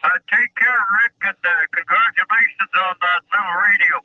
Take care, Rick, and congratulations on that little radio.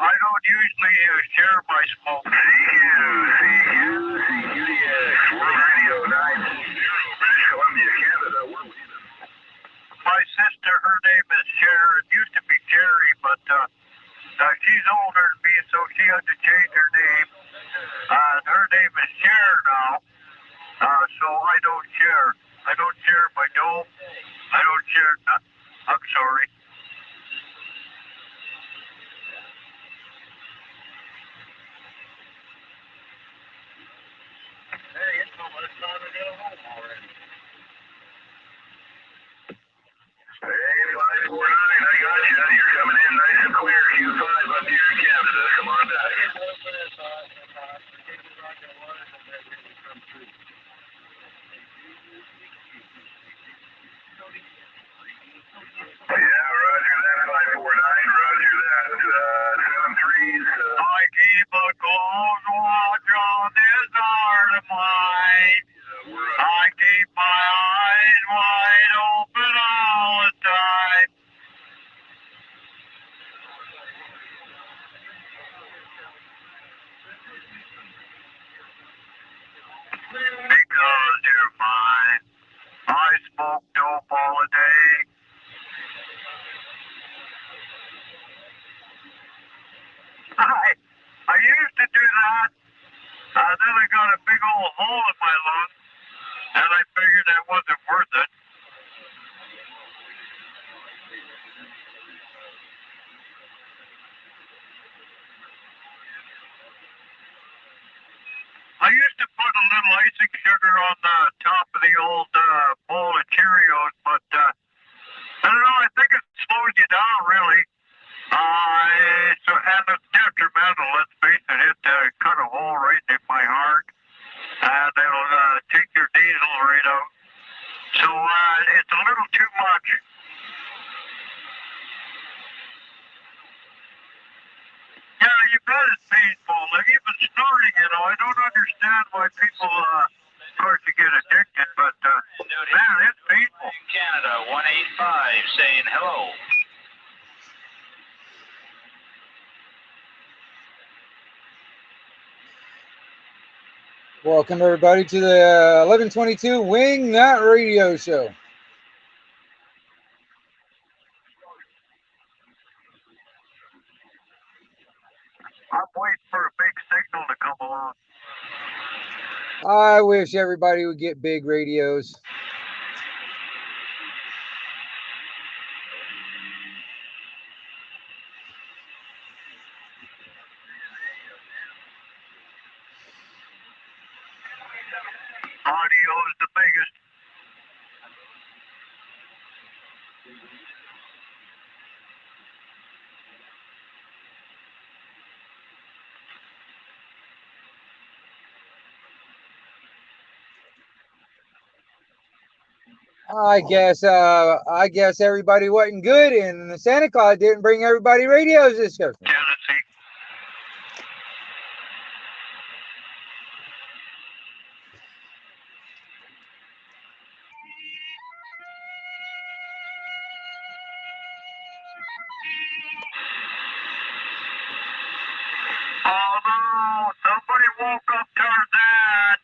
I don't usually share my smoke. CQDX, World Radio 9, British Columbia, Canada. My sister, her name is Sharon. Used to be Jerry, but she's older than me, so she had to change her name. Her name is Sharon now. So I don't share. I don't share my dome. I don't share nothing. I'm sorry. Hey, it's almost time to go home already. Hey, 549, I got you. You're coming in nice and clear. Q5 up here in Canada. Come on back. Yeah, roger that, 549. Roger that. 7-3s. I keep a close watch on this heart of mine. I keep my eyes wide open all the time. Because you're mine. I smoke dope all day. I used to do that. Then I got a big old hole in my lung, and I figured that wasn't worth it. I used to put a little icing sugar on the top of the old bowl of Cheerios, but I don't know, I think it slows you down, really. And it's detrimental, let's face it. It cut a hole right in my heart, and it'll take your diesel right out. So it's a little too much. Yeah, you bet it's painful. Like even snorting, I don't understand why people, of course, you get addicted, but man, it's painful. Canada 185 saying hello. Welcome everybody to the 1122 Wing That Radio Show. I'm waiting for a big signal to come along. I wish everybody would get big radios. Audio is the biggest. I guess everybody wasn't good, and Santa Claus didn't bring everybody radios this Christmas. Tennessee. Oh no, somebody woke up Tarzan.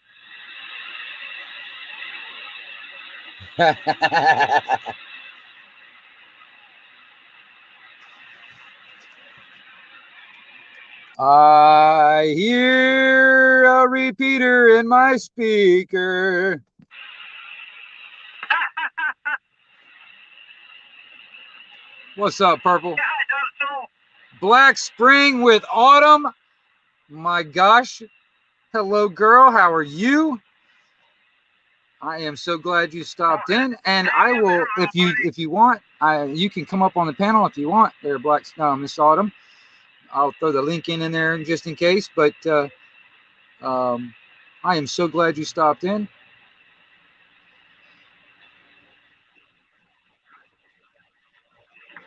I hear a repeater in my speaker. What's up, Purple? Yeah, I don't know. Black Spring with Autumn. My gosh. Hello, girl. How are you? I am so glad you stopped in, and I will, if you want, you can come up on the panel if you want. There, Miss Autumn. I'll throw the link in there just in case. But I am so glad you stopped in.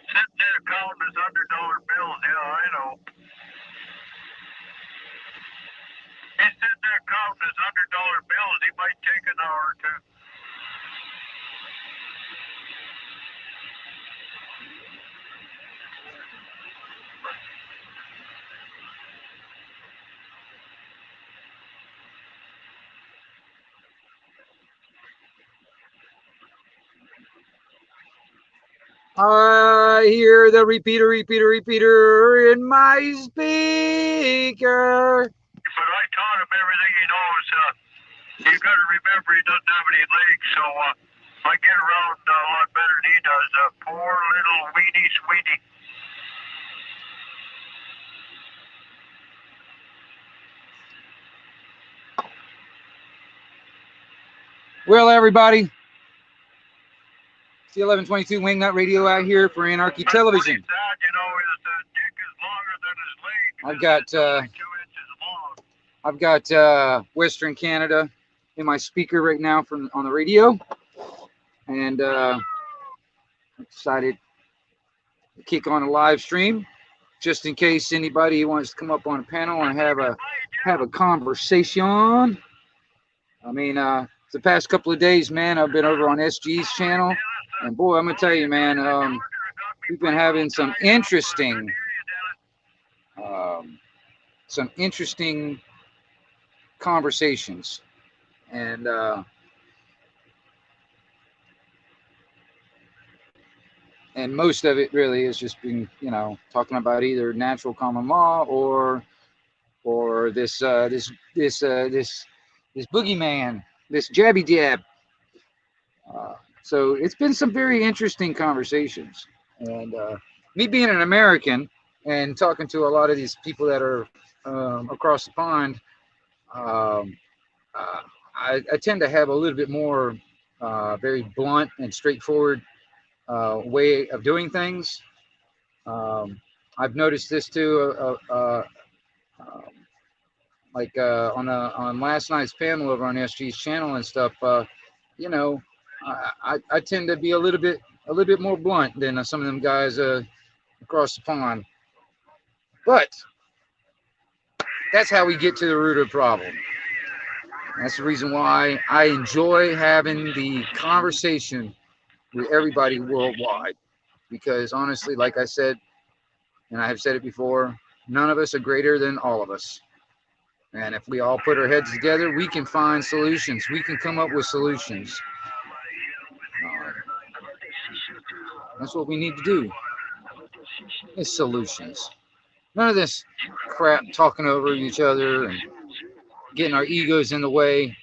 Sitting there counting his $100 bills. Yeah, I know. He's sitting there counting his $100 bills. He might take an hour or two. I hear the repeater in my speaker. But I taught him everything he knows. You got to remember he doesn't have any legs, so I get around a lot better than he does. Poor little weenie sweetie. Well, everybody, it's the 1122 Wingnut Radio out here for Anarchy Television. Sad, you know, his dick is longer than his leg. I've got Western Canada in my speaker right now on the radio, and I decided to kick on a live stream just in case anybody wants to come up on a panel and have a conversation. I mean, the past couple of days, man, I've been over on SG's channel, and boy, I'm gonna tell you, man, we've been having some interesting conversations, and most of it really is just being, you know, talking about either natural common law or this boogeyman, this jabby jab. So it's been some very interesting conversations, and me being an American and talking to a lot of these people that are across the pond, I tend to have a little bit more very blunt and straightforward way of doing things. I've noticed this too, like on last night's panel over on SG's channel and stuff. You know, I tend to be a little bit more blunt than some of them guys across the pond. But that's how we get to the root of the problem. That's the reason why I enjoy having the conversation with everybody worldwide. Because honestly, like I said, and I have said it before, none of us are greater than all of us. And if we all put our heads together, we can find solutions. We can come up with solutions. That's what we need to do, is solutions. None of this crap talking over each other and getting our egos in the way.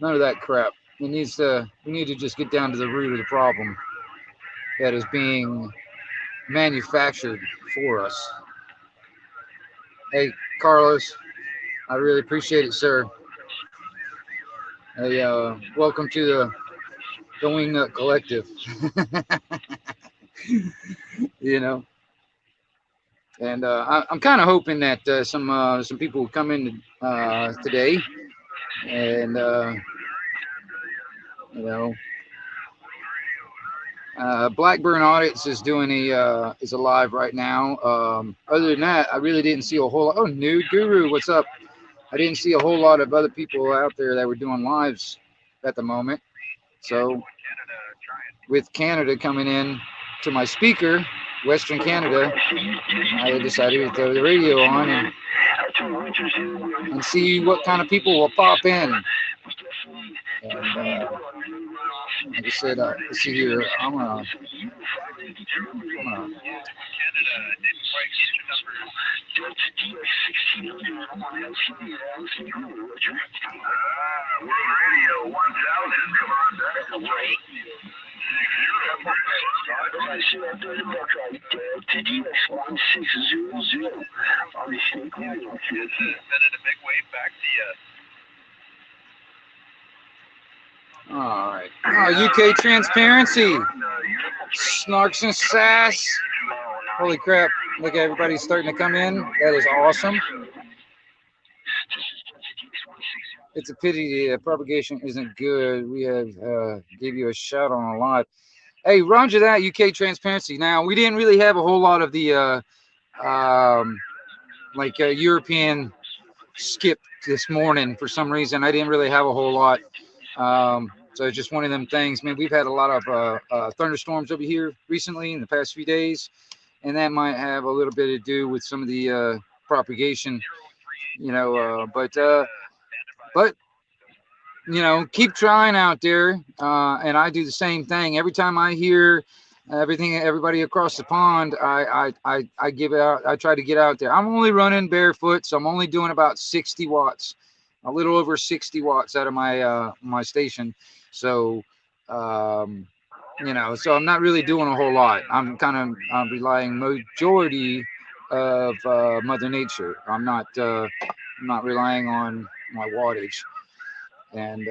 None of that crap. We need to just get down to the root of the problem that is being manufactured for us. Hey, Carlos, I really appreciate it, sir. Hey, welcome to the Wingnut Collective. You know, and I'm kind of hoping that some people will come in today, and you know, Blackburn Audits is doing is alive right now. Other than that, I really didn't see a whole lot. Oh, Nude Guru, what's up? I didn't see a whole lot of other people out there that were doing lives at the moment. So with Canada coming in to my speaker, Western Canada, I decided to throw the radio on and see what kind of people will pop in. And like I said, let's see here. I'm gonna World Radio 1000, come on back. All right. Oh, UK transparency. Snarks and sass. Holy crap. Look, everybody's starting to come in. That is awesome. It's a pity the propagation isn't good. We have gave you a shout on a lot. Hey, Roger that, UK transparency. Now, we didn't really have a whole lot of the European skip this morning for some reason. I didn't really have a whole lot. So it's just one of them things. Man, we've had a lot of thunderstorms over here recently in the past few days, and that might have a little bit to do with some of the propagation, but keep trying out there. And I do the same thing. Every time I hear everybody across the pond, I give out. I try to get out there. I'm only running barefoot, so I'm only doing about 60 watts, a little over 60 watts out of my my station. So, so I'm not really doing a whole lot. I'm relying majority of Mother Nature. I'm not relying on my wattage. And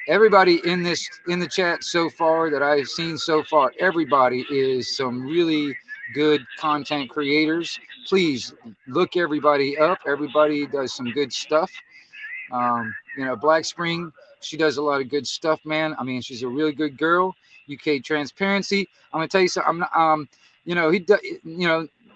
everybody in the chat so far that I've seen so far, everybody is some really good content creators. Please look everybody up. Everybody does some good stuff. Black Spring, she does a lot of good stuff, man. I mean, she's a really good girl. UK transparency. I'm gonna tell you something. He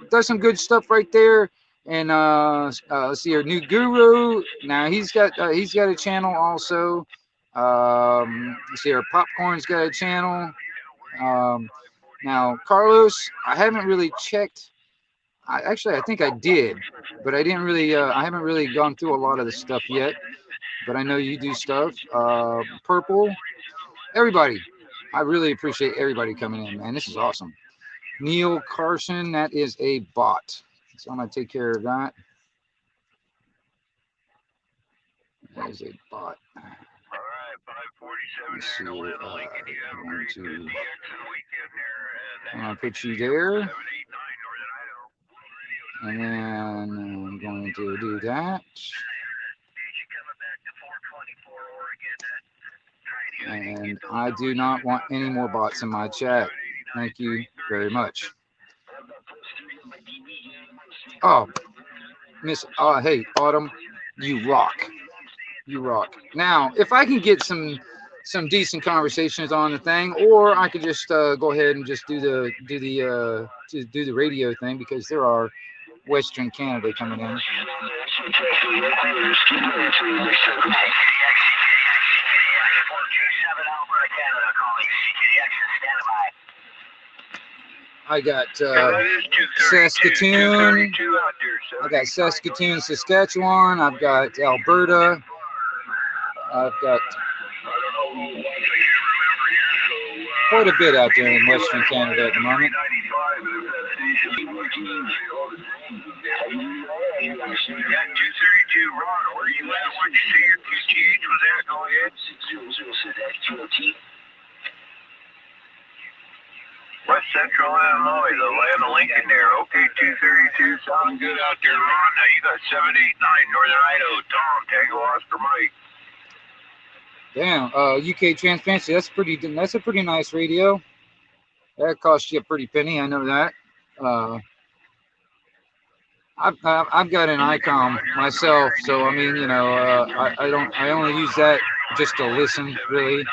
does some good stuff right there. And let's see here, New Guru. Now he's got a channel also. Let's see here, Popcorn's got a channel. Now Carlos, I haven't really checked. I think I did, but I didn't really. I haven't really gone through a lot of the stuff yet. But I know you do stuff. Purple, everybody. I really appreciate everybody coming in, man. This is awesome. Neil Carson, that is a bot. So I'm going to take care of that. That is a bot. All right, 547 there in Atlanta, Lincoln. You have a great DX weekend there. I'm going to put you there. And then I'm going to do that. And I do not want any more bots in my chat. Thank you very much. Oh, hey, Autumn, you rock. You rock. Now, if I can get some decent conversations on the thing, or I could just go ahead and just do the radio thing, because there are Western Canada coming in. I got Saskatoon. I got Saskatoon, Saskatchewan. I've got Alberta. I've got quite a bit out there in Western Canada at the moment. Yeah, 232, Ron, where you at? Where'd you see your QTH was at? Go ahead. 600 West Central Illinois, the land of Lincoln there. Okay, 232, sounds good out there, Ron. Now you got 789, Northern Idaho, Tom, Tango Oscar Mike. Damn, UK transparency. That's a pretty nice radio. That cost you a pretty penny. I know that. I've got an ICOM myself, so I mean, I only use that just to listen, really.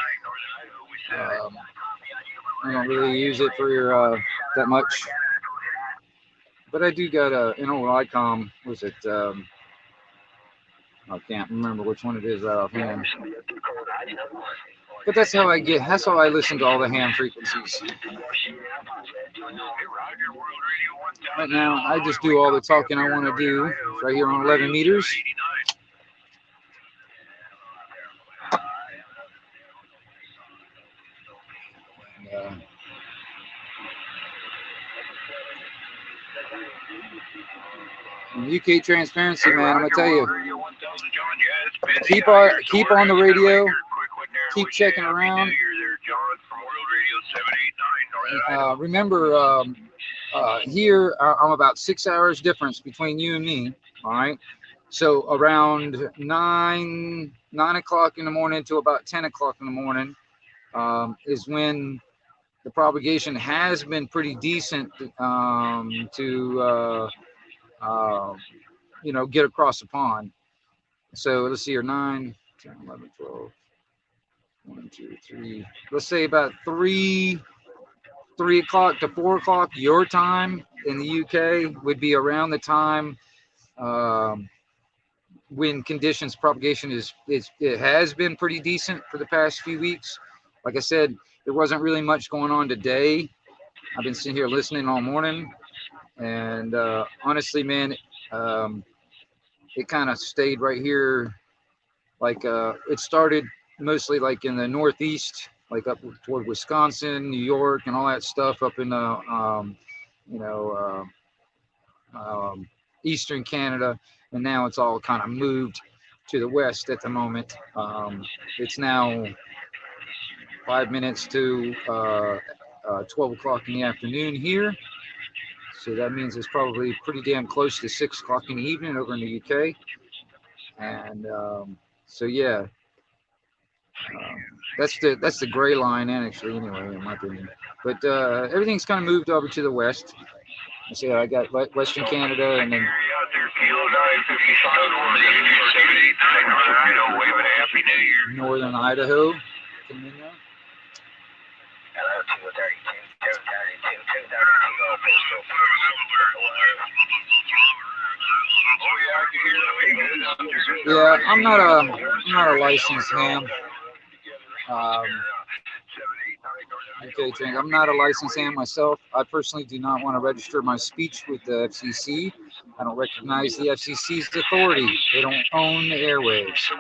I don't really use it for that much, but I do got an old ICOM. Was it? I can't remember which one it is right offhand. But that's how I listen to all the ham frequencies. Right now, I just do all the talking I want to do right here on 11 meters. UK transparency, man. I'm gonna tell you, keep on the radio, keep checking around. Remember, here I'm about 6 hours difference between you and me. All right, So around 9 o'clock in the morning to about 10 o'clock in the morning is when the propagation has been pretty decent to get across the pond. So let's see here, 9, 10, 11, 12, 1, 2, 3. Let's say about 3 o'clock to 4 o'clock your time in the UK would be around the time um, when conditions propagation is it has been pretty decent for the past few weeks. Like I said, there wasn't really much going on today. I've been sitting here listening all morning, and honestly, man, um, it kind of stayed right here. Like it started mostly like in the Northeast, like up toward Wisconsin, New York, and all that stuff up in you know Eastern Canada, and now it's all kind of moved to the west at the moment. It's now 5 minutes to 12 o'clock in the afternoon here. So that means it's probably pretty damn close to 6 o'clock in the evening over in the UK. And so, yeah, that's the gray line, actually, anyway, in my opinion. But everything's kind of moved over to the west. So I got Western Canada, and then Northern Idaho. Yeah, I'm not a licensed ham. Okay, I'm not a licensed ham myself. I personally do not want to register my speech with the FCC. I don't recognize the FCC's authority. They don't own the airwaves.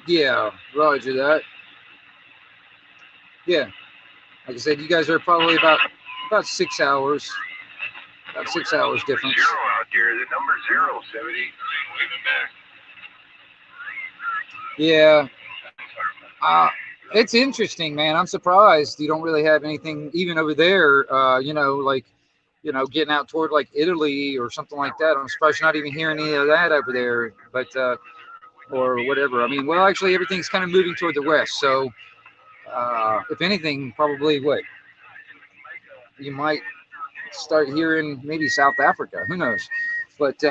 Yeah, roger that. Yeah, like I said, you guys are probably about 6 hours. About 6 hours difference. Zero out there. The number 0, 70. Yeah. It's interesting, man. I'm surprised you don't really have anything even over there. Getting out toward like Italy or something like that. I'm surprised you're not even hearing any of that over there. But or whatever. I mean, well, actually, everything's kind of moving toward the west. So, if anything, probably what you might start hearing maybe South Africa. Who knows? But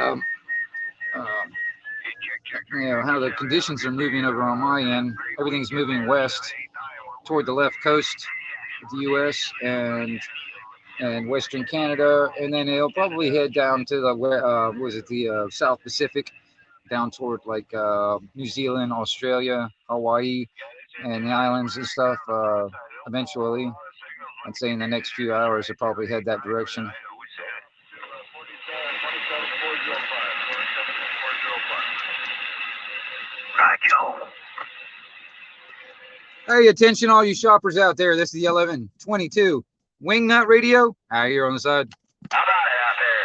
how the conditions are moving over on my end. Everything's moving west toward the left coast of the U.S. and Western Canada, and then it'll probably head down to the South Pacific, down toward like New Zealand, Australia, Hawaii, and the islands and stuff. Eventually, I'd say in the next few hours, it'll probably head that direction. Hey, attention all you shoppers out there. This is the 1122 Wingnut Radio. Out here on the side. How about it out there?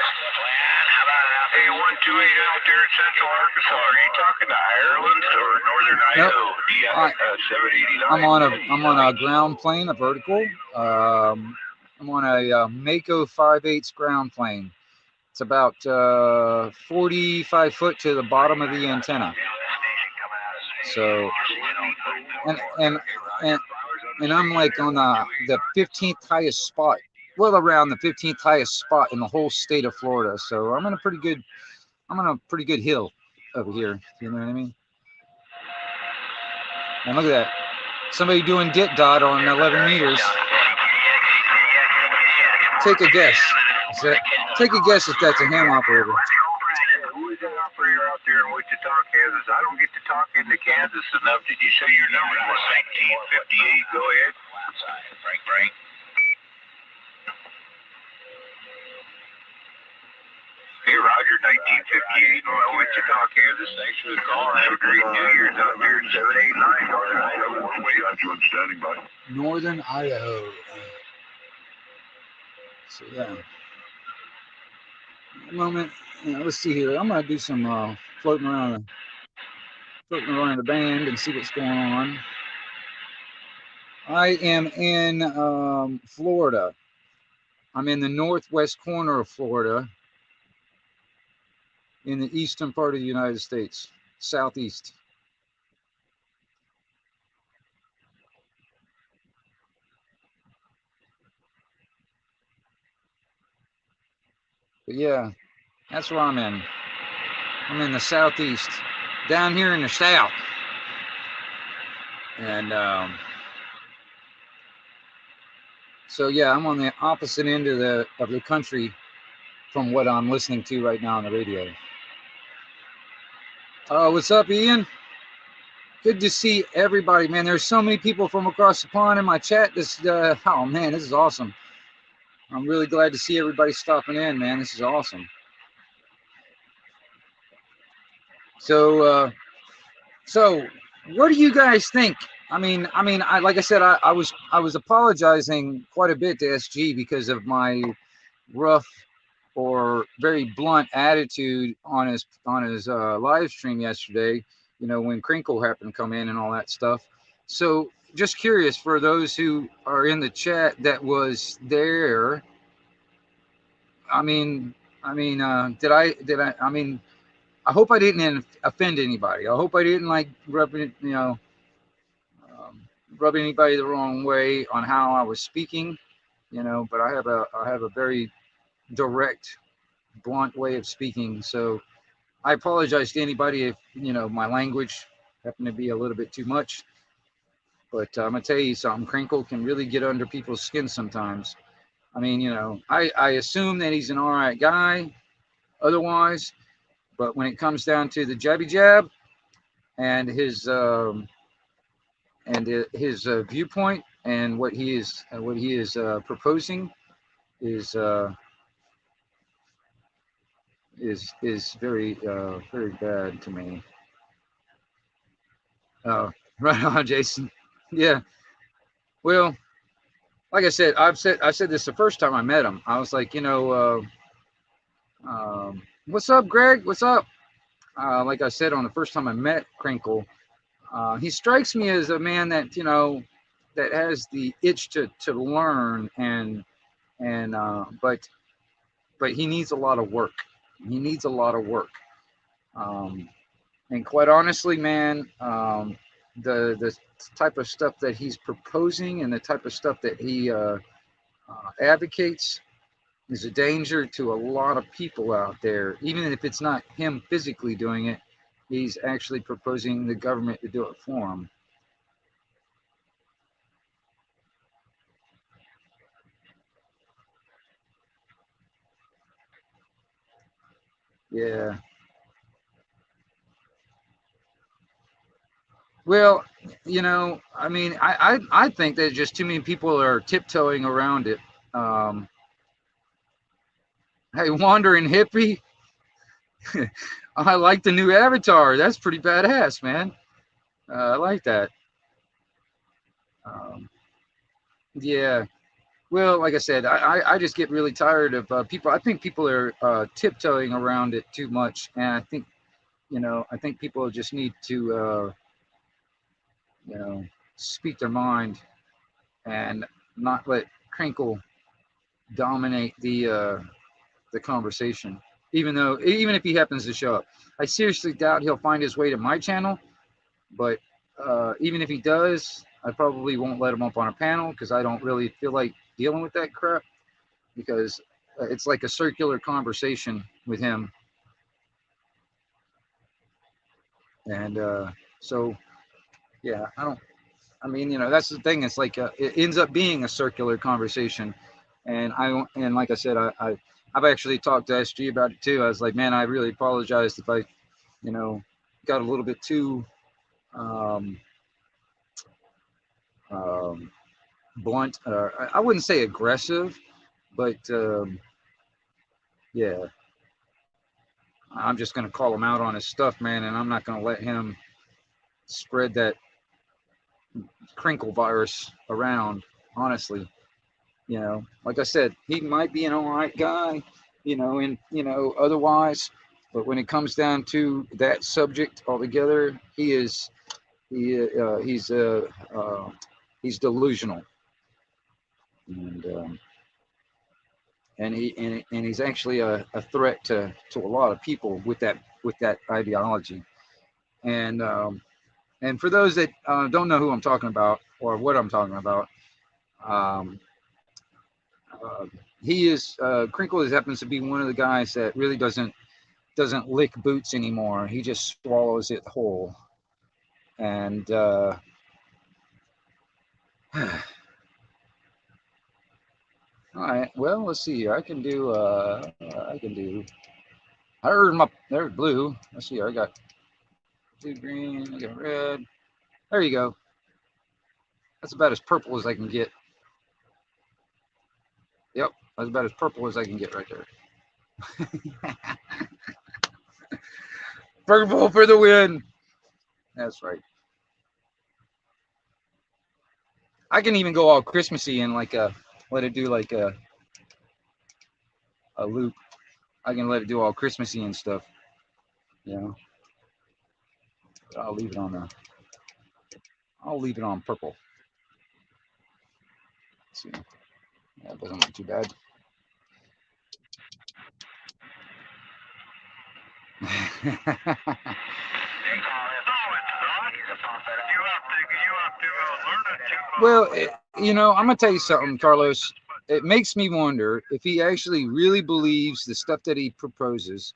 How about it out there? 128 out there in Central Arkansas. Are you talking to Ireland or Northern Idaho? Nope. I'm on a ground plane, a vertical. I'm on a Mako 5/8 ground plane. It's about 45 foot to the bottom of the antenna. So, and I'm like on the 15th highest spot, well around the 15th highest spot in the whole state of Florida. So I'm on a pretty good hill over here. You know what I mean? And look at that, somebody doing dit dot on 11 meters. Take a guess. Take a guess if that's a ham operator. Out there in Wichita, Kansas. I don't get to talk into Kansas enough. Did you say your number was 1958? Go ahead. Frank. Hey, Roger, 1958, Wichita, Kansas. Thanks for the call. Have a great New Year's out there. 789 Northern Idaho. One way out to standing by. Northern Idaho. So yeah. Moment. Let's see here. I'm gonna do some floating around floating around the band and see what's going on. I am in Florida. I'm in the northwest corner of Florida, in the eastern part of the United States, southeast. But yeah, that's where I'm in. I'm in the southeast, down here in the south. And so yeah, I'm on the opposite end of the country from what I'm listening to right now on the radio. What's up, Ian? Good to see everybody, man. There's so many people from across the pond in my chat. Oh man, this is awesome. I'm really glad to see everybody stopping in, man. This is awesome. So what do you guys think? Like I said, I was apologizing quite a bit to SG because of my rough or very blunt attitude on his live stream yesterday. You know, when Crinkle happened to come in and all that stuff. So just curious for those who are in the chat that was there. I hope I didn't offend anybody. I hope I didn't rub anybody the wrong way on how I was speaking, but I have a very direct, blunt way of speaking. So I apologize to anybody if, my language happened to be a little bit too much. But I'm going to tell you something, Crinkle can really get under people's skin sometimes. I assume that he's an all right guy otherwise, but when it comes down to the jabby jab and his viewpoint and what he is proposing is very very bad to me. Right on, Jason. Yeah. Well, like I said, I said this the first time I met him. I was like, what's up, Greg? What's up? Like I said, on the first time I met Crinkle, he strikes me as a man that that has the itch to learn but he needs a lot of work. He needs a lot of work. And quite honestly, man, the type of stuff that he's proposing and the type of stuff that he advocates is a danger to a lot of people out there. Even if it's not him physically doing it, he's actually proposing the government to do it for him. Yeah. Well, I think that just too many people are tiptoeing around it. Hey, wandering hippie. I like the new avatar. That's pretty badass, man. I like that. Yeah. Well, like I said, I just get really tired of people. I think people are tiptoeing around it too much, and I think people just need to speak their mind and not let Crinkle dominate the conversation. Even if he happens to show up, I seriously doubt he'll find his way to my channel. But even if he does, I probably won't let him up on a panel because I don't really feel like dealing with that crap, because it's like a circular conversation with him. And so, yeah, that's the thing. It's like it ends up being a circular conversation. And like I said, I've actually talked to SG about it too. I was like, man, I really apologized if I, got a little bit too blunt. I wouldn't say aggressive, but yeah, I'm just gonna call him out on his stuff, man, and I'm not gonna let him spread that Crinkle virus around. Honestly, like I said, he might be an all right guy, and otherwise, But when it comes down to that subject altogether, he's delusional, and he's actually a threat to a lot of people with that ideology. And for those that don't know who I'm talking about or what I'm talking about, um, he is Crinkle happens to be one of the guys that really doesn't lick boots anymore. He just swallows it whole. And all right, well, let's see. I can do. There's blue. Let's see. I got blue, green. I got red. There you go. That's about as purple as I can get. Yep, that's about as purple as I can get right there. Purple for the win. That's right. I can even go all Christmassy and let it do like a loop. I can let it do all Christmassy and stuff. You know. I'll leave it on purple. Let's see. That doesn't look too bad. Well, I'm gonna tell you something, Carlos. It makes me wonder if he actually really believes the stuff that he proposes,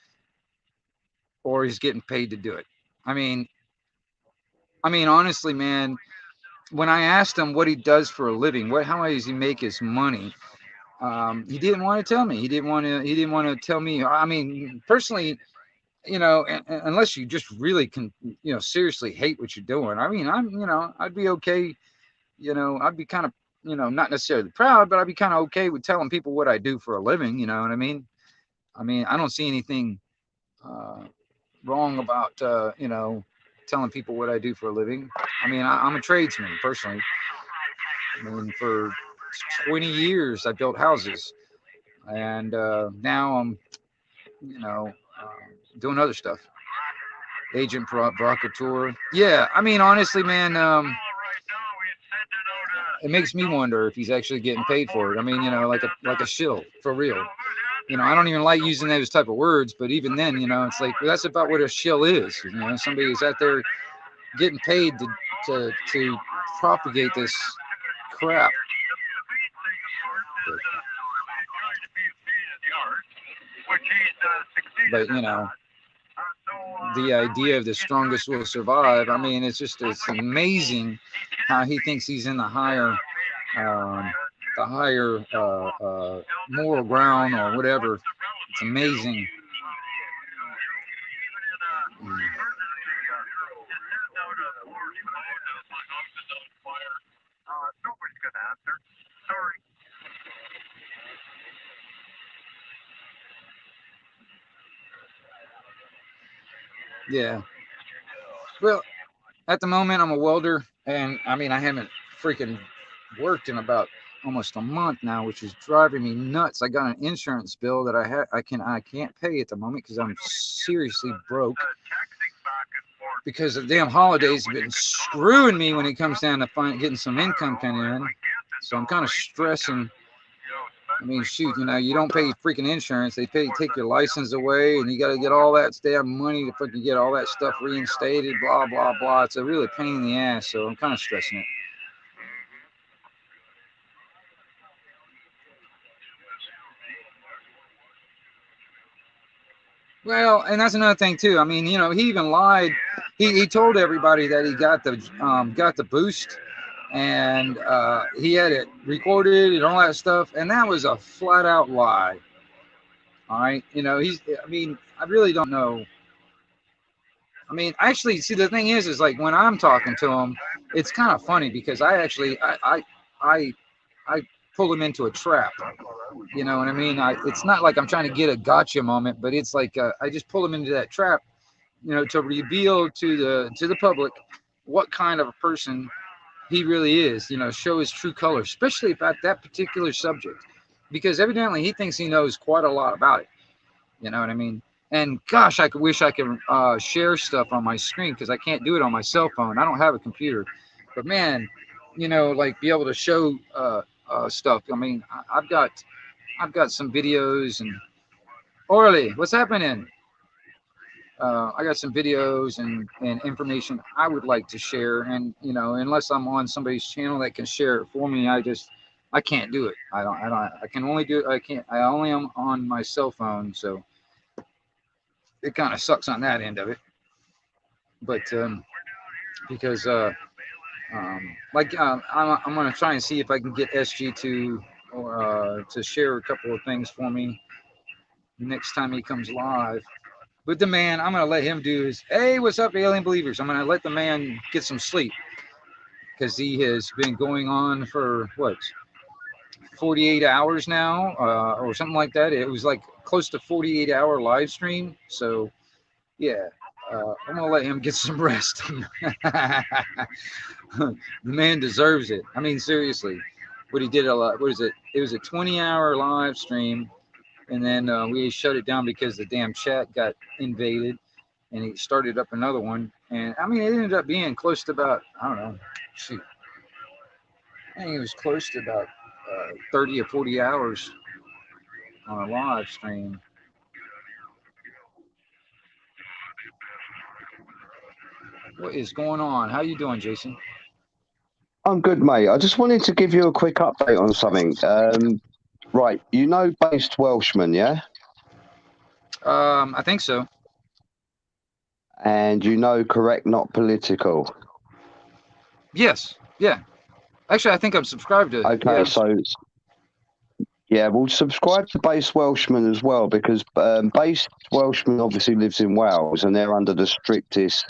or he's getting paid to do it. I mean, honestly, man, when I asked him what he does for a living, how does he make his money, he didn't want to tell me. He didn't want to tell me. I mean, personally, unless you just really can, seriously hate what you're doing. I mean, I'd be okay. I'd be kind of, not necessarily proud, but I'd be kind of okay with telling people what I do for a living. You know what I mean? I don't see anything wrong about, telling people what I do for a living. I mean, I'm a tradesman personally. I mean, for 20 years I built houses, and now I'm, doing other stuff. Agent provocateur. Yeah, I mean, honestly, man, it makes me wonder if he's actually getting paid for it. I mean, like a shill for real. I don't even like using those type of words, but even then, it's like that's about what a shill is. Somebody who's out there getting paid to propagate this crap. But the idea of the strongest will survive. I mean, it's amazing how he thinks he's in the higher moral ground or whatever. It's amazing. Yeah. Well, at the moment, I'm a welder, and I mean, I haven't freaking worked in about almost a month now, which is driving me nuts. I got an insurance bill that I can't pay at the moment because I'm seriously broke. Because the damn holidays have been screwing me when it comes down to getting some income coming in. So I'm kind of stressing. I mean, shoot, you don't pay freaking insurance. They take your license away, and you got to get all that damn money to fucking get all that stuff reinstated, blah, blah, blah. It's a really pain in the ass, so I'm kind of stressing it. Well, and that's another thing too. I mean, he even lied. He told everybody that he got the boost, and he had it recorded and all that stuff, and that was a flat out lie. All right, I really don't know. I mean, actually, see, the thing is like when I'm talking to him, it's kind of funny because I pull him into a trap. You know what I mean? It's not like I'm trying to get a gotcha moment, but it's like I just pull him into that trap, to reveal to the public what kind of a person he really is. Show his true colors, especially about that particular subject, because evidently he thinks he knows quite a lot about it. You know what I mean? And gosh, I could wish I could share stuff on my screen because I can't do it on my cell phone. I don't have a computer. But man, like be able to show stuff. I mean, I've got some videos and Orly, what's happening? I got some videos and information I would like to share, and unless I'm on somebody's channel that can share it for me, I can't do it. I can only do it. I only am on my cell phone, so it kind of sucks on that end of it. But because I'm gonna try and see if I can get SG to share a couple of things for me next time he comes live. But the man, I'm gonna let him do his. Hey, what's up, alien believers? I'm gonna let the man get some sleep because he has been going on for what 48 hours now, or something like that. It was like close to 48-hour live stream. So yeah, I'm gonna let him get some rest. The man deserves it. I mean, seriously, what he did a lot. What is it? It was a 20-hour live stream, and then we shut it down because the damn chat got invaded, and he started up another one. And I mean, it ended up being close to about, I don't know, shoot, I think it was close to about 30 or 40 hours on a live stream. What is going on? How you doing, Jason? I'm good, mate. I just wanted to give you a quick update on something. Right, based Welshman, yeah? I think so. And correct, not political. Yes. Yeah. Actually, I think I'm subscribed to. Okay, yeah. So yeah, we'll subscribe to Based Welshman as well, because Based Welshman obviously lives in Wales, and they're under the strictest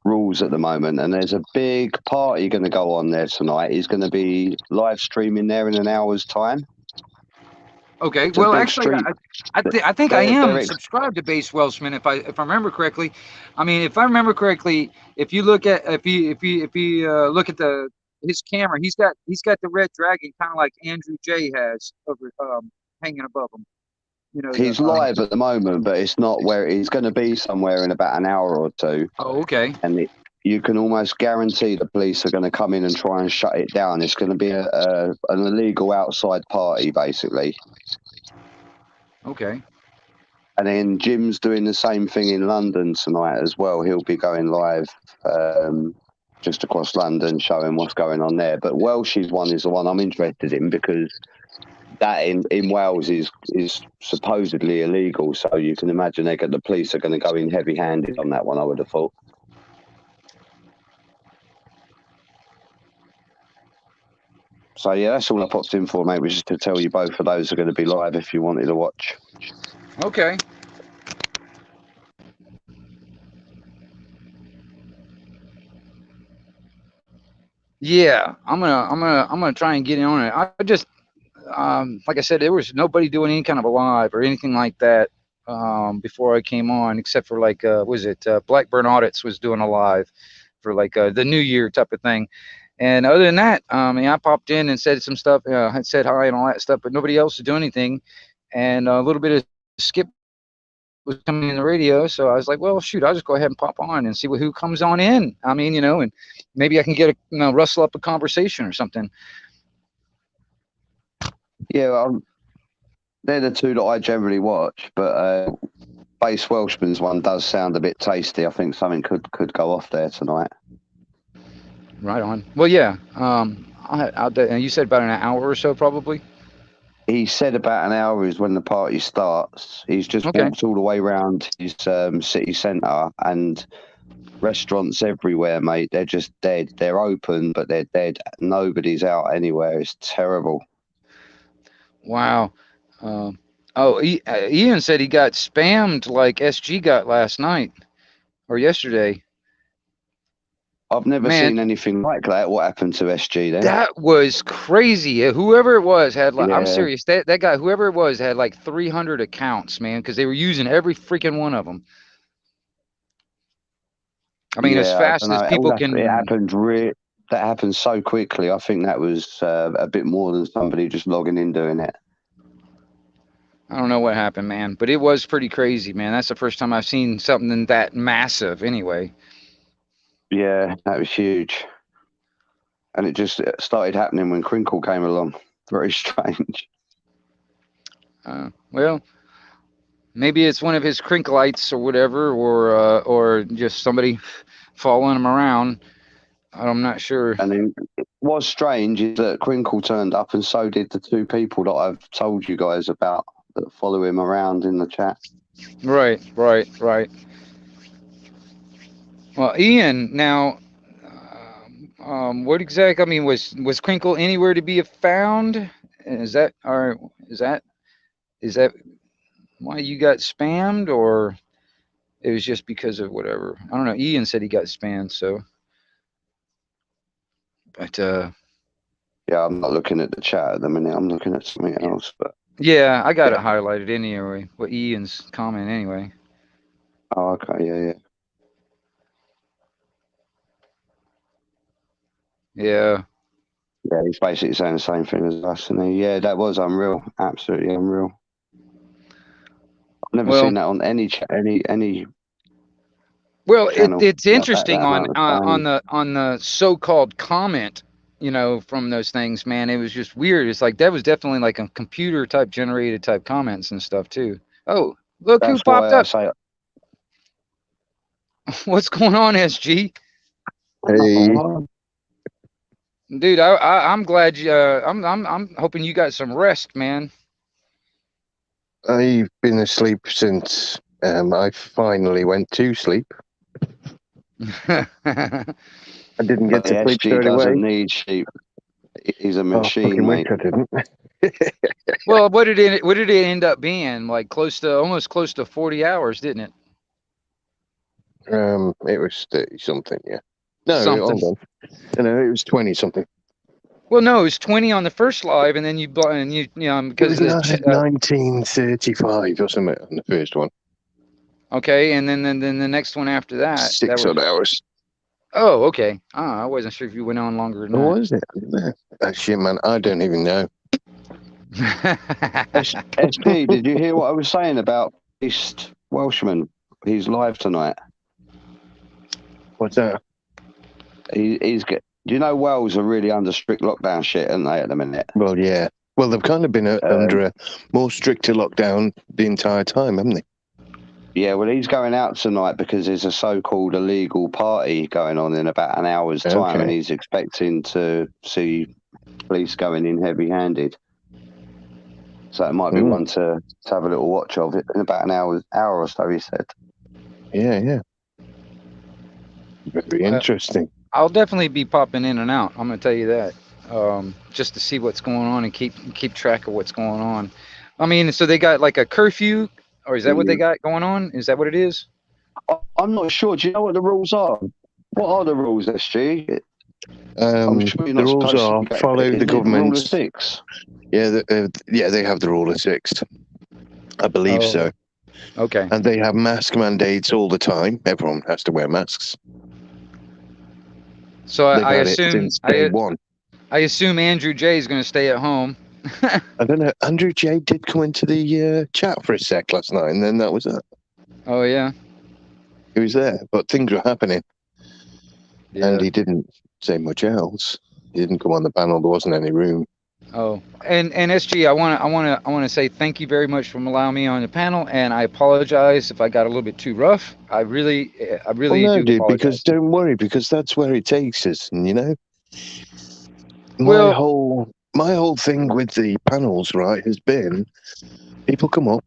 rules at the moment. And there's a big party going to go on there tonight. He's going to be live streaming there in an hour's time. Okay. Well, actually, I think I am subscribed to Base Welshman if I remember correctly. I mean, if I remember correctly, if you look at look at his camera, he's got the red dragon kind of like Andrew J has over hanging above him. He's live at the moment, but it's not where he's going to be. Somewhere in about an hour or two. Oh, okay. And you can almost guarantee the police are going to come in and try and shut it down. It's going to be an illegal outside party, basically. Okay. And then Jim's doing the same thing in London tonight as well. He'll be going live just across London, showing what's going on there. But Welsh's one is the one I'm interested in, because that in Wales is supposedly illegal. So you can imagine the police are going to go in heavy-handed on that one, I would have thought. So yeah, that's all I popped in for, mate, was just to tell you both of those are going to be live if you wanted to watch. Okay. Yeah, I'm gonna try and get in on it. I just like I said, there was nobody doing any kind of a live or anything like that before I came on, except for like Blackburn Audits was doing a live for like the New Year type of thing. And other than that, I popped in and said some stuff, had said hi and all that stuff, but nobody else was doing anything. And a little bit of Skip was coming in the radio, so I was like, well, shoot, I'll just go ahead and pop on and see who comes on in. I mean, and maybe I can get rustle up a conversation or something. Yeah, they're the two that I generally watch, but Base Welshman's one does sound a bit tasty. I think something could go off there tonight. Right on. Well, yeah. You said about an hour or so, probably. He said about an hour is when the party starts. He's just walked all the way around his city centre, and restaurants everywhere, mate. They're just dead. They're open, but they're dead. Nobody's out anywhere. It's terrible. Wow. Ian said he got spammed like SG got last night or yesterday. I've never seen anything like that. What happened to SG then? That was crazy. Whoever it was had like, I'm serious. That guy, whoever it was, had like 300 accounts, man, because they were using every freaking one of them. I mean, as fast as people can. It happened. That happened so quickly. I think that was a bit more than somebody just logging in doing it. I don't know what happened, man, but it was pretty crazy, man. That's the first time I've seen something that massive anyway. Yeah, that was huge. And it just started happening when Crinkle came along. Very strange. Well, maybe it's one of his crinkleites or whatever, or just somebody following him around. I'm not sure. And then what's strange is that Crinkle turned up, and so did the two people that I've told you guys about that follow him around in the chat. Right. Well, Ian, now, what exactly? I mean, was Crinkle anywhere to be found? Is that is that why you got spammed, or it was just because of whatever? I don't know. Ian said he got spammed, so. But Yeah, I'm not looking at the chat at the minute. I'm looking at something else. But yeah, I got it highlighted anyway. What Ian's comment anyway. oh, okay, yeah. Yeah. Yeah, he's basically saying the same thing as us, and yeah, that was unreal, absolutely unreal. I've never seen that on any any. Well, channel it's like interesting that on the so-called comment, you know, from those things, man. It was just weird. It's like that was definitely like a computer type generated type comments and stuff too. Oh, look who That's popped why I up. say. What's going on, SG? Hey, Dude, I'm glad you. I'm hoping you got some rest, man. I've been asleep since I finally went to sleep. I didn't get to sleep SG straight doesn't away. need sheep. He's a Oh, machine, fucking mate. wish I didn't. Well, what did it end up being? Like almost close to 40 hours, didn't it? It was 30 something, yeah. No, Something. hold on. No, it was 20 something. Well, no, it was 20 on the first live, and then you because It was 1935 or something on the first one. okay, and then the next one after that. 6 odd hours. Oh, okay. I wasn't sure if you went on longer than that. What was it? Oh, shit, man, I don't even know. SG, did you hear what I was saying about East Welshman? He's live tonight. What's that? He's do you know Wales are really under strict lockdown shit, aren't they, at the minute? Well, yeah. Well, they've kind of been under a more stricter lockdown the entire time, haven't they? Yeah, well, he's going out tonight because there's a so-called illegal party going on in about an hour's time, and he's expecting to see police going in heavy-handed. So it might be one to have a little watch of it in about an hour or so, he said. Yeah. Very interesting. I'll definitely be popping in and out. I'm going to tell you that, just to see what's going on and keep track of what's going on. I mean, so they got like a curfew, or is that what they got going on? Is that what it is? I'm not sure. Do you know what the rules are? What are the rules, SG? I'm sure you're not the rules are follow the government's. Rule of 6. Yeah, they have the rule of 6. I believe so. Okay. And they have mask mandates all the time. Everyone has to wear masks. So I assume since day one. I assume Andrew J is going to stay at home. I don't know. Andrew J did come into the chat for a sec last night, and then that was it. Oh yeah. He was there, but things were happening, and he didn't say much else. He didn't come on the panel. There wasn't any room. Oh, and SG, I want to say thank you very much for allowing me on the panel, and I apologize if I got a little bit too rough. I really do apologize. Because don't worry, because that's where it takes us, and you know. My whole thing with the panels, right, has been people come up.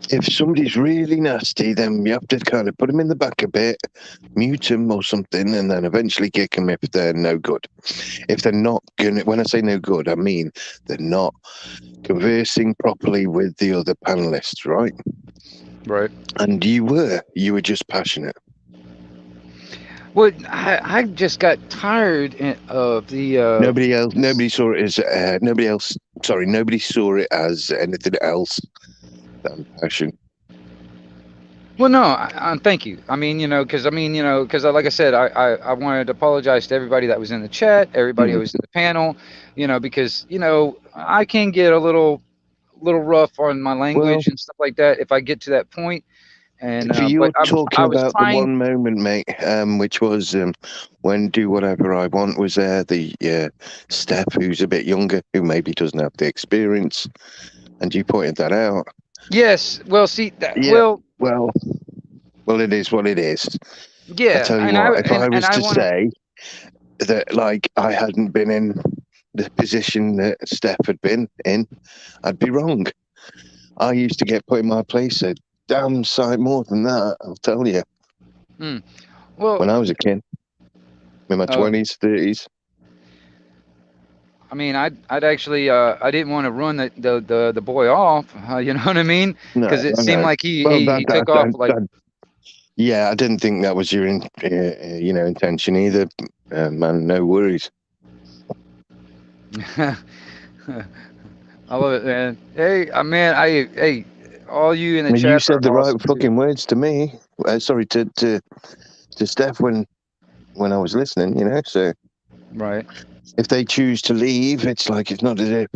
If somebody's really nasty, then you have to kind of put them in the back a bit, mute them or something, and then eventually kick them if they're no good. If they're not going to, when I say no good, I mean they're not conversing properly with the other panelists, right? Right. And you were just passionate. Well, I just got tired of the. Nobody saw it as anything else than passion. Well, no, thank you. I mean, because like I said, I wanted to apologize to everybody that was in the chat, everybody who was in the panel, because I can get a little little rough on my Well, language and stuff like that if I get to that point. And if but you're I talking was about the trying. one moment, mate, which was when Do Whatever I Want was there, the Steph, who's a bit younger, who maybe doesn't have the experience, and you pointed that out. Yes. Well, see that. Yeah. Well, it is what it is. Yeah. I tell you and what, I if I was and I to want to. say that, like, I hadn't been in the position that Steph had been in, I'd be wrong. I used to get put in my place a damn sight more than that, I'll tell you. Well, When I was a kid, in my 20s, 30s. I mean, I'd actually I didn't want to run the boy off. You know what I mean? No, Because it I seemed know. like he Well, he took off like. Yeah, I didn't think that was your intention either, man. No worries. I love it, man. Hey, hey, all you in the chat. You said the awesome right fucking words to me. Sorry, to Steph when I was listening. You know, so right. If they choose to leave, it's like it's not as if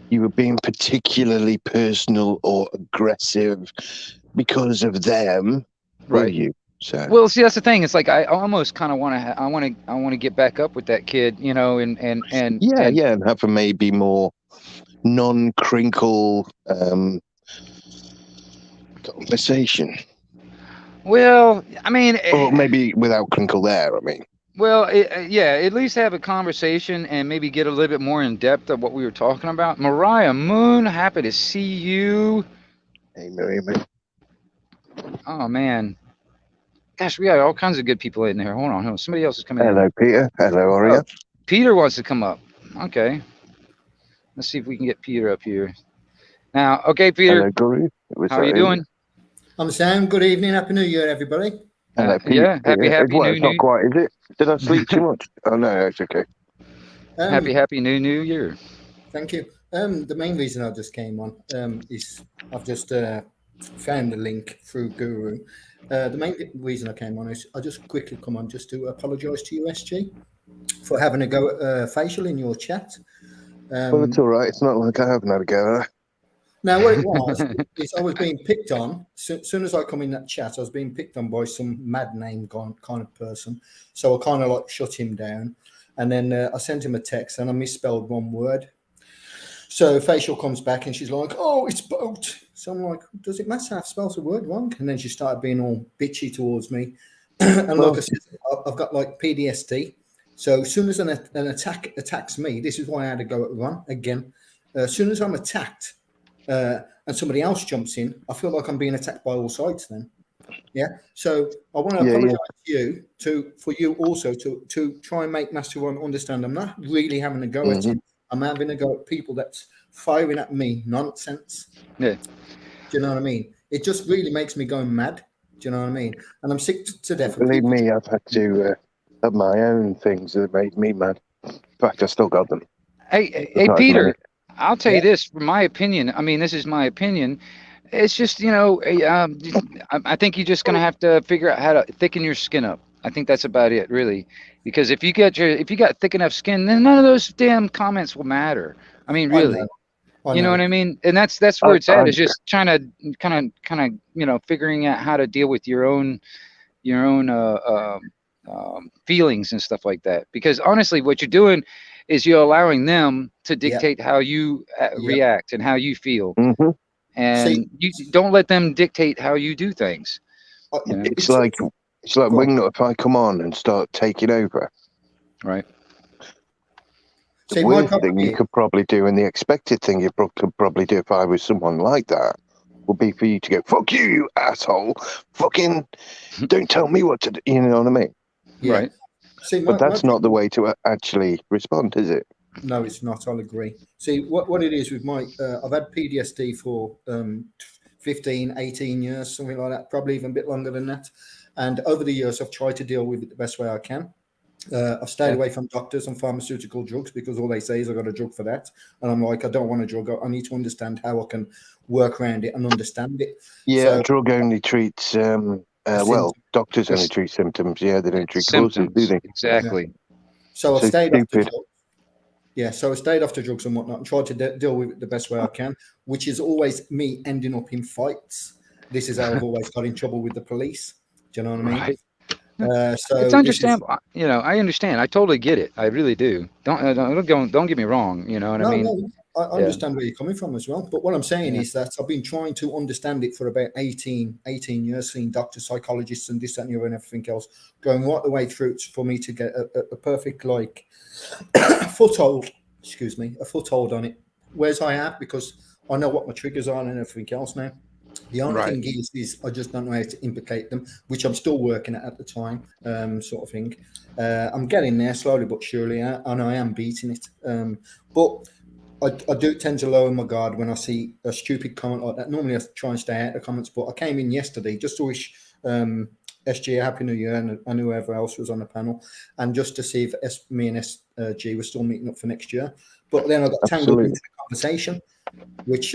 you were being particularly personal or aggressive because of them, Right. were you? So. Well, see, that's the thing. It's like I almost kind of want to. I want to get back up with that kid, you know, and and have a maybe more non-crinkle conversation. Well, I mean, or maybe without crinkle there. I mean. Well, yeah, at least have a conversation and maybe get a little bit more in depth of what we were talking about. Mariah Moon, happy to see you. Hey, Maria. Oh man, gosh, we got all kinds of good people in there. Hold on, somebody else is coming in. Hello, Peter. Hello, Aria. Peter wants to come up. Okay, let's see if we can get Peter up here. Now, okay, Peter. Hello, Guru. How are you doing? I'm Sam. Good evening. Happy New Year, everybody. Hello, Peter. Yeah, happy Well, New it's not quite, is it? Did I sleep too much? Oh no, it's okay. Happy New Year. Thank you. The main reason I just came on is I've just found the link through Guru. The main reason I came on is I just quickly come on just to apologise to you, SG, for having a go at facial in your chat. Well, it's all right. It's not like I haven't had a go. Now, what it was is I was being picked on. As soon as I come in that chat, I was being picked on by some mad name kind of person. So I kind of like shut him down. And then I sent him a text and I misspelled one word. So Facial comes back and she's like, oh, it's boat. So I'm like, does it matter? I've spelled the word wrong. And then she started being all bitchy towards me. And like I said, I've got like PTSD. So as soon as an attack attacks me, this is why I had to go at Ron again. As soon as I'm attacked, and somebody else jumps in, I feel like I'm being attacked by all sides then. Yeah. So I want to apologize to you for you also to try and make Master Ron understand I'm not really having a go at him. I'm having a go at people that's firing at me nonsense. Yeah. Do you know what I mean? It just really makes me go mad. Do you know what I mean? And I'm sick to death. Believe me, I've had to have my own things that made me mad. In fact, I still got them. Hey, Peter. I'll tell you this, from my opinion. I mean, this is my opinion. It's just, you know, I think you're just going to have to figure out how to thicken your skin up. I think that's about it, really. Because if you got thick enough skin, then none of those damn comments will matter. I mean, really. You know what I mean? And that's where it's at. Is just trying to kind of you know, figuring out how to deal with your own feelings and stuff like that. Because honestly, what you're doing is you're allowing them to dictate how you react and how you feel. And you don't let them dictate how you do things. You know? It's like Wingnut if I come on and start taking over. Right. The worst thing you could probably do, and the expected thing you could probably do if I was someone like that, would be for you to go, fuck you asshole. Fucking don't tell me what to do. You know what I mean? Yeah. Right. See, but that's not the way to actually respond, is it? No, it's not. I'll agree. See, what it is with my, I've had PTSD for 15, 18 years, something like that, probably even a bit longer than that. And over the years, I've tried to deal with it the best way I can. I've stayed away from doctors and pharmaceutical drugs because all they say is I got a drug for that. And I'm like, I don't want a drug. I need to understand how I can work around it and understand it. Yeah, so, drug only treats, doctors only treat symptoms. Yeah, they don't treat causes, do they? Exactly. Yeah. So I stayed off the drugs. Yeah, so I stayed off the drugs and whatnot and tried to deal with it the best way I can, which is always me ending up in fights. This is how I've always got in trouble with the police. Do you know what I mean? Right. So It's this is understandable. I understand. I totally get it. I really do. Don't get me wrong. You know what I mean? no, I Yeah. understand where you're coming from as well. But what I'm saying is that I've been trying to understand it for about 18 years, seeing doctors, psychologists, and this, that, and the other, and everything else, going right the way through for me to get a perfect foothold. Excuse me, a foothold on it. Whereas I have, because I know what my triggers are and everything else now. The only Right. thing is I just don't know how to implicate them, which I'm still working at the time, sort of thing. I'm getting there slowly but surely, and I am beating it. But I do tend to lower my guard when I see a stupid comment like that. Normally I try and stay out of the comments, but I came in yesterday just to wish SG a happy new year and whoever else was on the panel, and just to see if me and SG were still meeting up for next year. But then I got tangled into the conversation, which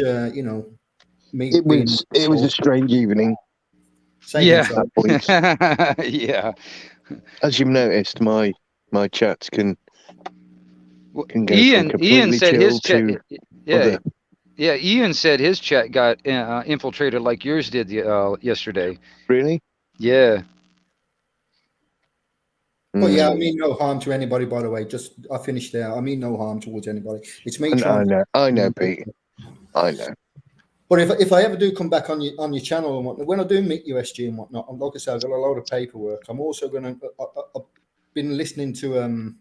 it was a strange evening. Yeah. At that point. Yeah. As you've noticed, my chats can go from Ian completely said chill his chat. to Yeah. other. Yeah. Ian said his chat got infiltrated like yours did yesterday. Really? Yeah. But yeah, I mean no harm to anybody, by the way. Just I finished there. I mean no harm towards anybody. It's me trying I know, Pete. I know. But if I ever do come back on your channel and whatnot, when I do meet USG and whatnot, and like I said, I've got a load of paperwork. I'm also going to. I've been listening to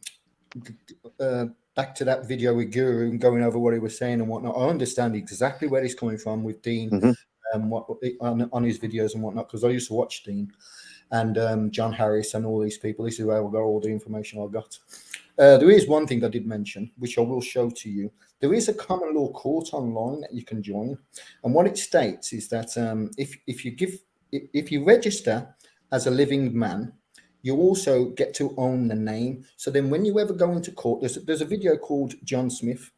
back to that video with Guru and going over what he was saying and whatnot. I understand exactly where he's coming from with Dean, on his videos and whatnot, because I used to watch Dean and John Harris and all these people. This is where I got all the information I got. There is one thing I did mention, which I will show to you. There is a common law court online that you can join, and what it states is that if you register as a living man, you also get to own the name. So then, when you ever go into court, there's a video called John Smith.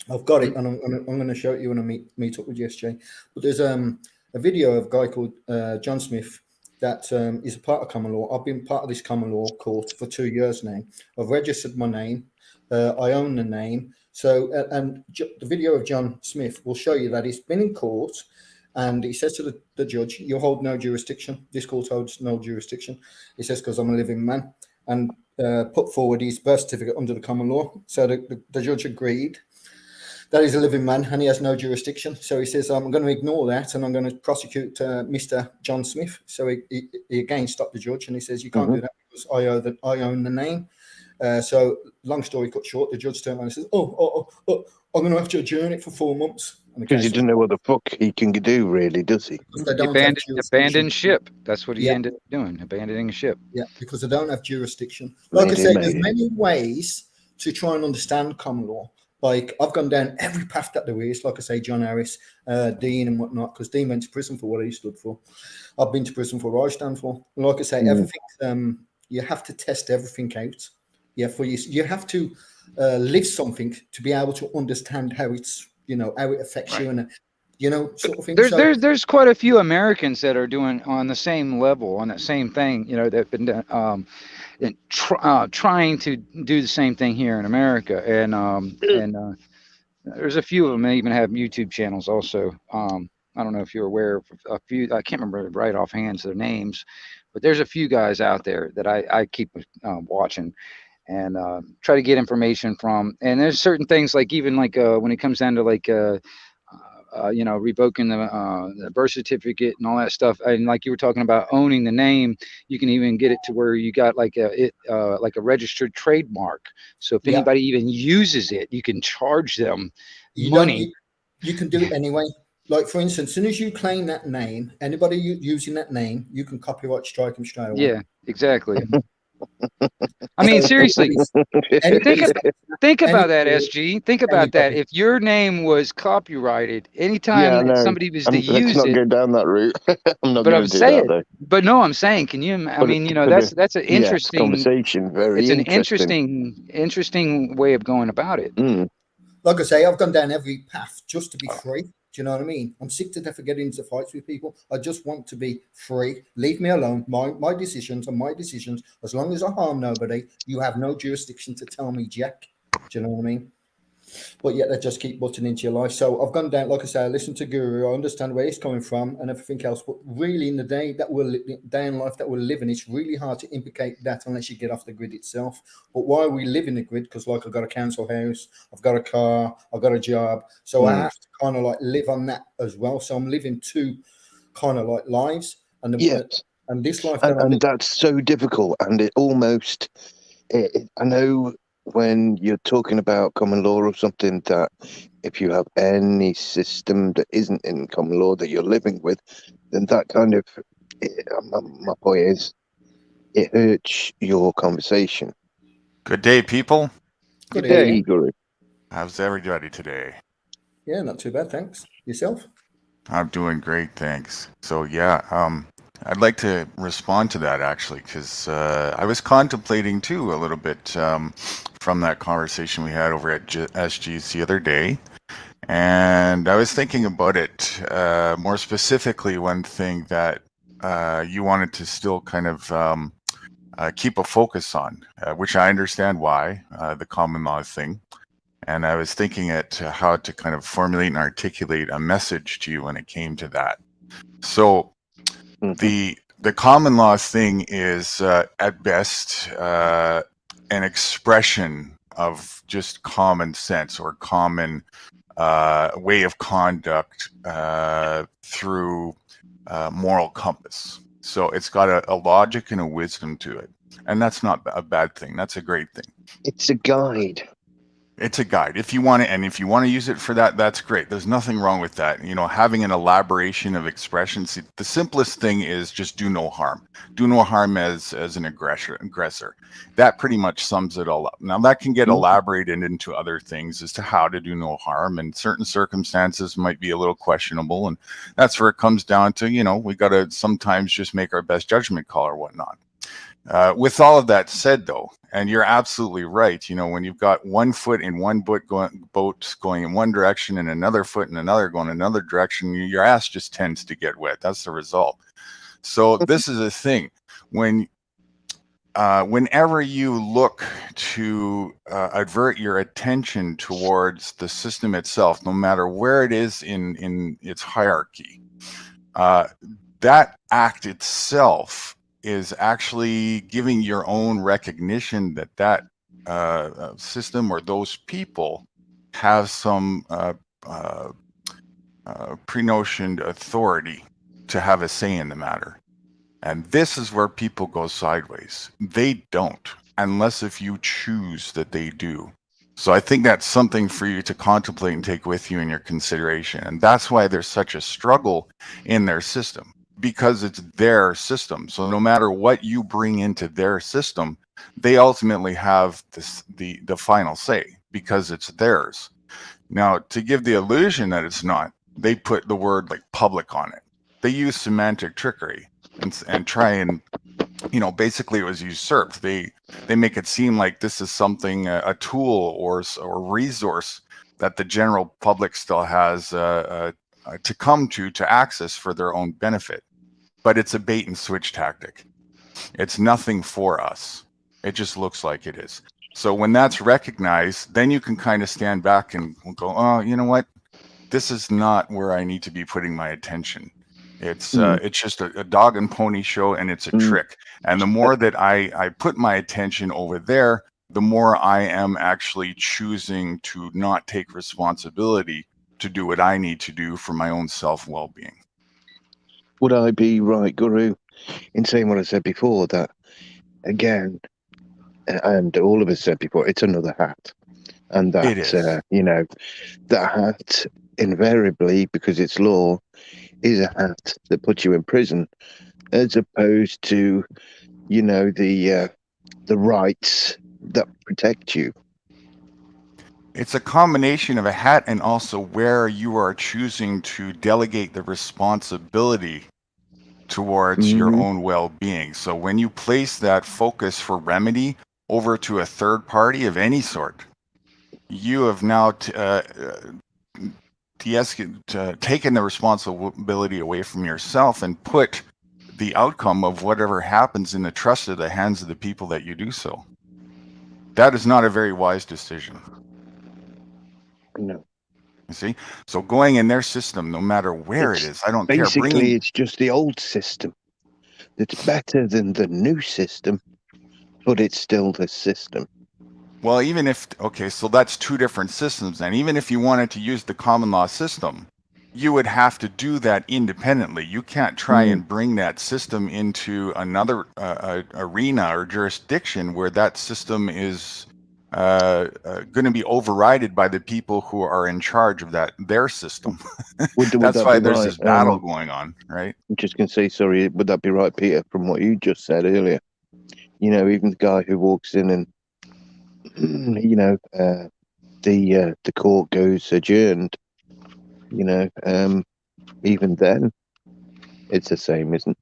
I've got it, and I'm going to show it you when I meet up with SJ. But there's a video of a guy called John Smith that is a part of common law. I've been part of this common law court for 2 years now. I've registered my name. I own the name. So, and the video of John Smith will show you that he's been in court, and he says to the judge, "You hold no jurisdiction. This court holds no jurisdiction." He says, "Because I'm a living man," and put forward his birth certificate under the common law. So the judge agreed that he's a living man and he has no jurisdiction. So he says, I'm going to ignore that and I'm going to prosecute Mr. John Smith. So he again stopped the judge and he says, you can't do that because I own the name. So long story cut short, the judge turned around and says, I'm going to have to adjourn it for 4 months. Because he doesn't know what the fuck he can do, really, does he? Abandoned ship. That's what he ended up doing, abandoning a ship. Yeah, because they don't have jurisdiction. Like I said, there's many ways to try and understand common law. Like I've gone down every path that there is, like I say, John Harris, Dean and whatnot, because Dean went to prison for what he stood for. I've been to prison for what I stand for. And like I say, everything, you have to test everything out. Yeah, you have to live something to be able to understand how it's, how it affects you and, sort of thing. There's quite a few Americans that are doing on the same level, on that same thing, that've been trying to do the same thing here in America, and there's a few of them that even have YouTube channels also. I don't know if you're aware of a few. I can't remember right offhand their names, but there's a few guys out there that I keep watching and try to get information from. And there's certain things like even like when it comes down to like revoking the birth certificate and all that stuff, and like you were talking about owning the name, you can even get it to where you got like a registered trademark. So if anybody even uses it, you can charge them money. You can do it anyway. Like for instance, as soon as you claim that name, anybody using that name, you can copyright strike them straight away. Yeah, exactly. I mean, seriously, think about that, SG. Think about that. If your name was copyrighted, anytime somebody was to use it, let's not go down that route. I'm not going to do that, though. But no, I'm saying, can you? I mean, that's an interesting conversation. It's an interesting way of going about it. Like I say, I've gone down every path just to be free. Do you know what I mean? I'm sick to death of getting into fights with people. I just want to be free. Leave me alone. My decisions are my decisions. As long as I harm nobody, you have no jurisdiction to tell me jack. Do you know what I mean? but yet they just keep butting into your life. So I've gone down, like I say, I listen to Guru, I understand where he's coming from and everything else, but really in the day in life that we're living, it's really hard to implicate that unless you get off the grid itself. But why we live in the grid? Because like I've got a council house, I've got a car, I've got a job, so I have to kind of like live on that as well. So I'm living two kind of like lives, and Yes. and this life that And that's so difficult, and it almost, I know when you're talking about common law or something, that if you have any system that isn't in common law that you're living with, then that kind of, my point is, it hurts your conversation. Good day, people. Good There evening. you go. How's everybody today? Yeah, not too bad, thanks. Yourself? I'm doing great, thanks. So yeah, I'd like to respond to that actually, because I was contemplating too a little bit from that conversation we had over at SG's the other day, and I was thinking about it more specifically. One thing that you wanted to still kind of keep a focus on, which I understand why, the common law thing. And I was thinking how to kind of formulate and articulate a message to you when it came to that. So the common law thing is at best an expression of just common sense or common way of conduct through moral compass. So it's got a logic and a wisdom to it. And that's not a bad thing. That's a great thing. It's a guide. It's a guide. If you want to, and if you want to use it for that, that's great. There's nothing wrong with that. You know, having an elaboration of expressions. The simplest thing is just do no harm. Do no harm as an aggressor. That pretty much sums it all up. Now that can get elaborated into other things as to how to do no harm, and certain circumstances might be a little questionable, and that's where it comes down to, you know, we got to sometimes just make our best judgment call or whatnot. With all of that said, though, and you're absolutely right, you know, when you've got one foot in one boat going in one direction and another foot in another going another direction, your ass just tends to get wet. That's the result. So this is a thing. Whenever you look to avert your attention towards the system itself, no matter where it is in its hierarchy, that act itself is actually giving your own recognition that system or those people have some pre-notioned authority to have a say in the matter. And this is where people go sideways. They don't, unless if you choose that they do. So I think that's something for you to contemplate and take with you in your consideration. And that's why there's such a struggle in their system, because it's their system. So no matter what you bring into their system, they ultimately have the final say because it's theirs. Now, to give the illusion that it's not, they put the word like public on it. They use semantic trickery and try and, you know, basically it was usurped. They make it seem like this is something, a tool or resource that the general public still has to come to access for their own benefit. But it's a bait and switch tactic. It's nothing for us. It just looks like it is. So when that's recognized, then you can kind of stand back and go, oh, you know what? This is not where I need to be putting my attention. It's just a dog and pony show, and it's a trick. And the more that I put my attention over there, the more I am actually choosing to not take responsibility to do what I need to do for my own self-well-being. Would I be right, Guru, in saying what I said before, that, again, and all of us said before, it's another hat. And that, It is. you know, that hat invariably, because it's law, is a hat that puts you in prison, as opposed to, you know, the rights that protect you. It's a combination of a hat and also where you are choosing to delegate the responsibility towards your own well-being. So when you place that focus for remedy over to a third party of any sort, you have now taken the responsibility away from yourself and put the outcome of whatever happens in the trust of the hands of the people that you do so. That is not a very wise decision. No. You see? So going in their system, no matter where it is, I don't care. Basically, it's just the old system that's better than the new system, but it's still the system. Well, even if, okay, so that's two different systems. And even if you wanted to use the common law system, you would have to do that independently. You can't try and bring that system into another arena or jurisdiction where that system is going to be overridden by the people who are in charge of their system. Would That's that why be there's right? this battle going on, right? I'm just going to say, sorry, would that be right, Peter, from what you just said earlier? You know, even the guy who walks in and, you know, the court goes adjourned, you know, even then, it's the same, isn't it?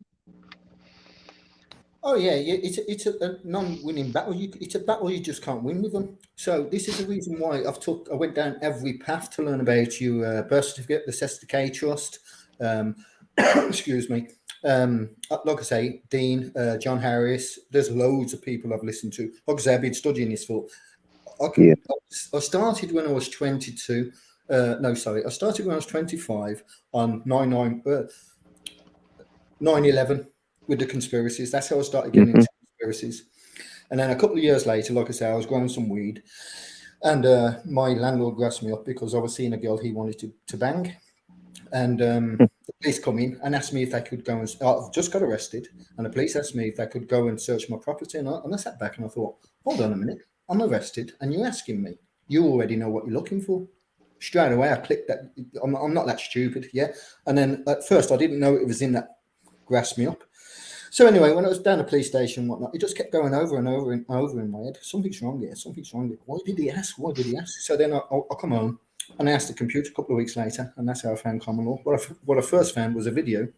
Oh yeah, it's a non-winning battle. It's a battle you just can't win with them. So this is the reason why I went down every path to learn about your birth certificate, the Cestui Trust. Excuse me. Like I say, Dean, John Harris. There's loads of people I've listened to. Like I say, I've been studying this for. I started when I was 22. I started when I was 25 on 9/11 with the conspiracies. That's how I started getting into conspiracies. And then a couple of years later, like I say, I was growing some weed, and my landlord grassed me up because I was seeing a girl he wanted to bang. And the police come in and asked me if they could go and. I've just got arrested, and the police asked me if they could go and search my property. And I sat back and I thought, hold on a minute, I'm arrested, and you're asking me. You already know what you're looking for. Straight away, I clicked that. I'm not that stupid, yeah. And then at first, I didn't know it was in that grasped me up. So anyway, when I was down the police station and whatnot, it just kept going over and over and over in my head. Something's wrong here. Something's wrong here. Why did he ask? Why did he ask? So then I come home and I asked the computer a couple of weeks later, and that's how I found common law. What I first found was a video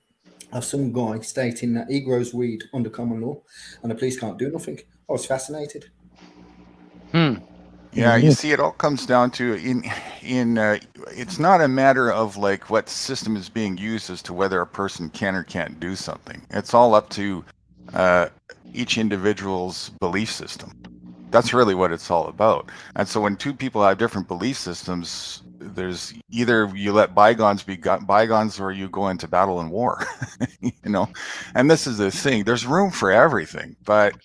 of some guy stating that he grows weed under common law and the police can't do nothing. I was fascinated. Yeah, you see, it all comes down to it's not a matter of like what system is being used as to whether a person can or can't do something. It's all up to each individual's belief system. That's really what it's all about. And so when two people have different belief systems, there's either you let bygones be bygones or you go into battle and war, you know. And this is the thing, there's room for everything, but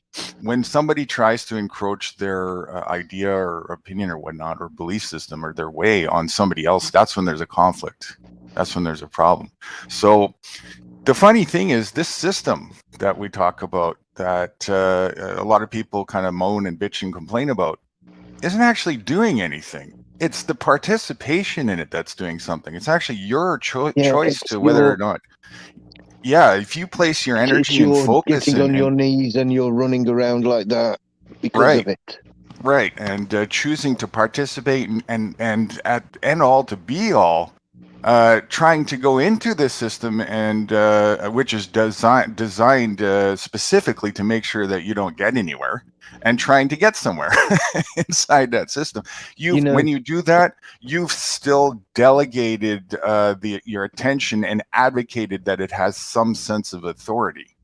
when somebody tries to encroach their idea or opinion or whatnot, or belief system or their way on somebody else, that's when there's a conflict. That's when there's a problem. So the funny thing is, this system that we talk about, that a lot of people kind of moan and bitch and complain about, isn't actually doing anything. It's the participation in it that's doing something. It's actually your choice to whether or not. Yeah, if you place your energy and focus getting on your knees and you're running around like that because of it. Right, and choosing to participate and at end all to be all, trying to go into this system, and which is designed specifically to make sure that you don't get anywhere, and trying to get somewhere inside that system. When you do that, you've still delegated your attention and advocated that it has some sense of authority,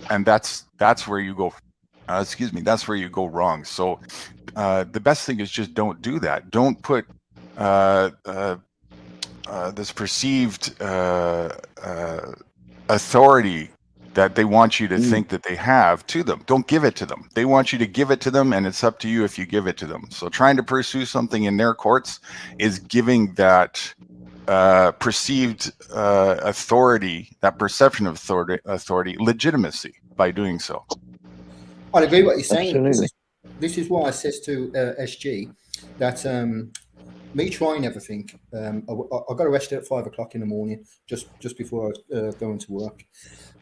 and that's where you go. That's where you go wrong. So the best thing is just don't do that. Don't put this perceived authority that they want you to think that they have to them. Don't give it to them. They want you to give it to them, and it's up to you if you give it to them. So trying to pursue something in their courts is giving that perceived authority, that perception of authority, legitimacy by doing so. I agree with what you're saying. Absolutely. This is why I says to SG that me trying everything. I got arrested at 5 o'clock in the morning, just before I was going to work,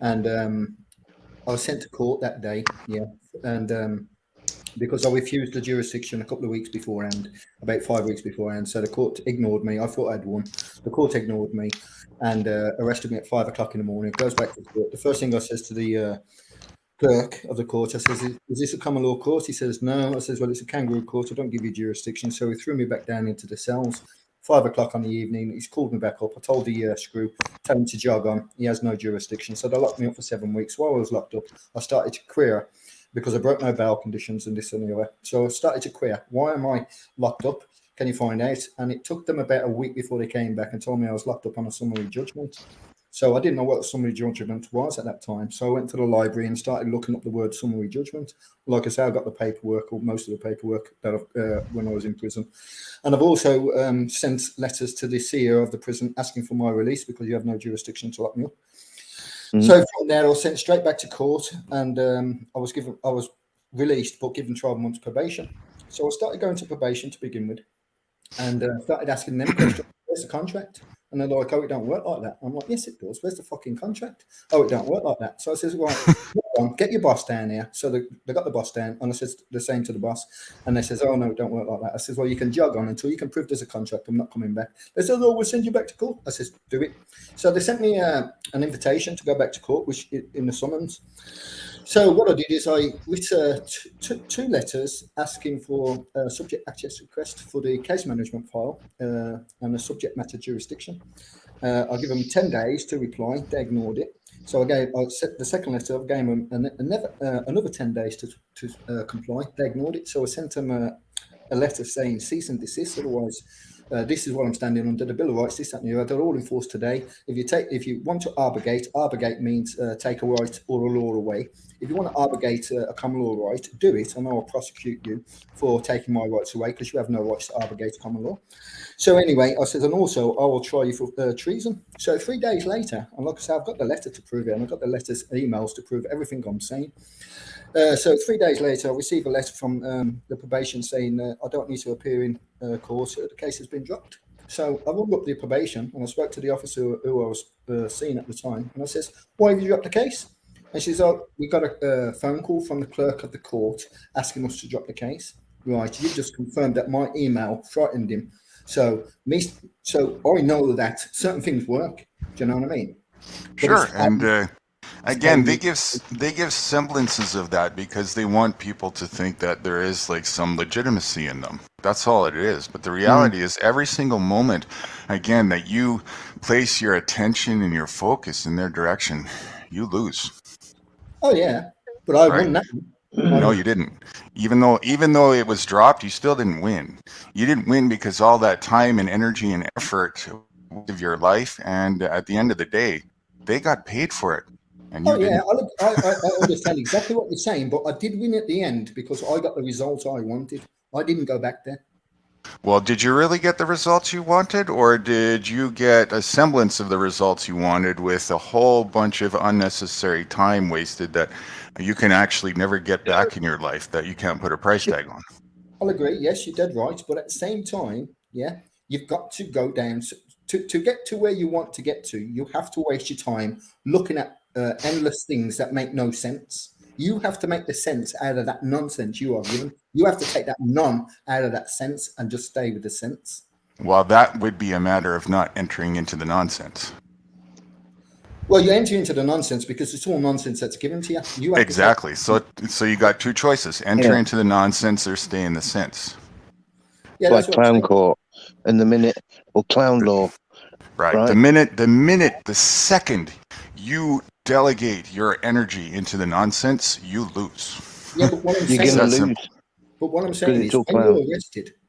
and I was sent to court that day. Yeah, and because I refused the jurisdiction a couple of weeks beforehand, about 5 weeks beforehand, so the court ignored me. I thought I'd won. The court ignored me and arrested me at 5 o'clock in the morning. Goes back to the court. The first thing I says to the clerk of the court, I says, is this a common law court? He says, no. I says, well, it's a kangaroo court. I don't give you jurisdiction. So he threw me back down into the cells. 5 o'clock on the evening, he's called me back up. I told the screw, tell him to jog on. He has no jurisdiction. So they locked me up for 7 weeks. While I was locked up, I started to queer because I broke no bail conditions and this and the other. So I started to queer. Why am I locked up? Can you find out? And it took them about a week before they came back and told me I was locked up on a summary judgment. So I didn't know what a summary judgment was at that time. So I went to the library and started looking up the word summary judgment. Like I say, I got the paperwork, or most of the paperwork, that when I was in prison. And I've also sent letters to the CEO of the prison asking for my release because you have no jurisdiction to lock me up. So from there, I was sent straight back to court, and I was released but given 12 months probation. So I started going to probation to begin with, and started asking them questions. Where's the contract? And they're like, oh, it don't work like that. I'm like, yes, it does. Where's the fucking contract? Oh, it don't work like that. So I says, right, get your boss down here. So they got the boss down, and I says the same to the boss. And they says, oh, no, it don't work like that. I says, well, you can jog on until you can prove there's a contract. I'm not coming back. They said, oh, we'll send you back to court. I says, do it. So they sent me an invitation to go back to court, which in the summons. So what I did is I wrote two letters asking for a subject access request for the case management file and a subject matter jurisdiction. I give them 10 days to reply. They ignored it. So I set the second letter. I gave them another 10 days to comply. They ignored it. So I sent them a letter saying cease and desist. Otherwise, this is what I'm standing under the Bill of Rights. This, that, and the other. They're all enforced today. If you want to abrogate means take a right or a law away. If you want to abrogate a common law right, do it, and I will prosecute you for taking my rights away because you have no rights to abrogate common law. So anyway, I said, and also I will try you for treason. So 3 days later, and like I said, I've got the letter to prove it, and I've got the emails to prove everything I'm saying. So 3 days later, I received a letter from the probation saying I don't need to appear in court. The case has been dropped. So I rung up the probation and I spoke to the officer who I was seeing at the time, and I says, why have you dropped the case? And she says, oh, we got a phone call from the clerk of the court asking us to drop the case. Right, you just confirmed that my email frightened him. So I know that certain things work. Do you know what I mean? Sure, and again, they give semblances of that because they want people to think that there is like some legitimacy in them. That's all it is. But the reality is, every single moment, again, that you place your attention and your focus in their direction, you lose. Oh yeah, but I won that. No, you didn't. Even though it was dropped, you still didn't win. You didn't win because all that time and energy and effort of your life, and at the end of the day, they got paid for it. And you didn't. I understand exactly what you're saying, but I did win at the end because I got the results I wanted. I didn't go back there. Well, did you really get the results you wanted, or did you get a semblance of the results you wanted with a whole bunch of unnecessary time wasted that you can actually never get back in your life, that you can't put a price tag on? I'll agree. Yes, you're dead right. But at the same time, yeah, you've got to go down to get to where you want to get to. You have to waste your time looking at endless things that make no sense. You have to make the sense out of that nonsense you are given. You have to take that none out of that sense and just stay with the sense. Well, that would be a matter of not entering into the nonsense. Well, you enter into the nonsense because it's all nonsense that's given to you. Exactly. So you got two choices: enter into the nonsense or stay in the sense. Yeah, like clown court, and clown law. Right. The second you delegate your energy into the nonsense, you lose. Yeah, but what I'm You're going to lose. But what I'm saying is,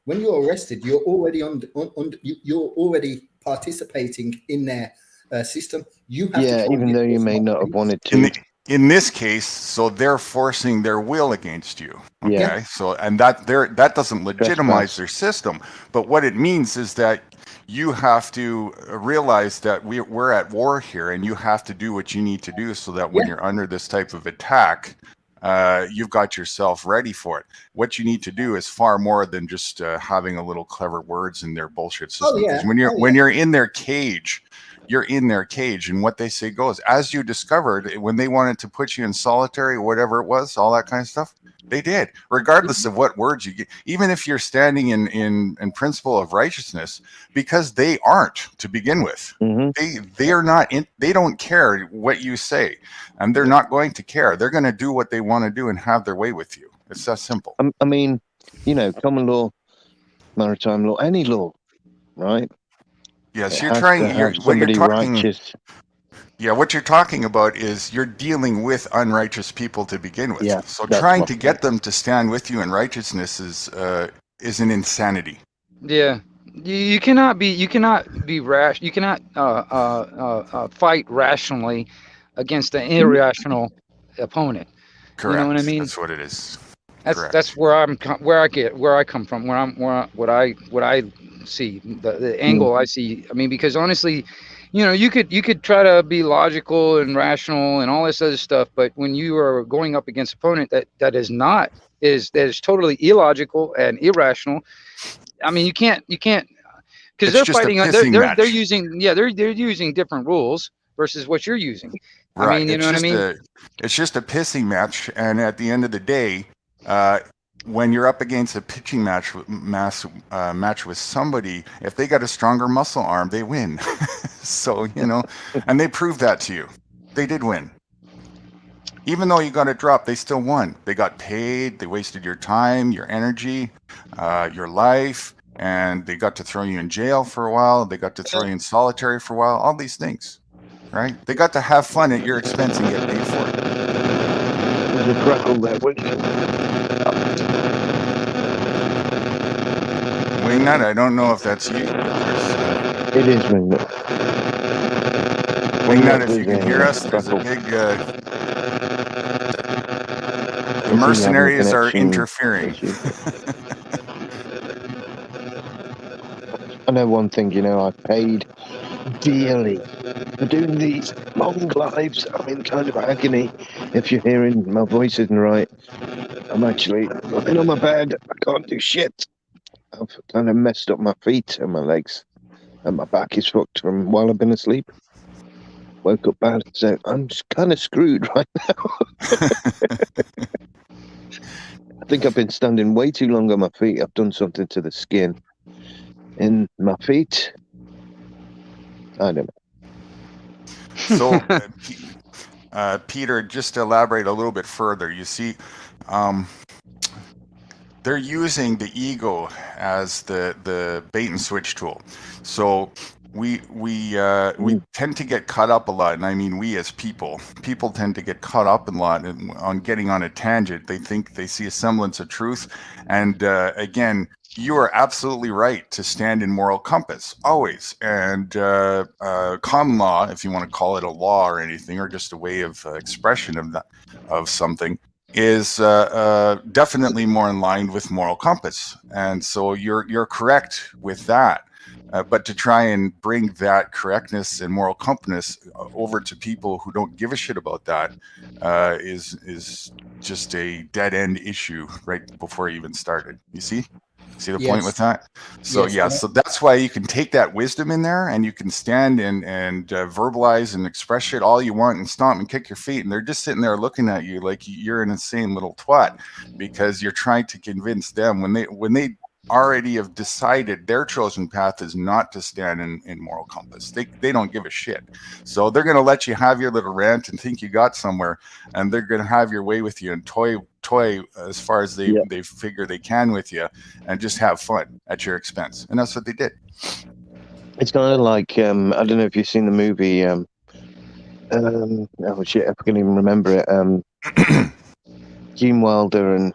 when you're arrested, you're already you're already participating in their system. You have to even though you may not have wanted to. In this case, so they're forcing their will against you. Okay, Yeah. so and that doesn't legitimize their system, but what it means is that you have to realize that we're at war here, and you have to do what you need to do so that when you're under this type of attack, you've got yourself ready for it. What you need to do is far more than just having a little clever words in their bullshit system. When you're in their cage, you're in their cage, and what they say goes. As you discovered, when they wanted to put you in solitary, whatever it was, all that kind of stuff, they did, regardless of what words you get. Even if you're standing in principle of righteousness, because they aren't to begin with. Mm-hmm. They are not. They don't care what you say, and they're not going to care. They're going to do what they want to do and have their way with you. It's that simple. I mean, common law, maritime law, any law, right? Yes, when you're talking righteous. Yeah, what you're talking about is you're dealing with unrighteous people to begin with. Yeah, so trying to get them to stand with you in righteousness is an insanity. Yeah, you cannot be rash. You cannot fight rationally against an irrational opponent. You know what I Correct. mean? That's what it is. That's Correct. where I come from, what I see, the angle I see. I mean, because honestly, you could try to be logical and rational and all this other stuff, but when you are going up against an opponent that is not that is totally illogical and irrational, I mean, you can't because It's they're just a fighting pissing they're match. using they're using different rules versus what you're using. I Right. mean, you know what I mean? It's just a pissing match, and at the end of the day, when you're up against a pitching match with somebody, if they got a stronger muscle arm, they win. So and they proved that to you. They did win. Even though you got a drop, they still won. They got paid. They wasted your time, your energy, your life, and they got to throw you in jail for a while. They got to throw you in solitary for a while. All these things, right? They got to have fun at your expense and get paid for it. There's a crackle there. Wingnut, I don't know if that's you, but It is Wingnut. Wingnut, if you can hear us, there's a big. The mercenaries are interfering. I know one thing, I paid dearly for doing these long lives. I'm in kind of agony. If you're hearing my voice isn't right, I'm actually lying on my bed. I can't do shit. I've kind of messed up my feet and my legs, and my back is fucked from while I've been asleep. Woke up bad, so I'm kind of screwed right now. I think I've been standing way too long on my feet. I've done something to the skin in my feet. I don't know. So, Peter, just to elaborate a little bit further, you see, they're using the ego as the bait and switch tool. So we tend to get caught up a lot, and I mean we as people tend to get caught up a lot on getting on a tangent. They think they see a semblance of truth, and again, you are absolutely right to stand in moral compass always, and common law, if you want to call it a law or anything, or just a way of expression of something, is definitely more in line with moral compass, and so you're correct with that. But to try and bring that correctness and moral compass over to people who don't give a shit about that is just a dead end issue right before it even started. You see the point with that? So so that's why you can take that wisdom in there, and you can stand and verbalize and express it all you want and stomp and kick your feet, and they're just sitting there looking at you like you're an insane little twat, because you're trying to convince them when they already have decided their chosen path is not to stand in moral compass. They don't give a shit. So they're going to let you have your little rant and think you got somewhere, and they're going to have your way with you and toy as far as they figure they can with you, and just have fun at your expense. And that's what they did. It's kind of like I don't know if you've seen the movie oh shit, I can't even remember it. Gene Wilder and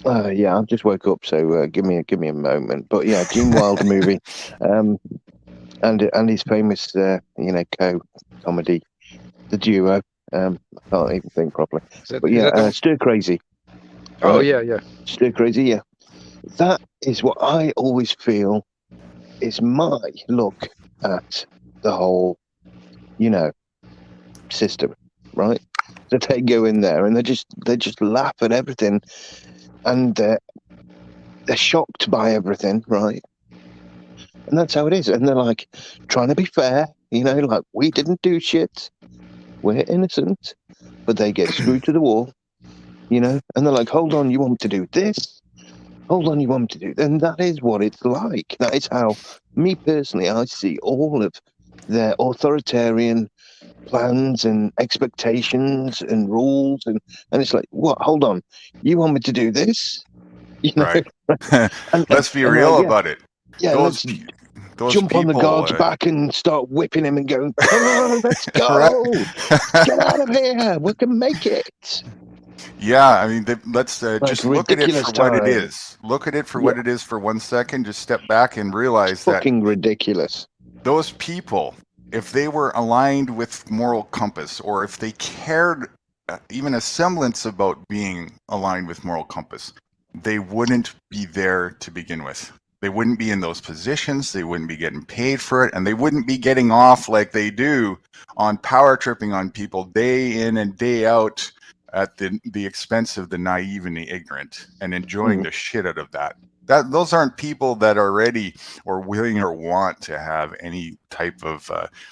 I've just woke up, so give me a moment. But yeah, Gene Wilder movie, and his famous co-comedy, The Duo. I can't even think properly. But Stir Crazy. Oh right? Stir Crazy. Yeah, that is what I always feel is my look at the whole, system, right? That they go in there and they just laugh at everything, and they're shocked by everything, right? And that's how it is. And they're like trying to be fair, like we didn't do shit, we're innocent, but they get screwed to the wall, and they're like, hold on, you want me to do this? Hold on, you want me to do that? And that is what it's like. That is how, me personally, I see all of their authoritarian plans and expectations and rules, and it's like, what? Hold on, you want me to do this? Right. Let's be real about it. Yeah, those jump people, on the guard's back and start whipping him and going, come on, let's go. Get out of here. We can make it. Yeah, I mean, let's Like just look at it ridiculous for what it time. is. Look at it for Yeah. what it is for 1 second. Just step back and realize that Fucking ridiculous. those people, if they were aligned with moral compass, or if they cared even a semblance about being aligned with moral compass, they wouldn't be there to begin with. They wouldn't be in those positions. They wouldn't be getting paid for it, and they wouldn't be getting off like they do on power tripping on people day in and day out at the expense of the naive and the ignorant, and enjoying the shit out of that. Those aren't people that are ready or willing or want to have any type of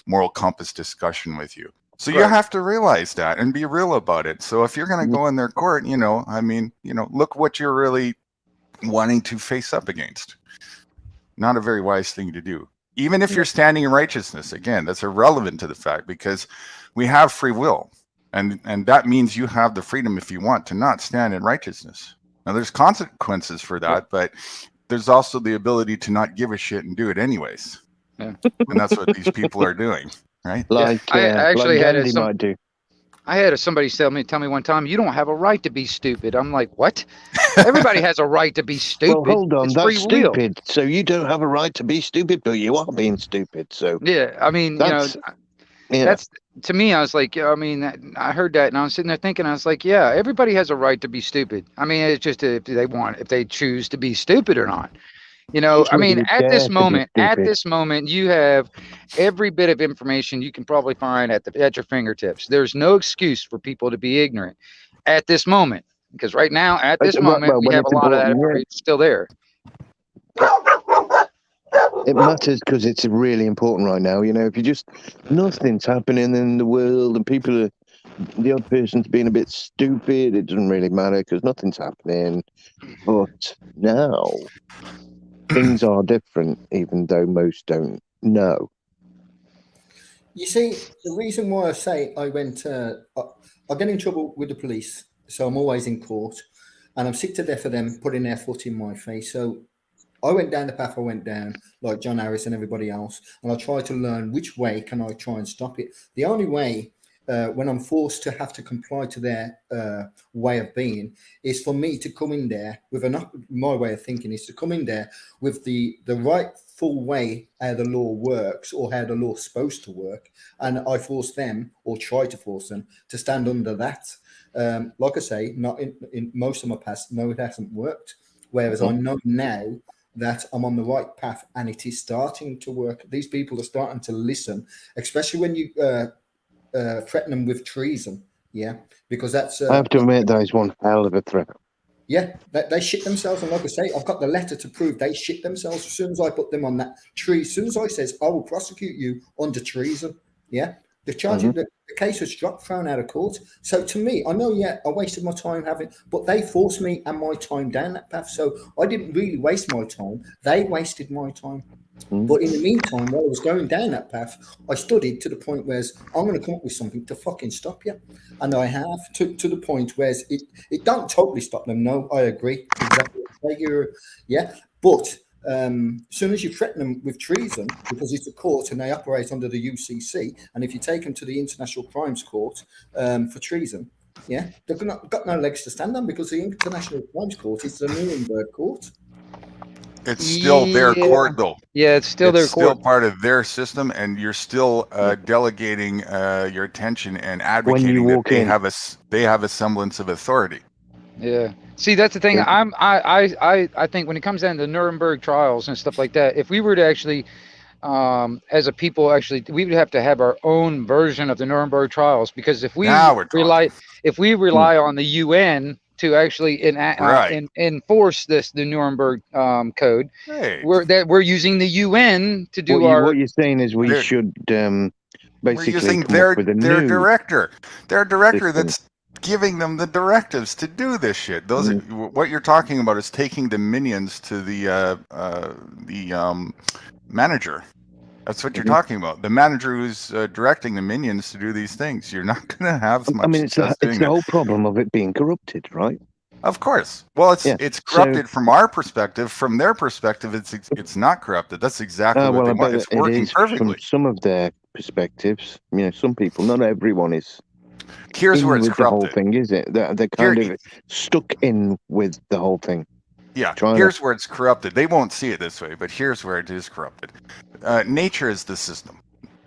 moral compass discussion with you. So you have to realize that and be real about it. So if you're going to go in their court, look what you're really wanting to face up against. Not a very wise thing to do. Even if you're standing in righteousness, again, that's irrelevant to the fact, because we have free will. And that means you have the freedom, if you want, to not stand in righteousness. Now, there's consequences for that, but there's also the ability to not give a shit and do it anyways. Yeah. And that's what these people are doing, right? Like, I actually like had Gandhi might do. I had somebody tell me one time, you don't have a right to be stupid. I'm like, what? Everybody has a right to be stupid. Well, hold on, it's that's free will. stupid. So you don't have a right to be stupid, but you are being stupid. So Yeah, I mean, that's, that's, to me, I was like, I mean, I heard that and I was sitting there thinking, I was like, yeah, everybody has a right to be stupid. I mean, it's just if they choose to be stupid or not. I mean, at this moment, you have every bit of information you can probably find at your fingertips. There's no excuse for people to be ignorant at this moment, because right now, at this moment, we have a lot of that information still there. It matters because it's really important right now. If nothing's happening in the world and the odd person's being a bit stupid, it doesn't really matter because nothing's happening. But now things are different, even though most don't know. You see, the reason why I say I get in trouble with the police, so I'm always in court, and I'm sick to death of them putting their foot in my face. So I went down the path I went down, like John Harris and everybody else, and I tried to learn which way can I try and stop it. The only way, when I'm forced to have to comply to their way of being, is for me to come in there with my way of thinking is to come in there with the right full way how the law works or how the law's supposed to work, and I force them or try to force them to stand under that. Like I say, not in most of my past, no, it hasn't worked. Whereas I know now that I'm on the right path and it is starting to work. These people are starting to listen, especially when you threaten them with treason. Yeah, because that's. I have to admit that is one hell of a threat. Yeah, they shit themselves, and like I say, I've got the letter to prove they shit themselves as soon as I put them on that tree. As soon as I says I will prosecute you under treason. Yeah, the charge, the case was dropped, thrown out of court. So to me, I know, I wasted my time but they forced me and my time down that path. So I didn't really waste my time. They wasted my time. But in the meantime, while I was going down that path, I studied to the point where I'm going to come up with something to fucking stop you. And I have to the point where it don't totally stop them. No, I agree. Exactly. But as soon as you threaten them with treason, because it's a court and they operate under the UCC, and if you take them to the International Crimes Court for treason, they've got no legs to stand on, because the International Crimes Court is the Nuremberg court. It's still their court, though. Yeah, it's still their court. It's still part of their system, and you're still delegating your attention and advocating that they have a semblance of authority. Yeah. See, that's the thing. I think when it comes down to the Nuremberg trials and stuff like that, if we were to actually, as a people, we would have to have our own version of the Nuremberg trials, because if we rely on the UN to actually enforce the Nuremberg code, we're using the UN to do what you're saying is we should basically we're using their director that's giving them the directives to do this shit. Those are what you're talking about, is taking the minions to the manager. That's what you're talking about. The manager who's directing the minions to do these things. You're not going to have much. I mean, it's the whole problem of it being corrupted, right? Of course. Well, it's corrupted from our perspective. From their perspective, it's not corrupted. That's exactly what they want. It's working perfectly. From some of their perspectives, some people, not everyone is Here's where it's with the whole corrupted. thing, is it? They're kind of stuck in with the whole thing. Yeah, Trying here's where it's corrupted. They won't see it this way, but here's where it is corrupted. Nature is the system.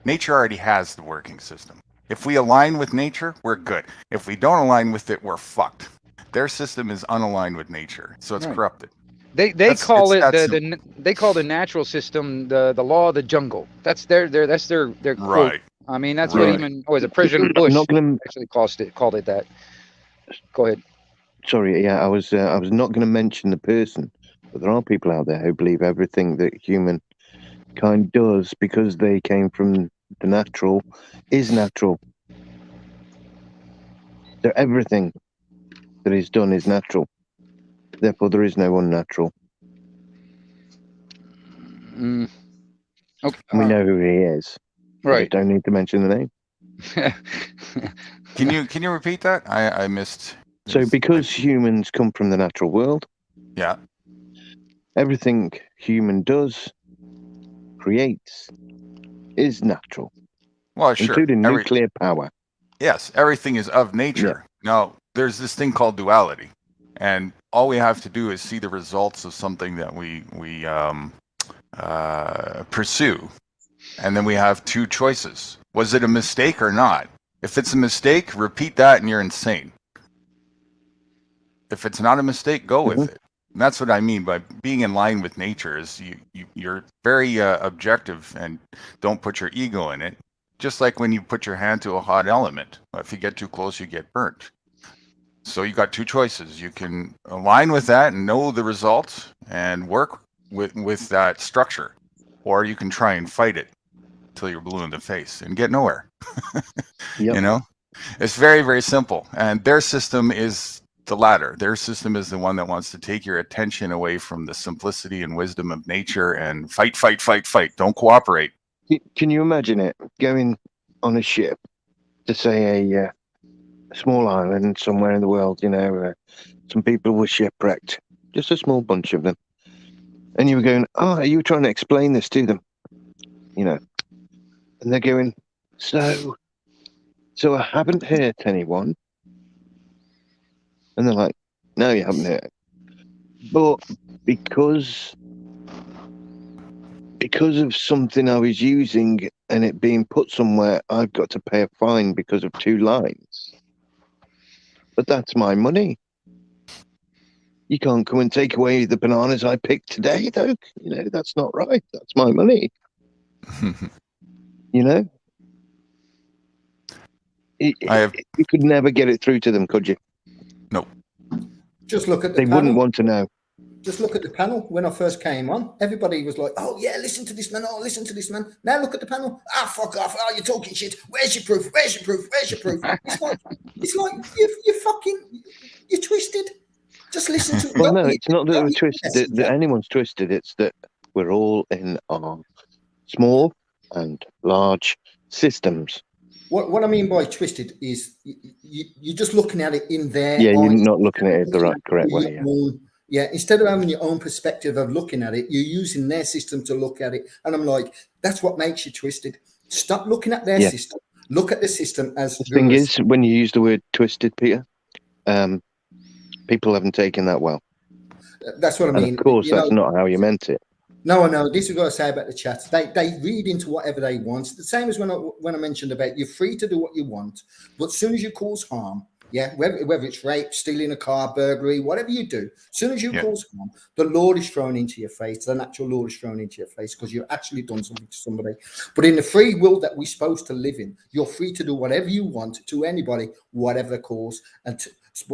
Nature already has the working system. If we align with nature, we're good. If we don't align with it, we're fucked. Their system is unaligned with nature, so it's Right. corrupted. They call it they call the natural system the law of the jungle. That's their quote. Right. I mean, that's Right. what even President Bush not gonna, actually called it that. Go ahead. sorry, yeah, I was not going to mention the person, but there are people out there who believe everything that humankind does because they came from the natural is natural. So everything that is done is natural. Therefore, there is no unnatural. Okay. We know who he is. Right. I don't need to mention the name. Can you repeat that? I missed. So because humans come from the natural world, yeah, everything human does, creates, is natural. well, sure, including nuclear power. Yes, everything is of nature. Yeah. Now, there's this thing called duality, and all we have to do is see the results of something that we pursue, and then we have two choices. Was it a mistake or not? If it's a mistake, repeat that and you're insane. If it's not a mistake, go with it. And that's what I mean by being in line with nature is you're very objective and don't put your ego in it. Just like when you put your hand to a hot element. If you get too close, you get burnt. So you got two choices. You can align with that and know the results and work with that structure. Or you can try and fight it till you're blue in the face and get nowhere. Yep. You know? It's very, very simple. And their system is the latter. Their system is the one that wants to take your attention away from the simplicity and wisdom of nature and fight, fight, fight, fight. Don't cooperate. Can you imagine it? Going on a ship to, say, a small island somewhere in the world, some people were shipwrecked, just a small bunch of them. And you were going, are you trying to explain this to them? And they're going, so I haven't hurt anyone. And they're like, no, you haven't hurt. But because of something I was using and it being put somewhere, I've got to pay a fine because of 2 lines. But that's my money. You can't come and take away the bananas I picked today, though. That's not right. That's my money. You could never get it through to them, could you? No. Just look at the They panel. wouldn't want to know. Just look at the panel. When I first came on, everybody was like, oh, yeah, listen to this man. Oh, listen to this man. Now look at the panel. Fuck off. Oh, you're talking shit. Where's your proof? Where's your proof? Where's your proof? It's like you're twisted. Just listen to it. Well, no, it's not that we're twisted, that anyone's twisted. It's that we're all in our small and large systems. What I mean by twisted is you're just looking at it in there. Yeah, you're not looking at it the correct way. Yeah, instead of having your own perspective of looking at it, you're using their system to look at it. And I'm like, that's what makes you twisted. Stop looking at their system. Look at the system as... The thing is, when you use the word twisted, Peter, people haven't taken that well. That's what I mean. And of course, that's not how you meant it. No, I know. This is what I say about the chat. They read into whatever they want. The same as when I mentioned about you're free to do what you want, but as soon as you cause harm, whether it's rape, stealing a car, burglary, whatever you do, as soon as you cause harm, the law is thrown into your face. The natural law is thrown into your face because you've actually done something to somebody. But in the free will that we're supposed to live in, you're free to do whatever you want to anybody, whatever the cause. But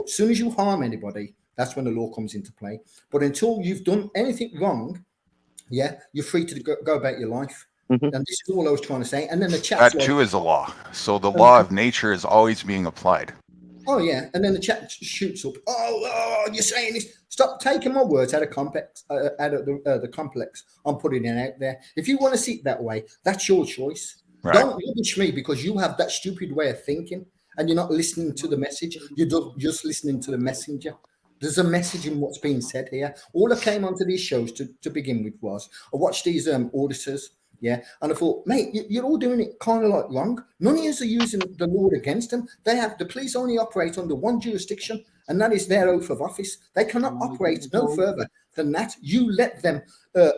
as soon as you harm anybody, that's when the law comes into play. But until you've done anything wrong, you're free to go about your life. And this is all I was trying to say. And then the chat. That too is a law. So the law of nature is always being applied. Oh, yeah. And then the chat shoots up. Oh, you're saying this. Stop taking my words out of complex, out of the complex. I'm putting it out there. If you want to see it that way, that's your choice. Right. Don't rubbish me because you have that stupid way of thinking and you're not listening to the message. You're just listening to the messenger. There's a message in what's being said here. All I came onto these shows to begin with was I watched these auditors Yeah. And I thought, mate, you're all doing it kind of like wrong. None of us are using the Lord against them. The police only operate under one jurisdiction, and that is their oath of office. They cannot operate no further than that. You let them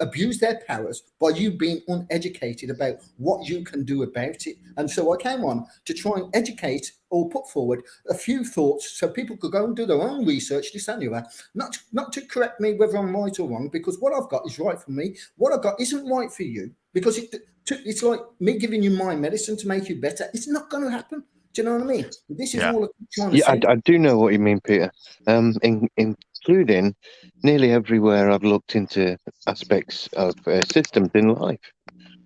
abuse their powers by you being uneducated about what you can do about it. And so I came on to try and educate or put forward a few thoughts so people could go and do their own research, this anyway, not to correct me whether I'm right or wrong, because what I've got is right for me. What I've got isn't right for you, because it's like me giving you my medicine to make you better. It's not going to happen. Do you know what I mean? This is all I'm trying to say. I do know what you mean, Peter. Including nearly everywhere I've looked into aspects of systems in life,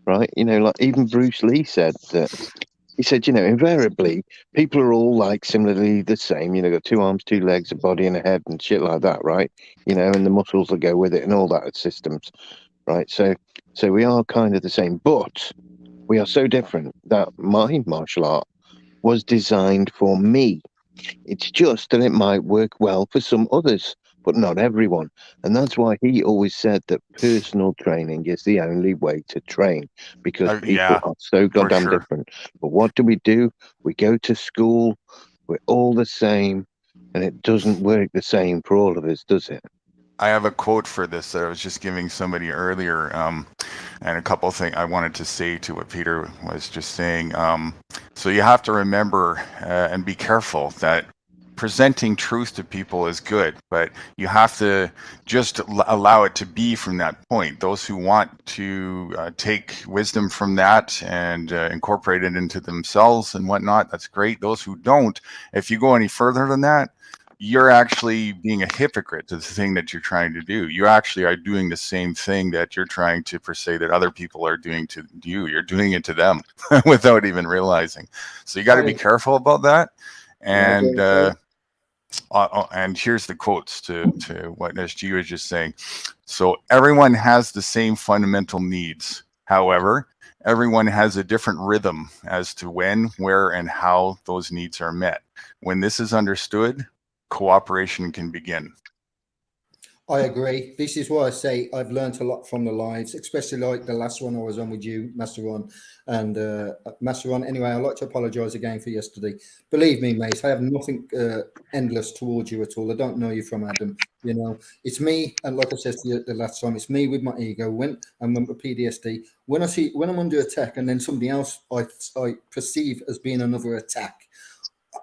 right? You know, like even Bruce Lee said that. He said, you know, invariably people are all like similarly the same. You know, got 2 arms, 2 legs, a body and a head, and shit like that, right? You know, and the muscles that go with it, and all that systems, right? So we are kind of the same, but we are so different that my martial art was designed for me. It's just that it might work well for some others, but not everyone. And that's why he always said that personal training is the only way to train, because people are so goddamn different. But what do? We go to school, we're all the same, and it doesn't work the same for all of us, does it? I have a quote for this that I was just giving somebody earlier, and a couple of things I wanted to say to what Peter was just saying. So you have to remember and be careful that presenting truth to people is good, but you have to just allow it to be from that point. Those who want to take wisdom from that and incorporate it into themselves and whatnot, that's great. Those who don't, if you go any further than that, you're actually being a hypocrite to the thing that you're trying to do. You actually are doing the same thing that you're trying to say that other people are doing to you. You're doing it to them without even realizing. So you got to be careful about that. And and here's the quotes to what SG was just saying. So everyone has the same fundamental needs. However, everyone has a different rhythm as to when, where, and how those needs are met. When this is understood, cooperation can begin. I agree. This is why I say I've learned a lot from the lives, especially like the last one I was on with you, Master Ron. And Master Ron, anyway, I'd like to apologise again for yesterday. Believe me, mate, I have nothing endless towards you at all. I don't know you from Adam. You know, it's me. And like I said to you the last time, it's me with my ego. When with PTSD, when I'm under attack and then somebody else I perceive as being another attack,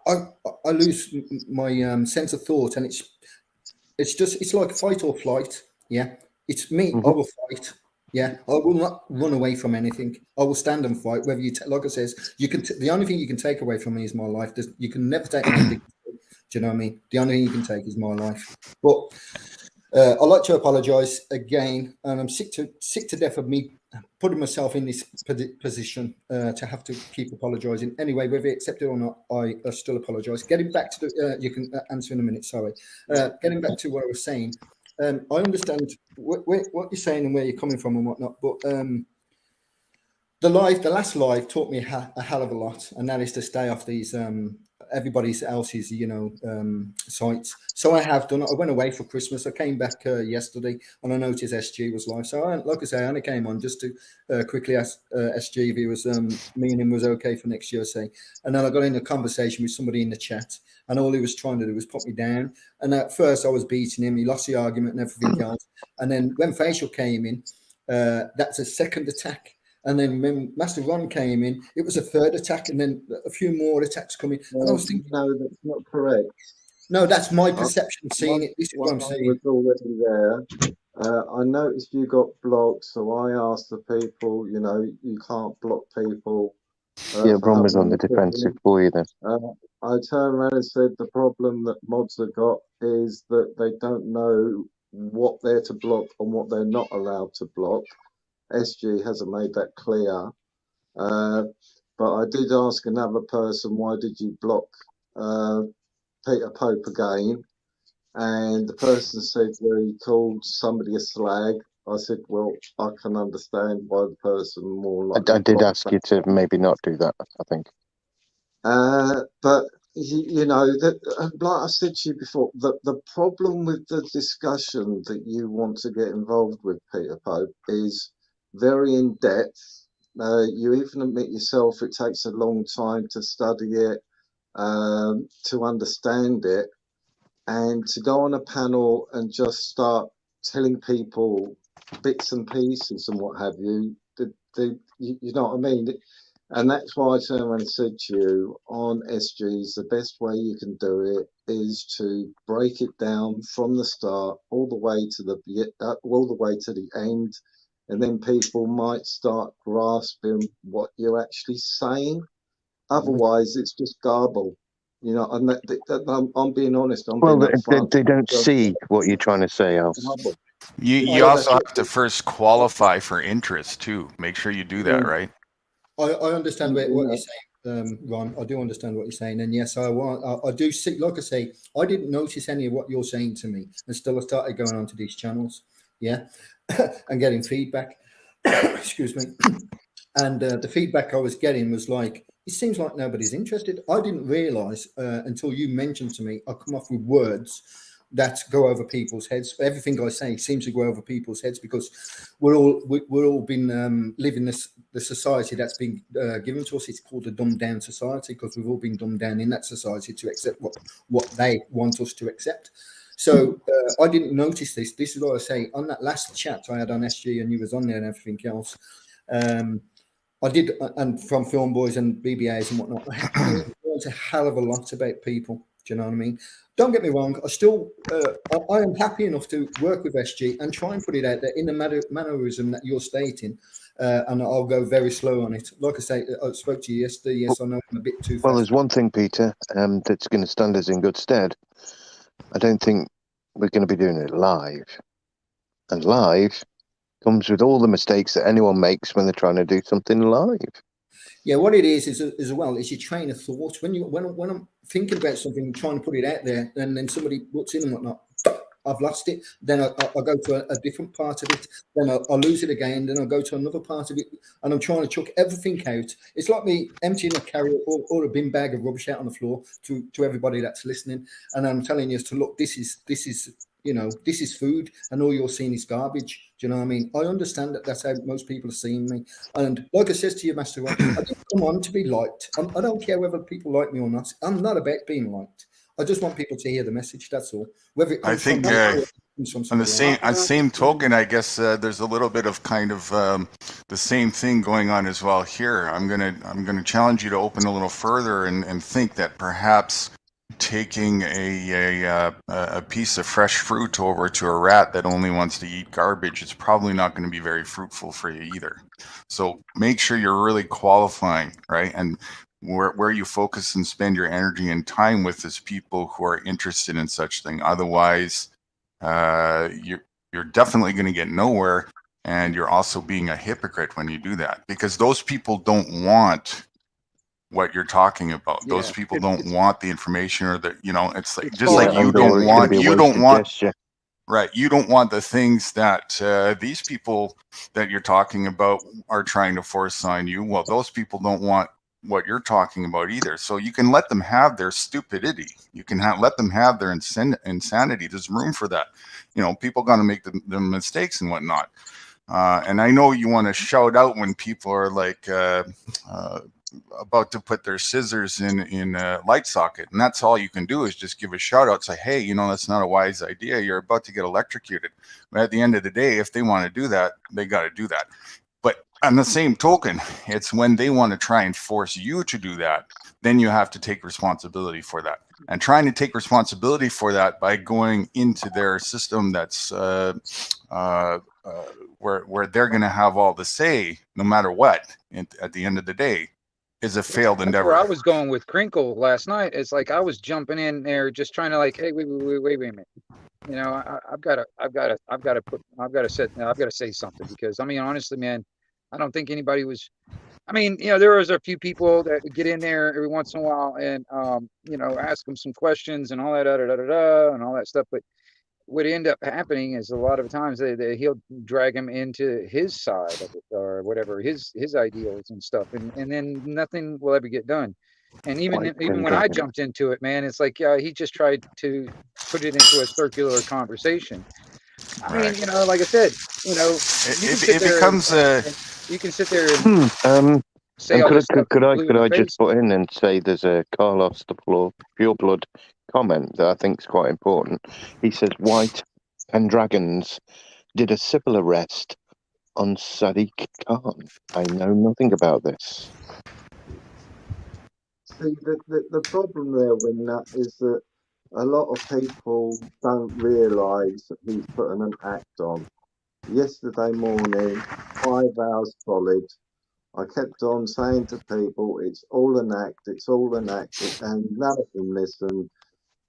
I lose my sense of thought, and it's like fight or flight. Yeah, it's me. I will fight. Yeah, I will not run away from anything. I will stand and fight. Whether you like I says, you can. The only thing you can take away from me is my life. You can never take my dignity. Do you know what I mean? The only thing you can take is my life. But I'd like to apologise again, and I'm sick to death of me putting myself in this position to have to keep apologising. Anyway, whether you accept it or not, I still apologise. Getting back to the, you can answer in a minute. Sorry. Getting back to what I was saying, I understand what you're saying and where you're coming from and whatnot, but the last live taught me a hell of a lot, and that is to stay off these everybody else's sites. So I have done. I went away for Christmas. I came back yesterday, and I noticed SG was live. So like I say, I only came on just to quickly ask SG if he was me and him was okay for next year, say. And then I got in a conversation with somebody in the chat, and all he was trying to do was put me down. And at first, I was beating him. He lost the argument and everything else. And then when Facial came in, that's a second attack. And then when Master Ron came in, it was a third attack, and then a few more attacks coming. And I was thinking, no, that's not correct. No, that's my perception of seeing it. This is what I'm saying. Was already there. I noticed you got blocked, so I asked the people, you know, you can't block people. Yeah, Ron was on the defensive for you then. I turned around and said the problem that mods have got is that they don't know what they're to block and what they're not allowed to block. SG hasn't made that clear. But I did ask another person, why did you block Peter Pope again? And the person said, well, he called somebody a slag. I said, well, I can understand why the person more like. I did ask you to maybe not do that, I think. But you know, that, like I said to you before, the problem with the discussion that you want to get involved with, Peter Pope, is very in depth, You even admit yourself it takes a long time to study it, to understand it, and to go on a panel and just start telling people bits and pieces and what have you. You know what I mean? And that's why I turned around and said to you on SGs, the best way you can do it is to break it down from the start all the way to the end, and then people might start grasping what you're actually saying. Otherwise, it's just garble. You know, and I'm being honest. I'm Well, being upfront. they don't see what you're trying to say, Alf. Garble. You Well, that's also it. have to first qualify for interest too. Make sure you do that, right? I understand what Yeah. you're saying, Ron. I do understand what you're saying, and yes, I do see. Like I say, I didn't notice any of what you're saying to me, and still I started going onto these channels, yeah, and getting feedback. Excuse me. And the feedback I was getting was like, it seems like nobody's interested. I didn't realize until you mentioned to me, I come off with words that go over people's heads. Everything I say seems to go over people's heads because we're all been living the society that's been given to us. It's called a dumbed down society because we've all been dumbed down in that society to accept what they want us to accept. So I didn't notice this. This is what I say on that last chat I had on SG, and you was on there and everything else. I did, and from Film Boys and BBAs and whatnot, I learned a hell of a lot about people. Do you know what I mean? Don't get me wrong. I still, I am happy enough to work with SG and try and put it out there in the mannerism that you're stating, and I'll go very slow on it. Like I say, I spoke to you yesterday. Yes, I know I'm a bit too fast. Well, there's one thing, Peter, that's going to stand us in good stead. I don't think we're going to be doing it live, and live comes with all the mistakes that anyone makes when they're trying to do something live. Yeah, what it is as well is your train of thought. When I'm thinking about something, trying to put it out there, and then somebody puts in and whatnot, I've lost it. Then I'll go to a different part of it. Then I'll lose it again. Then I'll go to another part of it, and I'm trying to chuck everything out. It's like me emptying a carrier or a bin bag of rubbish out on the floor to everybody that's listening, and I'm telling you to look. This is you know, this is food, and all you're seeing is garbage. Do you know what I mean? I understand that that's how most people are seeing me. And like I says to you, Master Ron, I didn't come on to be liked. I don't care whether people like me or not. I'm not about being liked. I just want people to hear the message. That's all. Whether it comes from me or it comes from somebody else. On the same token, I guess there's a little bit of kind of the same thing going on as well here. I'm gonna challenge you to open a little further and think that perhaps taking a piece of fresh fruit over to a rat that only wants to eat garbage is probably not going to be very fruitful for you either. So make sure you're really qualifying, right? And where you focus and spend your energy and time with is people who are interested in such thing. Otherwise, you're definitely going to get nowhere, and you're also being a hypocrite when you do that, because those people don't want what you're talking about. Yeah, those people don't want the information, or the, you know, it's like it's just like you don't want gesture. right, you don't want the things that these people that you're talking about are trying to force on you. Well, those people don't want what you're talking about either. So you can let them have their stupidity. You can let them have their insanity. There's room for that. You know, people gonna make the mistakes and whatnot. And I know you want to shout out when people are like about to put their scissors in a light socket, and that's all you can do is just give a shout out, say, hey, you know, that's not a wise idea, you're about to get electrocuted. But at the end of the day, if they want to do that, they got to do that. But on the same token, it's when they want to try and force you to do that, then you have to take responsibility for that. And trying to take responsibility for that by going into their system that's where they're going to have all the say no matter what at the end of the day is a failed endeavor. Where I was going with Crinkle last night, it's like I was jumping in there just trying to like, hey, wait a minute. You know, I've got to say something, because I mean, honestly, man, I don't think anybody was. I mean, you know, there was a few people that get in there every once in a while and you know, ask them some questions and all that and all that stuff, but what end up happening is a lot of times he'll drag him into his side of it or whatever, his ideals and stuff, and then nothing will ever get done. And even when I jumped into it, man, it's like he just tried to put it into a circular conversation. I mean, you know, like I said, you know, it becomes You can sit there and say And all this stuff could blue in the I face. just put in and say there's a Carlos the Pureblood comment that I think is quite important. He says White and Dragons did a civil arrest on Sadiq Khan. I know nothing about this. See, the problem there, Winner, is that a lot of people don't realise that he's putting an act on. Yesterday morning, 5 hours solid, I kept on saying to people, it's all an act, it's all an act, and none of them listened.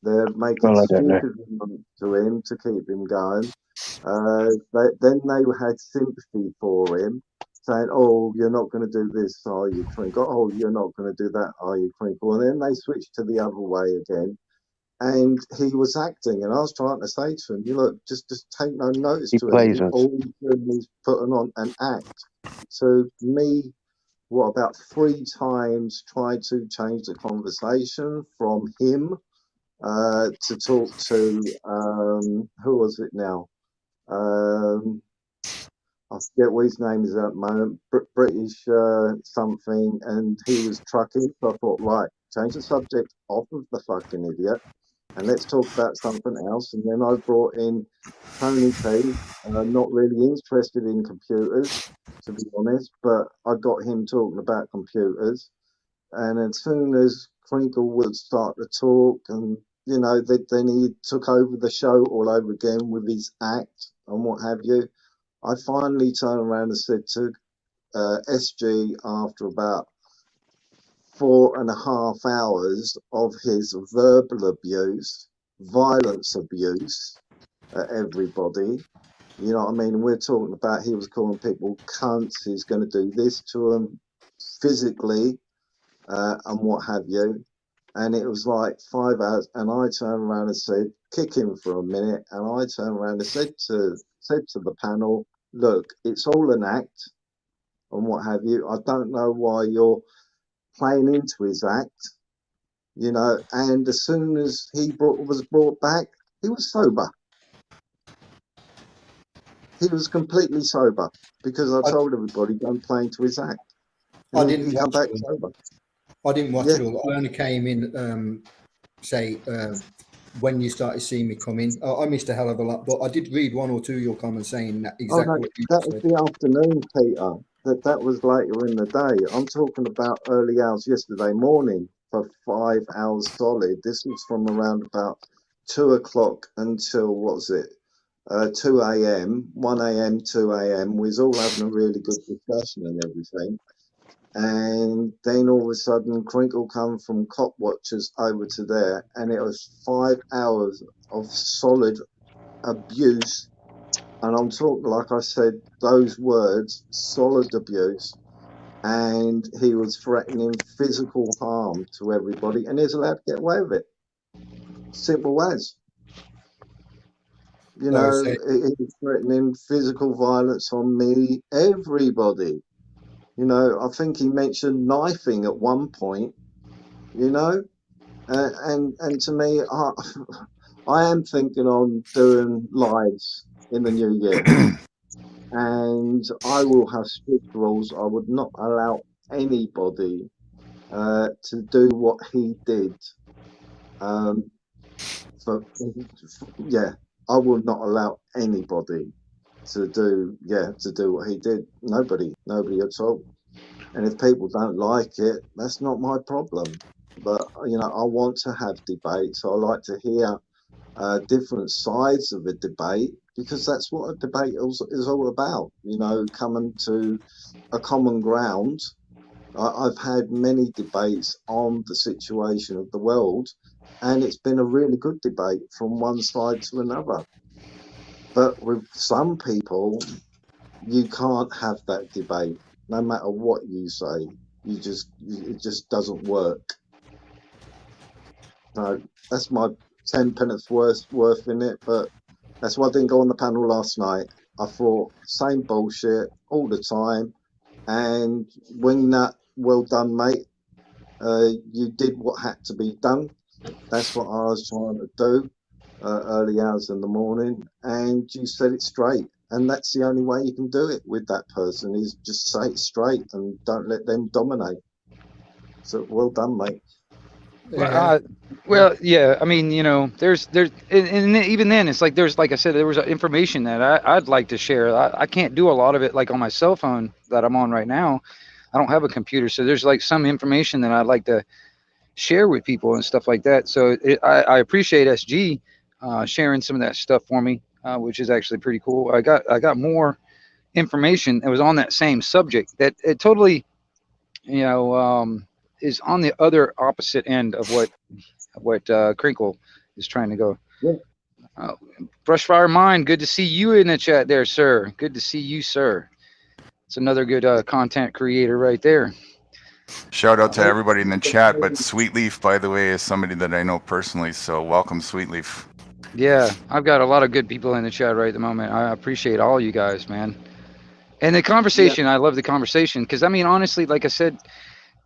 They're making Well, I don't know. stupid remarks to him to keep him going. Then they had sympathy for him, saying, "Oh, you're not going to do this, are you, Crinkle? Oh, you're not going to do that, are you, Crinkle?" And then they switched to the other way again, and he was acting. And I was trying to say to him, "You look, just take no notice He to plays him. us. All he's doing is putting on an act." So me, what about 3 times tried to change the conversation from him to talk to who was it now? I forget what his name is at the moment. British something, and he was trucking. So I thought, right, change the subject off of the fucking idiot, and let's talk about something else. And then I brought in Tony P. Not really interested in computers, to be honest, but I got him talking about computers. And as soon as Crinkle would start to talk, and then he took over the show all over again with his act and what have you. I finally turned around and said to SG, after about 4.5 hours of his verbal abuse, violence abuse at everybody, you know what I mean? We're talking about he was calling people cunts, he's going to do this to them physically and what have you. And it was like 5 hours, and I turned around and said, "Kick him for a minute." And I turned around and said to the panel, "Look, it's all an act and what have you. I don't know why you're playing into his act, you know." And as soon as he was brought back, he was sober. He was completely sober because I told everybody don't play into his act. And he come back sober. I didn't watch Yeah. it all. I only came in, when you started seeing me come in. I missed a hell of a lot, but I did read one or two of your comments saying that exactly what you that was said. the afternoon, Peter. That was later in the day. I'm talking about early hours yesterday morning for 5 hours solid. This was from around about 2 o'clock until, what was it, 2 a.m., 1 a.m., 2 a.m. We was all having a really good discussion and everything. And then all of a sudden, Crinkle come from Cop Watchers over to there, and it was 5 hours of solid abuse. And I'm talking, like I said, those words, solid abuse. And he was threatening physical harm to everybody, and he's allowed to get away with it. Simple as. You know, he was threatening physical violence on me, everybody. You know, I think he mentioned knifing at one point, you know. And to me, I am thinking on doing lives in the new year. And I will have strict rules. I would not allow anybody to do what he did. Yeah, I will not allow anybody to do what he did. Nobody at all. And if people don't like it, that's not my problem. But I want to have debate, so I like to hear different sides of a debate, because that's what a debate is all about. Coming to a common ground. I've had many debates on the situation of the world, and it's been a really good debate from one side to another. But with some people, you can't have that debate, no matter what you say. It just doesn't work. So that's my 10 pence worth in it. But that's why I didn't go on the panel last night. I thought same bullshit all the time. And when that, well done, mate. You did what had to be done. That's what I was trying to do early hours in the morning, and you said it straight. And that's the only way you can do it with that person, is just say it straight and don't let them dominate. So well done, mate. Yeah. Well, yeah. I mean, there's, and even then, it's like like I said, there was information that I'd like to share. I can't do a lot of it like on my cell phone that I'm on right now. I don't have a computer, so there's like some information that I'd like to share with people and stuff like that. So I appreciate SG sharing some of that stuff for me, which is actually pretty cool. I got more information that was on that same subject that it totally, is on the other opposite end of what Crinkle is trying to go. Yeah. Brushfire Mind, good to see you in the chat there, sir. Good to see you, sir. It's another good content creator right there. Shout out to everybody in the chat, but Sweetleaf, by the way, is somebody that I know personally, so welcome, Sweetleaf. Yeah, I've got a lot of good people in the chat right at the moment. I appreciate all you guys, man. And the conversation, I love the conversation, because, I mean, honestly, like I said,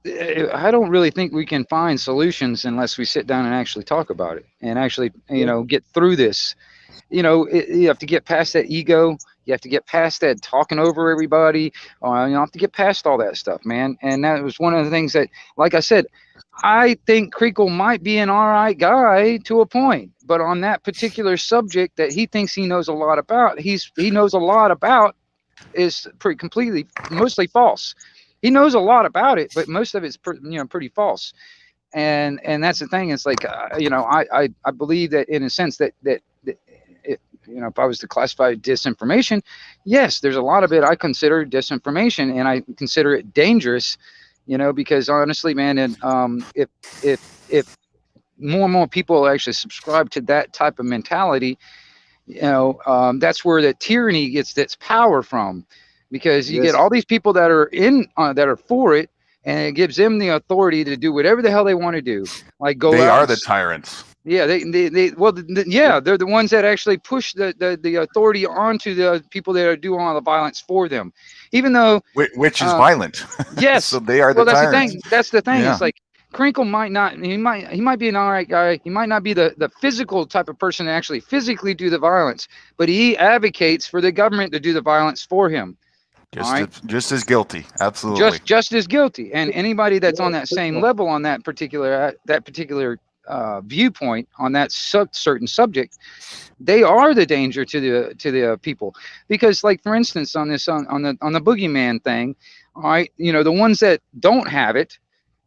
I don't really think we can find solutions unless we sit down and actually talk about it and actually, get through this. You have to get past that ego. You have to get past that talking over everybody. You have to get past all that stuff, man. And that was one of the things that, like I said, I think Creakle might be an all right guy to a point, but on that particular subject that he thinks he knows a lot about, he knows a lot about is mostly false. He knows a lot about it, but most of it's pretty false. And that's the thing. It's like I believe that in a sense that if I was to classify disinformation, yes, there's a lot of it I consider disinformation, and I consider it dangerous. Because honestly, man, and if more and more people actually subscribe to that type of mentality, that's where the tyranny gets its power from, because you get all these people that are that are for it, and it gives them the authority to do whatever the hell they want to do, like go out. They are the tyrants. Yeah, they're the ones that actually push the authority onto the people that are doing all the violence for them, even though which is violent. Yes. So they are the tyrants. That's the thing. Yeah. It's like Crinkle might not. He might be an all right guy. He might not be the physical type of person to actually physically do the violence, but he advocates for the government to do the violence for him. Just as guilty. Absolutely. Just as guilty. And anybody that's on that same level on that particular viewpoint on that certain subject, they are the danger to the people. Because, like, for instance, on the boogeyman thing, all right, the ones that don't have it,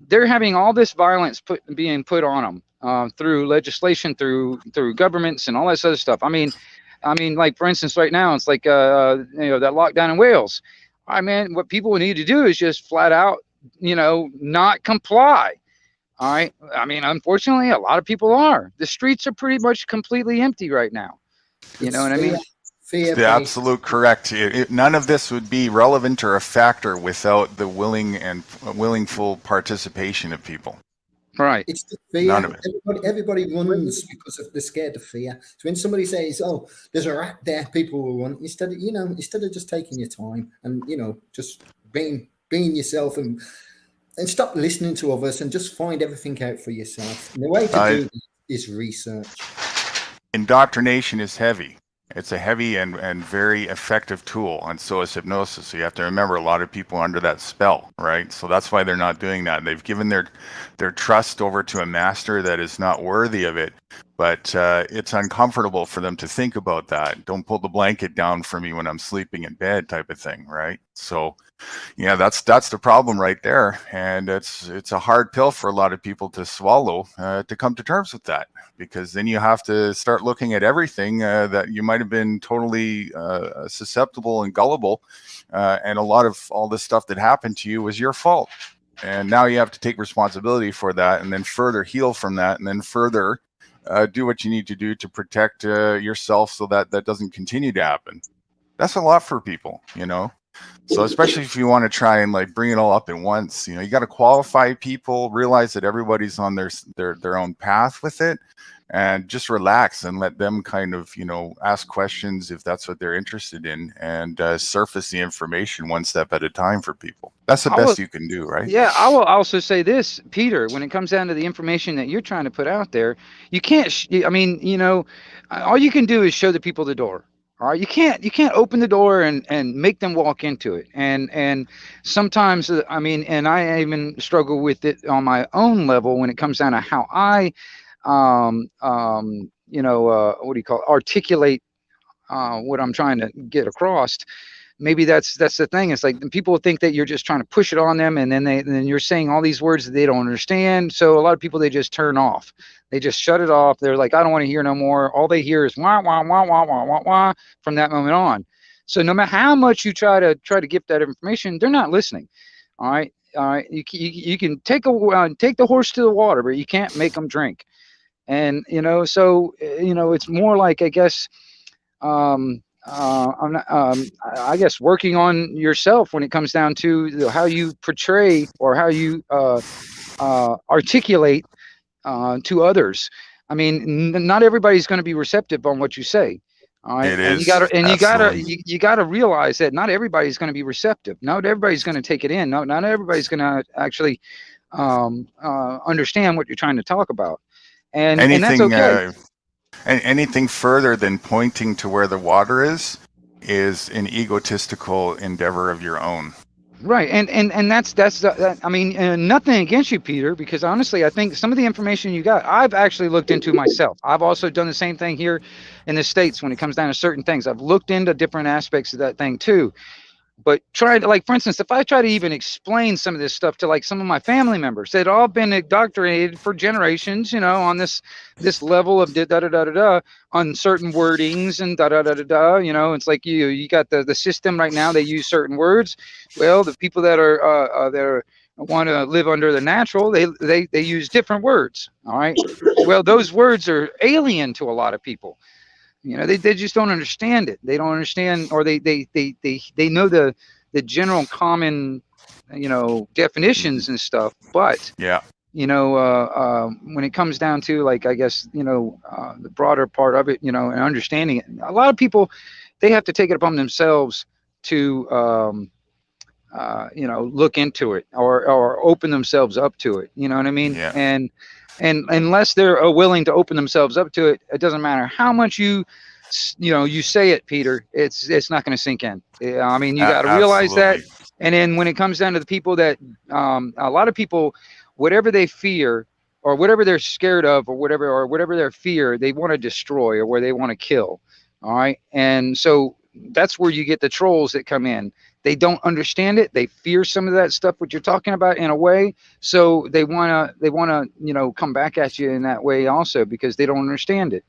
they're having all this violence being put on them through legislation, through governments and all that other stuff. I mean, like, for instance, right now, it's like, that lockdown in Wales. I mean, what people need to do is just flat out, not comply. All right. I mean, unfortunately, a lot of people are. The streets are pretty much completely empty right now. You know what I mean? The absolute correct. None of this would be relevant or a factor without the willful participation of people. Right. It's the fear. None of it. Everybody runs because they're scared of fear. So when somebody says, "Oh, there's a rat there," people will run instead of just taking your time and just being yourself and stop listening to others and just find everything out for yourself. And the way to do this is research. Indoctrination is heavy. It's a heavy and very effective tool, and so is hypnosis. So you have to remember, a lot of people are under that spell, right? So that's why they're not doing that. They've given their trust over to a master that is not worthy of it. But it's uncomfortable for them to think about that. Don't pull the blanket down for me when I'm sleeping in bed, type of thing, right? So, yeah, that's the problem right there, and it's a hard pill for a lot of people to swallow to come to terms with that, because then you have to start looking at everything that you might have been totally susceptible and gullible, and a lot of all this stuff that happened to you was your fault, and now you have to take responsibility for that, and then further heal from that, and then further do what you need to do to protect yourself so that doesn't continue to happen. That's a lot for people, So especially if you want to try and like bring it all up at once, you got to qualify people, realize that everybody's on their own path with it, and just relax and let them kind of, ask questions if that's what they're interested in, and surface the information one step at a time for people. That's the best you can do, right? Yeah, I will also say this, Peter, when it comes down to the information that you're trying to put out there, you can't, all you can do is show the people the door. All right, you can't open the door and make them walk into it. And sometimes, I mean, and I even struggle with it on my own level when it comes down to how I, what do you call it, articulate what I'm trying to get across. Maybe that's the thing. It's like people think that you're just trying to push it on them, and then you're saying all these words that they don't understand. So a lot of people, they just turn off. They just shut it off. They're like, I don't want to hear no more. All they hear is wah wah wah wah wah wah wah from that moment on. So no matter how much you try to give that information, they're not listening. All right, all right. You can take the horse to the water, but you can't make them drink. And so it's more like, I guess, I'm not, I guess, working on yourself when it comes down to how you portray or how you articulate to others. I mean, not everybody's going to be receptive on what you say. All right, It and is absolutely. you gotta realize that not everybody's going to be receptive. Not everybody's going to take it in. No, not everybody's going to actually understand what you're trying to talk about, and that's Anything okay. anything further than pointing to where the water is an egotistical endeavor of your own. Right, and I mean, nothing against you, Peter, because honestly, I think some of the information you got, I've actually looked into myself. I've also done the same thing here in the States when it comes down to certain things. I've looked into different aspects of that thing too. But try to, like, for instance, if I try to even explain some of this stuff to like some of my family members, they'd all been indoctrinated for generations, on this level of da da da da da on certain wordings and da da da da da. It's like you got the system right now. They use certain words. Well, the people that are want to live under the natural, they use different words. All right. Well, those words are alien to a lot of people. They just don't understand it. They don't understand, or they know the general common, definitions and stuff. But Yeah. when it comes down to, like, I guess, the broader part of it, and understanding it, a lot of people, they have to take it upon themselves to look into it or open themselves up to it. You know what I mean? Yeah. And unless they're willing to open themselves up to it, it doesn't matter how much you say it, Peter. It's not going to sink in. I mean, you got to realize that. Absolutely. And then when it comes down to the people that, a lot of people, whatever they fear or whatever they're scared of or whatever their fear, they want to destroy or where they want to kill. All right. And so that's where you get the trolls that come in. They don't understand it. They fear some of that stuff, what you're talking about, in a way. So they wanna come back at you in that way also, because they don't understand it.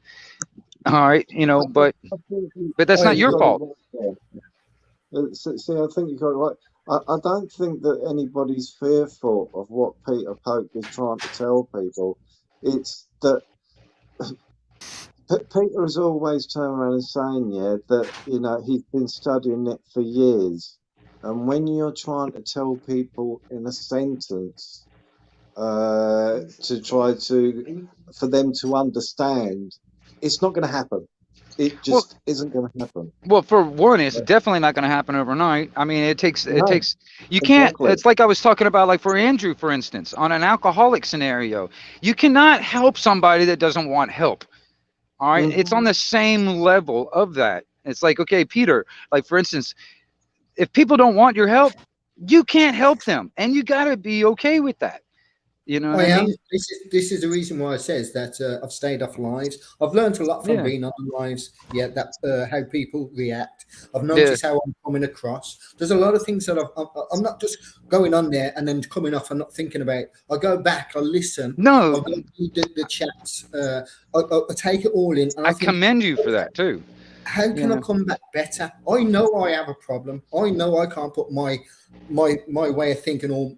All right, but that's not your fault. See, I think you got it right. I don't think that anybody's fearful of what Peter Pope is trying to tell people. It's that Peter has always turned around and saying, that he's been studying it for years. And when you're trying to tell people in a sentence to try for them to understand, it's not going to happen. It just isn't going to happen. Well, for one, it's definitely not going to happen overnight. I mean, it takes you exactly. can't. It's like I was talking about, like for Andrew, for instance, on an alcoholic scenario, you cannot help somebody that doesn't want help. All right, it's on the same level of that. It's like, okay, Peter, like for instance, if people don't want your help, you can't help them, and you got to be okay with that. You know what I mean? This is the reason why I says that I've stayed off lives. I've learned a lot from being on lives. Yeah, that how people react. I've noticed how I'm coming across. There's a lot of things that I'm not just going on there and then coming off and not thinking about. I go back, I listen. No, I go read the chats. I take it all in. And I commend you for that too. How can I come back better? I know I have a problem. I know I can't put my way of thinking or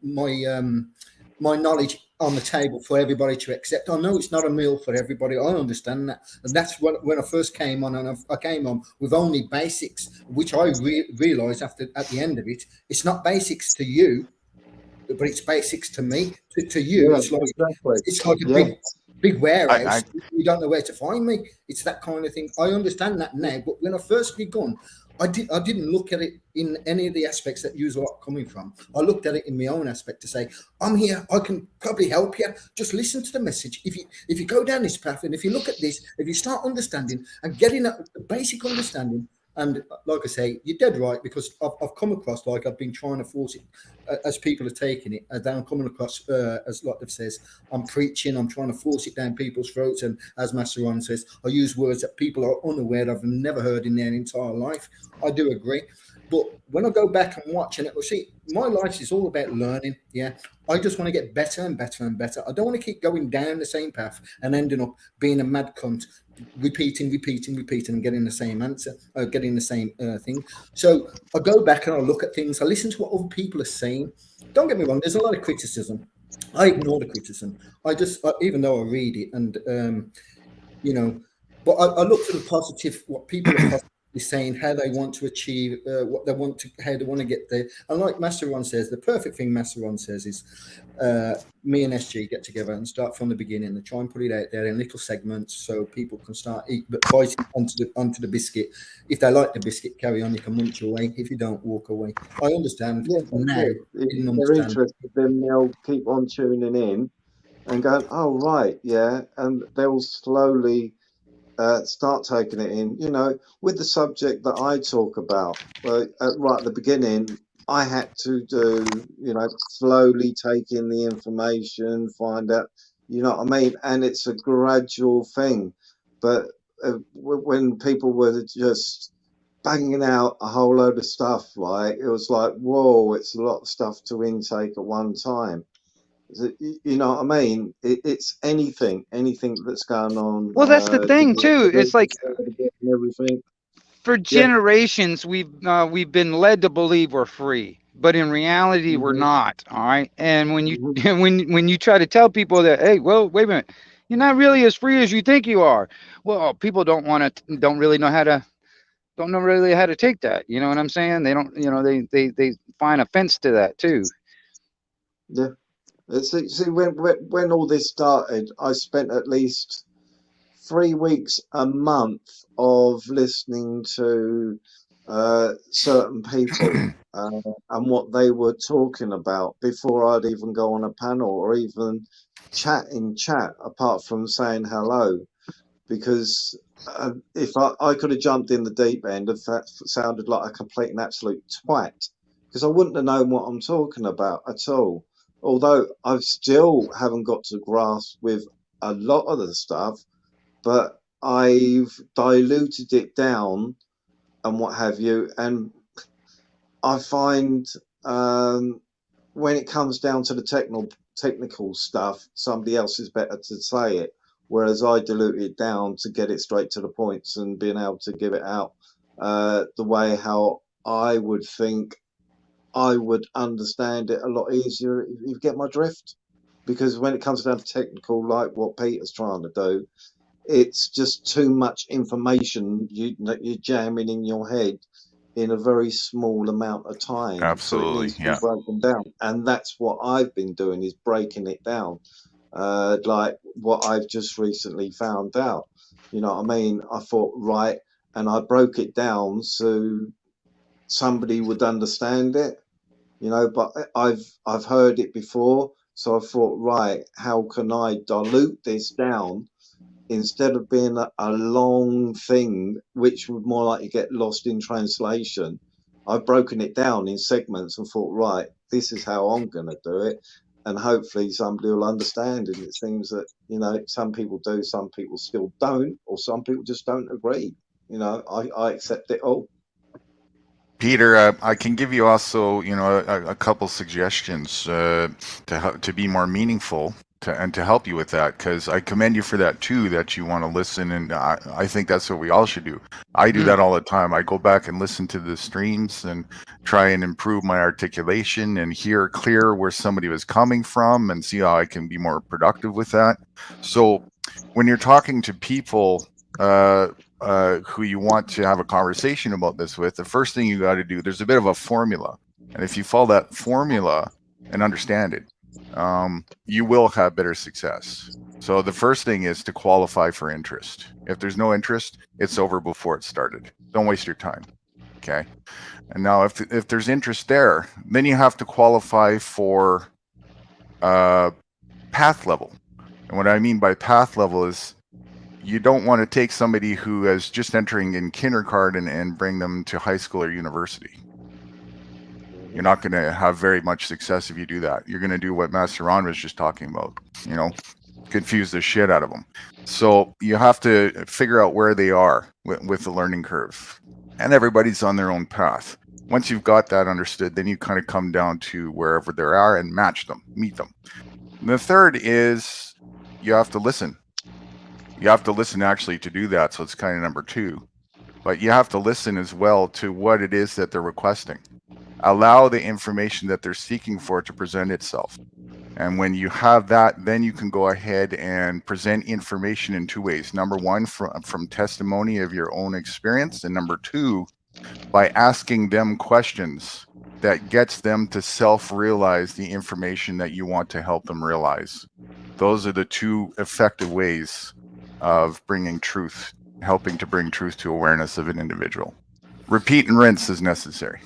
my knowledge on the table for everybody to accept. I know it's not a meal for everybody. I understand that. And that's when I first came on, and I came on with only basics, which I realised at the end of it, it's not basics to you, but it's basics to me. To you, it's like a big warehouse. You don't know where to find me. It's that kind of thing. I understand that now, but when I first begun, I didn't look at it in any of the aspects that you're coming from. I looked at it in my own aspect to say, I'm here, I can probably help you. Just listen to the message. If you go down this path and if you look at this, if you start understanding and getting a basic understanding, And like I say, you're dead right, because I've come across, like, I've been trying to force it as people are taking it, and I'm coming across as like Dave says, I'm preaching, I'm trying to force it down people's throats, and as Master Ron says, I use words that people are unaware of and never heard in their entire life. I do agree. But when I go back and watch, and see, my life is all about learning. Yeah, I just want to get better and better and better. I don't want to keep going down the same path and ending up being a mad cunt, repeating, and getting the same answer, getting the same thing. So I go back and I look at things. I listen to what other people are saying. Don't get me wrong. There's a lot of criticism. I ignore the criticism. Even though I read it, and but I look for the positive. What people are positively saying, how they want to achieve, what they want to, how they want to get there. And like Master Ron says, the perfect thing Master Ron says is, me and SG get together and start from the beginning and try and put it out there in little segments so people can start biting onto the biscuit. If they like the biscuit, carry on. You can munch away. If you don't, walk away. I understand now. If they're interested, then they'll keep on tuning in and going, oh, right, yeah. And they'll slowly start taking it in. With the subject that I talk about, right at the beginning, I had to do, slowly take in the information, find out, what I mean? And it's a gradual thing. But when people were just banging out a whole load of stuff, like, it was like, whoa, it's a lot of stuff to intake at one time. You know what I mean? It's anything that's going on. Well, that's the thing too. It's like everything. For generations, we've been led to believe we're free, but in reality, we're not. All right. And when you when you try to tell people that, hey, well, wait a minute, you're not really as free as you think you are. Well, people don't really know how to take that. You know what I'm saying? They don't. They find offense to that too. Yeah. See, when all this started, I spent at least 3 weeks a month of listening to certain people and what they were talking about before I'd even go on a panel or even chat in chat, apart from saying hello. Because if I could have jumped in the deep end, if that sounded like a complete and absolute twat, because I wouldn't have known what I'm talking about at all. Although I still haven't got to grasp with a lot of the stuff, but I've diluted it down and what have you. And I find when it comes down to the technical stuff, somebody else is better to say it. Whereas I dilute it down to get it straight to the points and being able to give it out the way how I would think I would understand it a lot easier, if you get my drift. Because when it comes down to technical, like what Peter's trying to do, it's just too much information that you're jamming in your head in a very small amount of time. Absolutely, so it needs to be broken down, and that's what I've been doing, is breaking it down, like what I've just recently found out. You know what I mean? I thought, right, and I broke it down so somebody would understand it, but I've heard it before, so I thought, right, how can I dilute this down instead of being a long thing, which would more likely get lost in translation? I've broken it down in segments and thought, right, this is how I'm going to do it. And hopefully somebody will understand. And it seems that, some people do, some people still don't, or some people just don't agree. I accept it all. Peter, I can give you also, a couple suggestions to be more meaningful and to help you with that, because I commend you for that too, that you want to listen, and I think that's what we all should do. I do that all the time. I go back and listen to the streams and try and improve my articulation and hear clear where somebody was coming from and see how I can be more productive with that. So when you're talking to people who you want to have a conversation about this with, the first thing you got to do, there's a bit of a formula, and if you follow that formula and understand it, you will have better success. So the first thing is to qualify for interest. If there's no interest, it's over before it started. Don't waste your time. Okay. And now if there's interest there, then you have to qualify for path level. And what I mean by path level is you don't want to take somebody who is just entering in kindergarten and bring them to high school or university. You're not going to have very much success if you do that. You're going to do what Master Ron was just talking about, you know, confuse the shit out of them. So you have to figure out where they are with the learning curve. And everybody's on their own path. Once you've got that understood, then you kind of come down to wherever they are and match them, meet them. And the third is you have to listen. You have to listen actually to do that. So it's kind of number 2. But you have to listen as well to what it is that they're requesting. Allow the information that they're seeking for to present itself. And when you have that, then you can go ahead and present information in 2 ways. Number 1, from testimony of your own experience. And number 2, by asking them questions that gets them to self-realize the information that you want to help them realize. Those are the 2 effective ways of bringing truth, helping to bring truth to awareness of an individual. Repeat and rinse is necessary.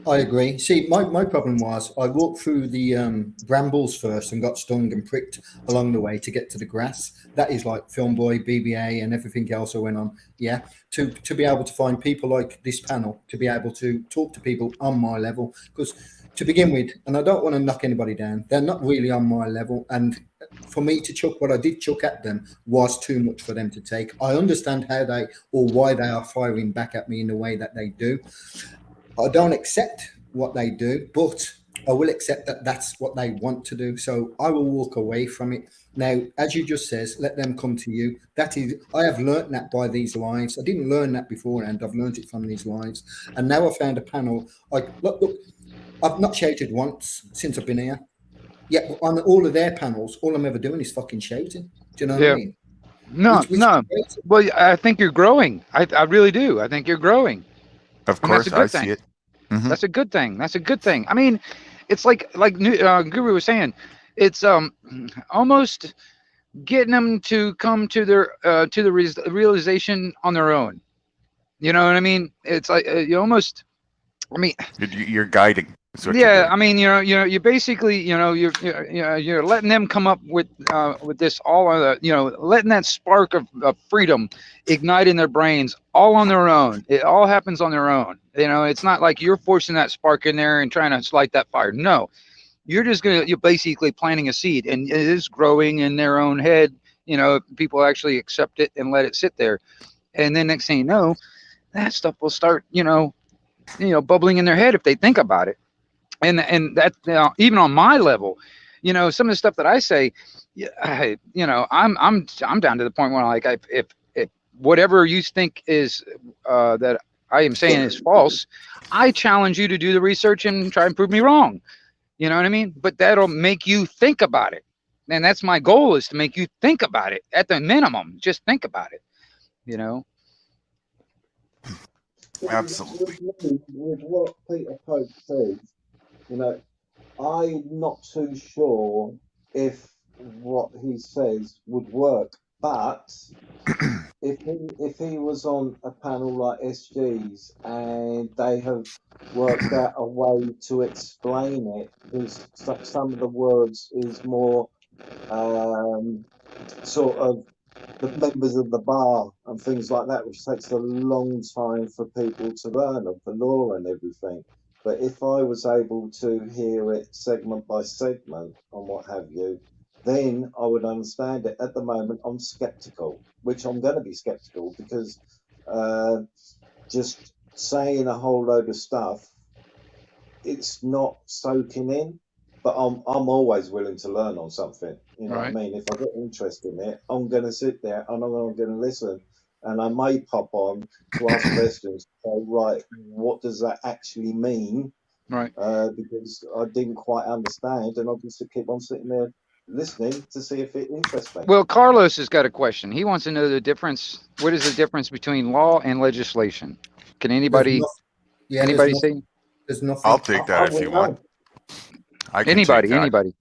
I agree. See, my problem was I walked through the brambles first and got stung and pricked along the way to get to the grass. That is like Film Boy, BBA, and everything else I went on. Yeah, to be able to find people like this panel, to be able to talk to people on my level. Because to begin with, and I don't want to knock anybody down, they're not really on my level. And for me to chuck what I did chuck at them was too much for them to take. I understand how they or why they are firing back at me in the way that they do. I don't accept what they do, but I will accept that that's what they want to do. So I will walk away from it. Now, as you just says, let them come to you. That is, I have learnt that by these lives. I didn't learn that beforehand. I've learnt it from these lives. And now I found a panel. Like, look, I've not shouted once since I've been here. Yeah, on all of their panels, all I'm ever doing is fucking shouting. Do you know what I mean? No. Well, I think you're growing. I really do. I think you're growing. Of course, I see it. Mm-hmm. That's a good thing. That's a good thing. I mean, it's like Guru was saying, it's almost getting them to come to their to the realization on their own. You know what I mean? It's like you almost. I mean, you're guiding. Yeah, I mean, you basically, you're letting them come up with this all on the, letting that spark of freedom ignite in their brains all on their own. It all happens on their own. It's not like you're forcing that spark in there and trying to light that fire. No, you're basically planting a seed, and it is growing in their own head. People actually accept it and let it sit there, and then next thing you know, that stuff will start, bubbling in their head if they think about it. And that even on my level, some of the stuff that I say, I'm down to the point where like if whatever you think is that I am saying is false, I challenge you to do the research and try and prove me wrong. You know what I mean? But that'll make you think about it, and that's my goal, is to make you think about it at the minimum. Just think about it. Absolutely. With what Peter Pope says, I'm not too sure if what he says would work, but if he was on a panel like SG's and they have worked out a way to explain it, because some of the words is more sort of the members of the bar and things like that, which takes a long time for people to learn of the law and everything. But if I was able to hear it segment by segment and what have you, then I would understand it. At the moment, I'm skeptical, which I'm going to be skeptical because just saying a whole load of stuff, it's not soaking in. But I'm always willing to learn on something. You know Right. what I mean? If I get interested in it, I'm going to sit there and I'm going to listen. And I may pop on to ask questions. So, right, what does that actually mean? Right. Because I didn't quite understand, and I'll just keep on sitting there listening to see if it interests me. Well, Carlos has got a question. He wants to know the difference. What is the difference between law and legislation? Can anybody say? There's nothing. I'll take that if you want. I can Anybody.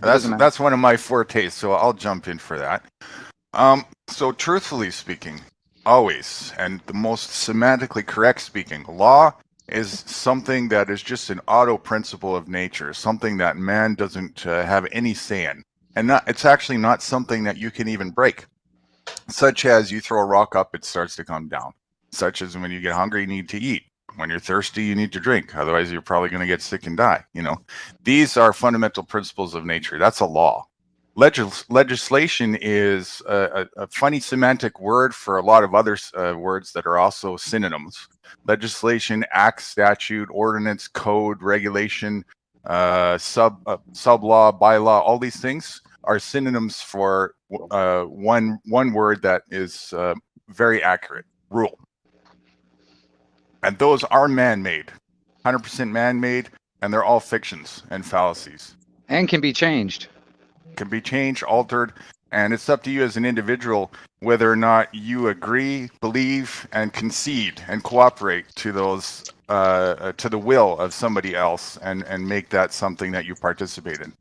That's one of my fortes, so I'll jump in for that. So truthfully speaking, always, and the most semantically correct speaking, law is something that is just an auto principle of nature, something that man doesn't have any say in. And it's actually not something that you can even break. such as you throw a rock up, it starts to come down. Such as when you get hungry, you need to eat. When you're thirsty, you need to drink. Otherwise, you're probably going to get sick and die. You know, these are fundamental principles of nature. That's a law. Legislation is a funny semantic word for a lot of other words that are also synonyms. Legislation, act, statute, ordinance, code, regulation, sub law, bylaw, all these things are synonyms for one word that is very accurate: rule. And those are man-made, 100% man-made, and they're all fictions and fallacies. And can be changed. Can be changed, altered, and it's up to you as an individual whether or not you agree, believe, and concede and cooperate to those to the will of somebody else, and make that something that you participate in.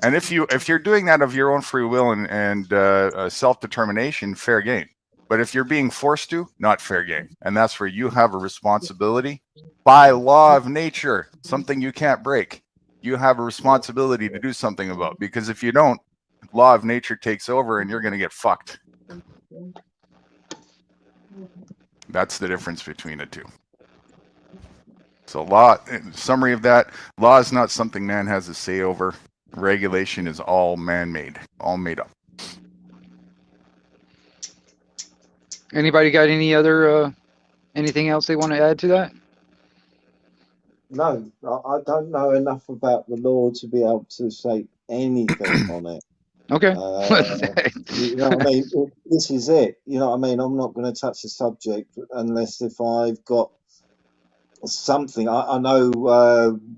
And if you're doing that of your own free will and self-determination, fair game. But if you're being forced to, not fair game. And that's where you have a responsibility by law of nature, something you can't break. You have a responsibility to do something about, because if you don't, law of nature takes over and you're going to get fucked. That's the difference between the two. So law, summary of that, law is not something man has a say over. Regulation is all man-made, all made up. Anybody got any other anything else they want to add to that? No, I don't know enough about the law to be able to say anything on it. Okay. You know what I mean? This is it. You know what I mean? I'm not going to touch the subject unless if I've got something. I know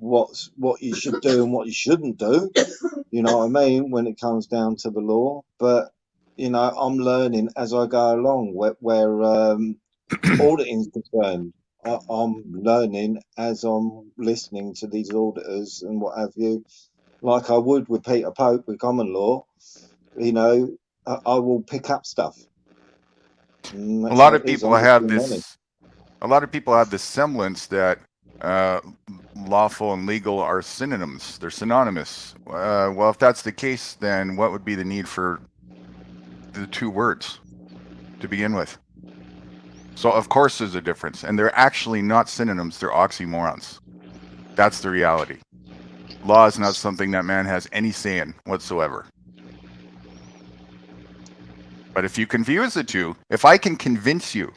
what you should do and what you shouldn't do. You know what I mean? When it comes down to the law, but you know, I'm learning as I go along. Where auditing is concerned, I'm learning as I'm listening to these auditors and what have you. Like I would with Peter Pope with common law, you know, I will pick up stuff. A lot of people have this. A lot of people have this semblance that lawful and legal are synonyms. They're synonymous. Well, if that's the case, then what would be the need for the two words to begin with? So of course there's a difference, and they're actually not synonyms, they're oxymorons. That's the reality. Law is not something that man has any say in whatsoever. But if you confuse the two, if I can convince you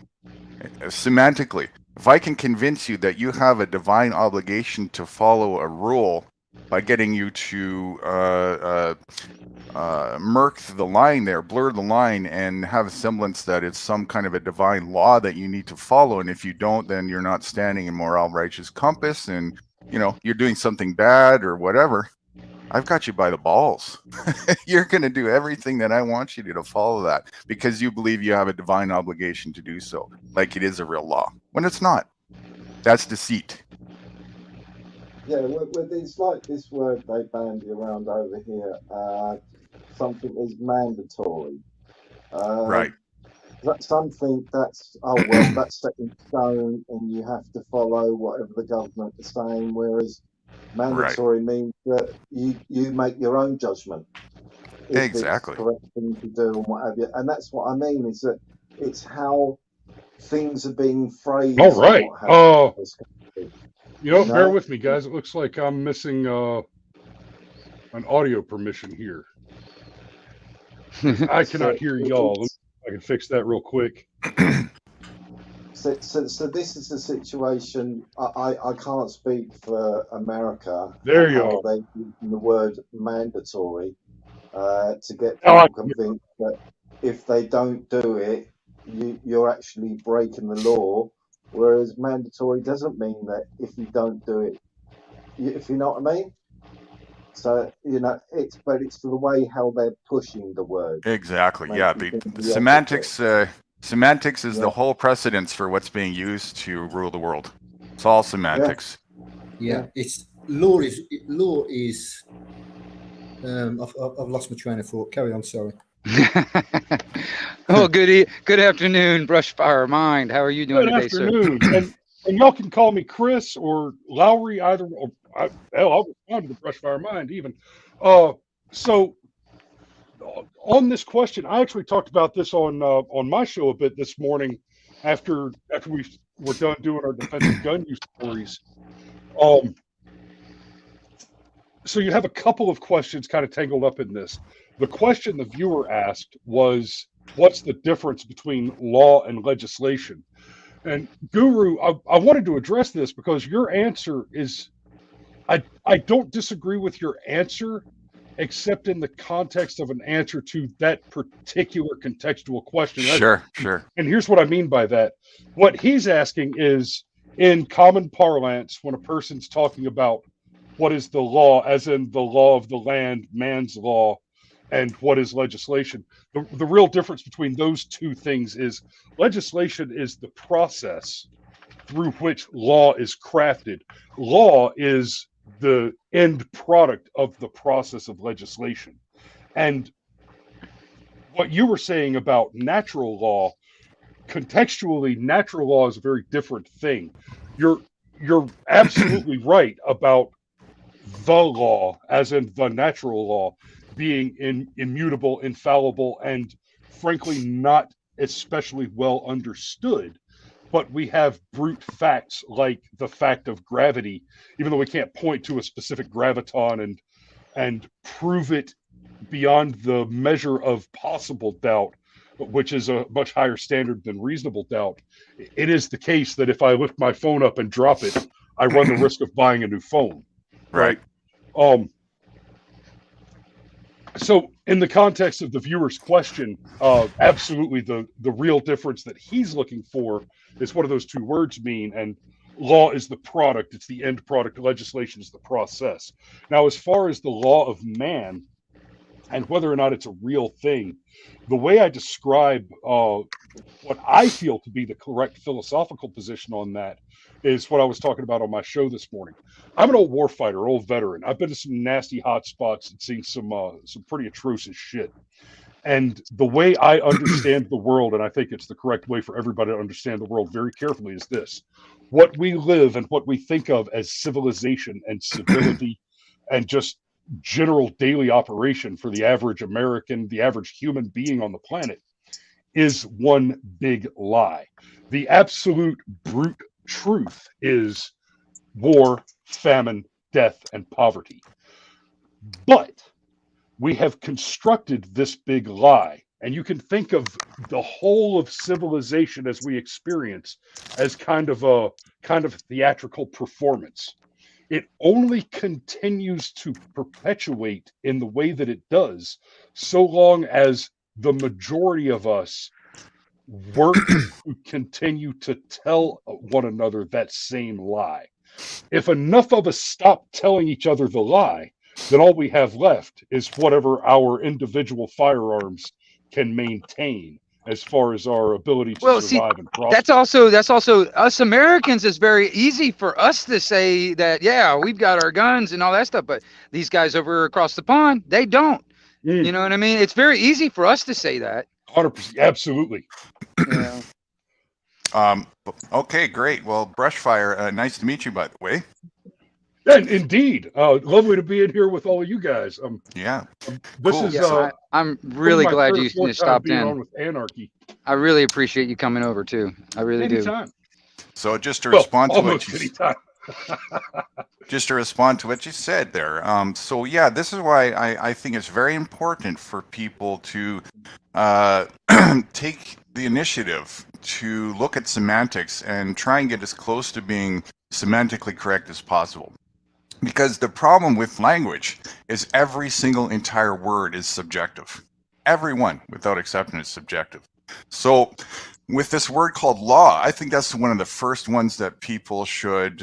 semantically, if I can convince you that you have a divine obligation to follow a rule by getting you to murk the line there, blur the line, and have a semblance that it's some kind of a divine law that you need to follow, and if you don't, then you're not standing in moral righteous compass, and you know you're doing something bad or whatever, I've got you by the balls. You're going to do everything that I want you to follow that because you believe you have a divine obligation to do so, like it is a real law, when it's not. That's deceit. Yeah, with it's like this word they bandy around over here. Something is mandatory. Right. That's something that's, oh well, that's set in stone and you have to follow whatever the government is saying, whereas mandatory means that you make your own judgment if exactly. it's the correct thing to do and what have you. And that's what I mean, is that it's how things are being phrased. All right. You know, bear with me, guys. It looks like I'm missing an audio permission here. I cannot hear y'all. I can fix that real quick. So this is a situation. I can't speak for America. There you go. They use the word mandatory to get people convinced that if they don't do it, you're actually breaking the law. Whereas mandatory doesn't mean that if you don't do it, if you know what I mean. So you know it's for the way how they're pushing the word. Exactly. Yeah. The semantics. Semantics is the whole precedence for what's being used to rule the world. It's all semantics. Yeah. It's law is. I've lost my train of thought. Carry on. Sorry. Oh, good afternoon, Brushfire Mind. How are you doing today, sir? Good afternoon. And y'all can call me Chris or Lowry, either. I'll respond to the Brushfire Mind even. So on this question, I actually talked about this on my show a bit this morning after we were done doing our defensive gun use stories. So you have a couple of questions kind of tangled up in this. The question the viewer asked was, what's the difference between law and legislation? And Guru, I wanted to address this because your answer is, I don't disagree with your answer, except in the context of an answer to that particular contextual question. Sure. And here's what I mean by that. What he's asking is, in common parlance, when a person's talking about what is the law, as in the law of the land, man's law, and what is legislation, the real difference between those two things is legislation is the process through which law is crafted. Law is the end product of the process of legislation. And what you were saying about natural law, contextually, natural law is a very different thing. You're absolutely right about the law, as in the natural law, being immutable, infallible, and frankly not especially well understood. But we have brute facts like the fact of gravity, even though we can't point to a specific graviton and prove it beyond the measure of possible doubt, which is a much higher standard than reasonable doubt. It is the case that if I lift my phone up and drop it, I run the risk of buying a new phone. Right. So in the context of the viewer's question, absolutely the real difference that he's looking for is what do those two words mean? And law is the product, it's the end product. Legislation is the process. Now, as far as the law of man and whether or not it's a real thing, the way I describe what I feel to be the correct philosophical position on that is what I was talking about on my show this morning. I'm an old warfighter, old veteran. I've been to some nasty hot spots and seen some pretty atrocious shit. And the way I understand the world, and I think it's the correct way for everybody to understand the world very carefully, is this. What we live and what we think of as civilization and civility and just general daily operation for the average American, the average human being on the planet, is one big lie. The absolute brute truth is war, famine, death, and poverty. But we have constructed this big lie, and you can think of the whole of civilization as we experience as kind of a theatrical performance. It only continues to perpetuate in the way that it does so long as the majority of us work to continue to tell one another that same lie. If enough of us stop telling each other the lie, then all we have left is whatever our individual firearms can maintain as far as our ability to survive and prosper. That's also us Americans. It's very easy for us to say that, yeah, we've got our guns and all that stuff, but these guys over across the pond, they don't. You know what I mean? It's very easy for us to say that. 100%, absolutely. Yeah. Okay, great. Well, Brushfire, nice to meet you, by the way. And indeed, lovely to be in here with all of you guys. Yeah, this cool. is. I'm really glad you stopped in. On with Anarchy. I really appreciate you coming over too. I really Anytime. do. So just to respond to what you anytime. just to respond to what you said there. So yeah, this is why I think it's very important for people to take the initiative to look at semantics and try and get as close to being semantically correct as possible. Because the problem with language is every single entire word is subjective. Every one, without exception, is subjective. So with this word called law, I think that's one of the first ones that people should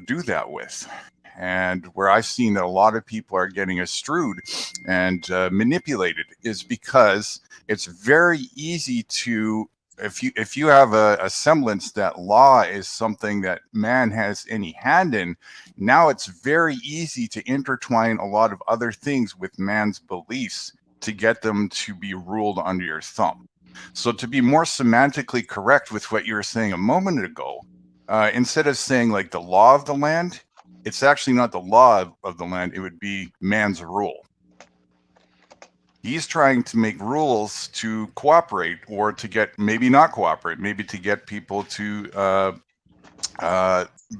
do that with. And where I've seen that a lot of people are getting estrewed and manipulated is because it's very easy to, if you have a semblance that law is something that man has any hand in, now it's very easy to intertwine a lot of other things with man's beliefs to get them to be ruled under your thumb. So to be more semantically correct with what you were saying a moment ago, instead of saying like the law of the land, it's actually not the law of the land, it would be man's rule. He's trying to make rules to cooperate, or to get, maybe not cooperate, maybe to get people to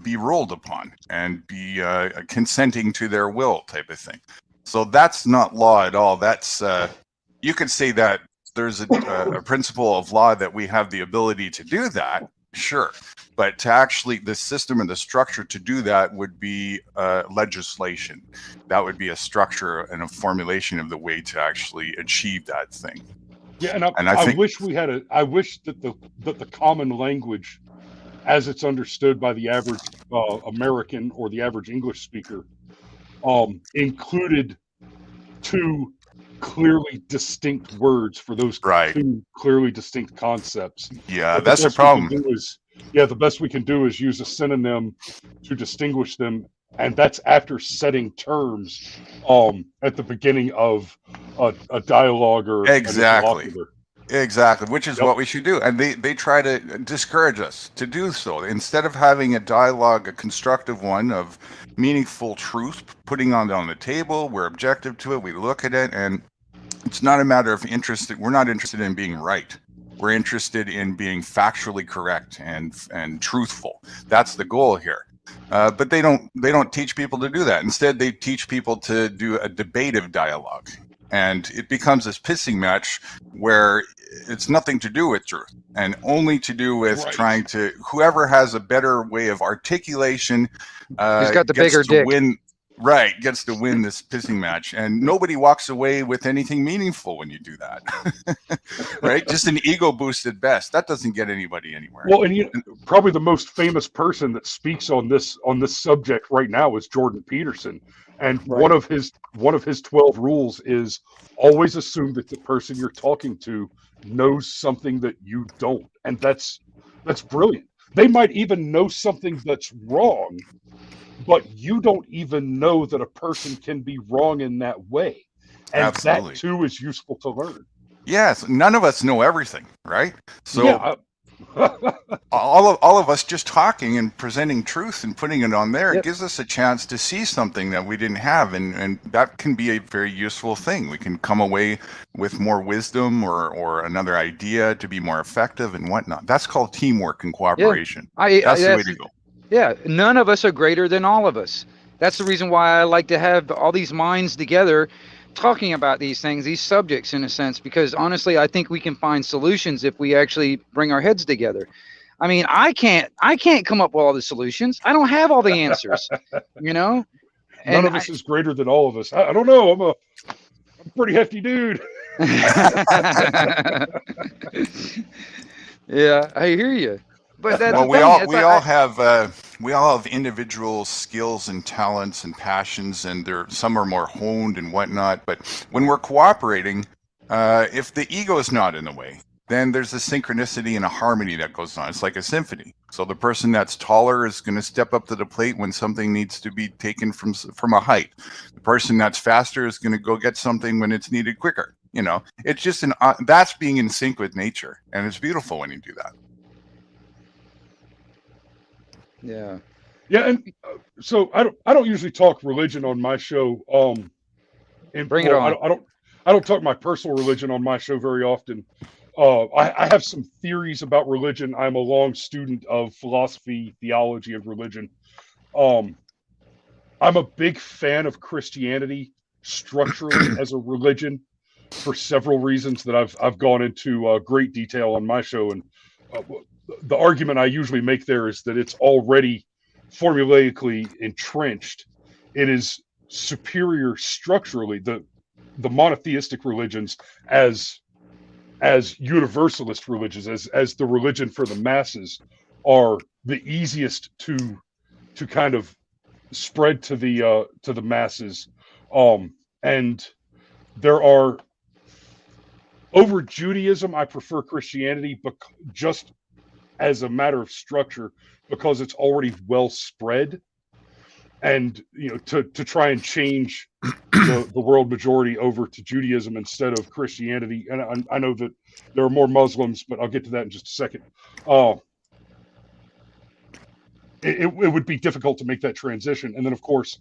be ruled upon and be consenting to their will, type of thing. So that's not law at all. That's you could say that there's a principle of law that we have the ability to do that, sure, but to actually, the system and the structure to do that would be legislation. That would be a structure and a formulation of the way to actually achieve that thing. Yeah, And I think, wish we had I wish that the common language, as it's understood by the average American or the average English speaker, included two clearly distinct words for those right, two clearly distinct concepts. yeah, But that's the problem. the best we can do is use a synonym to distinguish them, and that's after setting terms at the beginning of a dialogue or Exactly. Exactly, which is Yep. what we should do. And they try to discourage us to do so. Instead of having a dialogue, a constructive one of meaningful truth, putting on the table, we're objective to it, we look at it, and it's not a matter of interest. We're not interested in being right. We're interested in being factually correct and truthful. That's the goal here. But they don't teach people to do that. Instead, they teach people to do a debative dialogue. And it becomes this pissing match where it's nothing to do with truth and only to do with trying to, whoever has a better way of articulation Who's got the bigger dick? Gets to win this pissing match. And nobody walks away with anything meaningful when you do that. Right? Just an ego boost at best. That doesn't get anybody anywhere. Well, and probably the most famous person that speaks on this subject right now is Jordan Peterson. And one of his 12 rules is always assume that the person you're talking to knows something that you don't. And that's brilliant. They might even know something that's wrong, but you don't even know that a person can be wrong in that way. And Absolutely. that too is useful to learn. Yes, none of us know everything, right? So yeah. all of us just talking and presenting truth and putting it on there, Yep. it gives us a chance to see something that we didn't have, and that can be a very useful thing. We can come away with more wisdom or another idea to be more effective and whatnot. That's called teamwork and cooperation. That's the way to go. Yeah, none of us are greater than all of us. That's the reason why I like to have all these minds together talking about these things, these subjects, in a sense, because honestly, I think we can find solutions if we actually bring our heads together. I mean, I can't come up with all the solutions. I don't have all the answers, you know? None of us is greater than all of us. I don't know. I'm a pretty hefty dude. Yeah, I hear you. But that's Well, we all have individual skills and talents and passions, and some are more honed and whatnot. But when we're cooperating, if the ego is not in the way, then there's a synchronicity and a harmony that goes on. It's like a symphony. So the person that's taller is going to step up to the plate when something needs to be taken from a height. The person that's faster is going to go get something when it's needed quicker. You know, it's just that's being in sync with nature, and it's beautiful when you do that. Yeah. Yeah, and so I don't usually talk religion on my show. Bring it on. I don't talk my personal religion on my show very often. I have some theories about religion. I'm a long student of philosophy, theology, and religion. I'm a big fan of Christianity structurally as a religion for several reasons that I've gone into great detail on my show. And the argument I usually make there is that it's already formulaically entrenched. It is superior structurally. The monotheistic religions as universalist religions, as the religion for the masses, are the easiest to kind of spread to the masses. And there are, over Judaism, I prefer Christianity, but just as a matter of structure, because it's already well spread. And to try and change the world majority over to Judaism instead of Christianity, and I know that there are more Muslims, but I'll get to that in just a second. It would be difficult to make that transition, and then of course,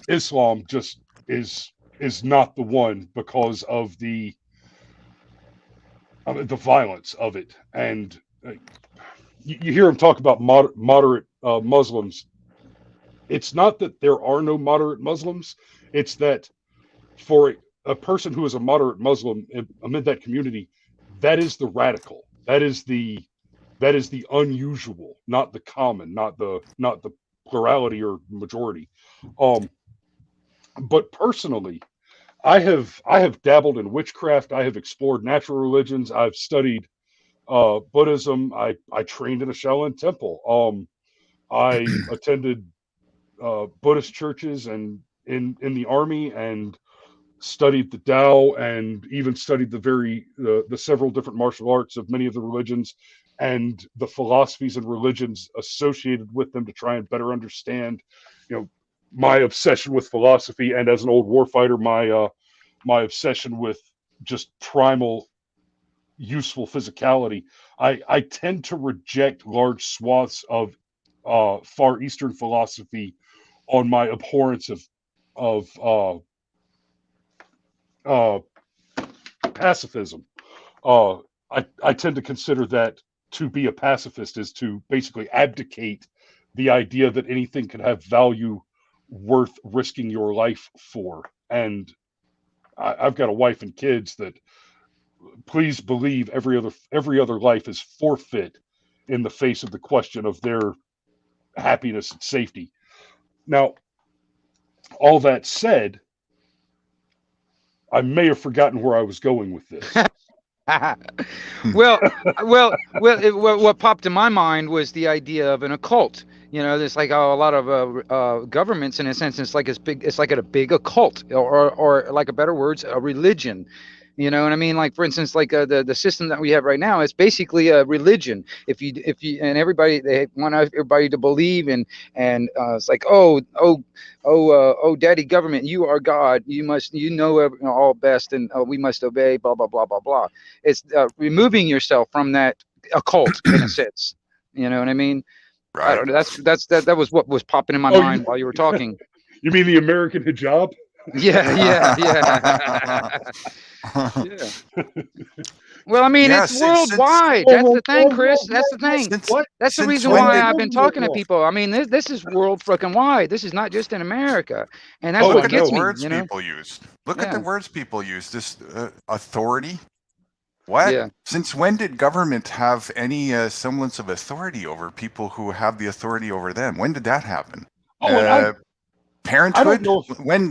Islam just is is not the one because of the violence of it. And you hear him talk about moderate Muslims. It's not that there are no moderate Muslims. It's that for a person who is a moderate Muslim amid that community, that is the radical. That is the unusual, not the common, not the plurality or majority. But personally, I have dabbled in witchcraft. I have explored natural religions. I've studied Buddhism. I trained in a Shaolin temple. I attended Buddhist churches and in the army, and studied the Tao, and even studied the several different martial arts of many of the religions and the philosophies and religions associated with them to try and better understand, my obsession with philosophy, and as an old warfighter, my obsession with just primal useful physicality. I tend to reject large swaths of Far Eastern philosophy on my abhorrence of pacifism. I tend to consider that to be a pacifist is to basically abdicate the idea that anything can have value worth risking your life for. And I've got a wife and kids that, please believe, every other life is forfeit in the face of the question of their happiness and safety. Now, all that said, I may have forgotten where I was going with this. well, what popped in my mind was the idea of an occult. There's like a lot of governments, in a sense, it's like a big occult, or like a better words, a religion. You know what I mean? Like, for instance, like the system that we have right now is basically a religion. If you and everybody, they want everybody to believe, and it's like, oh, daddy government, you are God. You know all best, and we must obey. Blah blah blah blah blah. It's removing yourself from that occult in a sense. You know what I mean? Right. I don't know. That was what was popping in my mind while you were talking. You mean the American hijab? Yeah. Well, I mean, it's worldwide. That's the thing, Chris. That's the thing. That's the reason why I've been talking to people. I mean, this is world fucking wide. This is not just in America, and that's what gets me. People used. Look at the words people use. This authority. What? Yeah. Since when did government have any semblance of authority over people who have the authority over them? When did that happen? Parenthood? When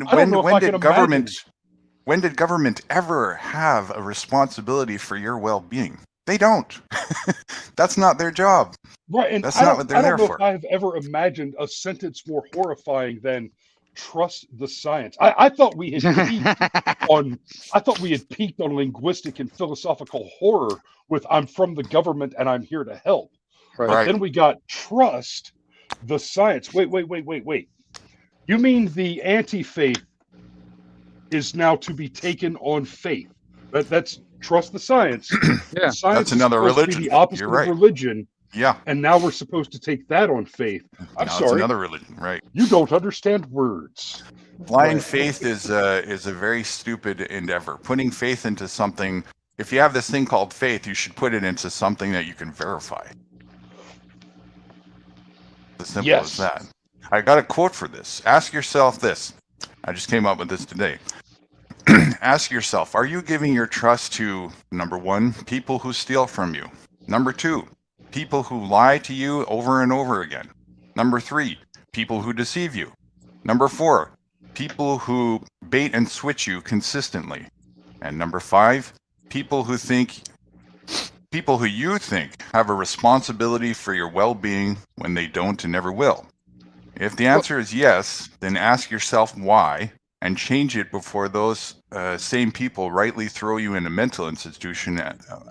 did government ever have a responsibility for your well-being? They don't. That's not their job. Right, and that's not what they're there for. I don't know if I've ever imagined a sentence more horrifying than "trust the science." I thought we had peaked on linguistic and philosophical horror with "I'm from the government and I'm here to help." Right. But then we got "trust the science." Wait. You mean the anti-faith is now to be taken on faith? That's trust the science. Yeah, science that's another religion. The opposite of religion. Yeah, and now we're supposed to take that on faith. I'm sorry, it's another religion, right? You don't understand words. Blind faith is a very stupid endeavor. Putting faith into something. If you have this thing called faith, you should put it into something that you can verify. As simple as that. I got a quote for this. Ask yourself this. I just came up with this today. Ask yourself, are you giving your trust to, number one, people who steal from you? Number two, people who lie to you over and over again? Number three, people who deceive you? Number four, people who bait and switch you consistently? And number five, people who you think have a responsibility for your well-being when they don't and never will? If the answer is yes, then ask yourself why, and change it before those same people rightly throw you in a mental institution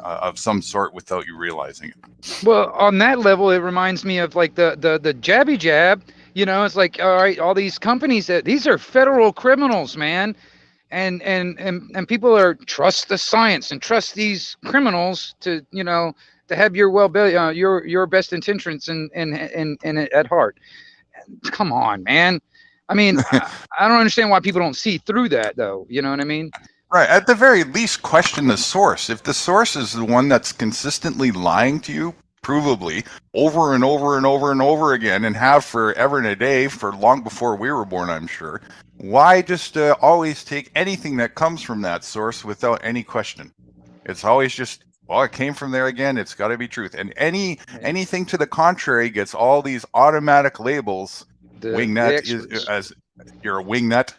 of some sort without you realizing it. Well, on that level, it reminds me of like the jabby jab. It's like, all right, all these companies, these are federal criminals, man. And people are trust the science and trust these criminals to have your well-being, your best intentions and at heart. Come on, man. I mean, I don't understand why people don't see through that, though. You know what I mean? Right. At the very least, question the source. If the source is the one that's consistently lying to you, provably, over and over and over and over again, and have forever and a day for long before we were born, I'm sure, why just always take anything that comes from that source without any question? It's always just, well, it came from there again. It's got to be truth. And anything to the contrary gets all these automatic labels. Wingnut is as you're a wingnut.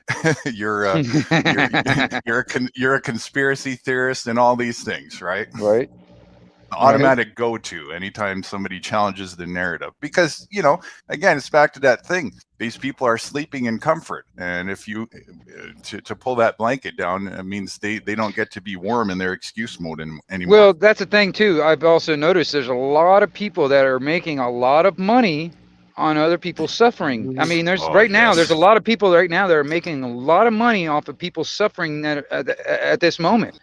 you're a conspiracy theorist and all these things, right? Right. Automatic go-to anytime somebody challenges the narrative, because again, it's back to that thing. These people are sleeping in comfort, and if you to pull that blanket down, it means they don't get to be warm in their excuse mode anymore. Well, that's the thing too. I've also noticed there's a lot of people that are making a lot of money on other people's suffering. I mean, there's there's a lot of people right now that are making a lot of money off of people's suffering that at this moment.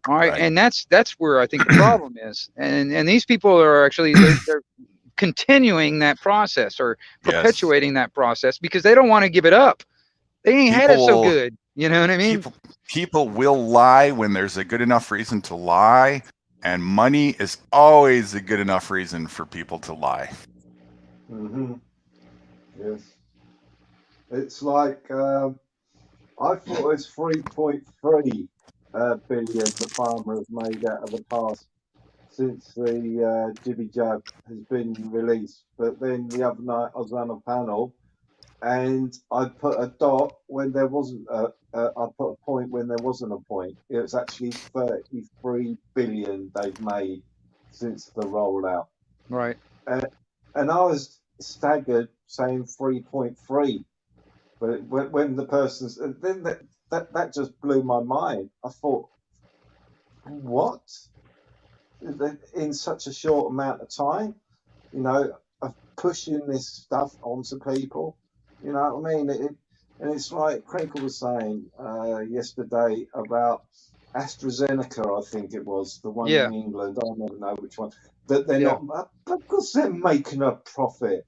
All right. And that's where I think the problem is. And these people are actually they're continuing that process or perpetuating that process because they don't want to give it up. They ain't had it so good. You know what I mean? People will lie when there's a good enough reason to lie, and money is always a good enough reason for people to lie. Mm-hmm. Yes. It's like I thought it was 3.3 billion the farmer has made out of the past since the Jibby Jab has been released. But then the other night I was on a panel and I put a dot when there wasn't I put a point when there wasn't a point. It was actually 33 billion they've made since the rollout. Right. And I was staggered saying 3.3. But when the person's, then that just blew my mind. I thought, what? In such a short amount of time, of pushing this stuff onto people, you know what I mean? And it's like Crinkle was saying yesterday about AstraZeneca, I think it was, the one in England, I never know which one, that they're not, because they're making a profit.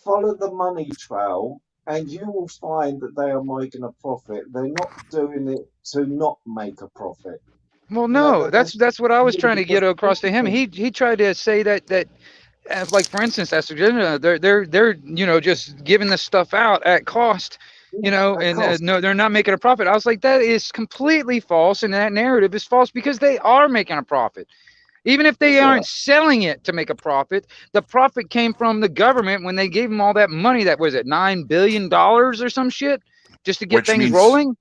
Follow the money trail and you will find that they are making a profit. They're not doing it to not make a profit. Well, no, that's what I was trying to get across to him. He tried to say that like, for instance, AstraZeneca, they're just giving this stuff out at cost, no, they're not making a profit. I was like, that is completely false, and that narrative is false because they are making a profit. Even if they aren't selling it to make a profit, the profit came from the government when they gave them all that money. That was it, $9 billion or some shit, just to get things rolling.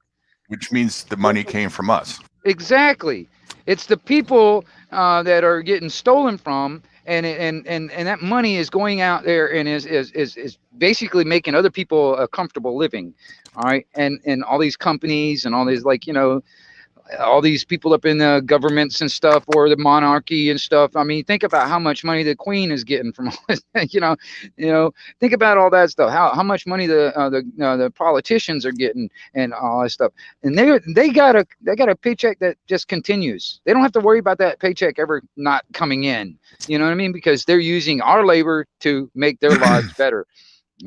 Which means the money came from us. Exactly. It's the people that are getting stolen from, and that money is going out there and is basically making other people a comfortable living. All right, and all these companies and all these, like, all these people up in the governments and stuff, or the monarchy and stuff. I mean, think about how much money the Queen is getting from all this, think about all that stuff. How much money the politicians are getting and all that stuff. And they got a paycheck that just continues. They don't have to worry about that paycheck ever not coming in. You know what I mean? Because they're using our labor to make their lives better.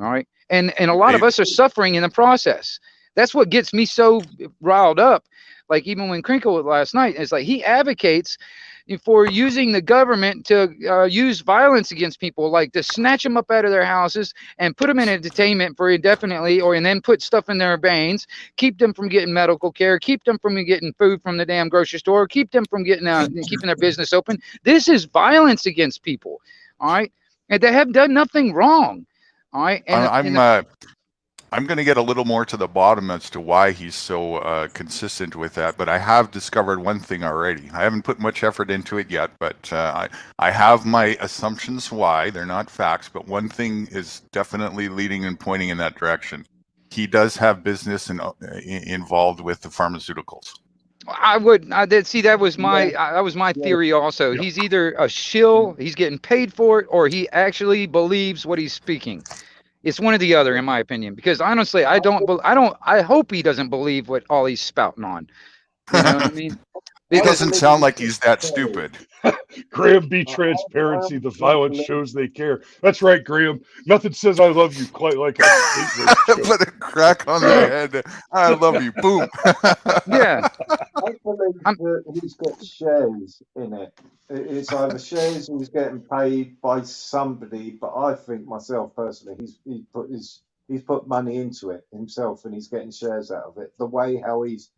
All right. And a lot of us are suffering in the process. That's what gets me so riled up. Like, even when Crinkle last night, it's like he advocates for using the government to use violence against people, like to snatch them up out of their houses and put them in a detainment for indefinitely, and then put stuff in their veins, keep them from getting medical care, keep them from getting food from the damn grocery store, keep them from getting keeping their business open. This is violence against people, all right? And they have done nothing wrong, all right? And I'm going to get a little more to the bottom as to why he's so consistent with that, but I have discovered one thing already. I haven't put much effort into it yet, but I have my assumptions why. They're not facts, but one thing is definitely leading and pointing in that direction. He does have business involved with the pharmaceuticals. I did see that was my theory also. Yeah. He's either a shill, he's getting paid for it, or he actually believes what he's speaking. It's one or the other, in my opinion, because honestly, I hope he doesn't believe what all he's spouting on. You know what I mean? He I doesn't believe sound like in he's that shares. stupid. Graham, be I transparency. The honestly violence believe shows they care. That's right, Graham. Nothing says I love you quite like a date rape joke. Put a crack on the head. I love you. Boom. Yeah, I believe I'm. that he's got shares in it. It's either shares or he's getting paid by somebody, but I think myself personally, he's put money into it himself and he's getting shares out of it. The way how he's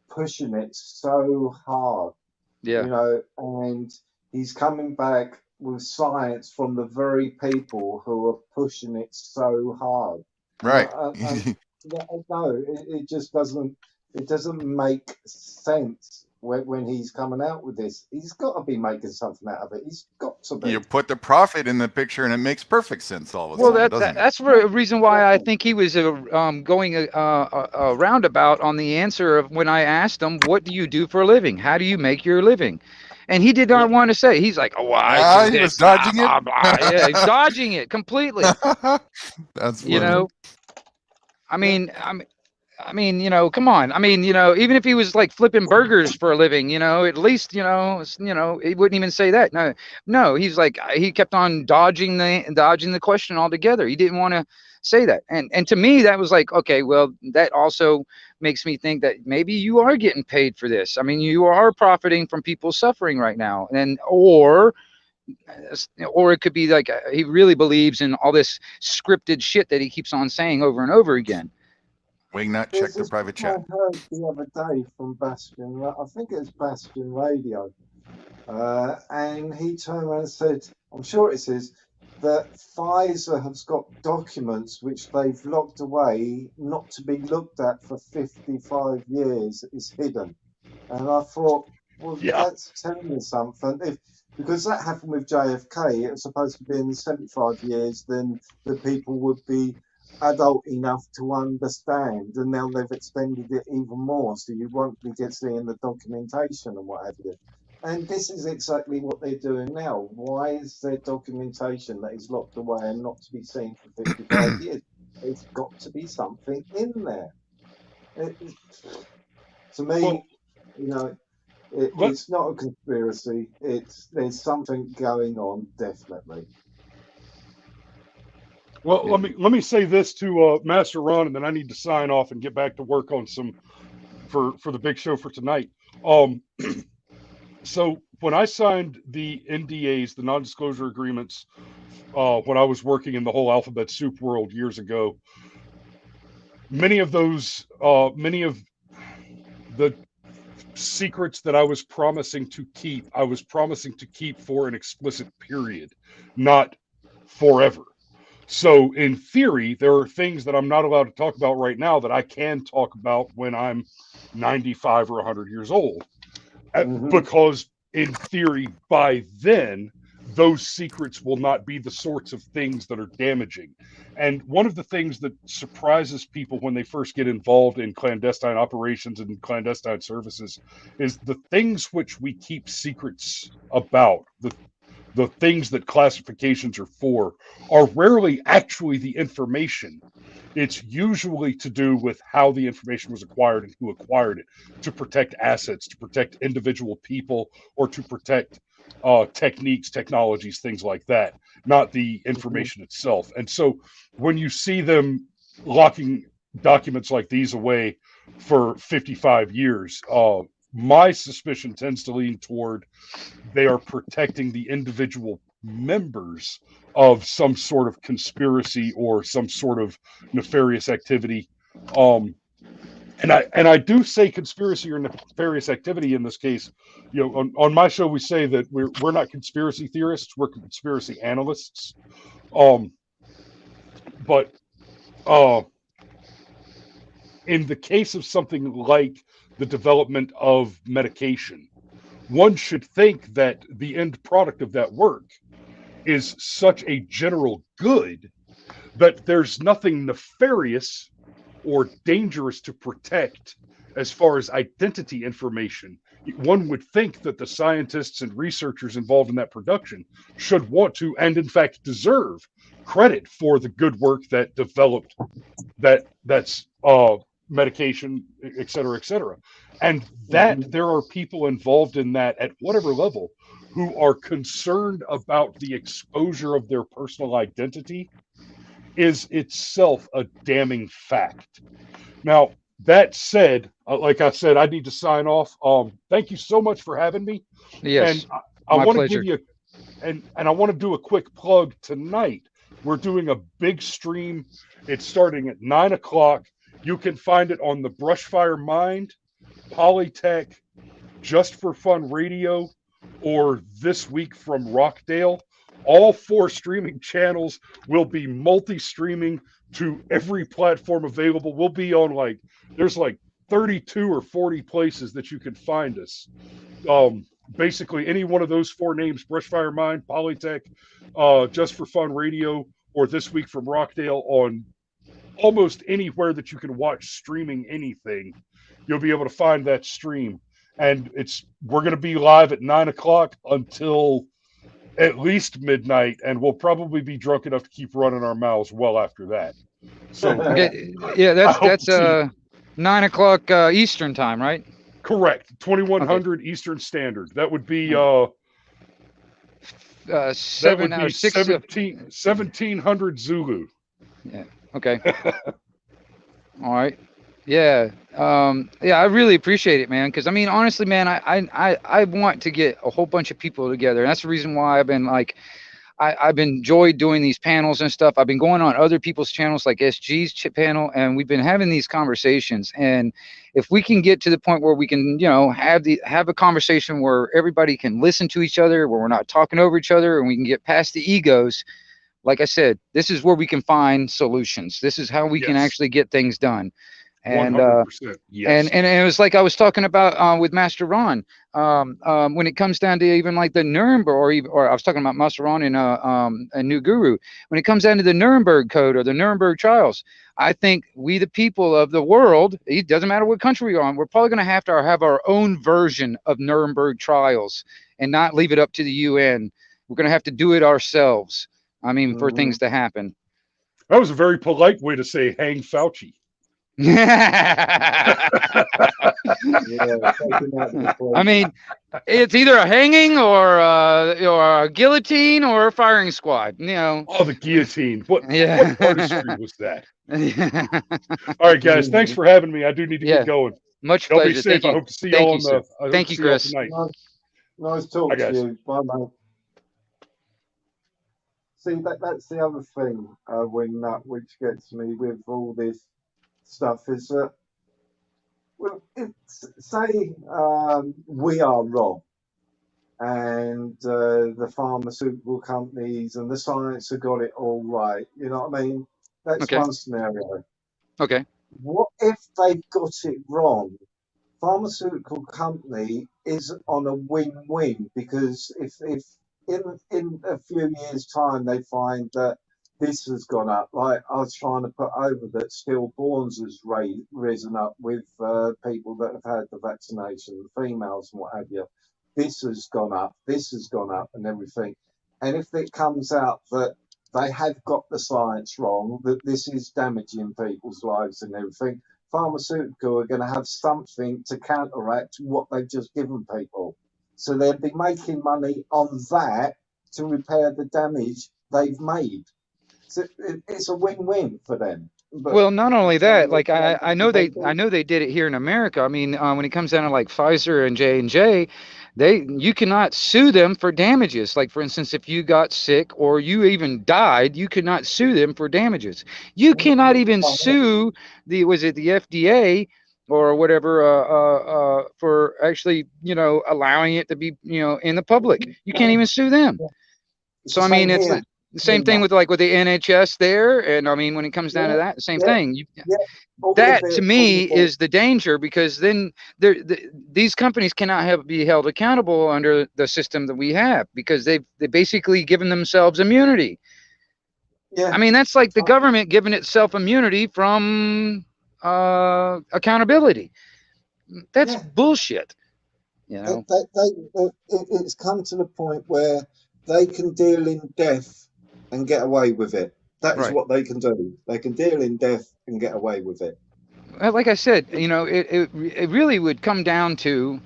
pushing it so hard, Yeah, and he's coming back with science from the very people who are pushing it so hard. Right. No, it just doesn't. It doesn't make sense when he's coming out with this. He's got to be making something out of it. He's got to You be. put the profit in the picture and it makes perfect sense all of a well, sudden, doesn't it? that's a reason why I think he was going a roundabout on the answer of when I asked him, "What do you do for a living? How do you make your living?" And he did not want to say. He's like, "Oh, I do He was this, blah dodging it. blah blah." Yeah, he's dodging it completely. That's You funny. know, I mean, come on. I mean, even if he was like flipping burgers for a living, at least, he wouldn't even say that. No, no, he's like, he kept on dodging the question altogether. He didn't want to say that. And to me, that was like, okay, well, that also makes me think that maybe you are getting paid for this. I mean, you are profiting from people suffering right now. Or it could be like he really believes in all this scripted shit that he keeps on saying over and over again. Wingnut, check There's the this private thing I chat. heard the other day from Bastion. I think it was Bastion Radio, and he turned around and said, "I'm sure it says that Pfizer has got documents which they've locked away, not to be looked at for 55 years. Is hidden." And I thought, well, Yeah. that's telling me something. Because that happened with JFK, it was supposed to be in 75 years, then the people would be adult enough to understand, and now they've extended it even more, so you won't be seeing the documentation and what have you. And this is exactly what they're doing now. Why is there documentation that is locked away and not to be seen for 55 years? There's got to be something in there. To me, it's not a conspiracy. There's something going on, definitely. Well, let me say this to Master Ron, and then I need to sign off and get back to work on some for the big show for tonight. So when I signed the NDAs, the non-disclosure agreements, when I was working in the whole alphabet soup world years ago, many of the secrets that I was promising to keep for an explicit period, not forever. So in theory, there are things that I'm not allowed to talk about right now that I can talk about when I'm 95 or 100 years old. Because in theory, by then, those secrets will not be the sorts of things that are damaging. And one of the things that surprises people when they first get involved in clandestine operations and clandestine services is the things which we keep secrets about, the things that classifications are for, are rarely actually the information. It's usually to do with how the information was acquired and who acquired it, to protect assets, to protect individual people, or to protect techniques, technologies, things like that, not the information itself. And so when you see them locking documents like these away for 55 years, my suspicion tends to lean toward they are protecting the individual members of some sort of conspiracy or some sort of nefarious activity. And I do say conspiracy or nefarious activity in this case. On my show we say that we're not conspiracy theorists, we're conspiracy analysts. But in the case of something like the development of medication, one should think that the end product of that work is such a general good that there's nothing nefarious or dangerous to protect as far as identity information. One would think that the scientists and researchers involved in that production should want to, and in fact deserve, credit for the good work that developed that's medication, et cetera, et cetera. And that there are people involved in that at whatever level who are concerned about the exposure of their personal identity is itself a damning fact. Now, that said, like I said, I need to sign off. Thank you so much for having me. Yes, And I my want to pleasure. give you and I want to do a quick plug tonight. We're doing a big stream. It's starting at 9 o'clock. You can find it on the Brushfire Mind, Polytech, Just for Fun Radio, or This Week from Rockdale. All 4 streaming channels will be multi-streaming to every platform available. We'll be on there's 32 or 40 places that you can find us. Basically any one of those 4 names, Brushfire Mind, Polytech, Just for Fun Radio, or This Week from Rockdale, on almost anywhere that you can watch streaming anything, you'll be able to find that stream. And we're going to be live at 9 o'clock until at least midnight, and we'll probably be drunk enough to keep running our mouths well after that. So Okay, yeah, that's 9 o'clock Eastern time, right? correct, 2100 Eastern Standard. That would be 7 or 6. 1700 Zulu. Yeah. Okay. All right. Yeah. Yeah, I really appreciate it, man. Because I mean, honestly, man, I want to get a whole bunch of people together. And that's the reason why I've been I've enjoyed doing these panels and stuff. I've been going on other people's channels like SG's panel, and we've been having these conversations. And if we can get to the point where we can, have a conversation where everybody can listen to each other, where we're not talking over each other, and we can get past the egos, like I said, this is where we can find solutions. This is how we can actually get things done. And 100%, yes. and it was like I was talking about with Master Ron, when it comes down to even like the Nuremberg, or I was talking about Master Ron in a New Guru, when it comes down to the Nuremberg Code or the Nuremberg trials, I think we, the people of the world, it doesn't matter what country we're on, we're probably going to have our own version of Nuremberg trials and not leave it up to the UN. We're going to have to do it ourselves. I mean, for things to happen. That was a very polite way to say hang Fauci. I mean, it's either a hanging or a guillotine or a firing squad. Oh, the guillotine! What artistry was that? All right, guys. Thanks for having me. I do need to get going. Much Y'all pleasure. be safe. I hope to see y'all on the. Thank you, Chris. Nice talk to you. Bye, mate. See, that's the other thing, which gets me with all this stuff is that, say we are wrong, and the pharmaceutical companies and the science have got it all right. You know what I mean? That's one scenario. Okay. What if they've got it wrong? Pharmaceutical company is on a win-win, because if in a few years' time they find that this has gone up, like I was trying to put over that stillborns has risen up with people that have had the vaccination, females and what have you. This has gone up, and everything. And if it comes out that they have got the science wrong, that this is damaging people's lives and everything, pharmaceutical are going to have something to counteract what they've just given people. So they'll be making money on that to repair the damage they've made. So it's a win-win for them. But well, not only that, like I know they did it here in America. I mean, when it comes down to like Pfizer and J&J, you cannot sue them for damages. Like, for instance, if you got sick or you even died, you could not sue them for damages. You cannot even sue the FDA or whatever for actually allowing it to be in the public. You can't even sue them. So I mean, it's the same thing with the NHS there, and I mean, when it comes down to that, the same thing. That to me is the danger, because then these companies cannot be held accountable under the system that we have, because they basically given themselves immunity. I mean, that's like the government giving itself immunity from accountability. That's bullshit. It's come to the point where they can deal in death and get away with it. That is what they can do. They can deal in death and get away with it. like I said, it really would come down to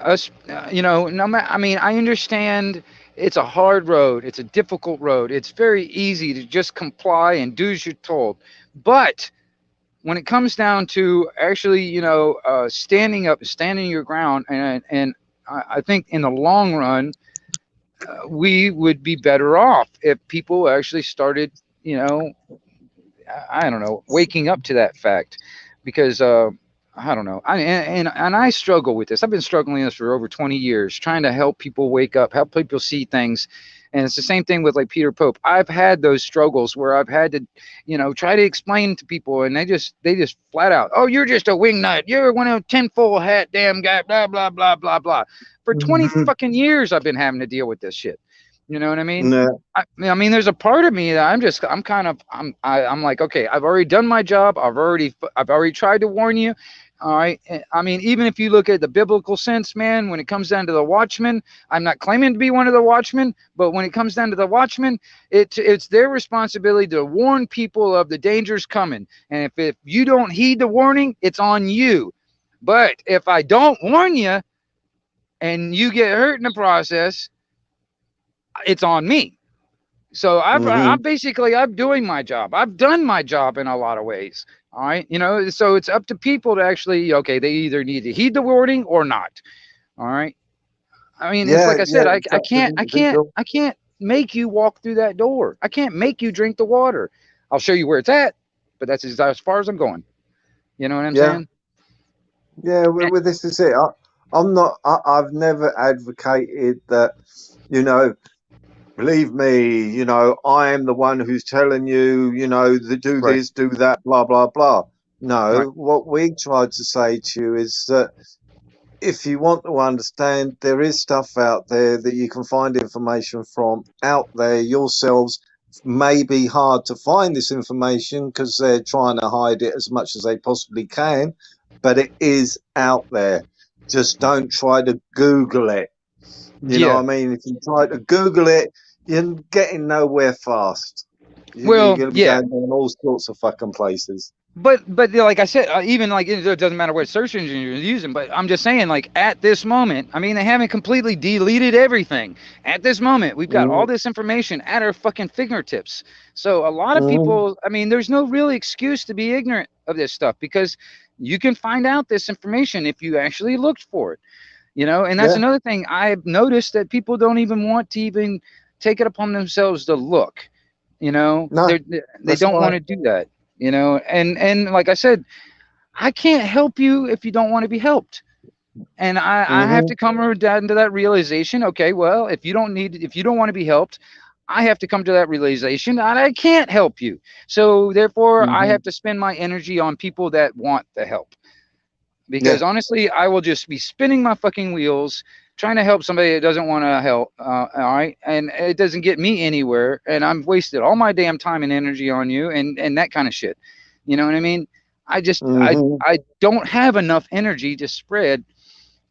us, I mean, I understand it's a hard road, it's a difficult road, it's very easy to just comply and do as you're told. But when it comes down to actually, standing up, standing your ground, and I think in the long run, we would be better off if people actually started, you know, I don't know, waking up to that fact, because I don't know, and I struggle with this. I've been struggling with this for over 20 years, trying to help people wake up, help people see things. And it's the same thing with like Peter Pope. I've had those struggles where I've had to, try to explain to people, and they just flat out, oh, you're just a wingnut, you're one of tinfoil hat damn guy, blah blah blah blah blah. For 20 Mhm. fucking years, I've been having to deal with this shit. You know what I mean? Yeah, I mean, there's a part of me that I'm like, okay, I've already done my job. I've already tried to warn you. All right. I mean, even if you look at the biblical sense, man, when it comes down to the watchmen, I'm not claiming to be one of the watchmen, but when it comes down to the watchmen, it's their responsibility to warn people of the dangers coming. And if you don't heed the warning, it's on you. But if I don't warn you and you get hurt in the process, it's on me. So hmm I'm doing my job. I've done my job in a lot of ways. All right. So it's up to people to actually, okay, they either need to heed the warning or not. All right. I mean, it's yeah, like I yeah. said, I, It's I up to the can't, I can't, individual. I can't make you walk through that door. I can't make you drink the water. I'll show you where it's at, but that's as far as I'm going. You know what I'm Yeah, saying? yeah. Well, this is it. I'm not. I've never advocated that. You know, believe me. You know, I am the one who's telling you. You know, the do Right. this, do that, blah blah blah. Right. No, what we tried to say to you is that if you want to understand, there is stuff out there that you can find information from out there yourselves. May be hard to find this information because they're trying to hide it as much as they possibly can, but it is out there. Just don't try to Google it. You know Yeah. what I mean? If you try to Google it, you're getting nowhere fast. You're Well, going to be yeah. going down all sorts of fucking places. But like I said, even like it doesn't matter what search engine you're using. But I'm just saying, like at this moment, I mean, they haven't completely deleted everything. At this moment, we've got all Mm-hmm. this information at our fucking fingertips. So a lot of Mm-hmm. people, I mean, there's no real excuse to be ignorant of this stuff, because you can find out this information if you actually looked for it. And that's Yeah. another thing I've noticed, that people don't even want to even take it upon themselves to look. No, They that's don't want right. to do that. And like I said, I can't help you if you don't want to be helped. And I have Mm-hmm. to come down to that realization. Okay, well, if you don't want to be helped, I have to come to that realization that I can't help you. So therefore, I Mm-hmm. have to spend my energy on people that want the help. Yeah. Because honestly, I will just be spinning my fucking wheels trying to help somebody that doesn't want to help. All right, and it doesn't get me anywhere, and I'm wasted all my damn time and energy on you, and that kind of shit. You know what I mean? I just I Mm-hmm. I don't have enough energy to spread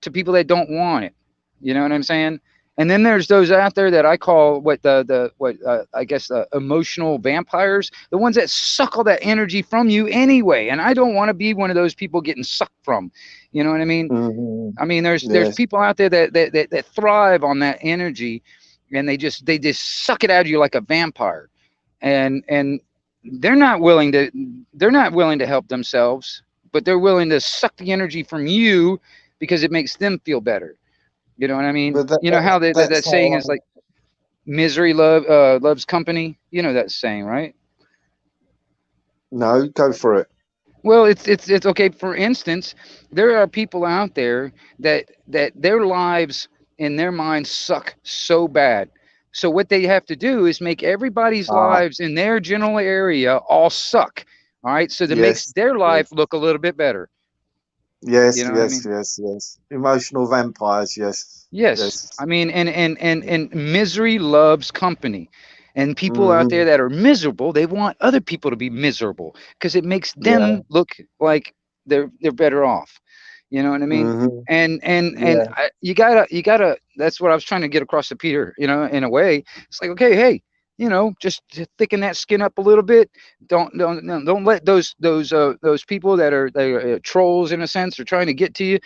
to people that don't want it. You know what I'm saying? And then there's those out there that I call I guess emotional vampires, the ones that suck all that energy from you anyway. And I don't want to be one of those people getting sucked from. You know what I mean? Mm-hmm. I mean, there's Yes. people out there that thrive on that energy, and they just suck it out of you like a vampire, and they're not willing to they're not willing to help themselves, but they're willing to suck the energy from you because it makes them feel better. You know what I mean? But that, You know that's how that that's saying how is like misery loves company. You know that saying, right? no, go for it. Well, it's okay. For instance, there are people out there that their lives in their minds suck so bad. So what they have to do is make everybody's Ah, lives in their general area all suck. All right, so that makes yes, their life yes, look a little bit better. You yes, know what I yes, mean? yes, yes. Emotional vampires. Yes, Yes. yes. I mean, and misery loves company. And people out there Mm-hmm. that are miserable, they want other people to be miserable because it makes Yeah. them look like they're better off. You know what I mean? Mm-hmm. And Yeah. you gotta. That's what I was trying to get across to Peter. In a way, it's like, okay, hey. you know, just to thicken that skin up a little bit. Don't let those people that are trolls in a sense, are trying to get to you,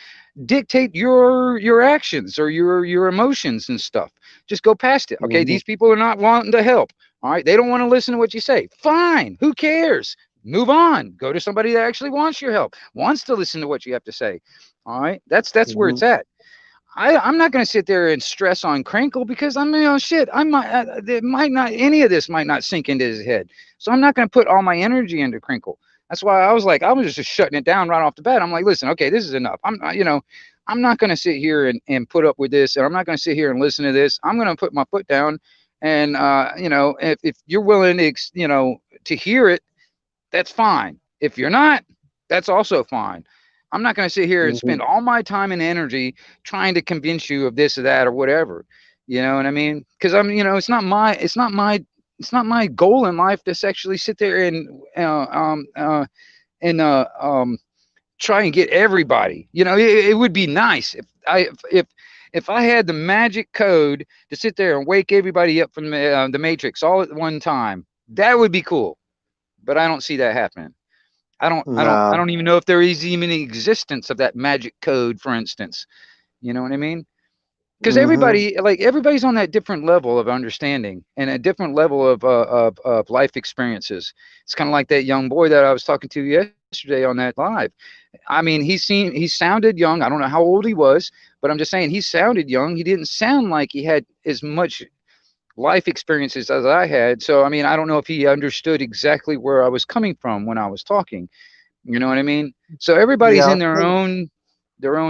dictate your actions or your emotions and stuff. Just go past it. Okay, Mhm. these people are not wanting to help. All right, they don't want to listen to what you say. Fine, who cares? Move on. Go to somebody that actually wants your help, wants to listen to what you have to say. All right, that's where it's Mhm. at. I'm not going to sit there and stress on Crinkle because I'm, you know, shit. I might, it might not, any of this might not sink into his head. So I'm not going to put all my energy into Crinkle. That's why I was just shutting it down right off the bat. I'm like, listen, okay, this is enough. I'm not, you know, I'm not going to sit here and put up with this. And I'm not going to sit here and listen to this. I'm going to put my foot down. And, you know, if you're willing to, you know, to hear it, that's fine. If you're not, that's also fine. I'm not going to sit here and spend Mhm. all my time and energy trying to convince you of this or that or whatever. You know what I mean? Because I'm, you know, it's not my goal in life to actually sit there and try and get everybody. You know, it would be nice if I had the magic code to sit there and wake everybody up from the Matrix all at one time. That would be cool, but I don't see that happening. I Nah. don't even know if there is even an existence of that magic code, for instance. You know what I mean? Because Mhm. everybody's on that different level of understanding and a different level of life experiences. It's kind of like that young boy that I was talking to yesterday on that live. I mean, he sounded young. I don't know how old he was, but I'm just saying he sounded young. He didn't sound like he had as much life experiences as I had. So I mean, I don't know if he understood exactly where I was coming from when I was talking. You know what I mean? So everybody's Yeah, in their own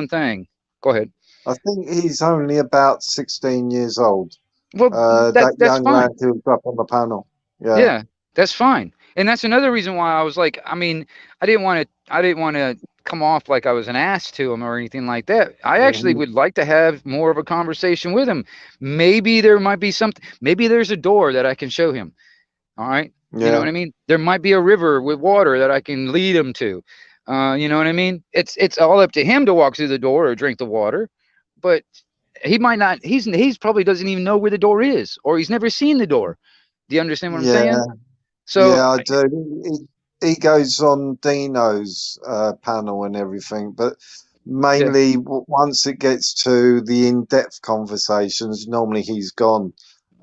thing. Go ahead. I think he's only about 16 years old. Well, That that's young lad fine. who was up on the panel. Yeah. Yeah, that's fine. And that's another reason why I was like, I mean, I didn't want to come off like I was an ass to him or anything like that. I actually Mhm. would like to have more of a conversation with him. Maybe there might be something. Maybe there's a door that I can show him. All right. You know Yeah. what I mean? There might be a river with water that I can lead him to. You know what I mean? It's all up to him to walk through the door or drink the water, but he might not. He's probably doesn't even know where the door is, or he's never seen the door. Do you understand what I'm Yeah. saying? So Yeah, I do. He goes on Dino's panel and everything, but yeah. mainly once it gets to the in-depth conversations, normally he's gone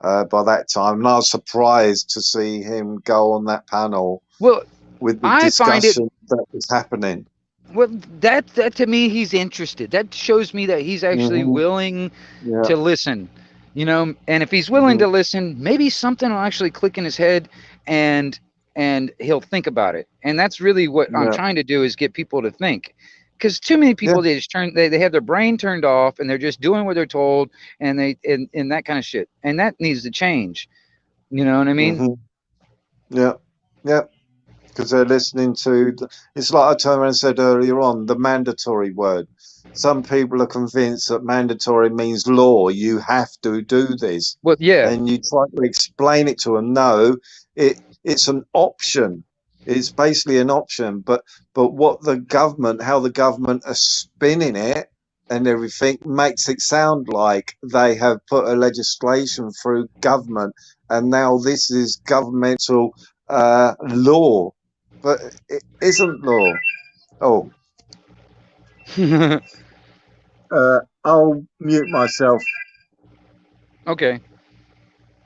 by that time. And I was surprised to see him go on that panel Well, with the I find it. discussion that was happening. Well, that to me, he's interested. That shows me that he's actually Hmm. willing Yeah. to listen. You know, and if he's willing Hmm. to listen, maybe something will actually click in his head, and he'll think about it. And that's really what I'm Yeah. trying to do is get people to think. Because too many Yeah. people they have their brain turned off and they're just doing what they're told and and that kind of shit. And that needs to change. You know what I mean? Hmm. Yeah. Yeah. Because they're listening to it's like I turned around and said earlier on, the mandatory word. Some people are convinced that mandatory means law. You have to do this, Well, yeah. and you try to explain it to them. No, it's an option. It's basically an option, but what the government, how the government are spinning it and everything, makes it sound like they have put a legislation through government, and now this is governmental law, but it isn't law. Oh, I'll mute myself. Okay.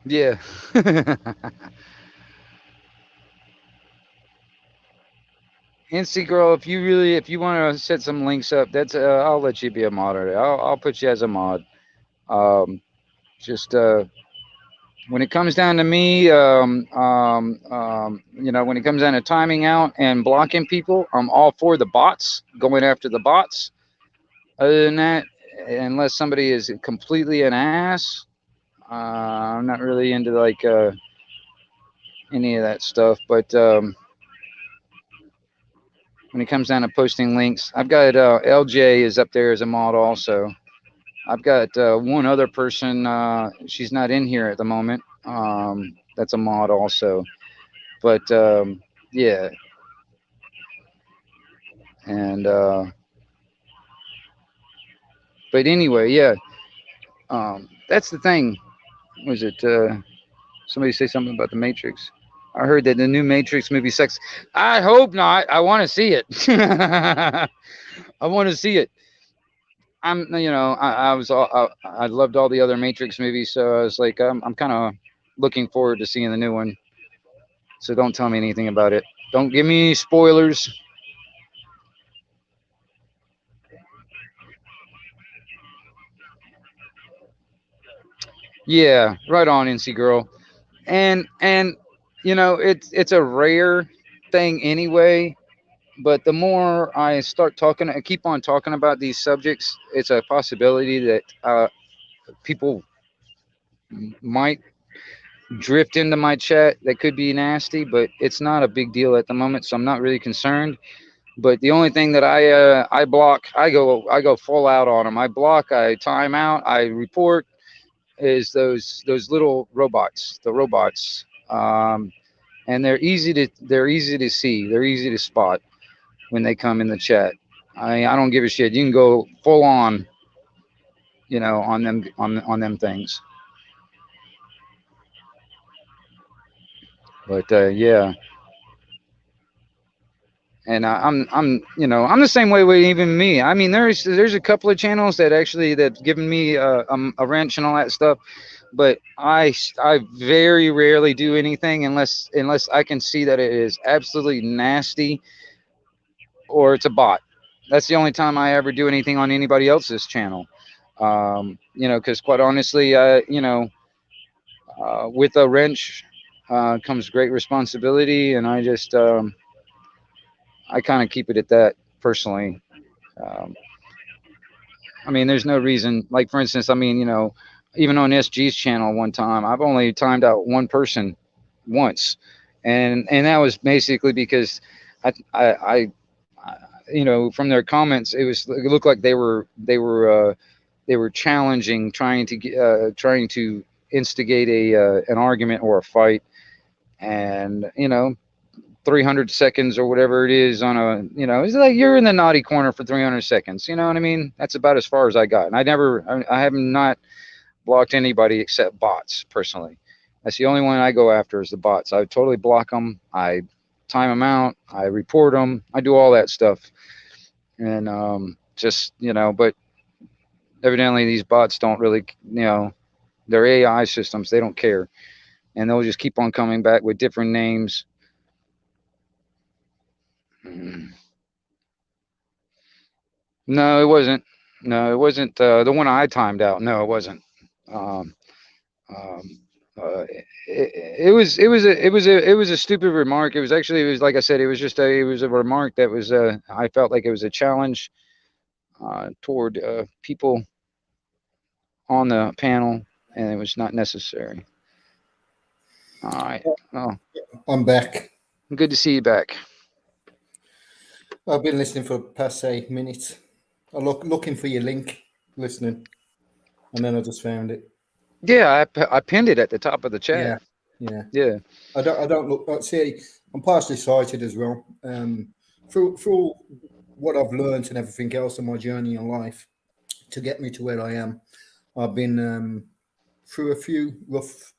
Yeah. Incy girl, if you want to set some links up, that's I'll let you be a moderator. I'll put you as a mod. Um, just when it comes down to me, you know, when it comes down to timing out and blocking people, I'm all for the bots, going after the bots. Other than that, unless somebody is completely an ass, I'm not really into like any of that stuff. But when it comes down to posting links, I've got LJ is up there as a mod also. I've got one other person. She's not in here at the moment. That's a mod also. But yeah, and but anyway, yeah. That's the thing. Was it? Somebody say something about the Matrix. I heard that the new Matrix movie sucks. I hope not. I want to see it. I want to see it. I loved all the other Matrix movies, so I was like, I'm kind of looking forward to seeing the new one. So don't tell me anything about it. Don't give me any spoilers. Yeah, right on, NC girl. And it's a rare thing anyway. But the more I start talking, I keep on talking about these subjects, it's a possibility that people might drift into my chat that could be nasty, but it's not a big deal at the moment, so I'm not really concerned. But the only thing that I block, I go full out on them. I block, I time out, I report is those little robots, the robots, and they're easy to see, they're easy to spot when they come in the chat. I don't give a shit. You can go full on, on them things. But yeah, and I'm the same way with even me. I mean, there's a couple of channels that's given me a wrench and all that stuff, but I very rarely do anything unless I can see that it is absolutely nasty or it's a bot. That's the only time I ever do anything on anybody else's channel. Because quite honestly, with a wrench comes great responsibility, and I kind of keep it at that personally. Um, I mean, there's no reason. Like for instance, I mean, even on SG's channel one time, I've only timed out one person once, and that was basically because I from their comments, it looked like they were challenging, trying to instigate an argument or a fight, and 300 seconds or whatever it is on it's like you're in the naughty corner for 300 seconds. You know what I mean? That's about as far as I got. And I have not blocked anybody except bots personally. That's the only one I go after is the bots. I totally block them. I time them out. I report them. I do all that stuff. And but evidently these bots don't really, they're AI systems. They don't care. And they'll just keep on coming back with different names. No, it wasn't. No, it wasn't the one I timed out. No, it wasn't. Um, um, it was a stupid remark. It was like I said, it was a remark that was I felt like it was a challenge toward people on the panel, and it was not necessary. All right. Oh, I'm back. good to see you back. I've been listening for the past 8 minutes. I'm looking for your link, listening, and then I just found it. Yeah, I pinned it at the top of the chat. Yeah. I don't look. See, I'm partially sighted as well. Through what I've learned and everything else in my journey in life to get me to where I am, I've been through a few rough.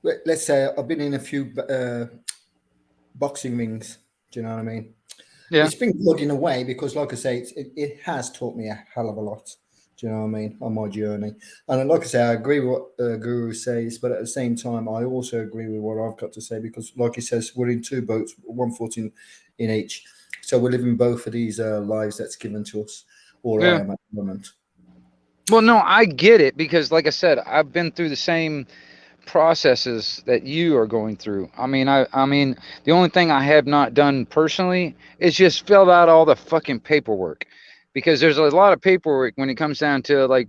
Let's say I've been in a few boxing rings. Do you know what I mean? Yeah. It's been good in a way because, like I say, it has taught me a hell of a lot. Do you know what I mean? On my journey. And like I say, I agree with what Guru says, but at the same time, I also agree with what I've got to say because, like he says, we're in two boats, one foot in each. So we're living both of these lives that's given to us, or I am at the moment. Well, no, I get it because, like I said, I've been through the same processes that you are going through. I mean, the only thing I have not done personally is just filled out all the fucking paperwork, because there's a lot of paperwork when it comes down to like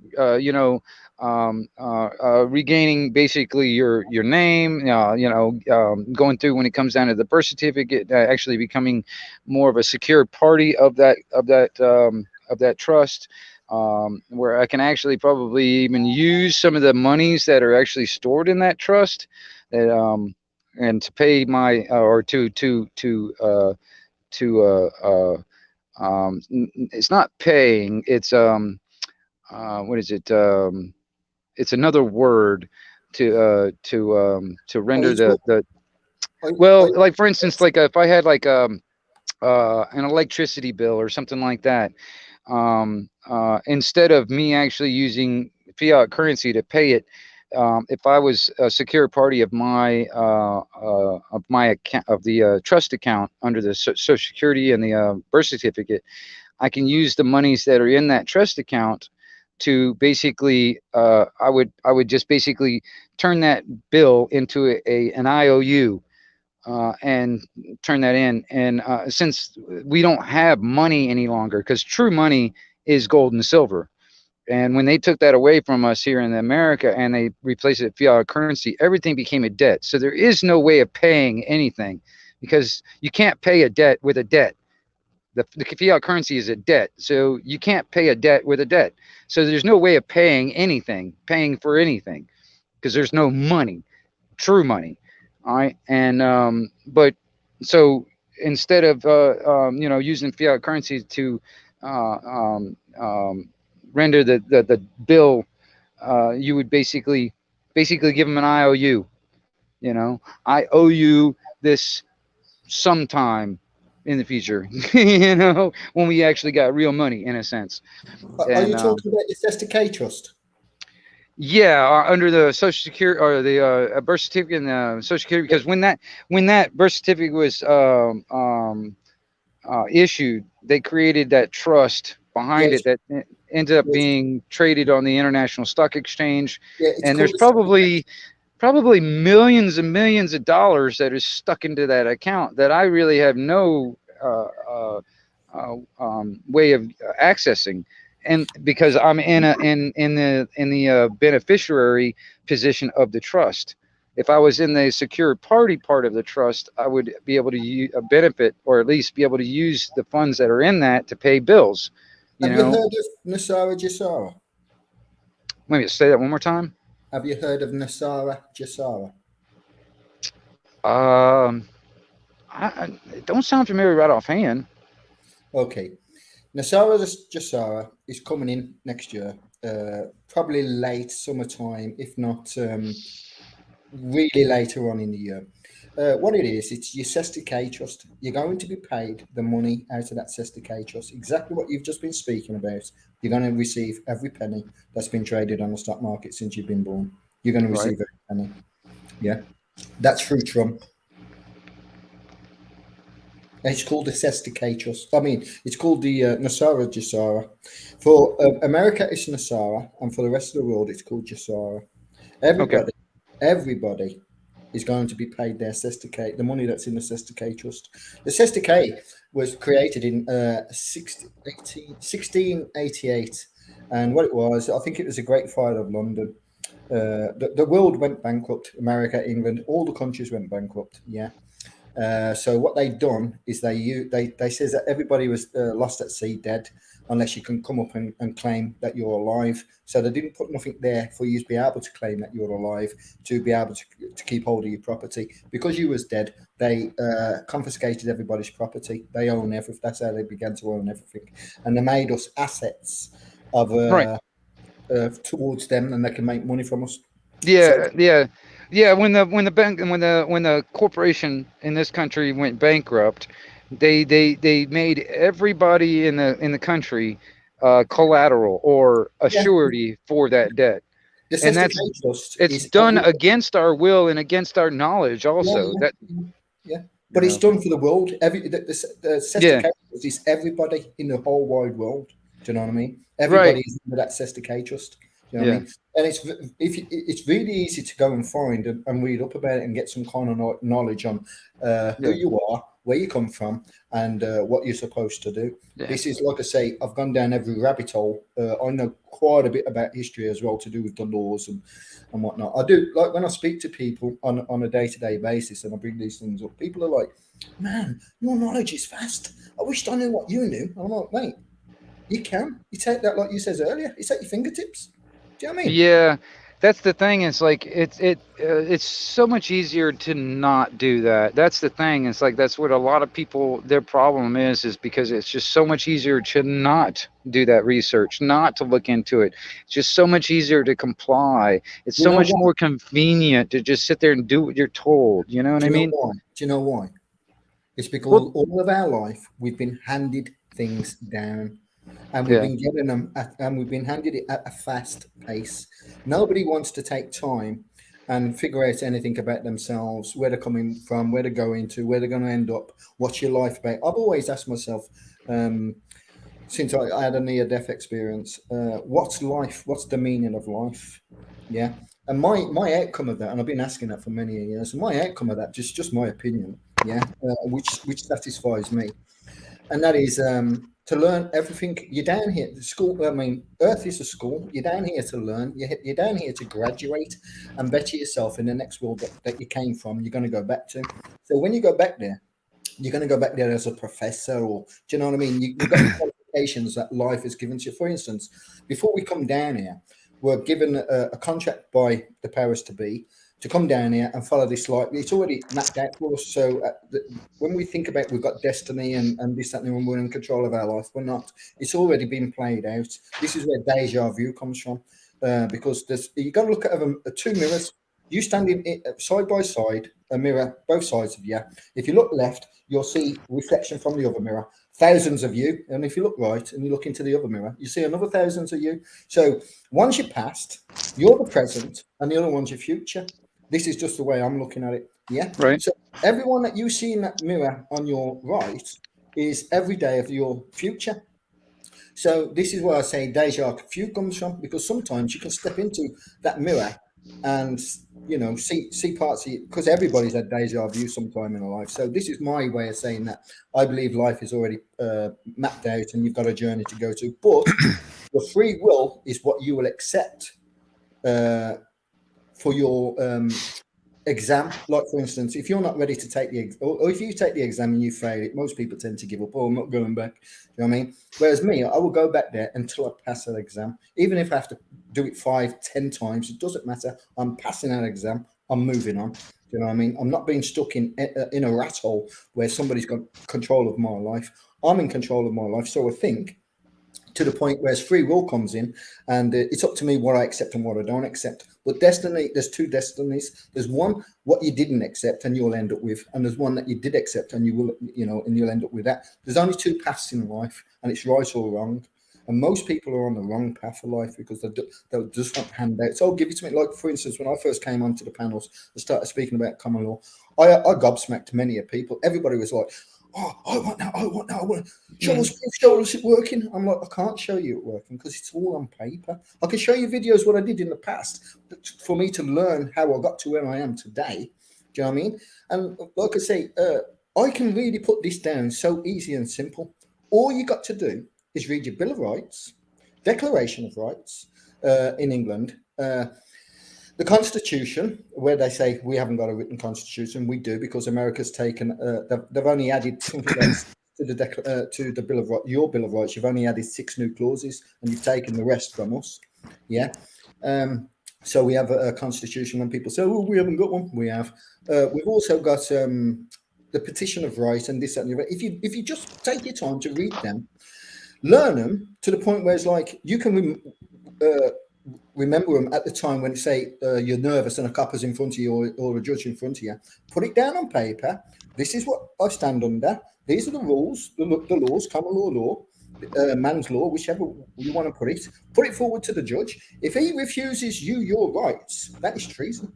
regaining basically your name, going through when it comes down to the birth certificate, actually becoming more of a secure party of that trust. Where I can actually probably even use some of the monies that are actually stored in that trust, that and to pay my or to it's not paying, it's what is it, it's another word Are render you talk, the are, are well, you, like for instance, like if I had like an electricity bill or something like that, instead of me actually using fiat currency to pay it, if I was a secure party of my account of the trust account under the Social Security and the birth certificate, I can use the monies that are in that trust account to basically I would just basically turn that bill into an IOU, and turn that in. And since we don't have money any longer, because true money is gold and silver, and when they took that away from us here in America and they replaced it with fiat currency, everything became a debt. So there is no way of paying anything, because you can't pay a debt with a debt. The fiat currency is a debt, so you can't pay a debt with a debt. So there's no way of paying anything, paying for anything, because there's no money, true money. All right, and but so instead of using fiat currency to uh, um, um, render the bill, you would basically give them an IOU. I owe you this sometime in the future. When we actually got real money, in a sense. are And you talking about the SDK trust? yeah, under the Social Security or the birth certificate and the Social Security, because when that birth certificate was issued, they created that trust behind Yes, it that ended up yes, being traded on the International Stock Exchange. yeah. It's And called there's the SDK. probably millions and millions of dollars that is stuck into that account that I really have no way of accessing, and because I'm in the beneficiary position of the trust. If I was in the secured party part of the trust, I would be able to benefit, or at least be able to use the funds that are in that to pay bills. You Have you know, heard of Nasara Jasara? Maybe say that one more time. Have you heard of Nasara Jasara? Um, it don't sound familiar right offhand. Okay. Nasara Jasara is coming in next year, probably late summertime, if not really later on in the year. What it is, it's your SDK trust. You're going to be paid the money out of that SDK trust. Exactly what you've just been speaking about. You're going to receive every penny that's been traded on the stock market since you've been born. You're going to Right. receive every penny. Yeah. That's through Trump. It's called the SDK trust. I mean, it's called the Nasara Jasara. For America, it's Nasara, and for the rest of the world, it's called Jasara. Okay. Everybody is going to be paid their SDK, the money that's in the SDK trust. The SDK was created in 1688, and what it was, I think it was a Great Fire of London. The world went bankrupt. America, England, all the countries went bankrupt. Yeah. So what they've done is they says that everybody was lost at sea, dead, unless you can come up and claim that you're alive. So they didn't put nothing there for you to be able to claim that you're alive, to be able to keep hold of your property. Because you was dead, they confiscated everybody's property. They own everything. That's how they began to own everything, and they made us assets of Right. towards them, and they can make money from us. Yeah, yeah. When the corporation in this country went bankrupt, they made everybody in the country collateral or a Yeah, surety for that debt, the and SDK trust it's is done against our will and against our knowledge. yeah, Also, that yeah. you But it's know, done for the world. The yeah, SDK trust is everybody in the whole wide world. Do you know what I mean? right, Everybody is under that SDK trust. Do you know what I yeah, mean? And it's really easy to go and find and read up about it and get some kind of knowledge on who yeah, you are, where you come from, and what you're supposed to do. yeah, This is like I say, I've gone down every rabbit hole. I know quite a bit about history as well to do with the laws and whatnot. I do, like when I speak to people on a day-to-day basis and I bring these things up, people are like, man, your knowledge is vast. I wished I knew what you knew. I'm like, mate, you can. You take that, like you said earlier, it's at your fingertips. Do you know what I mean? yeah. that's the thing. It's like it's so much easier to not do that. That's the thing. It's like that's what a lot of people, their problem is because it's just so much easier to not do that research, not to look into it. It's just so much easier to comply. It's You so know much why? more convenient to just sit there and do what you're told. You know what Do I you know mean? why? Do you know why? It's Well, because all of our life we've been handed things down, and we've yeah, been getting them, and we've been handed it at a fast pace. Nobody wants to take time and figure out anything about themselves, where they're coming from, where they're going to, where they're going to end up. What's your life about? I've always asked myself, um, since I had a near-death experience, what's life? What's the meaning of life? Yeah. And my outcome of that, and I've been asking that for many years, and my outcome of that, just my opinion, yeah, which satisfies me, and that is to learn everything. You're down here, the school. I mean, Earth is a school. You're down here to learn. You're down here to graduate and better yourself in the next world that you came from. You're going to go back to. So when you go back there, you're going to go back there as a professor, or do you know what I mean? You've got the qualifications that life has given to you. For instance, before we come down here, we're given a contract by the powers to be to come down here and follow this life. It's already mapped out for us. So when we think about we've got destiny and this, that, and when we're in control of our life, we're not. It's already been played out. This is where deja vu comes from, because you got to look at two mirrors. You standing side by side, a mirror, both sides of you. If you look left, you'll see reflection from the other mirror, thousands of you. And if you look right and you look into the other mirror, you see another thousands of you. So once you're past, you're the present, and the other one's your future. This is just the way I'm looking at it. Yeah. right. So everyone that you see in that mirror on your right is every day of your future. So this is where I say deja vu comes from, because sometimes you can step into that mirror and see parts of it, because everybody's had deja vu sometime in their life. So this is my way of saying that I believe life is already mapped out and you've got a journey to go to, but your free will is what you will accept for your exam. Like, for instance, if you're not ready to take the or if you take the exam and you fail it, most people tend to give up. Oh, I'm not going back. You know what I mean? Whereas me, I will go back there until I pass that exam. Even if I have to do it 5-10 times, it doesn't matter. I'm passing that exam. I'm moving on. You know what I mean? I'm not being stuck in a rat hole where somebody's got control of my life. I'm in control of my life. So I think, to the point where free will comes in, and it's up to me what I accept and what I don't accept. But destiny, there's two destinies. There's one what you didn't accept and you'll end up with, and there's one that you did accept and you will, and you'll end up with that. There's only two paths in life, and it's right or wrong. And most people are on the wrong path of life because they'll just want handouts. Oh, give it to me. Like, for instance, when I first came onto the panels, I started speaking about common law. I gobsmacked many of people. Everybody was like, oh, I want that, I want that, I want to show us it working. I'm like, I can't show you it working because it's all on paper. I can show you videos what I did in the past for me to learn how I got to where I am today. Do you know what I mean? And like I say, I can really put this down so easy and simple. All you got to do is read your Bill of Rights, Declaration of Rights in England, the Constitution, where they say we haven't got a written constitution. We do, because America's taken. They've only added something else to the Bill of Rights. Your Bill of Rights. You've only added 6 new clauses, and you've taken the rest from us. Yeah. So we have a constitution. When people say, "Oh, we haven't got one," we have. We've also got the Petition of Right and this, that, and the other. If you just take your time to read them, learn them to the point where it's like you can remember them at the time when, say, you're nervous and a copper's in front of you or a judge in front of you. Put it down on paper. This is what I stand under. These are the rules, the laws, common law, man's law, whichever you want to put it. Put it forward to the judge. If he refuses you your rights, that is treason.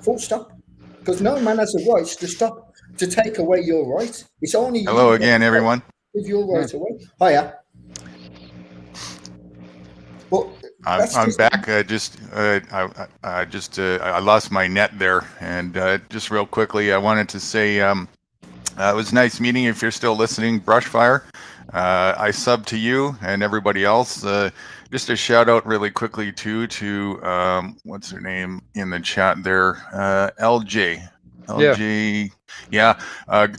Full stop. Because no man has the rights to take away your right. It's only you. Hello again, everyone. Give your right away. Hiya. But I'm back. I lost my net there, and just real quickly, I wanted to say it was nice meeting you. If you're still listening, Brushfire, I sub to you and everybody else. Just a shout out really quickly too to what's her name in the chat there, LJ. Yeah,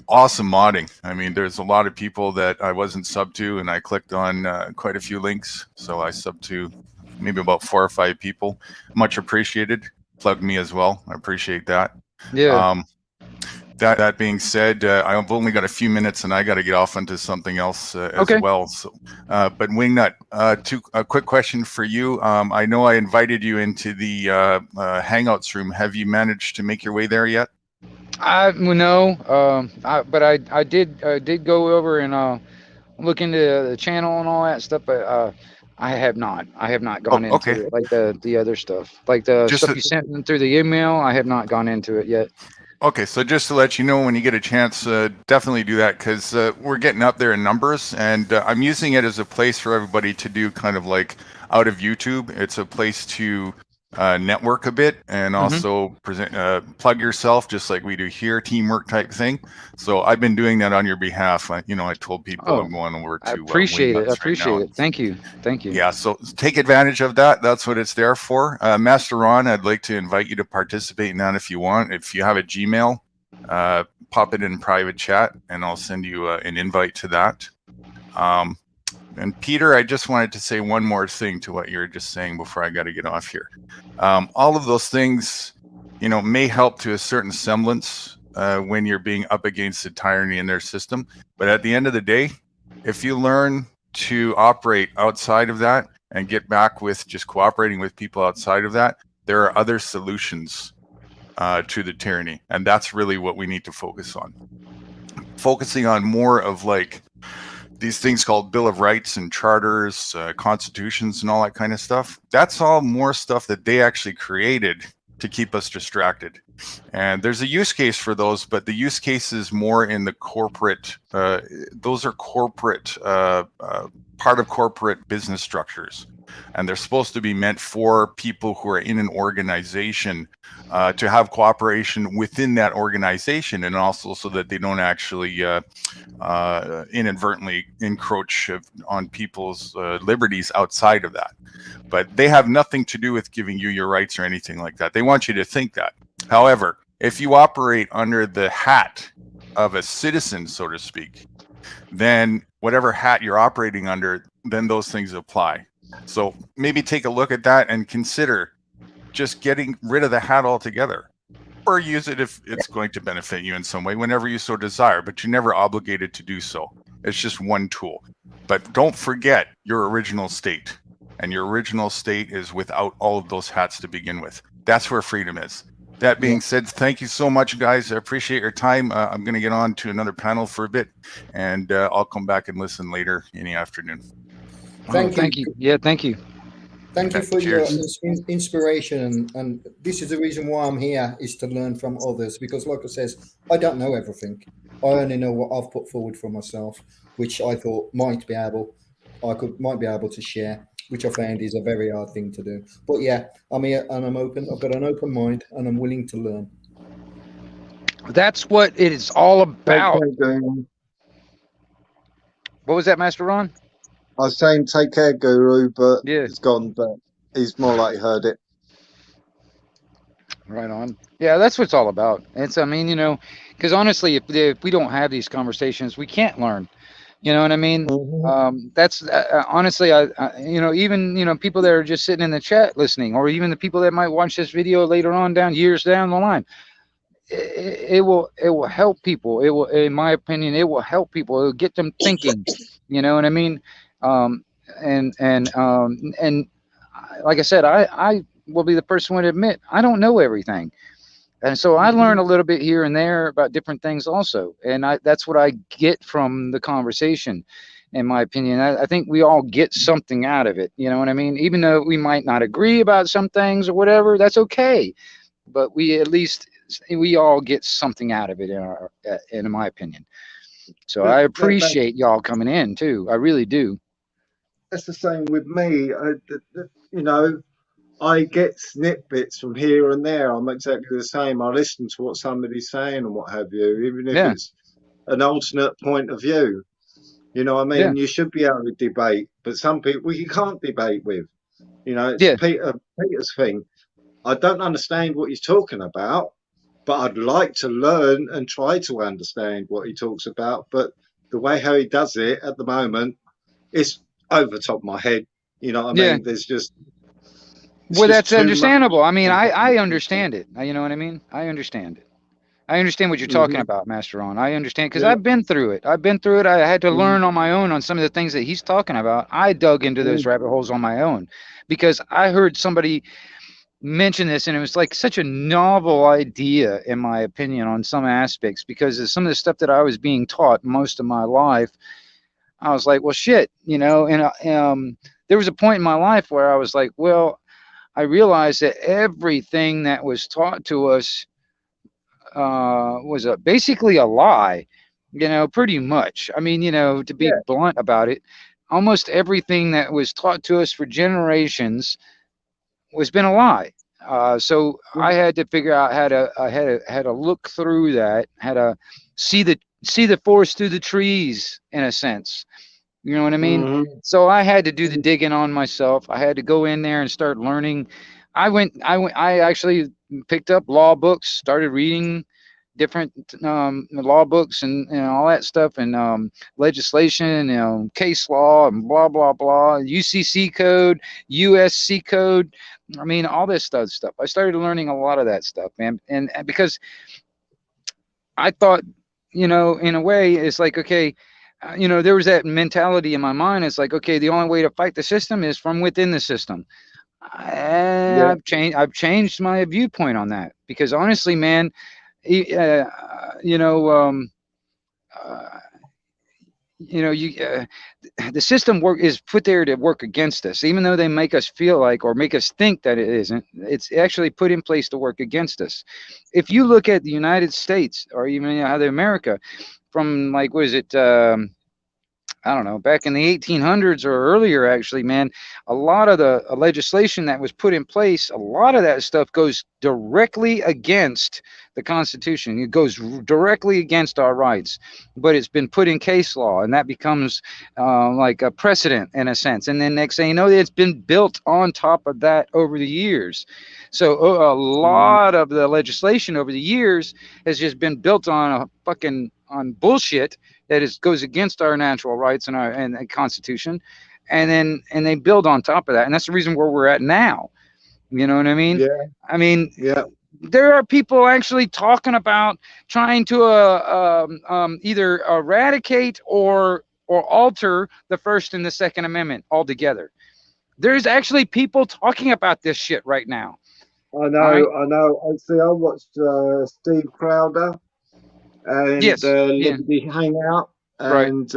awesome modding. I mean, there's a lot of people that I wasn't sub to, and I clicked on quite a few links, so I sub to maybe about 4 or 5 people. Much appreciated. Plug me as well. I appreciate that. Yeah. That being said, I've only got a few minutes, and I got to get off into something else as Okay. well. So, but Wingnut, a quick question for you. I know I invited you into the Hangouts room. Have you managed to make your way there yet? No, but I did go over and look into the channel and all that stuff, but I have not gone into Okay. it like the other stuff, like the Just stuff to- you sent in through the email. I have not gone into it yet. Okay, so just to let you know, when you get a chance, definitely do that, because we're getting up there in numbers, and I'm using it as a place for everybody to do kind of like out of YouTube. It's a place to network a bit and also present, plug yourself, just like we do here, teamwork type thing. So I've been doing that on your behalf. I told people I'm going over to I appreciate it. I Wingnuts right appreciate now. it. Thank you. Thank you. Yeah, so take advantage of that. That's what it's there for. Master Ron, I'd like to invite you to participate in that if you want. If you have a Gmail, pop it in private chat, and I'll send you an invite to that. And Peter, I just wanted to say one more thing to what you were just saying before I got to get off here. All of those things, may help to a certain semblance when you're being up against the tyranny in their system. But at the end of the day, if you learn to operate outside of that and get back with just cooperating with people outside of that, there are other solutions to the tyranny. And that's really what we need to focus on. Focusing on more of like these things called Bill of Rights and charters, constitutions and all that kind of stuff. That's all more stuff that they actually created to keep us distracted. And there's a use case for those, but the use case is more in the corporate, those are corporate, part of corporate business structures. And they're supposed to be meant for people who are in an organization to have cooperation within that organization, and also so that they don't actually inadvertently encroach on people's liberties outside of that. But they have nothing to do with giving you your rights or anything like that. They want you to think that. However, if you operate under the hat of a citizen, so to speak, then whatever hat you're operating under, then those things apply. So maybe take a look at that and consider just getting rid of the hat altogether, or use it if it's going to benefit you in some way whenever you so desire, but you're never obligated to do so. It's just one tool. But don't forget your original state, and your original state is without all of those hats to begin with. That's where freedom is. That being said, thank you so much, guys. I appreciate your time. I'm going to get on to another panel for a bit, and I'll come back and listen later in the afternoon. Thank you. Yeah, thank you. Thank you for Cheers. your inspiration, and this is the reason why I'm here, is to learn from others, because like I says, I don't know everything. I only know what I've put forward for myself, which I thought might be able to share, which I found is a very hard thing to do. But yeah, I'm here and I'm open. I've got an open mind and I'm willing to learn. That's what it is all about. Take care, Guru. What was that, Master Ron? I was saying take care, Guru, but Yeah. it's gone, but he's more like he heard it. Right on. Yeah, that's what it's all about. It's, because honestly, if we don't have these conversations, we can't learn. You know what I mean? That's honestly, even people that are just sitting in the chat listening, or even the people that might watch this video later on years down the line, it will help people. It will, in my opinion, it will help people. It'll get them thinking. You know what I mean? And like I said, I will be the first one to admit I don't know everything. And so I learn a little bit here and there about different things also. And that's what I get from the conversation, in my opinion. I think we all get something out of it. You know what I mean? Even though we might not agree about some things or whatever, that's okay. But we all get something out of it, in my opinion. So I appreciate y'all coming in too. I really do. That's the same with me. I get snippets from here and there. I'm exactly the same. I listen to what somebody's saying and what have you, even if it's an alternate point of view. You know what I mean? Yeah. You should be able to debate, but some people you can't debate with. It's Peter's thing. I don't understand what he's talking about, but I'd like to learn and try to understand what he talks about. But the way how he does it at the moment, it's over the top of my head. You know what I mean? There's just It's Well, just that's too much. understandable. I mean, I understand it. You know what I mean? I understand it. I understand what you're talking Mhm. about, Master Ron. I understand because Yeah. I've been through it. I've been through it. I had to Mhm. learn on my own on some of the things that he's talking about. I dug into those Mhm. rabbit holes on my own because I heard somebody mention this and it was like such a novel idea, in my opinion, on some aspects because of some of the stuff that I was being taught most of my life. I was like, well, shit, you know, and there was a point in my life where I was like, well, I realized that everything that was taught to us was basically a lie, you know, pretty much. I mean, you know, to be Yeah. blunt about it, almost everything that was taught to us for generations was been a lie. So I had to figure out how to had to look through that, how to see the forest through the trees in a sense. You know what I mean? Mhm. So I had to do the digging on myself. I had to go in there and start learning. I actually picked up law books, started reading different law books and all that stuff and legislation, you know, case law and blah blah blah, UCC code, USC code. I mean, all this stuff. I started learning a lot of that stuff, man, and because I thought, you know, in a way, it's like, okay, you know, there was that mentality in my mind. It's like, okay, the only way to fight the system is from within the system. Yeah. I've changed my viewpoint on that because honestly, man, you know, uh, you know, the system is put there to work against us, even though they make us feel like or make us think that it isn't. It's actually put in place to work against us. If you look at the United States or even other America, from like what is it? I don't know, back in the 1800s or earlier, actually, man, a lot of the legislation that was put in place, a lot of that stuff goes directly against the Constitution. It goes directly against our rights, but it's been put in case law, and that becomes like a precedent in a sense. And then next thing you know, it's been built on top of that over the years. So a Mhm. lot of the legislation over the years has just been built on a fucking on bullshit that is goes against our natural rights and our and Constitution, and they build on top of that, and that's the reason where we're at now. You know what I mean? Yeah. I mean, Yeah. there are people actually talking about trying to either eradicate or alter the First and the Second Amendment altogether. There's actually people talking about this shit right now. I All right. know. I know. I see. I watched Steve Crowder and Yes. Yeah. Liberty Hangout Right. and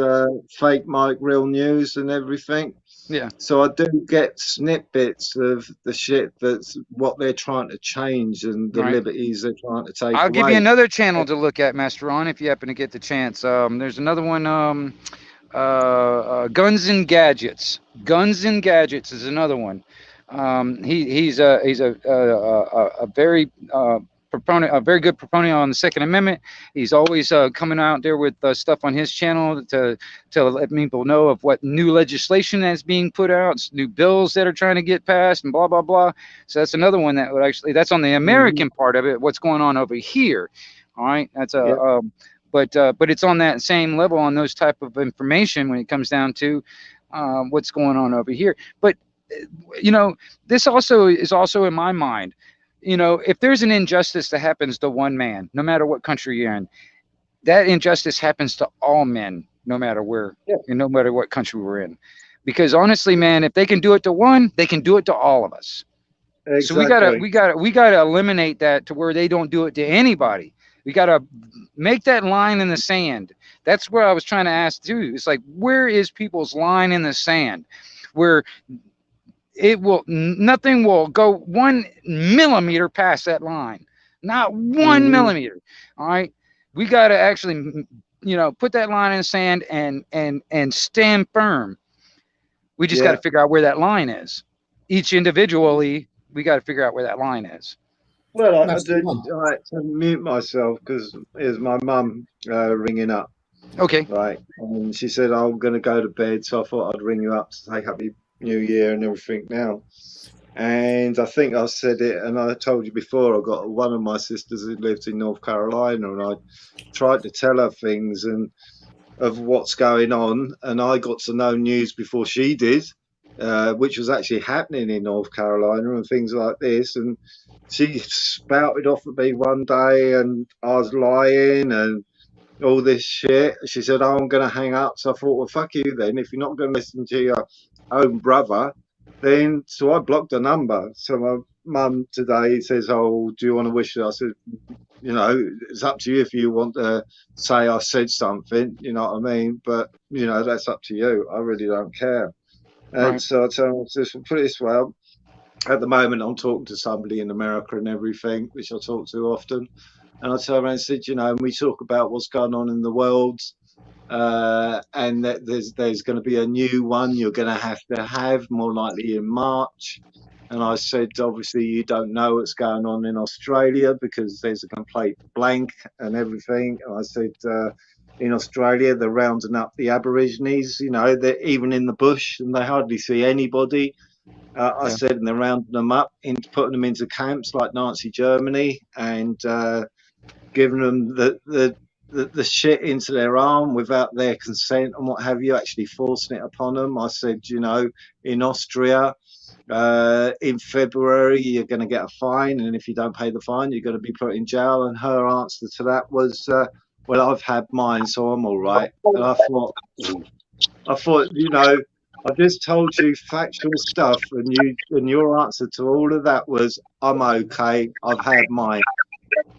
Fake Mike Real News and everything. Yeah. So I do get snippets of the shit that's what they're trying to change and the Right. liberties they're trying to take I'll give you away. another channel to look at, Master On, if you happen to get the chance. There's another one, Guns and Gadgets. Guns and Gadgets is another one. He's a very proponent, a very good proponent on the Second Amendment. He's always coming out there with stuff on his channel to let people know of what new legislation that's being put out, new bills that are trying to get passed, and blah blah blah. So that's another one that would actually that's on the Hmm. American part of it. What's going on over here? All right, that's a Yeah. but it's on that same level on those type of information when it comes down to what's going on over here. But you know, this also is also in my mind. You know, if there's an injustice that happens to one man, no matter what country you're in, that injustice happens to all men, no matter where Yeah. and no matter what country we're in. Because honestly, man, if they can do it to one, they can do it to all of us. So Exactly. we gotta eliminate that to where they don't do it to anybody. We gotta make that line in the sand. That's where I was trying to ask too. It's like, where is people's line in the sand, where nothing will go 1 millimeter past that line, not one Hmm. millimeter. All right, we gotta actually, put that line in the sand and stand firm. We just got to Yeah. figure out where that line is. Each individually, we got to figure out where that line is. Well, I Master did. One. I had to mute myself because here's my mum ringing up, Okay. right? And she said I'm going to go to bed, so I thought I'd ring you up to say Happy New Year and everything now. And I think I said it, and I told you before. I got one of my sisters who lives in North Carolina, and I tried to tell her things and of what's going on, and I got to know news before she did. which was actually happening in North Carolina and things like this. And she spouted off at me one day, and I was lying and all this shit. She said, "Oh, I'm going to hang up." So I thought, well, fuck you then. If you're not going to listen to your own brother, then so I blocked the number. So my mum today says, "Oh, do you want to wish her?" I said, "You know, it's up to you if you want to say I said something. You know what I mean? But you know, that's up to you. I really don't care." And Right. so I told her, put it this way. At the moment, I'm talking to somebody in America and everything, which I talk to often. And I turned around and said, you know, and we talk about what's going on in the world, and that there's going to be a new one you're going to have more likely in March. And I said, obviously, you don't know what's going on in Australia because there's a complete blank and everything. And I said, in Australia, they're rounding up the Aborigines, you know, they're even in the bush and they hardly see anybody. I said, and they're rounding them up, putting them into camps like Nazi Germany, and giving them the shit into their arm without their consent and what have you, actually forcing it upon them. I said, you know, in Austria, in February, you're going to get a fine, and if you don't pay the fine, you're going to be put in jail. And her answer to that was, well, I've had mine, so I'm all right. And I thought, you know, I just told you factual stuff, and your answer to all of that was, I'm okay, I've had mine.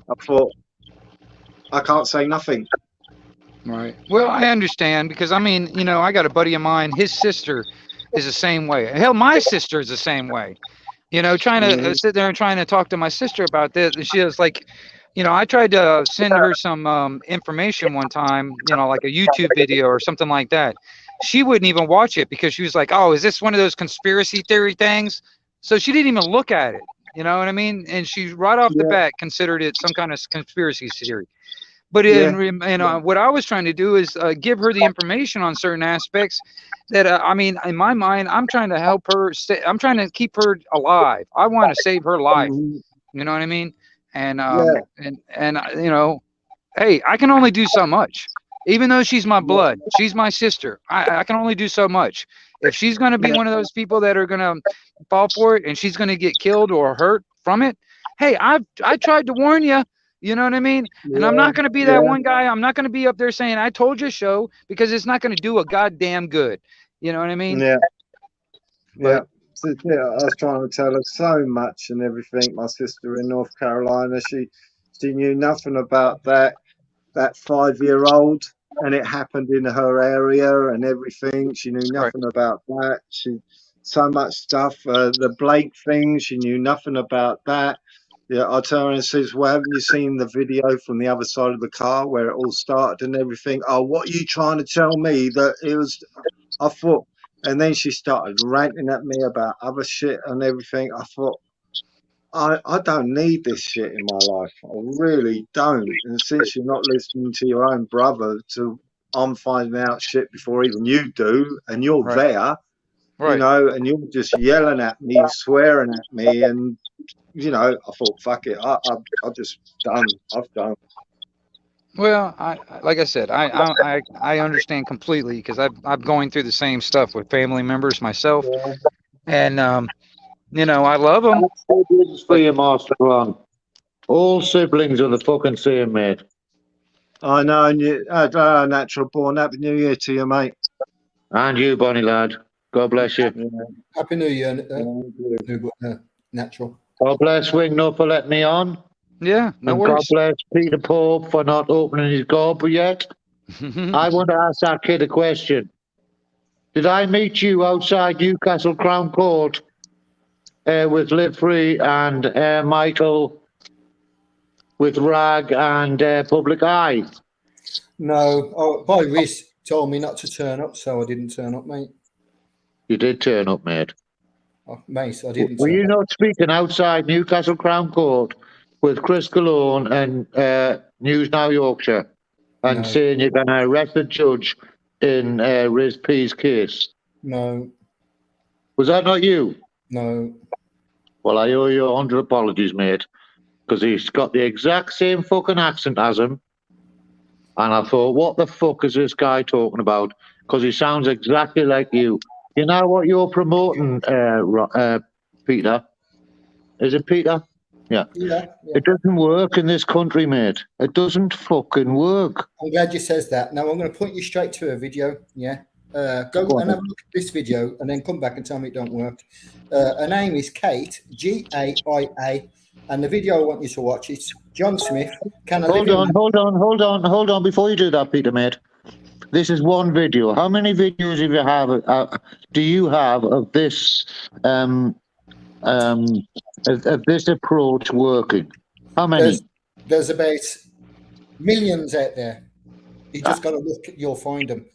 I thought, I can't say nothing. Right. Well, I understand because I mean, you know, I got a buddy of mine. His sister is the same way. Hell, my sister is the same way. You know, trying to sit there and trying to talk to my sister about this, and she was like, you know, I tried to send her some information one time, you know, like a YouTube video or something like that. She wouldn't even watch it because she was like, "Oh, is this one of those conspiracy theory things?" So she didn't even look at it. You know what I mean? And she right off the Yeah, bat considered it some kind of conspiracy theory. But yeah, what I was trying to do is give her the information on certain aspects that I mean, in my mind, I'm trying to help her. I'm trying to keep her alive. I want to save her life. mhm, You know what I mean? And yeah, you know, hey, I can only do so much. Even though she's my yeah, blood, she's my sister. I can only do so much. If she's going to be yeah, one of those people that are going to fall for it and she's going to get killed or hurt from it, hey, I tried to warn you. You know what I mean? And I'm yeah, not going to be that yeah, one guy. I'm not going to be up there saying I told you so because it's not going to do a goddamn good. You know what I mean? yeah, yeah. But So, yeah, I was trying to tell her so much and everything. My sister in North Carolina, she knew nothing about that 5-year-old, and it happened in her area and everything. She knew right, nothing about that. She so much stuff. The Blake thing, she knew nothing about that. Yeah, I tell her and says, "Well, haven't you seen the video from the other side of the car where it all started and everything?" "Oh, what are you trying to tell me that it was?" I thought, and then she started ranting at me about other shit and everything. I thought, I don't need this shit in my life. I really don't. And since you're not listening to your own brother, I'm finding out shit before even you do, and you're right, there, you right. know, and you're just yelling at me, swearing at me, and you know, I thought, fuck it, I just done. I've done. Well, like I said, I understand completely because I'm going through the same stuff with family members myself, Yeah. and you know, I love them, Siblings for but you, Master Plan. All siblings are the fucking same, mate. I know, and natural born. Happy New Year to you, mate. And you, Bonnie lad. God bless you. Yeah, Happy New Year, natural. God bless Wingnut for letting me on. yeah, no And God worries. bless Peter Pope for not opening his gob yet. I want to ask that kid a question. Did I meet you outside Newcastle Crown Court with Live Free and Michael with Rag and Public Eye? No, Boy Reese told me not to turn up, so I didn't turn up, mate. You did turn up, mate. Oh, mate, I didn't. Were you not speaking outside Newcastle Crown Court with Chris Cologne and News Now Yorkshire and No. saying you're going to arrest the judge in Riz P's case? No, Was that not you? no. Well, I owe you 100 apologies, mate, because he's got the exact same fucking accent as him. And I thought, what the fuck is this guy talking about? Because he sounds exactly like you. You know what you're promoting, Peter? Is it Peter? Yeah. Yeah. It doesn't work in this country, mate. It doesn't fucking work. I'm glad you says that. Now I'm going to point you straight to a video. Yeah. Go and have a look at this video and then come back and tell me it don't work. Her name is Kate, Gaia, and the video I want you to watch is John Smith. Hold on. Before you do that, Peter, mate. This is one video. How many videos do you have of this of this approach working? How many? There's about millions out there. You just got to look. You'll find them.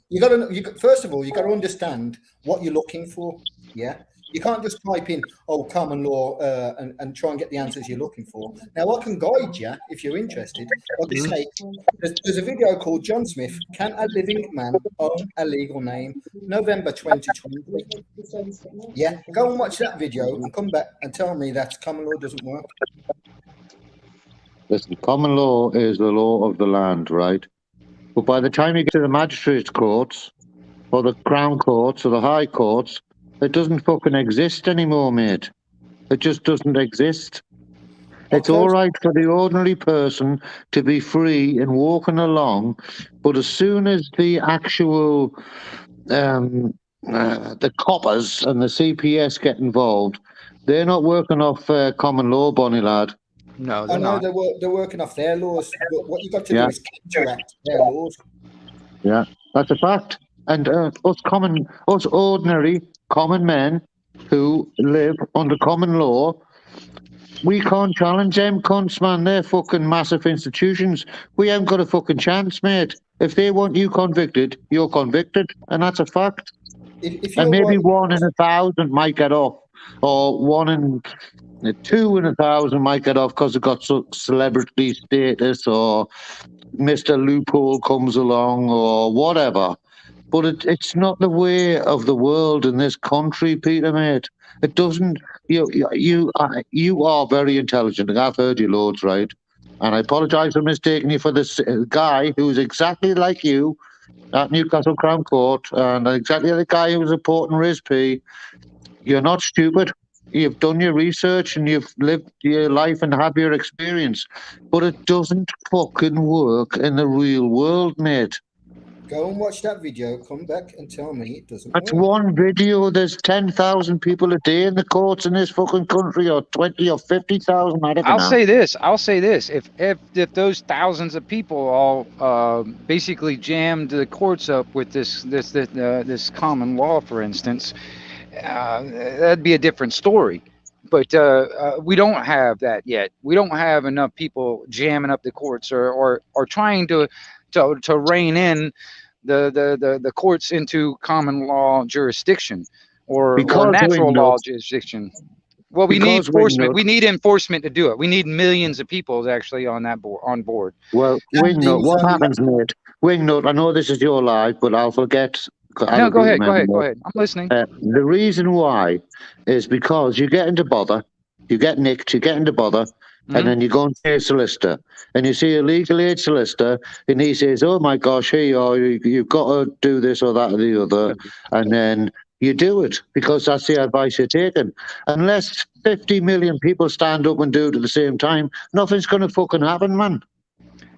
First of all, you got to understand what you're looking for. Yeah, you can't just type in common law and try and get the answers you're looking for. Now I can guide you if you're interested. Like I say, there's a video called John Smith. Can a living man own a legal name? November 2020. Yeah, go and watch that video and come back and tell me that common law doesn't work. Listen, common law is the law of the land, right? But by the time you get to the magistrates' courts, or the Crown Courts, or the High Courts, it doesn't fucking exist anymore, mate. It just doesn't exist. It's all right for the ordinary person to be free and walking along, but as soon as the actual the coppers and the CPS get involved, they're not working off common law, Bonnie lad. No, I know they're working off their laws, but what you got to do is counteract their laws. Yeah, that's a fact. And us ordinary common men who live under common law, we can't challenge them cunts, man. They're fucking massive institutions. We haven't got a fucking chance, mate. If they want you convicted, you're convicted, and that's a fact. And maybe 1 in 1,000 might get off, or 1 in 2 in 1,000 might get off because they've got celebrity status, or Mr. Loophole comes along, or whatever. But it's not the way of the world in this country, Peter, mate. It doesn't. You are very intelligent, and I've heard you loads, right? And I apologise for mistaking you for this guy who's exactly like you at Newcastle Crown Court, and exactly the guy who was reporting RISP. You're not stupid. You've done your research and you've lived your life and have your experience. But it doesn't fucking work in the real world, mate. Go and watch that video, come back and tell me it doesn't That's work. one video. There's 10,000 people a day in the courts in this fucking country, or 20 or 50,000. I don't know. I'll say this. If those thousands of people all basically jammed the courts up with this common law, for instance, that'd be a different story. But we don't have that yet. We don't have enough people jamming up the courts or trying to rein in the courts into common law jurisdiction or natural law jurisdiction. Well, we need enforcement. We need enforcement to do it. We need millions of people actually on board. Well, Wingnut, what happens, mate? Wingnut, I know this is your live, but I'll forget. No, go ahead. I'm listening. The reason why is because you get into bother, you get nicked, you get into bother, and then you go and see a solicitor, and you see a legal aid solicitor, and he says, "Oh my gosh, here you are, you've got to do this or that or the other," and then you do it because that's the advice you're taking. Unless 50 million people stand up and do it at the same time, nothing's going to fucking happen, man.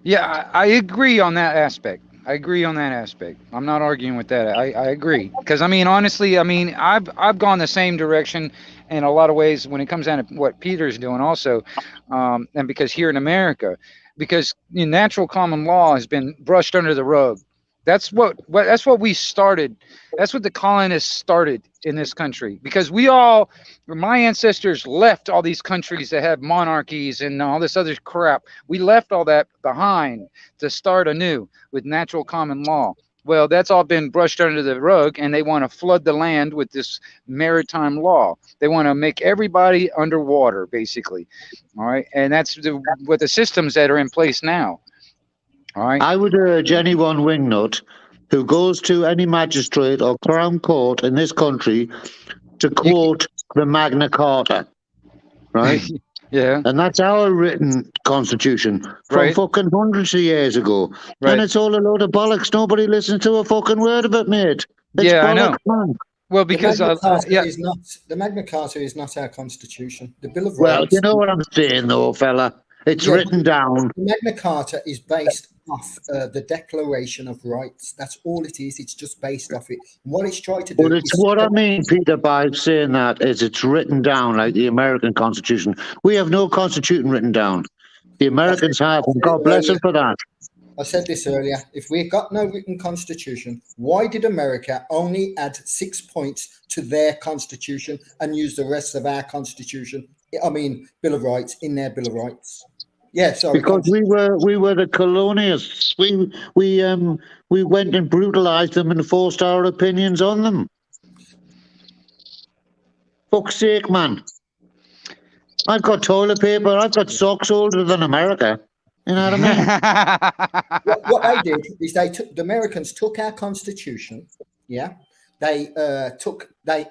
Yeah, I agree on that aspect. I'm not arguing with that. I agree. Because, I mean, honestly, I've gone the same direction in a lot of ways when it comes down to what Peter's doing also. And because here in America, because natural common law has been brushed under the rug. That's what we started. That's what the colonists started in this country, because my ancestors left all these countries that have monarchies and all this other crap. We left all that behind to start anew with natural common law. Well, that's all been brushed under the rug, and they want to flood the land with this maritime law. They want to make everybody underwater, basically. All right, and that's what the systems that are in place now. All right. I would urge anyone, Wingnut, who goes to any magistrate or Crown Court in this country to quote the Magna Carta, right? Yeah. And that's our written constitution from fucking hundreds of years ago. Right. And it's all a load of bollocks. Nobody listens to a fucking word of it, mate. It's bollocks, I know. Man. Well, The because Magna Carta yeah, is not the Magna Carta is not our constitution. The Bill of Well, you Rights. know what I'm saying, though, fella. It's Yeah, written down. the Magna Carta is based off the Declaration of Rights. That's all it is. It's just based off it. And what it's trying to But do it's is what I mean, Peter, by saying that is it's written down like the American Constitution. We have no Constitution written down. The Americans have, and God bless them for that. I said this earlier. If we got no written constitution, why did America only add 6 points to their constitution and use the rest of our constitution? I mean, Bill of Rights in their Bill of Rights. Yeah, sorry. Because we were the colonialists. We went and brutalized them and forced our opinions on them. Fuck's sake, man. I've got toilet paper. I've got socks older than America. You know what I mean? what they did is the Americans took our constitution. Yeah, they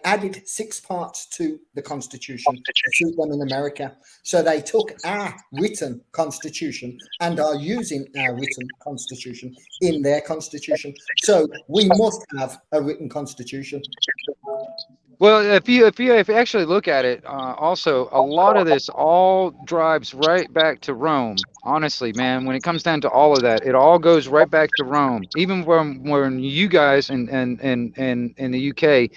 added 6 parts to the constitution to suit them in America. So they took our written constitution and are using our written constitution in their constitution. So we must have a written constitution. well, if you actually look at it, also a lot of this all drives right back to Rome. Honestly, man, when it comes down to all of that, it all goes right back to Rome. Even from when you guys in the UK,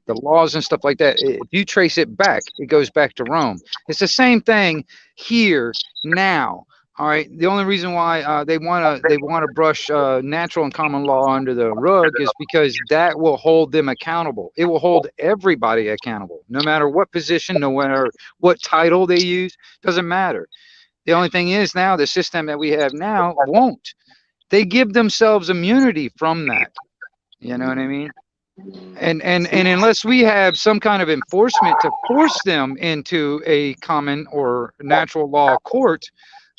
the laws and stuff like that, if you trace it back, it goes back to Rome. It's the same thing here now. All right. The only reason why they want to brush natural and common law under the rug is because that will hold them accountable. It will hold everybody accountable, no matter what position, no matter what title they use. Doesn't matter. The only thing is now the system that we have now won't. They give themselves immunity from that. You know what I mean? And unless we have some kind of enforcement to force them into a common or natural law court,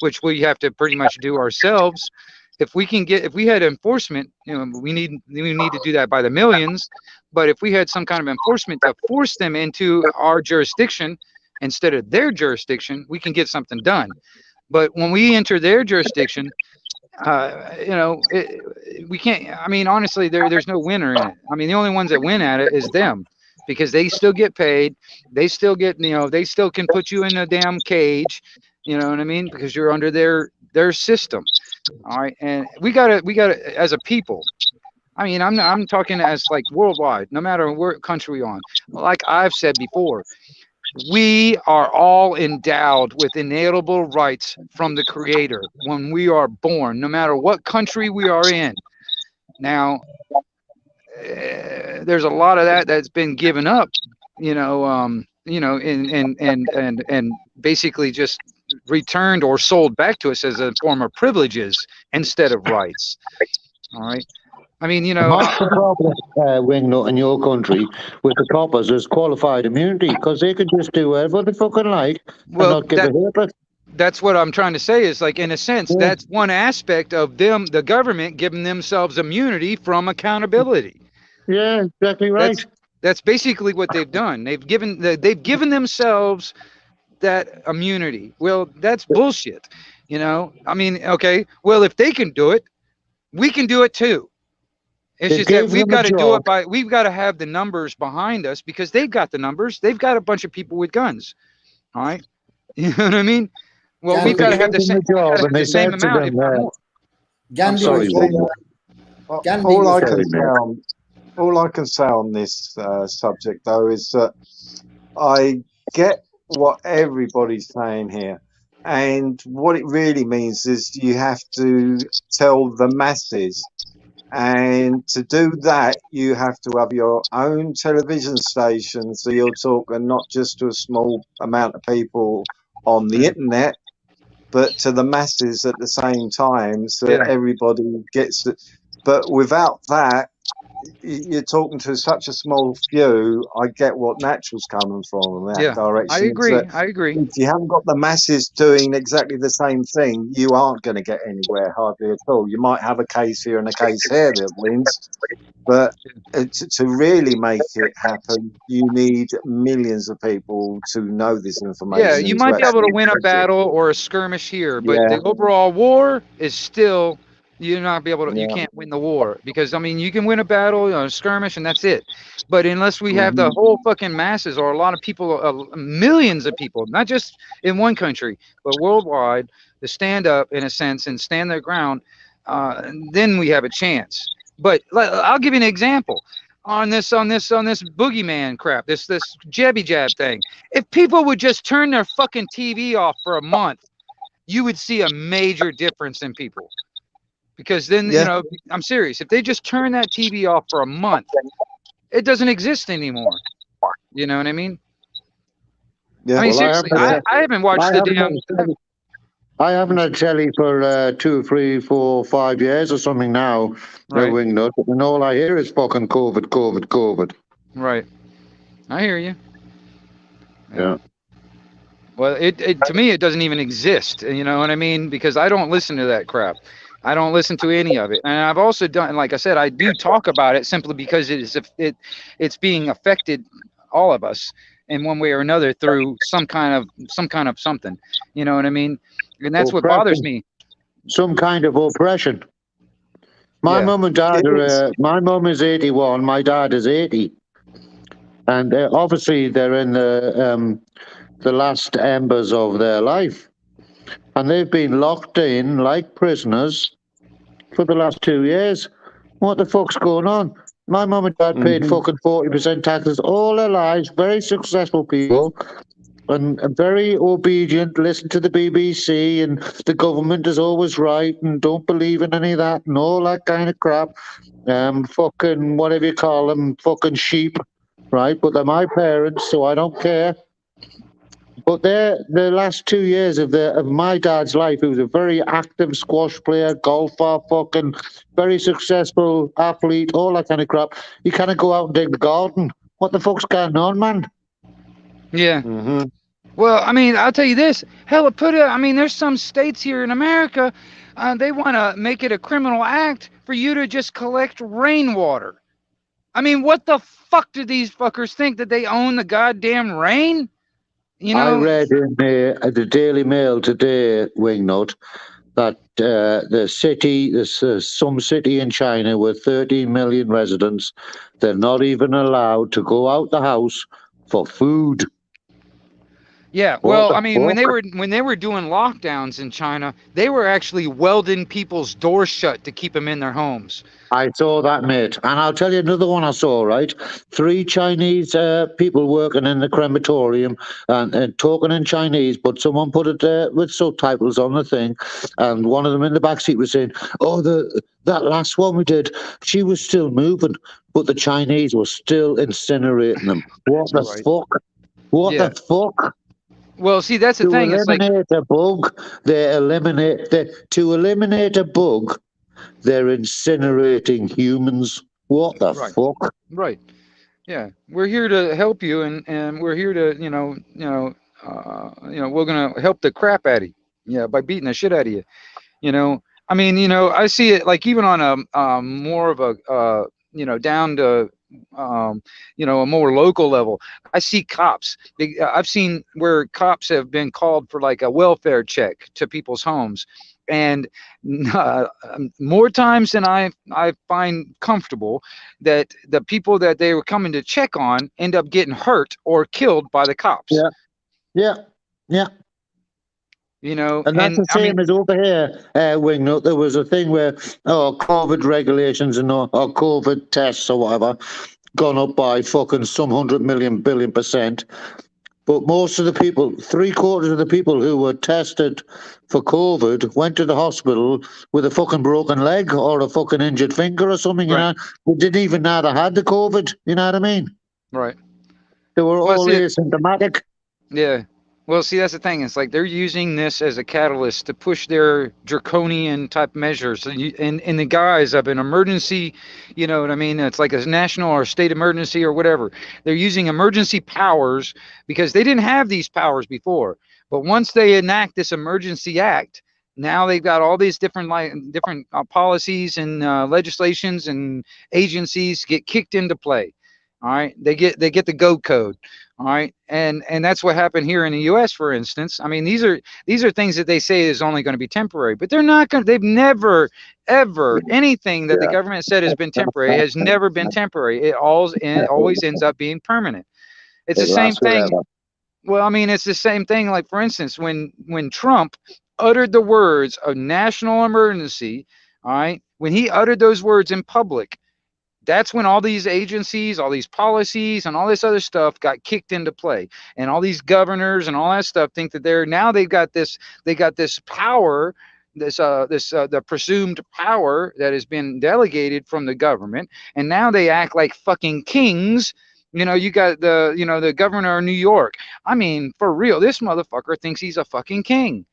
which we have to pretty much do ourselves. If we had enforcement, we need to do that by the millions. But if we had some kind of enforcement to force them into our jurisdiction instead of their jurisdiction, we can get something done. But when we enter their jurisdiction, we can't. I mean, honestly, there's no winner in it. I mean, the only ones that win at it is them, because they still get paid. They still get, they still can put you in a damn cage. You know what I mean? Because you're under their system. All right. And we gotta as a people. I mean, I'm talking as like worldwide, no matter what country we're on. Like I've said before, we are all endowed with inalienable rights from the Creator when we are born, no matter what country we are in. Now, there's a lot of that's been given up, and basically just returned or sold back to us as a form of privileges instead of rights. All right. I mean, That's the problem, Wingnut, in your country with the coppers is qualified immunity, because they can just do whatever they fucking like and not give a haircut. That's what I'm trying to say is, like, in a sense, that's one aspect of them, the government giving themselves immunity from accountability. Yeah, exactly right. That's basically what they've done. They've given themselves that immunity. Well, that's bullshit. I mean, okay, well, if they can do it, we can do it too. It's just that we've got to do it we've got to have the numbers behind us, because they've got the numbers. They've got a bunch of people with guns. All right. You know what I mean? Well, we've got to have the same amount, if not more. Gandhi sorry, was all I can say on this subject, though, is that I get what everybody's saying here. And what it really means is you have to tell the masses. And to do that, you have to have your own television station. So you're talking not just to a small amount of people on the internet, but to the masses at the same time, so that everybody gets it. But without that, you're talking to such a small few. I get what Natural's coming from in that direction. I agree. If you haven't got the masses doing exactly the same thing, you aren't going to get anywhere hardly at all. You might have a case here and a case there that wins, but to really make it happen, you need millions of people to know this information. Yeah, you might be able to win a battle or a skirmish here, but the overall war is still You're not be able to. You Yeah. can't win the war because I mean you can win a battle, a skirmish, and that's it. But unless we have the Mhm. whole fucking masses or a lot of people, millions of people, not just in one country but worldwide, to stand up in a sense and stand their ground, then we have a chance. But I'll give you an example on this boogeyman crap, this jabby jab thing. If people would just turn their fucking TV off for a month, you would see a major difference in people. Because then, Yeah. you know, I'm serious. If they just turn that TV off for a month, it doesn't exist anymore. You know what I mean? Yeah. I mean, Well, seriously, I haven't watched I the haven't damn. had telly. I haven't had telly for 2, 3, 4, 5 years or something now. Right, Wingnut, and all I hear is fucking COVID, COVID, COVID. right. I hear you. Yeah. Well, it to me, it doesn't even exist. You know what I mean? Because I don't listen to that crap. I don't listen to any of it. And I've also done, like I said, I do talk about it simply because it's being affected all of us in one way or another through some kind of something. You know what I mean? And that's what bothers Oppression. me. Some kind of oppression. My Yeah. mum and dad It is. are. My mum is 81. My dad is 80, and obviously they're in the last embers of their life, and they've been locked in like prisoners for the last 2 years. What the fuck's going on? My mum and dad paid Mhm. fucking 40% taxes all their lives, very successful people, and very obedient, listen to the BBC, and the government is always right, and don't believe in any of that, and all that kind of crap. Fucking whatever you call them, fucking sheep, right? But they're my parents, so I don't care. But the last 2 years of my dad's life, he was a very active squash player, golfer, fucking very successful athlete, all that kind of crap. You kind of go out and dig the garden. What the fuck's going on, man? Yeah. Mhm. Well, I mean, I'll tell you this. Hell, I mean, there's some states here in America, they want to make it a criminal act for you to just collect rainwater. I mean, what the fuck do these fuckers think, that they own the goddamn rain? You I know, read in the Daily Mail today, Wingnut, that there's some city in China with 13 million residents. They're not even allowed to go out the house for food. yeah. What Well, the I mean, fuck? when they were doing lockdowns in China, they were actually welding people's doors shut to keep them in their homes. I saw that, mate. And I'll tell you another one I saw, right? 3 Chinese people working in the crematorium and talking in Chinese, but someone put it with subtitles on the thing. And one of them in the back seat was saying, oh, that last one we did, she was still moving, but the Chinese were still incinerating them. What the Right. fuck? What Yeah. the fuck? Well, see, that's the To thing. It's like, eliminate a bug, to eliminate a bug, they're incinerating humans. What the right, fuck? right. Yeah, we're here to help you, and we're here to, we're gonna help the crap out of you. Yeah, by beating the shit out of you. You know, I mean, I see it like even on a more of a down to a more local level. I see cops. I've seen where cops have been called for like a welfare check to people's homes, and more times than I find comfortable, that the people that they were coming to check on end up getting hurt or killed by the cops. Yeah, yeah, yeah. And that's And the same as over here, Wingnut. There was a thing where, COVID regulations and or COVID tests or whatever gone up by fucking some 100 million billion %. But most of the people, 3/4 of the people who were tested for COVID went to the hospital with a fucking broken leg or a fucking injured finger or something, Right. They didn't even know they had the COVID, you know what I mean? Right. They were Well, all see, asymptomatic. yeah. Well, see, that's the thing. It's like they're using this as a catalyst to push their draconian type measures in the guise of an emergency. You know what I mean? It's like a national or state emergency or whatever. They're using emergency powers because they didn't have these powers before. But once they enact this emergency act, now they've got all these different policies and legislations and agencies get kicked into play. All right, they get the go code. All right, and that's what happened here in the U.S. For instance. I mean, these are things that they say is only going to be temporary, but they're not going. They've never, ever, anything that the Yeah. government said has been temporary has never been temporary. It always ends up being permanent. It's the It same lasts thing. forever. Well, I mean, it's the same thing. Like, for instance, when Trump uttered the words of national emergency, all right, when he uttered those words in public, that's when all these agencies, all these policies, and all this other stuff got kicked into play. And all these governors and all that stuff think that they've got this power, the presumed power that has been delegated from the government, and now they act like fucking kings. You know, you got the governor of New York. I mean, for real, this motherfucker thinks he's a fucking king.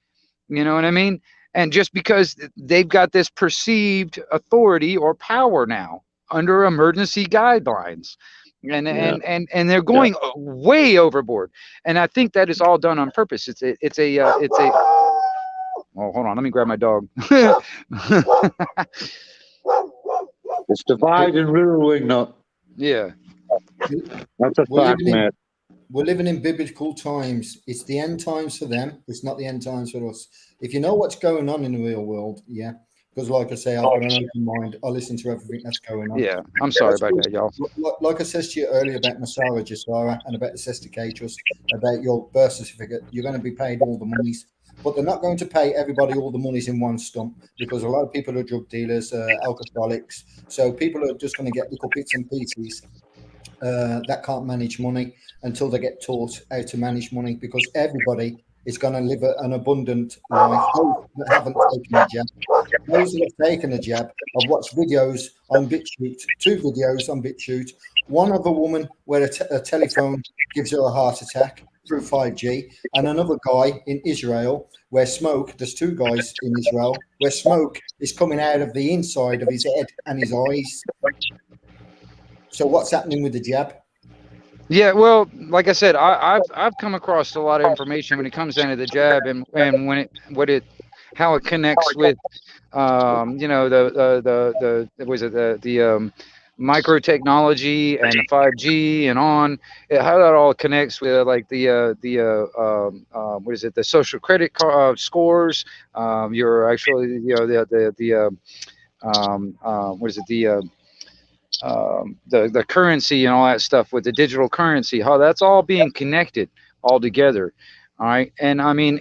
You know what I mean? And just because they've got this perceived authority or power now under emergency guidelines, and they're going way overboard. And I think that is all done on purpose. It's a. Oh, hold on. Let me grab my dog. It's divide and rule, Wingnut. Yeah. That's a fact, mate. We're living in biblical times. It's the end times for them. It's not the end times for us. If you know what's going on in the real world, yeah, because like I say, I've got an open mind. I listen to everything that's going on. Yeah, I'm sorry about that, y'all. Like I said to you earlier about Masara Jisara and about the Sesticatus, about your birth certificate, you're going to be paid all the monies. But they're not going to pay everybody all the monies in one stump, because a lot of people are drug dealers, alcoholics. So people are just going to get little bits and pieces that can't manage money until they get taught how to manage money, because everybody is going to live an abundant life. Those that haven't taken a jab, those that have taken a jab, I've watched videos on BitChute, 2 videos on BitChute. One of a woman where a telephone gives her a heart attack through 5G, and another guy in Israel where smoke, there's 2 guys in Israel where smoke is coming out of the inside of his head and his eyes. So what's happening with the jab? Yeah, well, like I said, I've come across a lot of information when it comes down to the jab, and how it connects with the micro technology and the 5G and on, how that all connects with like the social credit scores, your actually the currency and all that stuff with the digital currency, how that's all being connected all together. All right. And I mean,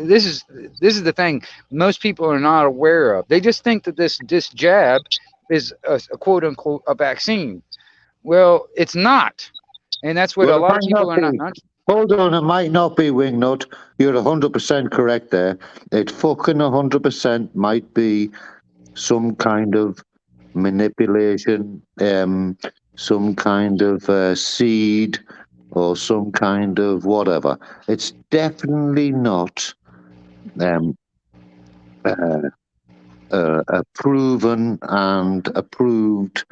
this is the thing most people are not aware of. They just think that this jab is a quote unquote a vaccine. Well, it's not. And that's what a lot of people are not. Hold on, it might not be, Wingnut. You're 100% correct there. It fucking 100% might be some kind of manipulation, some kind of seed, or some kind of whatever. It's definitely not a proven and approved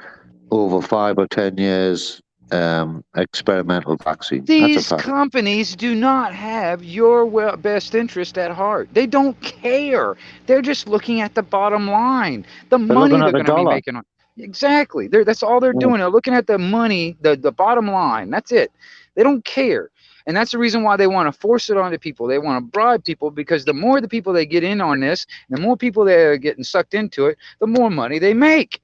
over 5 or 10 years experimental vaccine. These companies do not have your best interest at heart. They don't care. They're just looking at the bottom line, the money they're going to be making on. Exactly. That's all they're doing. They're looking at the money, the bottom line. That's it. They don't care. And that's the reason why they want to force it onto people. They want to bribe people, because the more the people they get in on this, the more people that are getting sucked into it, the more money they make.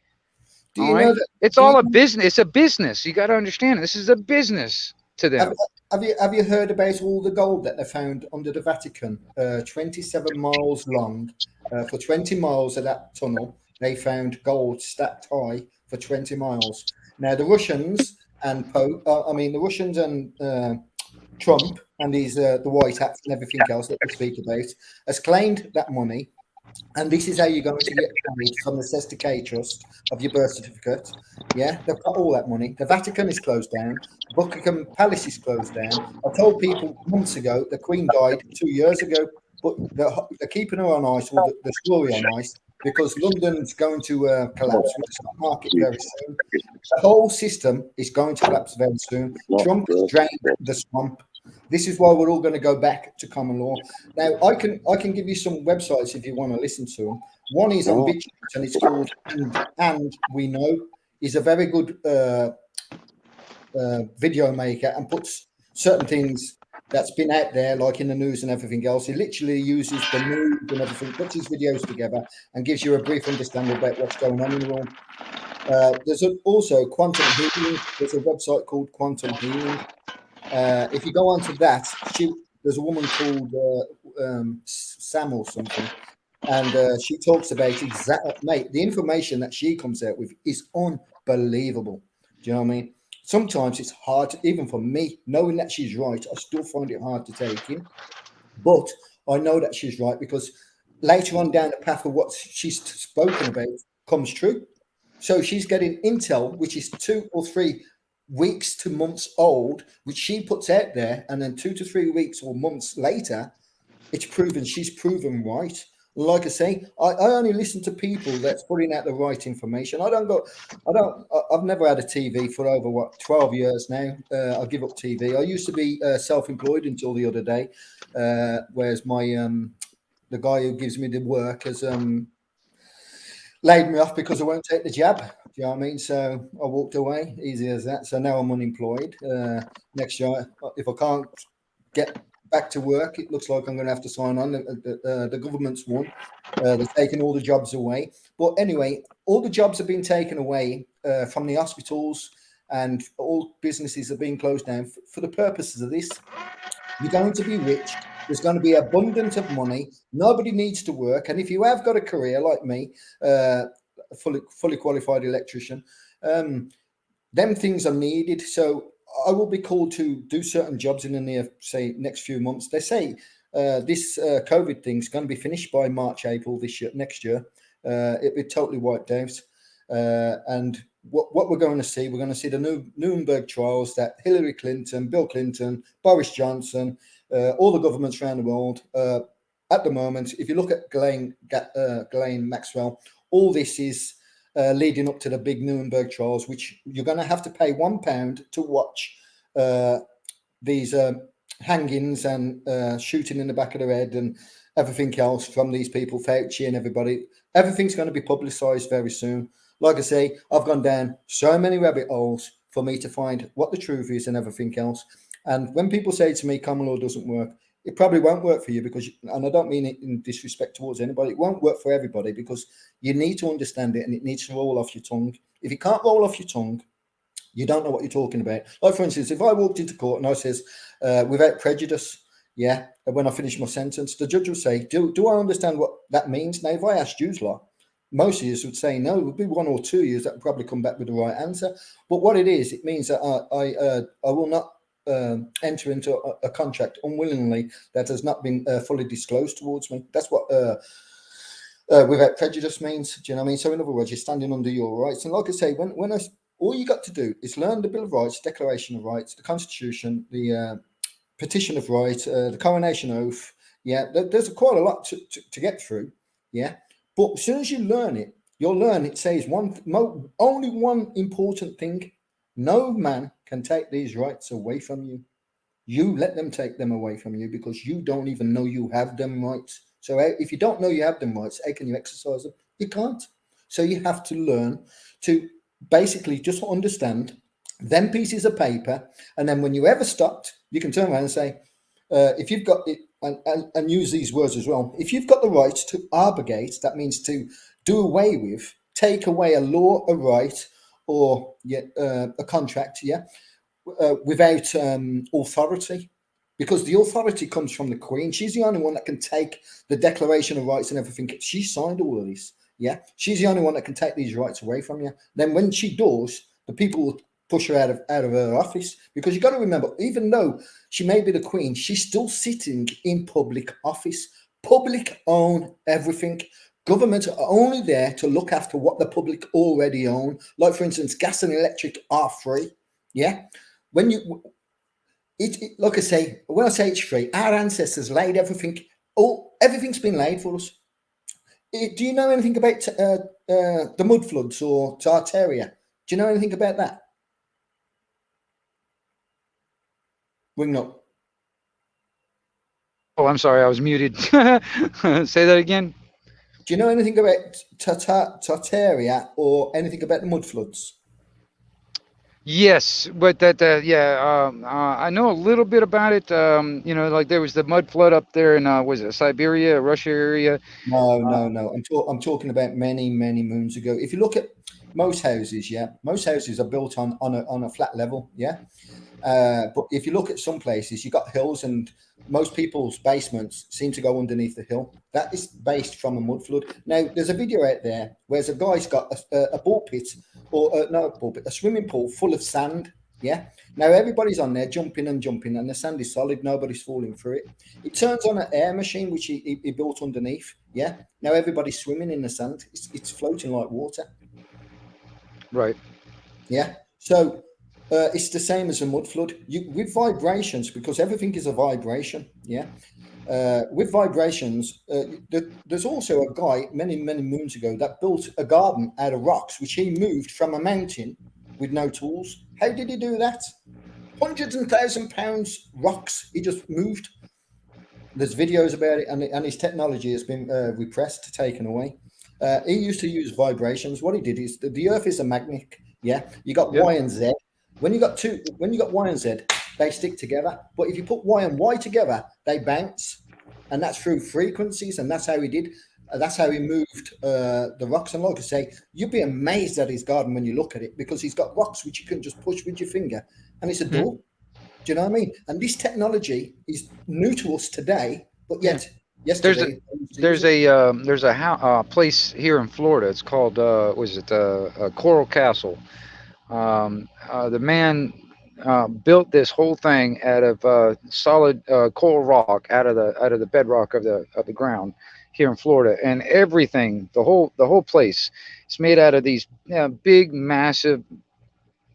All right? It's all a business. It's a business. You got to understand. This is a business to them. Have you heard about all the gold that they found under the Vatican? 27 miles long. For 20 miles of that tunnel, they found gold stacked high for 20 miles. Now the Russians and Trump and the White Hats and everything else that we speak about has claimed that money. And this is how you're going to get paid from the Sesticate Trust of your birth certificate. Yeah, they've got all that money. The Vatican is closed down. Buckingham Palace is closed down. I told people months ago the Queen died 2 years ago, but they're keeping her on ice, or the story on ice, because London's going to collapse with the stock market very soon. The whole system is going to collapse very soon. Trump drained the swamp. This is why we're all going to go back to common law. Now, I can give you some websites if you want to listen to them. One is on BitChute, and it's called And We Know. It's a very good video maker and puts certain things that's been out there, like in the news and everything else. He literally uses the news and everything, puts his videos together and gives you a brief understanding about what's going on in the world. There's also quantum healing. There's a website called Quantum Healing. If you go onto that, there's a woman called Sam or something, and she talks about mate, the information that she comes out with is unbelievable. Do you know what I mean? Sometimes it's hard, even for me, knowing that she's right, I still find it hard to take in. But I know that she's right because later on down the path of what she's spoken about comes true. So she's getting intel, which is 2 or 3 weeks to months old, which she puts out there, and then 2 to 3 weeks or months later, it's proven she's proven right. Like I say, I only listen to people that's putting out the right information. I've never had a TV for over 12 years now. I give up TV. I used to be self-employed until the other day, whereas my the guy who gives me the work has laid me off because I won't take the jab. Do you know what I mean? So I walked away, easy as that. So now I'm unemployed. Next year, if I can't get back to work, it looks like I'm going to have to sign on. The government's won. They're taking all the jobs away. But anyway, all the jobs have been taken away from the hospitals, and all businesses are being closed down for the purposes of this. You're going to be rich. There's going to be abundance of money. Nobody needs to work. And if you have got a career like me, a fully qualified electrician, them things are needed. So I will be called to do certain jobs in the next few months. They say this COVID thing's going to be finished by March, April next year. It'll be totally wiped out. And what we're going to see the Nuremberg trials that Hillary Clinton, Bill Clinton, Boris Johnson, all the governments around the world at the moment. If you look at Ghislaine Maxwell, all this is leading up to the big Nuremberg trials, which you're going to have to pay £1 to watch these hangings and shooting in the back of the head and everything else from these people, Fauci and everybody. Everything's going to be publicized very soon. Like I say, I've gone down so many rabbit holes for me to find what the truth is and everything else. And when people say to me, common law doesn't work, it probably won't work for you because, and I don't mean it in disrespect towards anybody, it won't work for everybody because you need to understand it and it needs to roll off your tongue. If you can't roll off your tongue, you don't know what you're talking about. Like, for instance, if I walked into court and I says, without prejudice, yeah, when I finish my sentence, the judge will say, do I understand what that means? Now, if I asked you lot, most of you would say no. It would be 1 or 2 years that would probably come back with the right answer. But what it is, it means that I will not enter into a contract unwillingly that has not been fully disclosed towards me. That's what without prejudice means. Do you know what I mean? So in other words, you're standing under your rights. And like I say, all you got to do is learn the Bill of Rights, Declaration of Rights, the Constitution, the Petition of Right, the Coronation Oath. Yeah, there's quite a lot to get through. Yeah. But as soon as you learn it, you'll learn it says only one important thing. No man can take these rights away from you. You let them take them away from you because you don't even know you have them rights. So if you don't know you have them rights, how can you exercise them? You can't. So you have to learn to basically just understand them pieces of paper. And then when you ever stopped, you can turn around and say, if you've got it, and use these words as well. If you've got the right to abrogate, that means to do away with, take away a law, a right, or a contract, without authority, because the authority comes from the Queen. She's the only one that can take the Declaration of Rights and everything. She signed all of this. Yeah, she's the only one that can take these rights away from you. Then when she does, the people will push her out of her office, because you've got to remember, even though she may be the Queen, she's still sitting in public office. Public own everything. Government are only there to look after what the public already own. Like, for instance, gas and electric are free. Yeah. When you, like I say, when I say it's free, our ancestors laid everything. Everything's been laid for us. Do you know anything about the mud floods or Tartaria? Do you know anything about that? Ring up. Oh, I'm sorry, I was muted. Say that again. Do you know anything about Tartaria or anything about the mud floods? Yes, but that yeah, I know a little bit about it. You know, like there was the mud flood up there in was it Siberia, Russia area? No, Uh, no, no. I'm talking about many, many moons ago. If you look at most houses, yeah, most houses are built on a flat level, yeah. But if you look at some places, you've got hills, and most people's basements seem to go underneath the hill. That is based from a mud flood. Now, there's a video out there where a guy's got a ball pit, or not a ball pit, a swimming pool full of sand. Yeah. Now everybody's on there jumping and jumping, and the sand is solid. Nobody's falling through it. It turns on an air machine which he built underneath. Yeah. Now everybody's swimming in the sand. It's floating like water. right. Yeah. So it's the same as a mud flood. With vibrations, because everything is a vibration. Yeah. With vibrations, there's also a guy many, many moons ago that built a garden out of rocks, which he moved from a mountain with no tools. How did he do that? Hundreds and £1,000 rocks he just moved. There's videos about it, and his technology has been repressed, taken away. He used to use vibrations. What he did is the Earth is a magnet. Yeah, you got Yep. Y and Z. When you got Y and Z, they stick together. But if you put Y and Y together, they bounce, and that's through frequencies. And that's how he did. That's how he moved the rocks. And like I say, you'd be amazed at his garden when you look at it, because he's got rocks which you can just push with your finger, and it's a Mhm. door. Do you know what I mean? And this technology is new to us today, but Yeah. yet There's a yesterday they used to use it. there's a place here in Florida. It's called was it Coral Castle. The man built this whole thing out of solid coral rock out of the bedrock of the ground here in Florida, and everything the whole place is made out of these big massive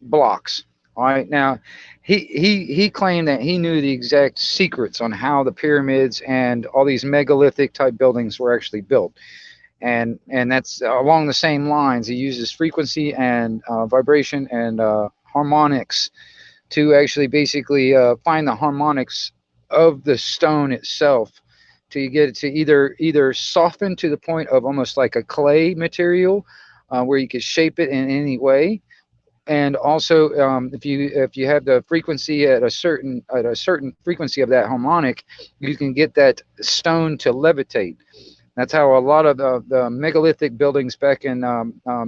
blocks. All right, now he claimed that he knew the exact secrets on how the pyramids and all these megalithic type buildings were actually built, and that's along the same lines. He uses frequency and vibration and harmonics to actually basically find the harmonics of the stone itself to get it to either soften to the point of almost like a clay material where you could shape it in any way, and also if you have the frequency at a certain frequency of that harmonic, you can get that stone to levitate. That's how a lot of the megalithic buildings back in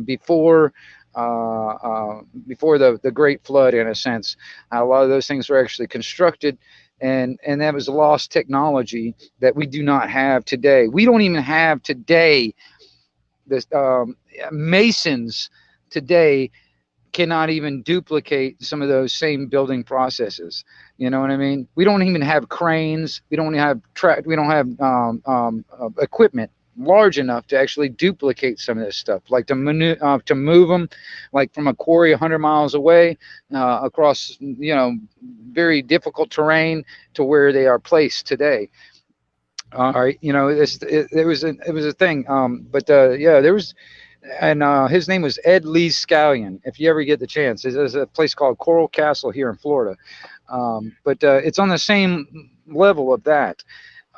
before the Great Flood, in a sense, a lot of those things were actually constructed, and that was lost technology that we do not have today. We don't even have today the masons today cannot even duplicate some of those same building processes. You know what I mean? We don't even have cranes. We don't have we don't have equipment large enough to actually duplicate some of this stuff, like to move them, like from a quarry 100 miles away across very difficult terrain to where they are placed today. All right, it was a thing. But yeah, there was, and his name was Ed Lee Scallion. If you ever get the chance, there's a place called Coral Castle here in Florida, but it's on the same level of that.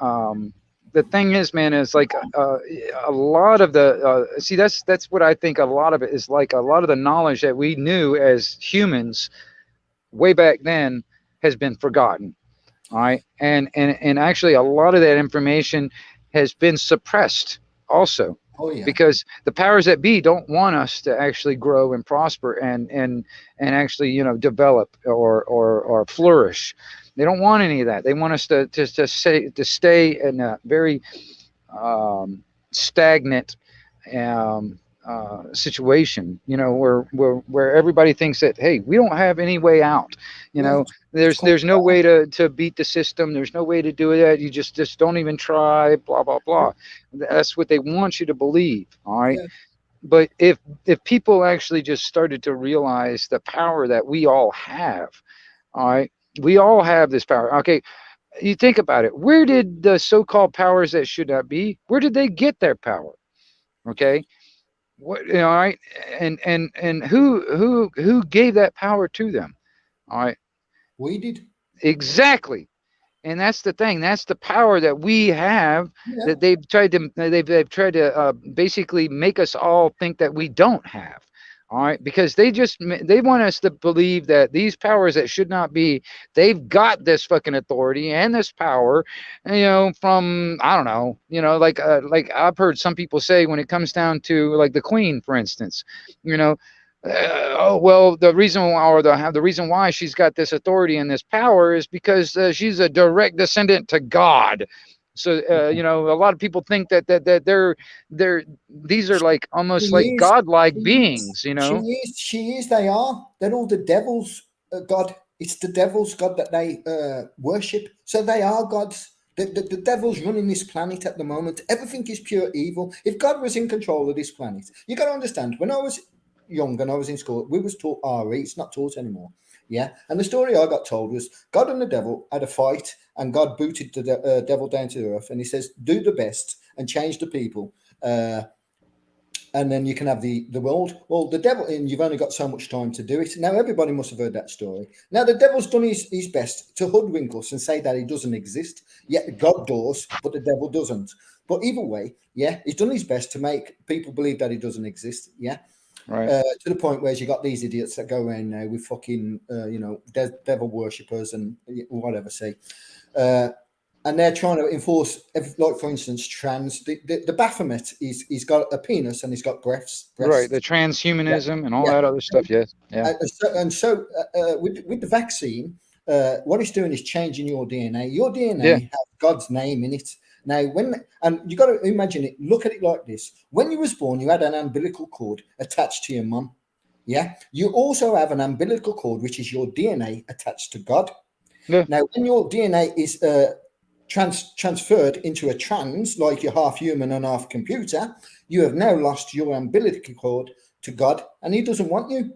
The thing is, man, is like a lot of the see that's what I think. A lot of it is like a lot of the knowledge that we knew as humans way back then has been forgotten. All right, and actually a lot of that information has been suppressed also, Oh yeah, because the powers that be don't want us to actually grow and prosper and actually develop or flourish. They don't want any of that. They want us to stay in a very stagnant situation, where everybody thinks that, hey, we don't have any way out. You yeah. know, It's called there's no way to beat the system. There's no way to do that. You just don't even try. Blah blah blah. That's what they want you to believe. All right. yeah. But if people actually just started to realize the power that we all have, all right, we all have this power. Okay, you think about it. Where did the so-called powers that should not be? Where did they get their power? Okay, what all right, and who gave that power to them? All right, We did. exactly. And that's the thing. That's the power that we have, Yeah, that they've tried to basically make us all think that we don't have. All right, because they want us to believe that these powers that should not be, they've got this fucking authority and this power, from, I don't know, like I've heard some people say when it comes down to like the Queen, for instance, you know, oh well, the reason why, or the reason why she's got this authority and this power is because she's a direct descendant to God. So a lot of people think that they're these are like She almost like is. godlike She beings, is. She is. They are. They're all the devil's God. It's the devil's God that they worship. So they are gods. The devil's running this planet at the moment. Everything is pure evil. If God was in control of this planet, you got to understand. When I was young and I was in school, we was taught RE. It's not taught anymore. Yeah, and the story I got told was God and the devil had a fight, and God booted the devil down to the earth, and he says, "Do the best and change the people." And then you can have the world. Well, the devil, and you've only got so much time to do it. Now, everybody must have heard that story. Now, the devil's done his best to hoodwink us and say that he doesn't exist. Yet God does, but the devil doesn't. But either way, yeah, he's done his best to make people believe that he doesn't exist. Yeah. right? To the point where you got these idiots that go around now with fucking, devil worshippers and whatever, say. And they're trying to enforce, like for instance, trans. The Baphomet he's got a penis and he's got breasts. Right, the transhumanism and all that other stuff. Yes, yeah. With the vaccine, what it's doing is changing your DNA. Your DNA Yeah. has God's name in it. Now, and you got to imagine it. Look at it like this: when you was born, you had an umbilical cord attached to your mum. Yeah. You also have an umbilical cord, which is your DNA attached to God. Yeah. Now, when your DNA is transferred into a trans, like you're half human and half computer, you have now lost your umbilical cord to God, and He doesn't want you.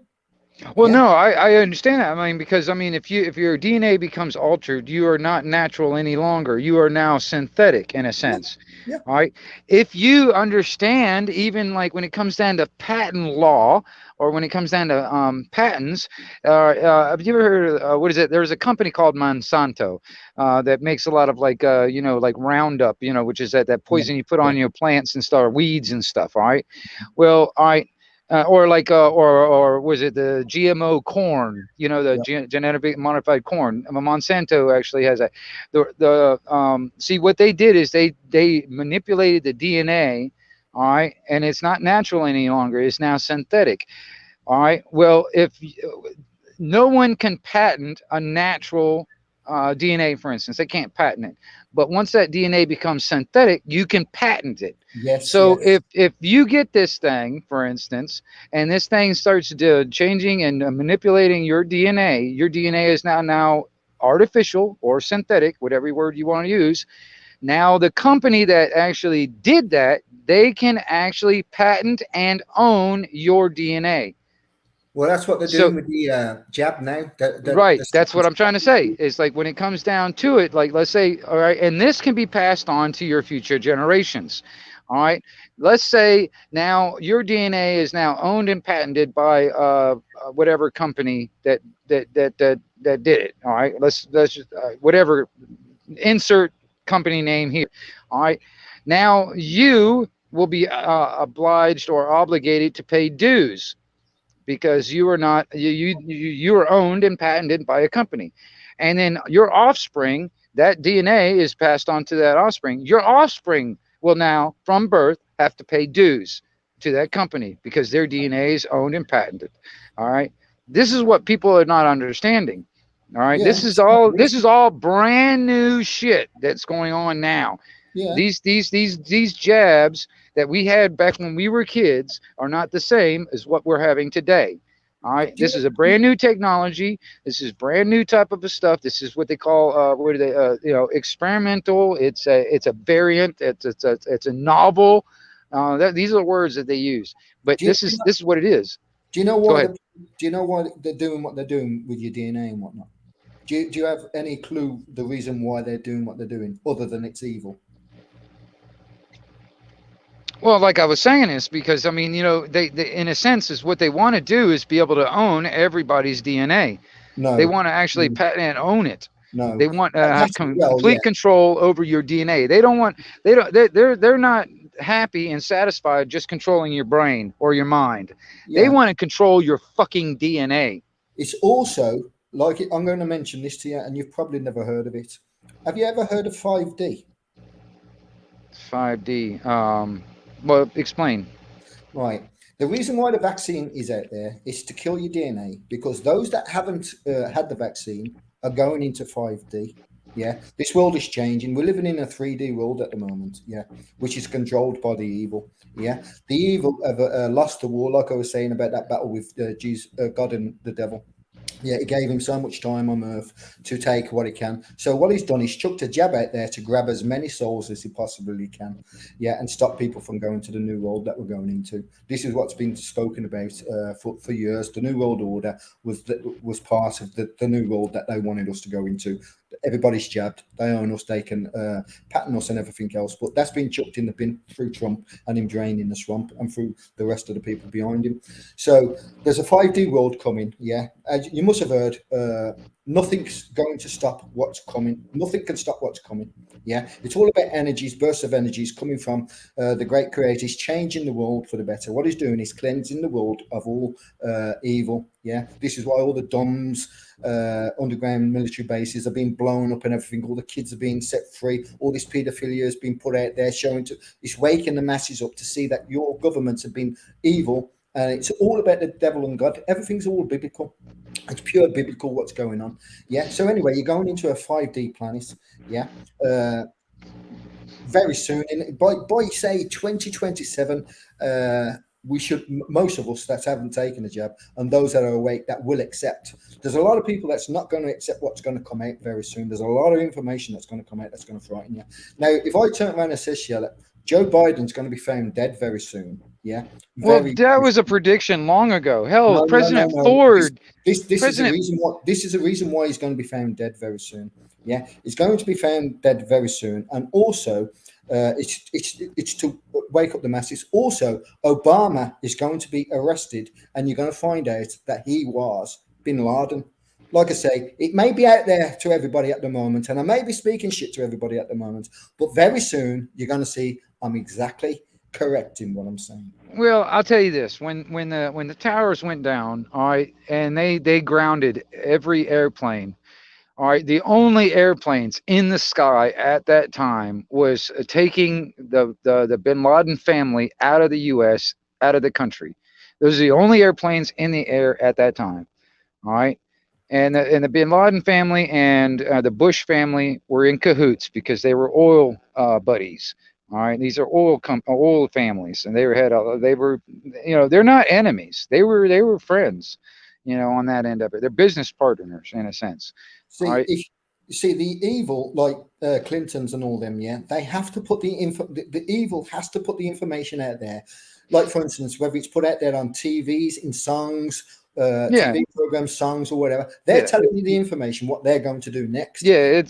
Well, Yeah. no, I understand that. I mean, because if your DNA becomes altered, you are not natural any longer. You are now synthetic in a sense. Yeah. All right. If you understand, even like when it comes down to patent law, or when it comes down to patents, have you ever heard of, what is it? There's a company called Monsanto that makes a lot of like Roundup, which is that poison you put on your plants and stuff, weeds and stuff. All right. Well, all right. Or was it the GMO corn? Genetically modified corn. Monsanto actually has that. See what they did is they manipulated the DNA, all right, and it's not natural any longer. It's now synthetic. All right. Well, if no one can patent a natural DNA, for instance, they can't patent it. But once that DNA becomes synthetic, you can patent it. Yes. So yes. if you get this thing, for instance, and this thing starts changing and manipulating your DNA is now artificial or synthetic, whatever word you want to use. Now the company that actually did that, they can actually patent and own your DNA. Well, that's what they're doing with the jab now. Right. That's what I'm trying to say. It's like when it comes down to it, like let's say, all right, and this can be passed on to your future generations. All right. Let's say now your DNA is now owned and patented by whatever company that did it. All right. Let's just whatever, insert company name here. All right. Now you will be obliged or obligated to pay dues, because you are not you are owned and patented by a company, and then your offspring, that DNA is passed on to that offspring. Your offspring will now from birth have to pay dues to that company because their DNA is owned and patented. All right, this is what people are not understanding. All right, Yeah, this is all brand new shit that's going on now. Yeah. These jabs that we had back when we were kids are not the same as what we're having today. All right, this is a brand new technology. This is brand new type of stuff. This is what they call what are they experimental. It's a variant. It's a novel. These are the words that they use. But this is what it is. Do you know why? Do you know why they're doing what they're doing with your DNA and whatnot? Do you have any clue the reason why they're doing what they're doing, other than it's evil? Well, like I was saying, it's because they in a sense is what they want to do is be able to own everybody's DNA. No, they want to actually patent and own it. No, they want have complete control over your DNA. They don't want. They're not. happy and satisfied just controlling your brain or your mind. They Yeah. want to control your fucking DNA. It's also like I'm going to mention this to you, and you've probably never heard of it. Have you ever heard of 5D? 5D. Well, explain. Right. The reason why the vaccine is out there is to kill your DNA, because those that haven't had the vaccine are going into 5D. Yeah, this world is changing. We're living in a 3D world at the moment. Yeah, which is controlled by the evil. Yeah, the evil have lost the war, like I was saying about that battle with Jesus, God and the devil. Yeah, he gave him so much time on earth to take what he can. So what he's done is chucked a jab out there to grab as many souls as he possibly can. Yeah, and stop people from going to the new world that we're going into. This is what's been spoken about for years. The new world order was part of the new world that they wanted us to go into. Everybody's jabbed. They own us. They can pattern us and everything else. But that's been chucked in the bin through Trump and him draining the swamp and through the rest of the people behind him. So there's a 5D world coming. Yeah, as you must have heard. Nothing's going to stop what's coming. Nothing can stop what's coming. Yeah, it's all about energies, bursts of energies coming from the great creator. He's changing the world for the better. What he's doing is cleansing the world of all evil. Yeah, this is why all the DOMs, underground military bases are being blown up and everything. All the kids are being set free. All this paedophilia has been put out there, it's waking the masses up to see that your governments have been evil. And it's all about the devil and God. Everything's all biblical. It's pure biblical what's going on. Yeah. So anyway, you're going into a 5D planet. Yeah. Very soon, by say 2027, we should, most of us that haven't taken a jab and those that are awake that will accept. There's a lot of people that's not going to accept what's going to come out very soon. There's a lot of information that's going to come out that's going to frighten you. Now, if I turn around and say, Joe Biden's going to be found dead very soon. Yeah. Well, that was a prediction long ago. Hell, No, President no. Ford. This is the reason why. This is the reason why he's going to be found dead very soon. Yeah, he's going to be found dead very soon, and also, it's to wake up the masses. Also, Obama is going to be arrested, and you're going to find out that he was Bin Laden. Like I say, it may be out there to everybody at the moment, and I may be speaking shit to everybody at the moment, but very soon you're going to see I'm exactly correct in what I'm saying. Well, I'll tell you this: when the towers went down, all right, and they grounded every airplane. All right, the only airplanes in the sky at that time was taking the Bin Laden family out of the U.S., out of the country. Those are the only airplanes in the air at that time. All right. And the Bin Laden family and the Bush family were in cahoots because they were oil buddies. All right, these are oil families, and they were they're not enemies. They were friends, on that end of it. They're business partners in a sense. See, all right? See the evil, like Clintons and all them, yeah, they have to put the evil has to put the information out there. Like, for instance, whether it's put out there on TVs, in songs, TV programs, songs, or whatever, they're telling you the information, what they're going to do next. Yeah,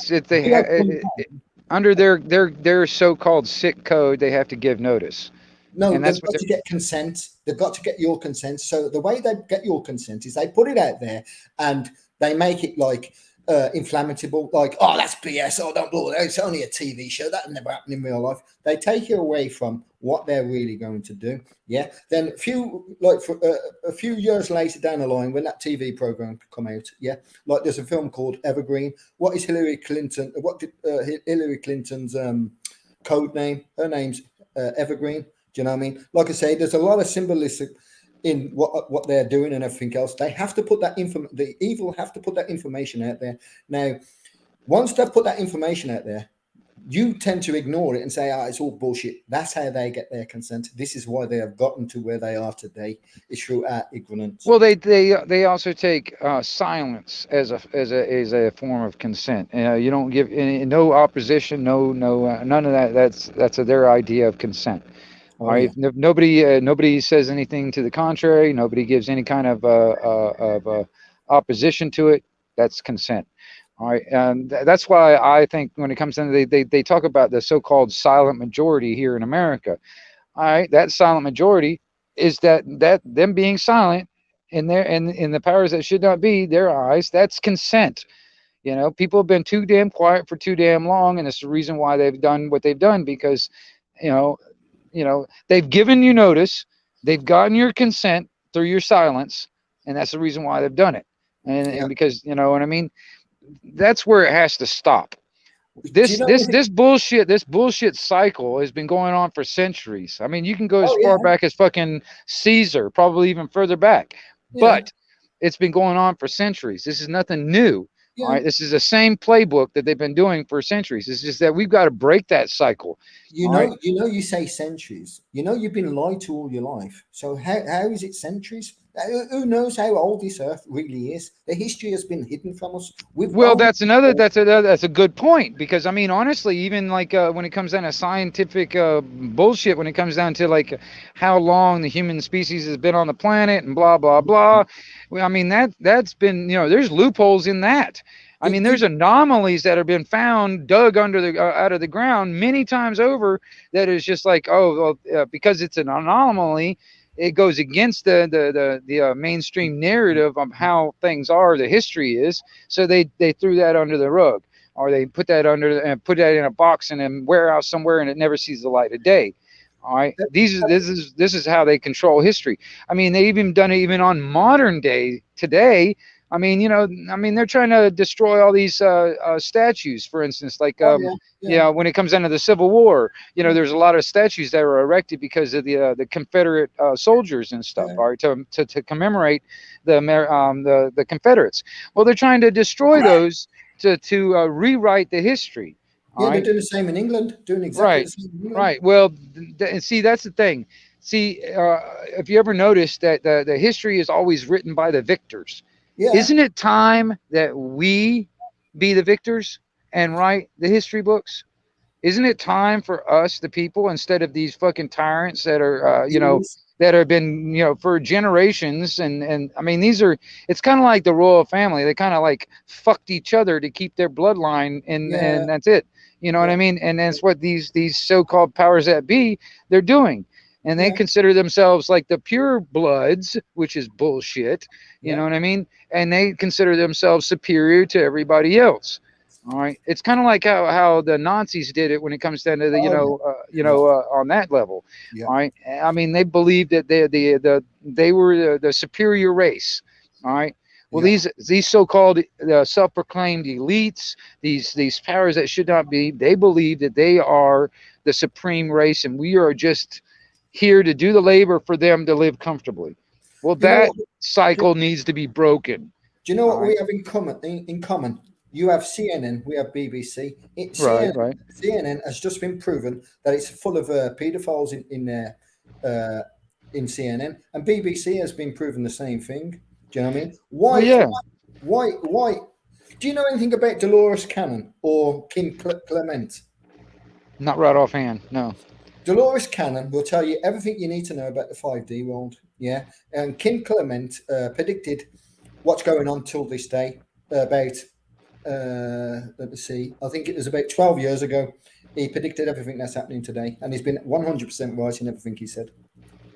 under their so-called sick code, they have to give notice. No, they've got to get consent. They've got to get your consent. So the way they get your consent is they put it out there and they make it like inflammable, like, oh, that's BS. Oh, don't do it. It's only a TV show. That never happened in real life. They take you away from what they're really going to do. Yeah. Then a few years later down the line, when that TV program come out, yeah, like there's a film called Evergreen. What is Hillary Clinton? What did Hillary Clinton's code name? Her name's Evergreen. Do you know what I mean? Like I say, there's a lot of symbolism in what they're doing and everything else. They have to put that the evil have to put that information out there. Now, once they've put that information out there, you tend to ignore it and say, it's all bullshit. That's how they get their consent. This is why they have gotten to where they are today. It's through our ignorance. Well, they also take silence as a form of consent. You don't give no opposition, no none of that. That's their idea of consent. All right. Yeah. Nobody says anything to the contrary. Nobody gives any kind of opposition to it. That's consent. All right. And that's why I think when it comes to they talk about the so-called silent majority here in America. All right. That silent majority is that them being silent in the powers that should not be, their eyes. That's consent. People have been too damn quiet for too damn long, and it's the reason why they've done what they've done, because you know, they've given you notice, they've gotten your consent through your silence, and that's the reason why they've done it. Yeah. And because, you know what I mean, that's where it has to stop. Do you know anything? This bullshit cycle has been going on for centuries. I mean, you can go as Oh far yeah, back as fucking Caesar, probably even further back, yeah, but it's been going on for centuries. This is nothing new. All yeah. right, this is the same playbook that they've been doing for centuries. It's just that we've got to break that cycle. All right. You say centuries. You know, you've been lied to all your life. So how is it centuries? Who knows how old this earth really is? The history has been hidden from us. Well, that's a good point, because I mean, honestly, even like when it comes down to scientific bullshit, when it comes down to like how long the human species has been on the planet and blah blah blah, well, I mean that's been, you know, there's loopholes in that. I mean, there's anomalies that have been found, dug under the out of the ground many times over. That is just like, oh, well, because it's an anomaly, it goes against the mainstream narrative of how things are, the history is. So they threw that under the rug, or they put that under and put that in a box in a warehouse somewhere, and it never sees the light of day. All right, this is how they control history. I mean, they even done it even on modern day today. I mean, you know, I mean, they're trying to destroy all these statues, for instance, like yeah. when it comes down to the Civil War, you know, there's a lot of statues that were erected because of the Confederate soldiers and stuff, all right, to commemorate the Confederates. Well, they're trying to destroy those to rewrite the history. All Yeah, they're right. doing the same in England, doing exactly Right, the same in England. right. Well, see, that's the thing. See, if you ever noticed that the history is always written by the victors, Yeah, isn't it time that we be the victors and write the history books? Isn't it time for us, the people, instead of these fucking tyrants that are, you it know, is. that have been, you know, for generations, and I mean, these are, it's kind of like the royal family. They kind of like fucked each other to keep their bloodline, Yeah, and that's it. You know what yeah, I mean? And that's what these so-called powers that be, they're doing. And they yeah, consider themselves like the pure bloods, which is bullshit. You yeah. know what I mean? And they consider themselves superior to everybody else. All right, it's kind of like how the Nazis did it when it comes down to the, Oh yeah, yeah, on that level. yeah, All right, I mean, they believed that they were the superior race. All right. Well, yeah. these so-called self-proclaimed elites, these powers that should not be, they believe that they are the supreme race, and we are just here to do the labor for them to live comfortably. Well, You know that what? cycle needs to be broken. Do you know All what right. we have in common? In common, you have CNN, we have BBC. Right. Right. CNN has just been proven that it's full of paedophiles in CNN, and BBC has been proven the same thing. Do you know what I mean? Well, yeah. Why? Do you know anything about Dolores Cannon or King Clement? Not right offhand. No. Dolores Cannon will tell you everything you need to know about the 5D world. Yeah, and King Clement predicted what's going on till this day about let me see, I think it was about 12 years ago. He predicted everything that's happening today, and he's been 100% right in everything he said.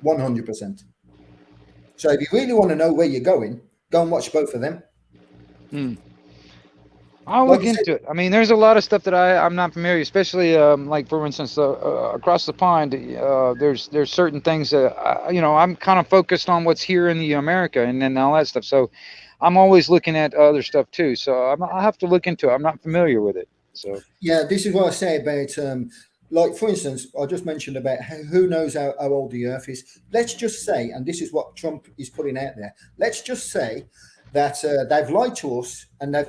100%. So if you really want to know where you're going, go and watch both of them. I'll Like look I said, into it. I mean, there's a lot of stuff that I'm not familiar, especially like, for instance, across the pond. There's certain things that you know, I'm kind of focused on what's here in the America, and then all that stuff. So I'm always looking at other stuff too. So I have to look into it. I'm not familiar with it. So yeah, this is what I say about like, for instance, I just mentioned about who knows how old the earth is. Let's just say, and this is what Trump is putting out there, let's just say that they've lied to us and they've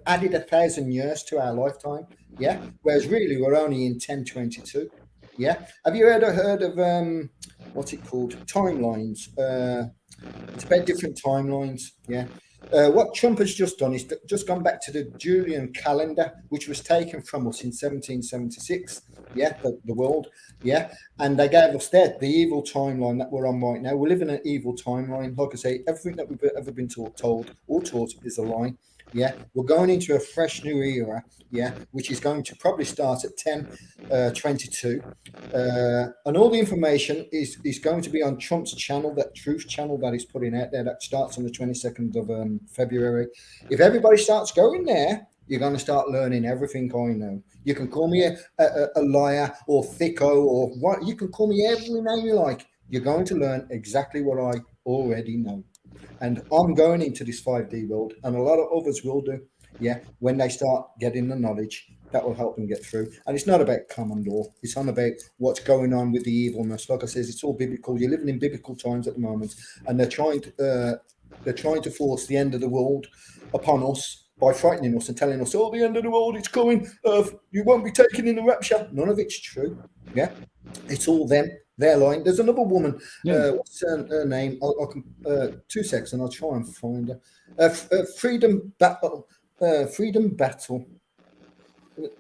added 1,000 years to our lifetime. Yeah, whereas really we're only in 1022. Yeah, have you heard of what's it called, timelines? It's about different timelines. Yeah. What Trump has just done is just gone back to the Julian calendar, which was taken from us in 1776. Yeah, the world. Yeah, and they gave us the evil timeline that we're on right now. We live in an evil timeline. Like I say, everything that we've ever been told or taught is a lie. Yeah, we're going into a fresh new era. Yeah, which is going to probably start at 10:22, and all the information is going to be on Trump's channel, that Truth channel that he's putting out there, that starts on the 22nd of February. If everybody starts going there, You're going to start learning everything I know. You can call me a liar or thicko or what. You can call me every name you like. You're going to learn exactly what I already know. And I'm going into this 5D world, and a lot of others will do. Yeah, when they start getting the knowledge, that will help them get through. And it's not about common law. It's not about what's going on with the evilness. Like I says, it's all biblical. You're living in biblical times at the moment, and they're trying to force the end of the world upon us by frightening us and telling us, "Oh, the end of the world is coming. You won't be taken in the rapture." None of it's true. Yeah, it's all them. They're lying. There's another woman. What's her name? I can 2 seconds, and I'll try and find her. Freedom Battle. Freedom Battle.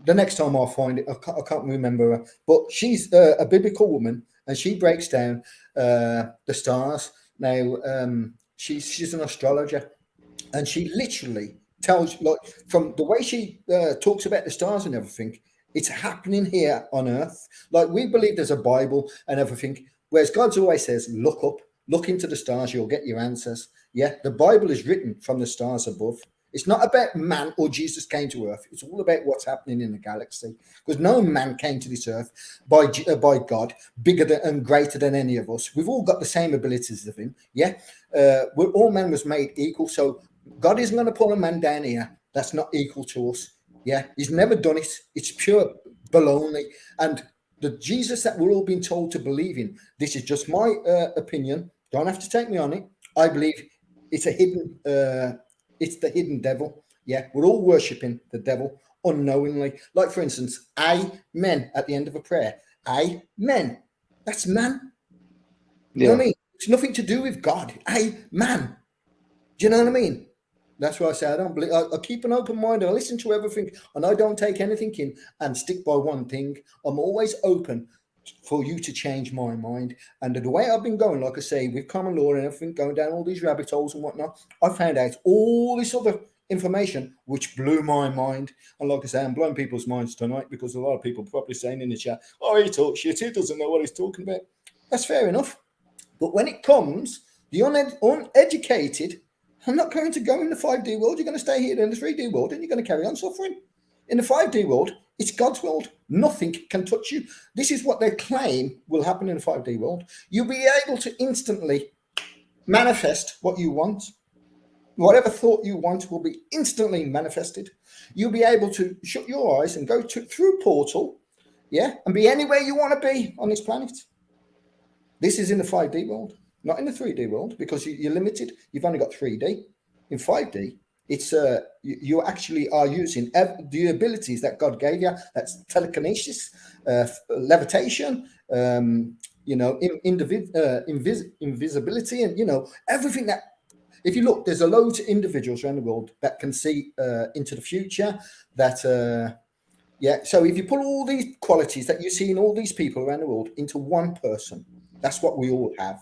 The next time I'll find it, I can't remember her, but she's a biblical woman, and she breaks down the stars. Now, she's an astrologer, and she literally tells, like, from the way she talks about the stars and everything, it's happening here on Earth. Like, we believe there's a Bible and everything, whereas God always says, look up, look into the stars, you'll get your answers. Yeah, the Bible is written from the stars above. It's not about man or Jesus came to Earth. It's all about what's happening in the galaxy. Because no man came to this Earth by God, bigger than and greater than any of us. We've all got the same abilities of him. Yeah, all man was made equal. So God isn't going to pull a man down here that's not equal to us. Yeah, he's never done it. It's pure baloney. And the Jesus that we're all being told to believe in, this is just my opinion. Don't have to take me on it. I believe it's a hidden, it's the hidden devil. Yeah, we're all worshipping the devil unknowingly. Like, for instance, amen at the end of a prayer. Amen. That's man. You know what I mean? It's nothing to do with God. Amen. Do you know what I mean? That's why I say I don't believe. I keep an open mind. I listen to everything, and I don't take anything in and stick by one thing. I'm always open for you to change my mind. And the way I've been going, like I say, with common law and everything, going down all these rabbit holes and whatnot, I found out all this other information which blew my mind. And like I say, I'm blowing people's minds tonight because a lot of people probably saying in the chat, "Oh, he talks shit. He doesn't know what he's talking about." That's fair enough. But when it comes, the uneducated, I'm not going to go in the 5D world. You're going to stay here in the 3D world, and you're going to carry on suffering. In the 5D world, it's God's world. Nothing can touch you. This is what they claim will happen in the 5D world. You'll be able to instantly manifest what you want. Whatever thought you want will be instantly manifested. You'll be able to shut your eyes and go through portal, yeah, and be anywhere you want to be on this planet. This is in the 5D world. Not in the 3D world, because you're limited. You've only got 3D. In 5D, it's you actually are using the abilities that God gave you. That's telekinesis, levitation, invisibility, and everything that. If you look, there's a load of individuals around the world that can see into the future. That So if you put all these qualities that you see in all these people around the world into one person, that's what we all have.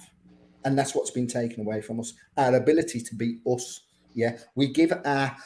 And that's what's been taken away from us, our ability to be us. Yeah, we gave our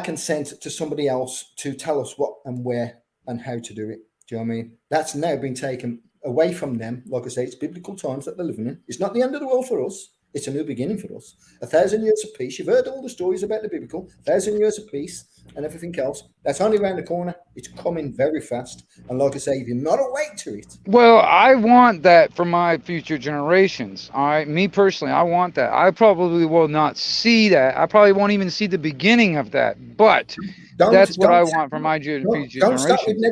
consent to somebody else to tell us what and where and how to do it. Do you know what I mean? That's now been taken away from them. Like I say, it's biblical times that they're living in. It's not the end of the world for us. It's a new beginning for us. 1,000 years of peace. You've heard all the stories about the biblical 1,000 years of peace and everything else. That's only around the corner. It's coming very fast. And like I say, if you're not awake to it. Well, I want that for my future generations. Me personally, I want that. I probably will not see that. I probably won't even see the beginning of that. But that's what I want for my future generations.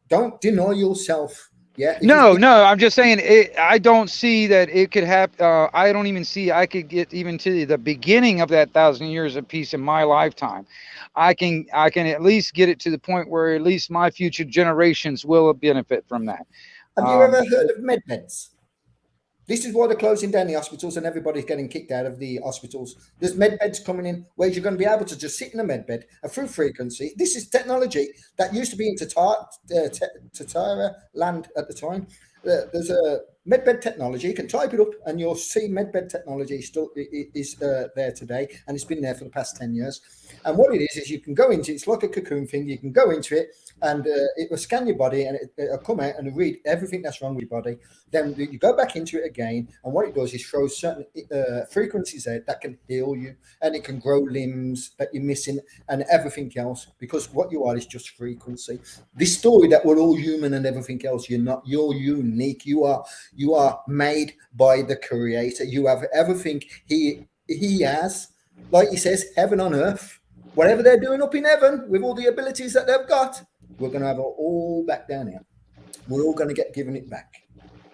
Don't deny yourself. Yeah. No, I'm just saying I don't see that it could happen. I don't even see I could get even to the beginning of that 1,000 years of peace in my lifetime. I can at least get it to the point where at least my future generations will benefit from that. Have you ever heard of med beds? This is why they're closing down the hospitals and everybody's getting kicked out of the hospitals. There's med beds coming in where you're going to be able to just sit in a med bed and through frequency. This is technology that used to be in Tatara land at the time. There's a med bed technology. You can type it up and you'll see med bed technology still is there today. And it's been there for the past 10 years. And what it is you can go into, it's like a cocoon thing. You can go into it and it will scan your body, and it'll come out and read everything that's wrong with your body. Then you go back into it again, and what it does is throws certain frequencies out that can heal you, and it can grow limbs that you're missing, and everything else. Because what you are is just frequency. This story that we're all human and everything else, you're not. You're unique. You are made by the Creator. You have everything He has. Like He says, heaven on earth. Whatever they're doing up in heaven with all the abilities that they've got, we're going to have it all back down here. We're all going to get given it back.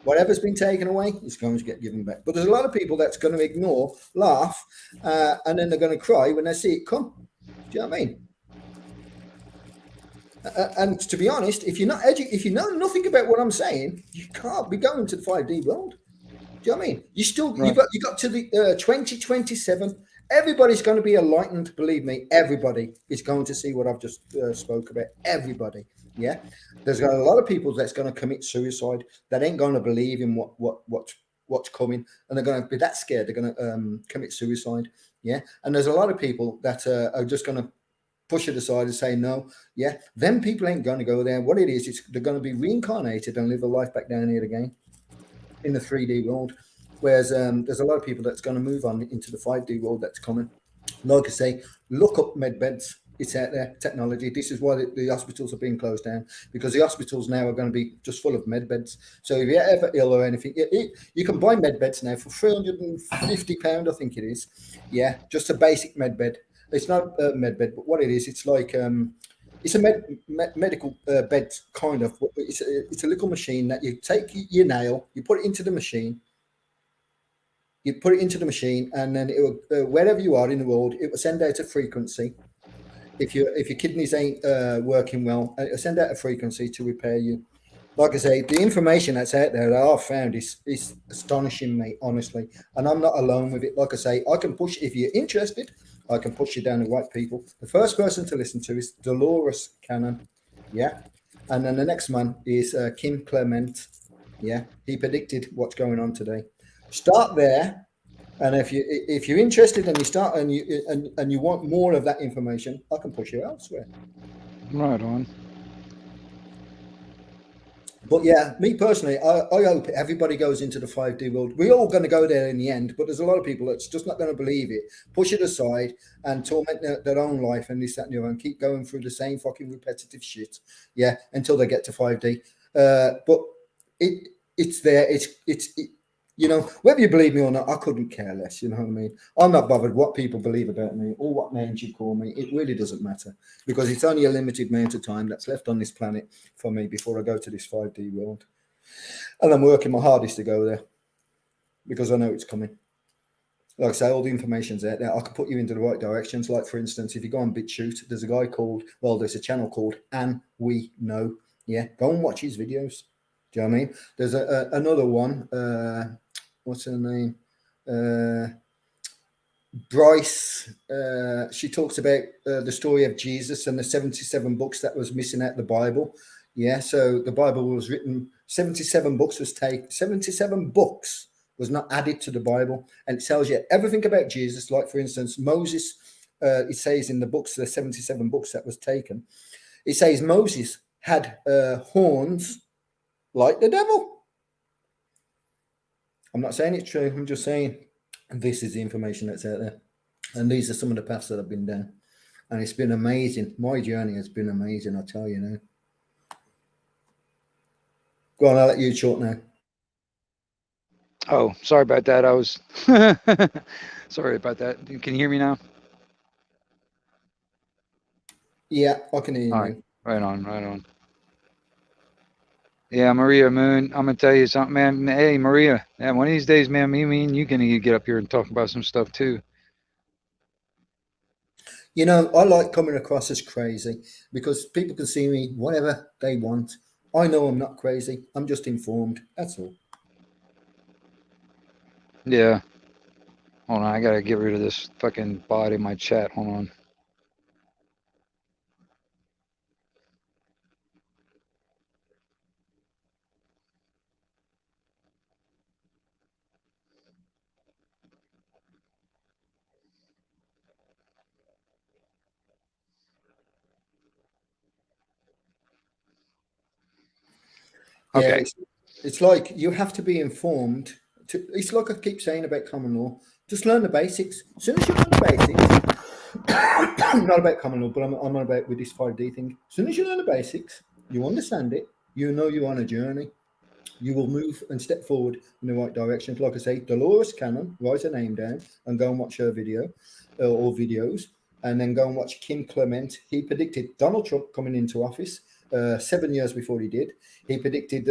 Whatever's been taken away is going to get given back. But there's a lot of people that's going to ignore, laugh, and then they're going to cry when they see it come. Do you know what I mean? And to be honest, if you're not if you know nothing about what I'm saying, you can't be going to the 5D world. Do you know what I mean? You still you got to the 2027. Everybody's going to be enlightened. Believe me, everybody is going to see what I've just spoke about. Everybody, yeah. There's a lot of people that's going to commit suicide. That ain't going to believe in what's coming, and they're going to be that scared. They're going to commit suicide, yeah. And there's a lot of people that are just going to push it aside and say no, yeah. Them people ain't going to go there. What it is, they're going to be reincarnated and live a life back down here again in the 3D world. Whereas there's a lot of people that's going to move on into the 5D world that's coming. Like I say, look up med beds. It's out there, technology. This is why the hospitals are being closed down, because the hospitals now are going to be just full of med beds. So if you're ever ill or anything, you can buy med beds now for £350, I think it is. Yeah, just a basic med bed. It's not a med bed, but what it is, it's like it's a medical bed kind of. It's a little machine that you take your nail, you put it into the machine. You put it into the machine, and then it will, wherever you are in the world, it will send out a frequency. If your kidneys ain't working well, it will send out a frequency to repair you. Like I say, the information that's out there that I've found is astonishing me, honestly. And I'm not alone with it. Like I say, I can push, if you're interested, I can push you down the right people. The first person to listen to is Dolores Cannon. Yeah. And then the next man is Kim Clement. Yeah. He predicted what's going on today. Start there. And if you're interested and you start and you want more of that information, I can push you elsewhere. Right on. But yeah, me personally, I hope everybody goes into the 5D world. We're all going to go there in the end, but there's a lot of people that's just not going to believe it, push it aside, and torment their own life and this, that, and the other, and keep going through the same fucking repetitive shit, yeah, until they get to 5D. But it's there. It's you know, whether you believe me or not, I couldn't care less. You know what I mean? I'm not bothered what people believe about me or what names you call me. It really doesn't matter, because it's only a limited amount of time that's left on this planet for me before I go to this 5D world. And I'm working my hardest to go there because I know it's coming. Like I say, all the information's out there. I can put you into the right directions. Like, for instance, if you go on BitChute, there's a channel called And We Know. Yeah, go and watch his videos. Do you know what I mean? There's another one. What's her name? Bryce. She talks about the story of Jesus and the 77 books that was missing out the Bible. Yeah, so the Bible was written, 77 books was taken, 77 books was not added to the Bible, and it tells you everything about Jesus. Like, for instance, Moses, it says in the books, the 77 books that was taken, it says Moses had horns like the devil. I'm not saying it's true. I'm just saying this is the information that's out there. And these are some of the paths that I've been down. And it's been amazing. My journey has been amazing, I tell you now. Go on, I'll let you talk now. Oh, sorry about that. I was sorry about that. Can you hear me now? Yeah, I can hear you. All right. Right on. Yeah, Maria Moon, I'm gonna tell you something, man. Hey, Maria, man, one of these days, man, me and you can get up here and talk about some stuff too. You know, I like coming across as crazy because people can see me whatever they want. I know I'm not crazy. I'm just informed. That's all. Yeah. Hold on, I gotta get rid of this fucking bot in my chat. Hold on. Yeah, Okay. it's like you have to be informed. It's like I keep saying about common law. Just learn the basics. As soon as you learn the basics, not about common law, but I'm on about with this 5D thing. As soon as you learn the basics, you understand it. You know you're on a journey. You will move and step forward in the right direction. Like I say, Dolores Cannon, write her name down and go and watch her video or videos, and then go and watch Kim Clement. He predicted Donald Trump coming into office 7 years before he did. He predicted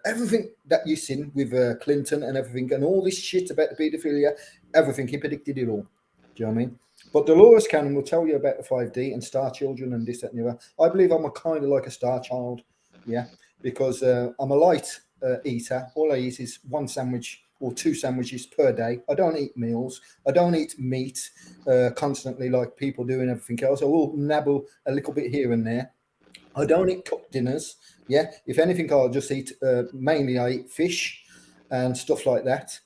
everything that you've seen with Clinton and everything, and all this shit about the paedophilia, everything. He predicted it all. Do you know what I mean? But Dolores Cannon will tell you about the 5D and star children and this, that, and the other. I believe I'm a kind of like a star child, yeah, because I'm a light eater. All I eat is one sandwich or two sandwiches per day. I don't eat meals. I don't eat meat constantly like people do and everything else. I will nabble a little bit here and there. I don't eat cooked dinners. Yeah, if anything, I'll just eat. Mainly, I eat fish and stuff like that.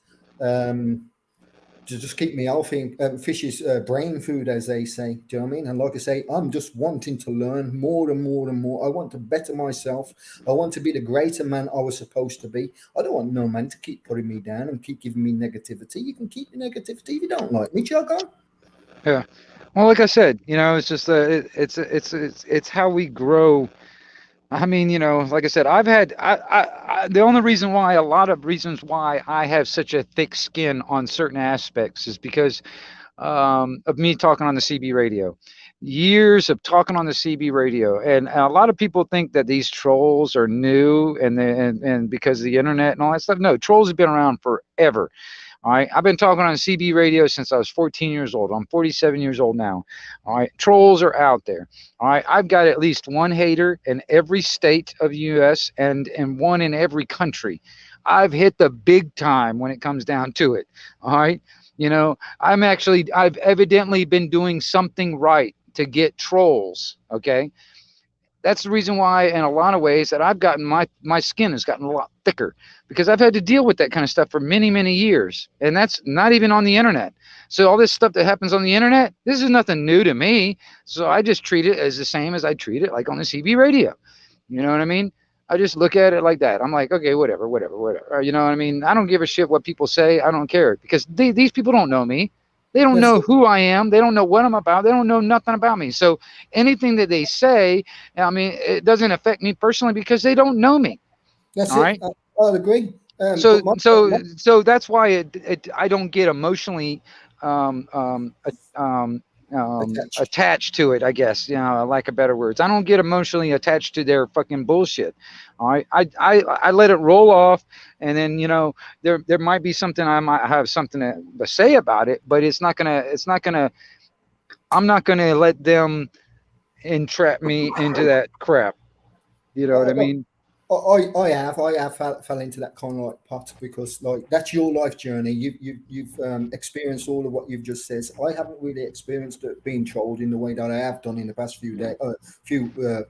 To just keep me healthy. Fish is brain food, as they say. Do you know what I mean? And like I say, I'm just wanting to learn more and more and more. I want to better myself. I want to be the greater man I was supposed to be. I don't want no man to keep putting me down and keep giving me negativity. You can keep me negativity if you don't like me. Jog on. Yeah. Well, like I said, it's just it's how we grow. I mean, like I said, I've had the only reason why, a lot of reasons why I have such a thick skin on certain aspects is because of me talking on the CB radio. Years of talking on the CB radio, and a lot of people think that these trolls are new and because of the internet and all that stuff. No, trolls have been around forever. All right. I've been talking on CB radio since I was 14 years old. I'm 47 years old now. All right. Trolls are out there. All right. I've got at least one hater in every state of the U.S. and one in every country. I've hit the big time when it comes down to it. All right. I've evidently been doing something right to get trolls. Okay. That's the reason why, in a lot of ways, that I've gotten my skin has gotten a lot thicker, because I've had to deal with that kind of stuff for many, many years. And that's not even on the internet. So all this stuff that happens on the internet, this is nothing new to me. So I just treat it as the same as I treat it like on the CB radio. You know what I mean? I just look at it like that. I'm like, okay, whatever. You know what I mean? I don't give a shit what people say. I don't care, because these people don't know me. They don't know who I am. They don't know what I'm about. They don't know nothing about me. So anything that they say, I mean, it doesn't affect me personally because they don't know me. That's all it. right. I'll agree. So that's why I don't get emotionally attached to it, I guess, lack of better words. I don't get emotionally attached to their fucking bullshit. All right. I let it roll off, and then, there might be something I might have something to say about it, but I'm not gonna let them entrap me into that crap. You know what I mean? I have fell into that kind of like pot, because like that's your life journey. You've experienced all of what you've just said. I haven't really experienced it being trolled in the way that I have done in the past few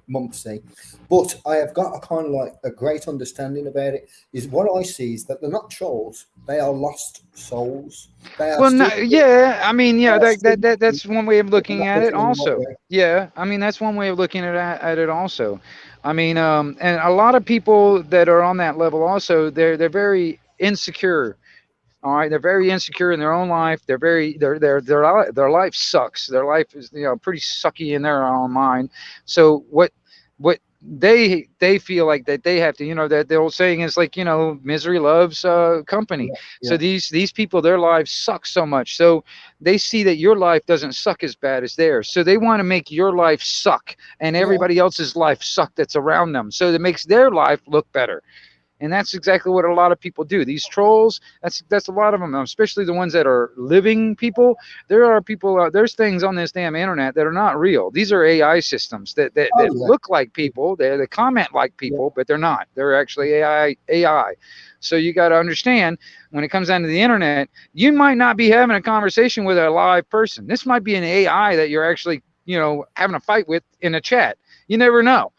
months, say. But I have got a kind of like a great understanding about it. Is what I see is that they're not trolls; they are lost souls. They are I mean, that's one way of looking at it. Also, yeah, I mean, that's one way of looking at it. Also, I mean, and a lot of people that are on that level also, they're very insecure. All right, they're very insecure in their own life. Their life sucks. Their life is pretty sucky in their own mind. So what they feel like that they have to, that the old saying is like, misery loves company. So these people, their lives suck so much, so they see that your life doesn't suck as bad as theirs, so they want to make your life suck and everybody else's life suck that's around them, so it makes their life look better. And that's exactly what a lot of people do. These trolls, that's a lot of them, especially the ones that are living people. There are people, there's things on this damn internet that are not real. These are AI systems that look like people. They comment like people, but they're not. They're actually AI. So you got to understand, when it comes down to the internet, you might not be having a conversation with a live person. This might be an AI that you're actually, having a fight with in a chat. You never know.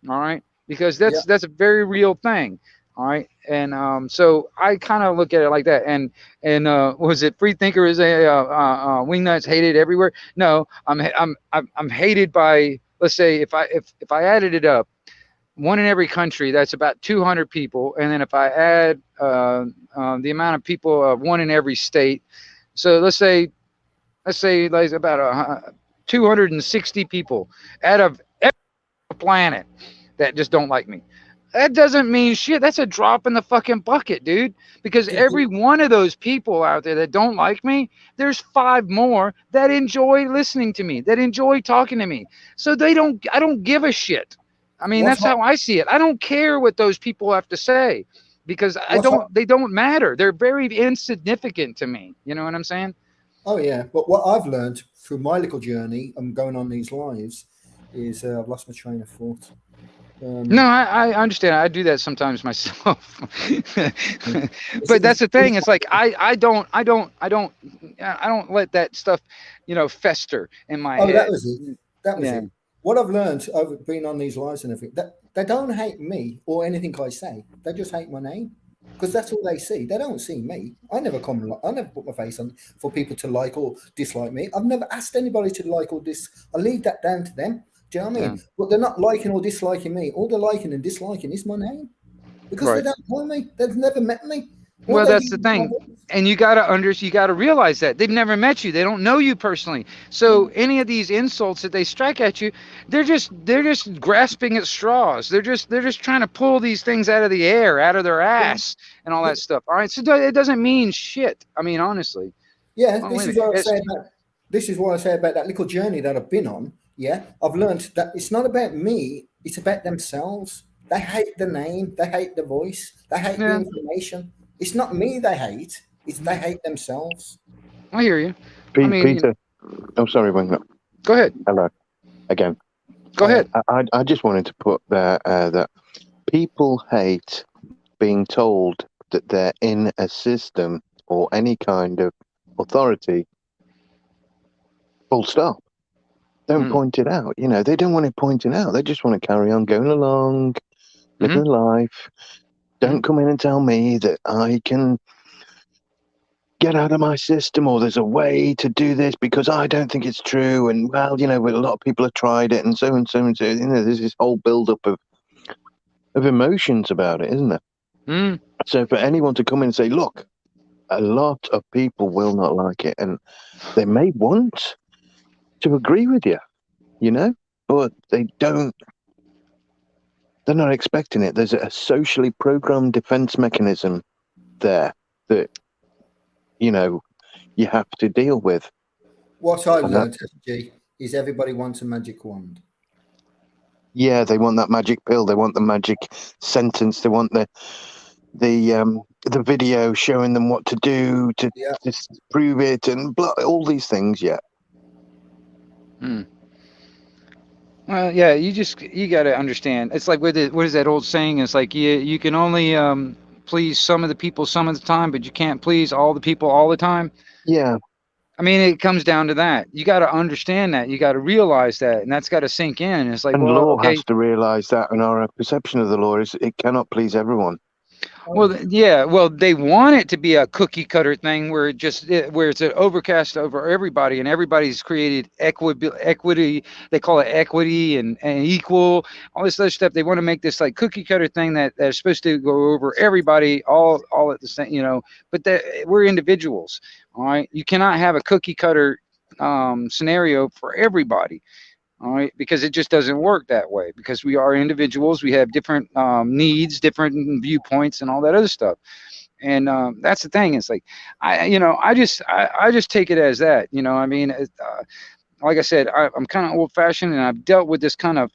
All right. Because that's a very real thing. All right. And so I kind of look at it like that. And was it free thinker is a wingnuts hated everywhere? No, I'm hated by, let's say, if I added it up, one in every country, that's about 200 people. And then if I add the amount of people of one in every state, so let's say like about 260 people out of every planet that just don't like me. That doesn't mean shit. That's a drop in the fucking bucket, dude. Because every one of those people out there that don't like me, there's 5 more that enjoy listening to me, that enjoy talking to me. So I don't give a shit. I mean, that's how I see it. I don't care what those people have to say because they don't matter. They're very insignificant to me. You know what I'm saying? Oh yeah, but what I've learned through my little journey and going on these lives is I've lost my train of thought. No, I understand. I do that sometimes myself. But that's the thing. It's like I don't let that stuff, fester in my head. That was it. That was it. What I've learned over being on these lives and everything, that they don't hate me or anything I say. They just hate my name. Because that's all they see. They don't see me. I never put my face on for people to like or dislike me. I've never asked anybody to like or I leave that down to them. Do you know what I mean? Yeah. But they're not liking or disliking me. All they're liking and disliking is my name. Because they don't know me. They've never met me. Well, that's the thing. And you gotta realize that they've never met you. They don't know you personally. So any of these insults that they strike at you, they're just grasping at straws. They're just trying to pull these things out of the air, out of their ass, and all that stuff. All right. So it doesn't mean shit. I mean, honestly. Yeah, this is what I say about that little journey that I've been on. Yeah, I've learned that it's not about me. It's about themselves. They hate the name. They hate the voice. They hate the information. It's not me they hate. It's they hate themselves. I hear you. Peter. Oh, sorry, Wayne. Go ahead. Hello. Again. Go ahead. I just wanted to put there that people hate being told that they're in a system or any kind of authority. Full stop. Don't point it out. They don't want it pointed out. They just want to carry on going along, living life. Don't come in and tell me that I can get out of my system or there's a way to do this because I don't think it's true. And, well, a lot of people have tried it and so and so and so. There's this whole build-up of emotions about it, isn't there? So for anyone to come in and say, look, a lot of people will not like it and they may want to agree with you, but they don't. They're not expecting it. There's a socially programmed defense mechanism there that, you have to deal with. What I've learned, SG, is everybody wants a magic wand. Yeah, they want that magic pill. They want the magic sentence. They want the video showing them what to do to prove it and all these things. Yeah. Well, yeah, you got to understand. It's like what is that old saying? It's like you can only please some of the people some of the time, but you can't please all the people all the time. Yeah. I mean, it comes down to that. You got to understand that. You got to realize that, and that's got to sink in. It's like, and law has to realize that, and our perception of the law is it cannot please everyone. Well, yeah. Well, they want it to be a cookie cutter thing where where it's an overcast over everybody, and everybody's created equity. They call it equity and equal. All this other stuff. They want to make this like cookie cutter thing that's supposed to go over everybody all at the same. But we're individuals. All right. You cannot have a cookie cutter scenario for everybody. All right, because it just doesn't work that way because we are individuals. We have different needs, different viewpoints and all that other stuff. And that's the thing. It's like, I just take it as that, I mean, like I said, I'm kind of old fashioned and I've dealt with this kind of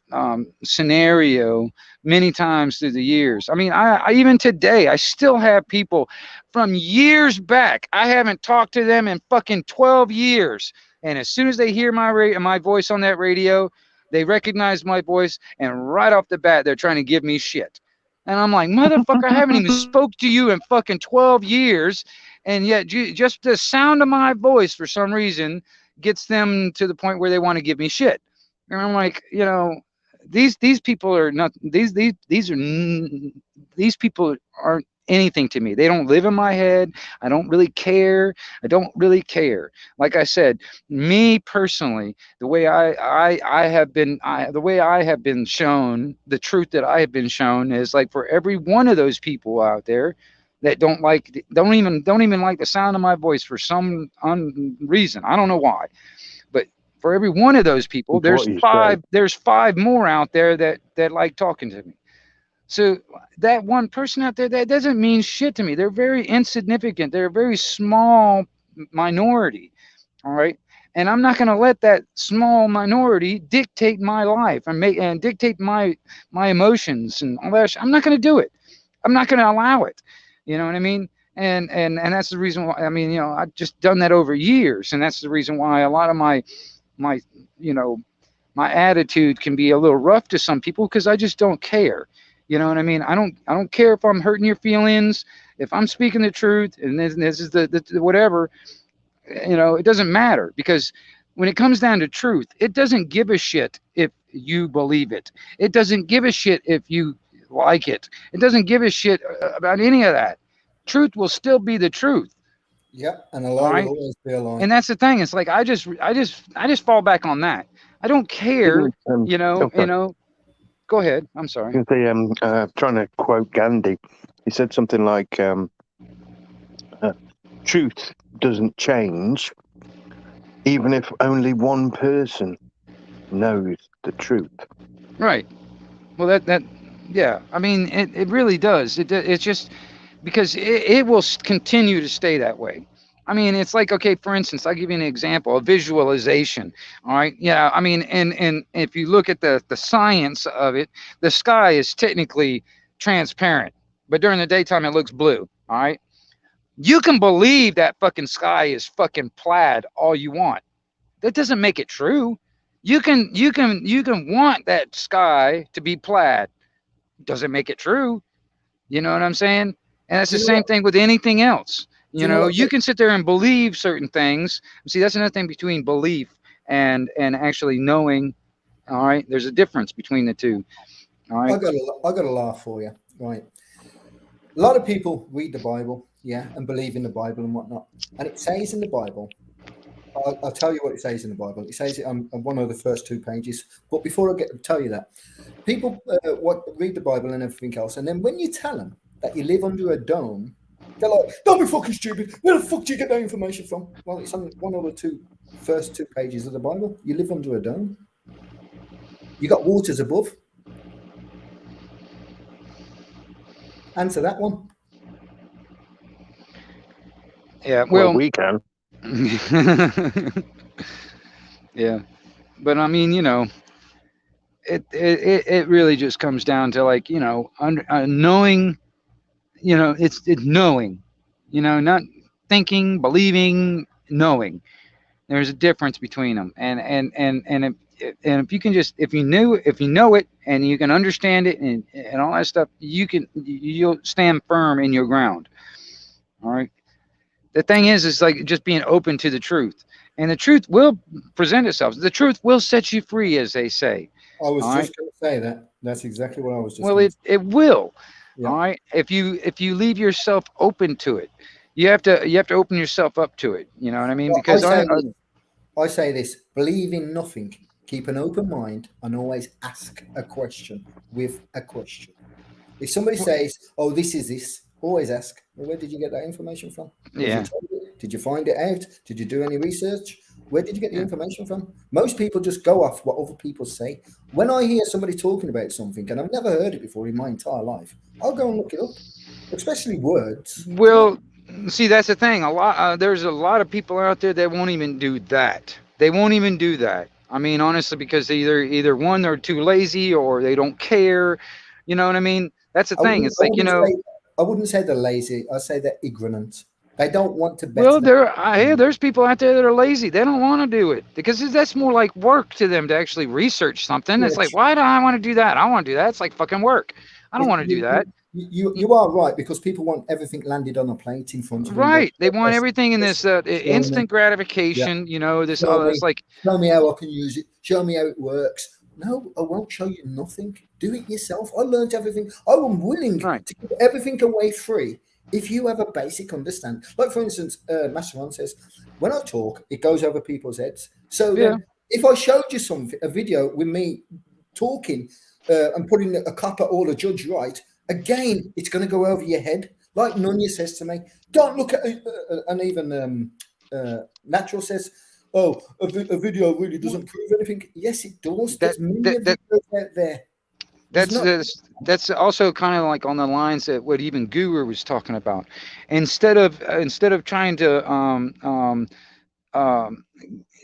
scenario many times through the years. I mean, I even today, I still have people from years back. I haven't talked to them in fucking 12 years. And as soon as they hear my voice on that radio, they recognize my voice, and right off the bat, they're trying to give me shit. And I'm like, motherfucker, I haven't even spoke to you in fucking 12 years, and yet just the sound of my voice, for some reason, gets them to the point where they want to give me shit. And I'm like, these people are not these people aren't anything to me. They don't live in my head. I don't really care. I don't really care. Like I said, me personally, the way I have been, the way I have been shown, the truth that I have been shown is like for every one of those people out there that don't even like the sound of my voice for some reason. I don't know why, but for every one of those people, It's what you say. there's five more out there that like talking to me. So that one person out there, that doesn't mean shit to me. They're very insignificant. They're a very small minority. All right. And I'm not going to let that small minority dictate my life and dictate my emotions and all that. I'm not going to do it. I'm not going to allow it. You know what I mean? And that's the reason why, I mean, you know, I've just done that over years. And that's the reason why a lot of my, you know, my attitude can be a little rough to some people because I just don't care. You know what I mean? I don't care if I'm hurting your feelings, if I'm speaking the truth, and this is the whatever, you know, it doesn't matter, because when it comes down to truth, it doesn't give a shit if you believe it. It doesn't give a shit if you like it. It doesn't give a shit about any of that. Truth will still be the truth. Yep, and a All lie right? will always be a lie. And that's the thing. It's like I just fall back on that. I don't care, you know. Go ahead. I'm sorry. Trying to quote Gandhi. He said something like, truth doesn't change, even if only one person knows the truth. Right. Well, yeah. I mean, it really does. It's just because it will continue to stay that way. I mean, it's like, okay, for instance, I'll give you an example, a visualization. All right. Yeah. I mean, and if you look at the science of it, the sky is technically transparent, but during the daytime, it looks blue. All right. You can believe that fucking sky is fucking plaid all you want. That doesn't make it true. You can want that sky to be plaid. Doesn't make it true. You know what I'm saying? And that's the same thing with anything else. You know, you can sit there and believe certain things. See, that's another thing between belief and actually knowing. All right, there's a difference between the two. All right. I got a laugh for you. Right. A lot of people read the Bible, yeah, and believe in the Bible and whatnot. And it says in the Bible, I'll tell you what it says in the Bible. It says it on one of the first 2 pages. But before I get to tell you that, people read the Bible and everything else. And then when you tell them that you live under a dome, they're like, don't be fucking stupid. Where the fuck do you get that information from? Well, it's on one of the first 2 pages of the Bible. You live under a dome. You got waters above. Answer that one. Yeah, well, we can. Yeah, but I mean, you know, it really just comes down to, like, you know, knowing, you know, it's knowing, you know, not thinking, believing, knowing. There's a difference between them, and if you can just, if you know it and you can understand it and all that stuff, you'll stand firm in your ground. All right. The thing is like just being open to the truth, and the truth will present itself. The truth will set you free, as they say. I was just going to say that. That's exactly what I was just. Well, it will. Yeah. All right. If you leave yourself open to it, you have to open yourself up to it. You know what I mean? Well, because I say this: believe in nothing. Keep an open mind and always ask a question with a question. If somebody says, "Oh, this is this," always ask, well, where did you get that information from? Yeah. Did you find it out? Did you do any research? Where did you get the information from? Most people just go off what other people say. When I hear somebody talking about something and I've never heard it before in my entire life, I'll go and look it up, especially words. Well, see, that's the thing. There's a lot of people out there that won't even do that. They won't even do that. I mean, honestly, because either one, they're too lazy or they don't care. You know what I mean? That's the thing. It's like, you know, I wouldn't say they're lazy. I say they're ignorant. They don't want to. Well, there's people out there that are lazy. They don't want to do it because that's more like work to them to actually research something. It's like, why do I want to do that? I want to do that. It's like fucking work. I don't want to do that. You are right, because people want everything landed on a plate in front of them. Right. They want everything in this instant gratification. Yeah. You know, this. It's like, show me how I can use it. Show me how it works. No, I won't show you nothing. Do it yourself. I learned everything. I am willing Right. to give everything away free if you have a basic understanding. Like, for instance, Master Ron says, when I talk, it goes over people's heads. So Yeah. then if I showed you a video with me talking and putting a cop at all a judge right, again, it's going to go over your head. Like Nunya says to me, don't look at and even Natural says, oh, a video really doesn't prove anything. Yes, it does. There's many videos out there. That's also kind of like on the lines that what even Guru was talking about. Instead of trying to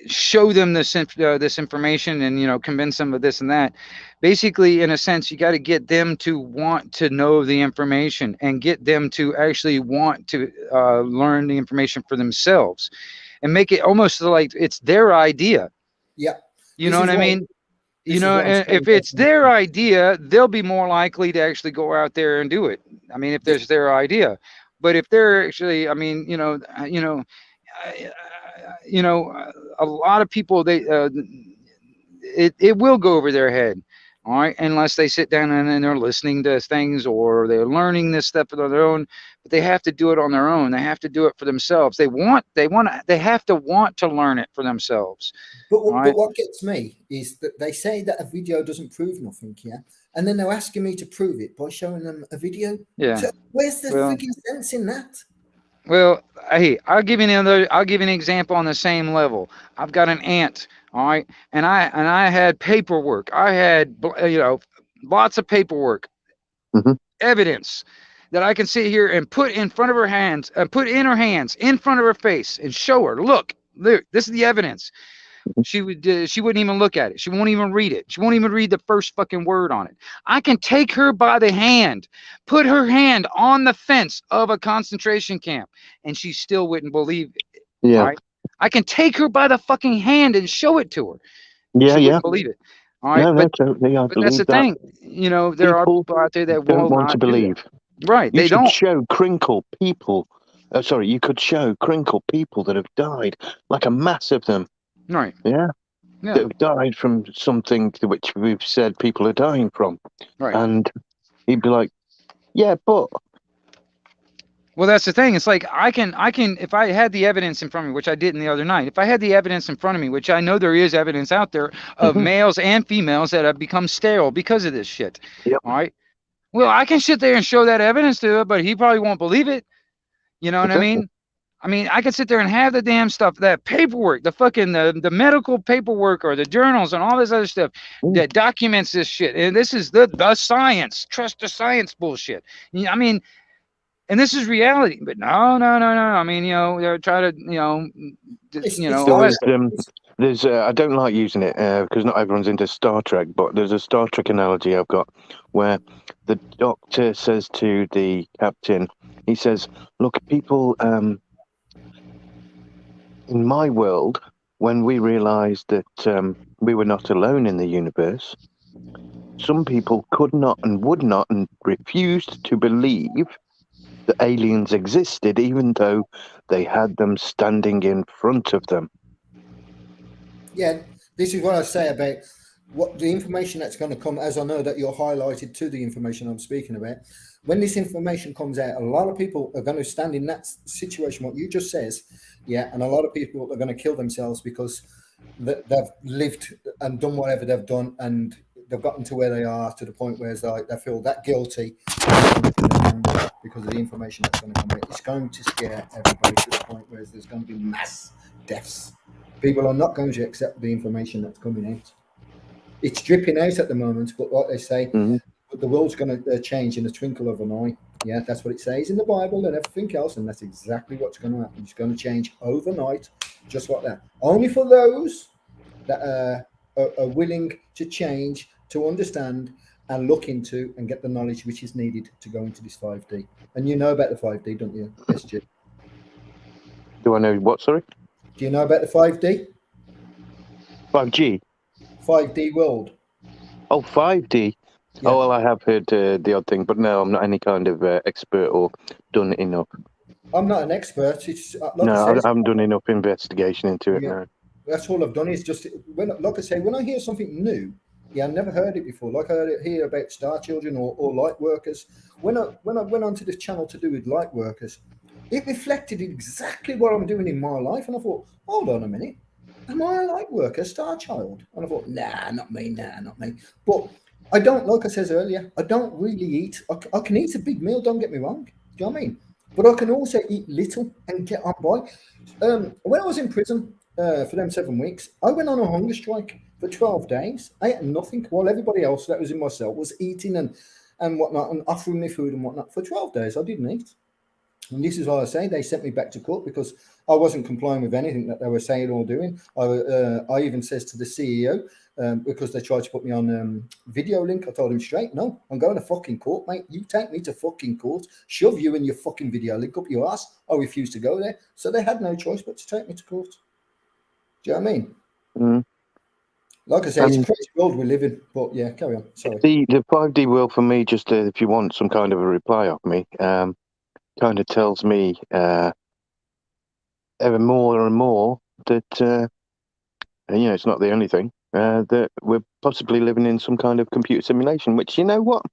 show them this information and convince them of this and that, basically, in a sense, you got to get them to want to know the information and get them to actually want to learn the information for themselves, and make it almost like it's their idea. Yeah, you know what I mean. And if it's their idea, they'll be more likely to actually go out there and do it. I mean, if there's their idea. But if they're actually, I mean, a lot of people, it will go over their head, all right, unless they sit down and they're listening to things or they're learning this stuff on their own. But they have to do it on their own. They have to do it for themselves. They have to want to learn it for themselves. But what gets me is that they say that a video doesn't prove nothing, yeah, and then they're asking me to prove it by showing them a video. Yeah. So where's the freaking sense in that? Well, hey, I'll give you an example on the same level. I've got an aunt, all right, and I had paperwork. I had lots of paperwork, evidence that I can sit here and put in front of her hands, put in her hands, in front of her face, and show her. Look, this is the evidence. She wouldn't even look at it. She won't even read it. She won't even read the first fucking word on it. I can take her by the hand, put her hand on the fence of a concentration camp, and she still wouldn't believe it. Yeah. Right? I can take her by the fucking hand and show it to her. Yeah, she wouldn't believe it. All right. No, totally. I but that's the thing. There are people out there that don't will want not to believe. Right. You could show crinkle people. You could show crinkle people that have died, like a mass of them. Right. Yeah. That have died from something which we've said people are dying from. Right. And he'd be like, yeah, but. Well, that's the thing. It's like I can, if I had the evidence in front of me, which I didn't the other night, if I had the evidence in front of me, which I know there is evidence out there of males and females that have become sterile because of this shit. Yep. All right. Well, I can sit there and show that evidence to it, but he probably won't believe it. You know what I mean? I mean, I could sit there and have the damn stuff, that paperwork, the fucking the medical paperwork or the journals and all this other stuff that documents this shit. And this is the science, trust the science bullshit. I mean, and this is reality. But no. I mean, they're trying to, there's I don't like using it because not everyone's into Star Trek, but there's a Star Trek analogy I've got where the doctor says to the captain, he says, look, people, in my world, when we realized that we were not alone in the universe, some people could not and would not and refused to believe that aliens existed, even though they had them standing in front of them. Yeah, this is what I say about what the information that's going to come, as I know that you're highlighted to the information I'm speaking about. When this information comes out, a lot of people are going to stand in that situation, what you just says, yeah, and a lot of people are going to kill themselves because they've lived and done whatever they've done, and they've gotten to where they are to the point where it's like they feel that guilty because of the information that's going to come out. It's going to scare everybody to the point where there's going to be mass deaths. People are not going to accept the information that's coming out. It's dripping out at the moment, but what they say, the world's going to change in a twinkle of an eye. Yeah, that's what it says in the Bible and everything else, and that's exactly what's going to happen. It's going to change overnight, just like that. Only for those that are willing to change, to understand, and look into and get the knowledge which is needed to go into this 5D. And you know about the 5D, don't you, SG? Do I know what, sorry? Do you know about the 5D? 5G? 5D world. Oh, 5D. Yeah. Oh, well, I have heard the odd thing, but no, I'm not any kind of expert or done enough. I'm not an expert. It's like I haven't done enough investigation into it. No. That's all I've done is just, like I say, when I hear something new, Yeah, I never heard it before. Like I heard it here about star children or light workers. When I went onto this channel to do with light workers, it reflected exactly what I'm doing in my life. And I thought, hold on a minute. Am I a light worker, star child? And I thought, nah, not me, nah, not me. But I don't, like I said earlier, I don't really eat. I can eat a big meal, don't get me wrong. Do you know what I mean? But I can also eat little and get on by. When I was in prison for them 7 weeks, I went on a hunger strike for 12 days. I ate nothing while everybody else that was in my cell was eating and whatnot and offering me food and whatnot. For 12 days, I didn't eat. And this is why I say they sent me back to court because I wasn't complying with anything that they were saying or doing. I even says to the CEO, because they tried to put me on video link, I told him straight, no, I'm going to fucking court, mate. You take me to fucking court, shove you and your fucking video link up your ass. I refuse to go there. So they had no choice but to take me to court. Do you know what I mean? Mm. Like I say, it's a crazy world we live in. But yeah, carry on. Sorry. The 5D world for me, just if you want some kind of a reply off me, kind of tells me ever more and more that it's not the only thing that we're possibly living in some kind of computer simulation. Which, you know what,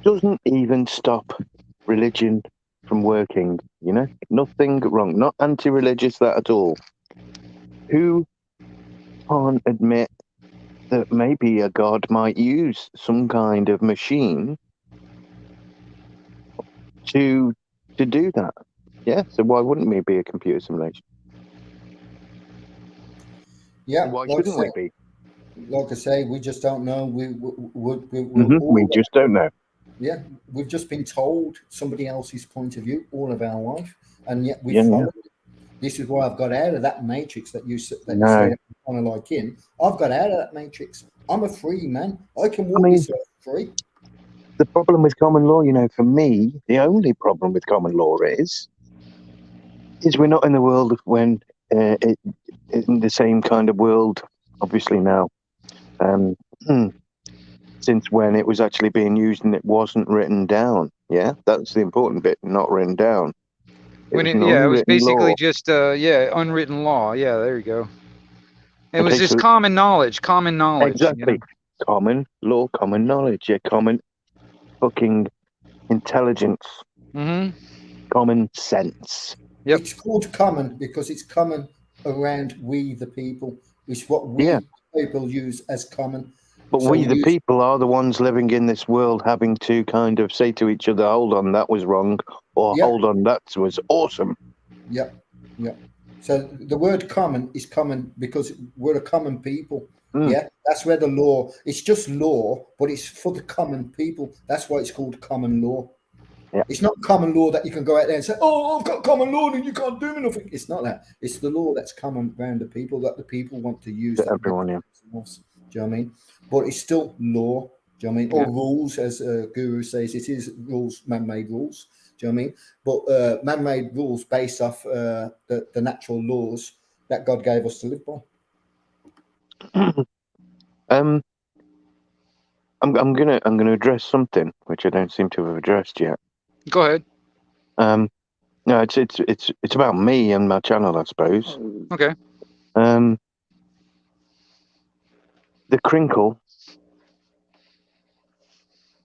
doesn't even stop religion from working. You know, nothing wrong. Not anti-religious that at all. Who can't admit that maybe a god might use some kind of machine to do that? Yeah, so why wouldn't we be a computer simulation? Yeah, And why like shouldn't we be? Like I say, we just don't know. We just don't know. Yeah, we've just been told somebody else's point of view all of our life, and yet we Yeah, follow it. This is why I've got out of that matrix that you say No. I'm kind of like in. I've got out of that matrix. I'm a free man. I can walk I mean, this earth free. The problem with common law, for me, the only problem with common law is we're not in the world of when in the same kind of world, obviously now, since when it was actually being used and it wasn't written down. Yeah, that's the important bit, not written down. When was it, an yeah, it was unwritten basically law. just unwritten law. Yeah, there you go. It was Okay, just so- common knowledge. Common knowledge. Exactly. Common law, common knowledge, common fucking intelligence, common sense. Yep. It's called common because it's common around we the people. It's what we Yeah. people use as common. But So we, the use- people, are the ones living in this world having to kind of say to each other, hold on, that was wrong, or Yep. hold on, that was awesome. Yep. Yep. So the word common is common because we're a common people. Yeah, that's where the law, it's just law, but it's for the common people. That's why it's called common law. Yeah. It's not common law that you can go out there and say, oh, I've got common law and you can't do nothing. It's not that. It's the law that's common around the people that the people want to use. To everyone, yeah. Do you know what I mean? But it's still law. Do you know what I mean? Or rules, as Guru says, it is rules, man-made rules. Do you know what I mean? But man-made rules based off the natural laws that God gave us to live by. I'm gonna address something which I don't seem to have addressed yet. Go ahead. No, it's about me and my channel, I suppose. Okay. The crinkle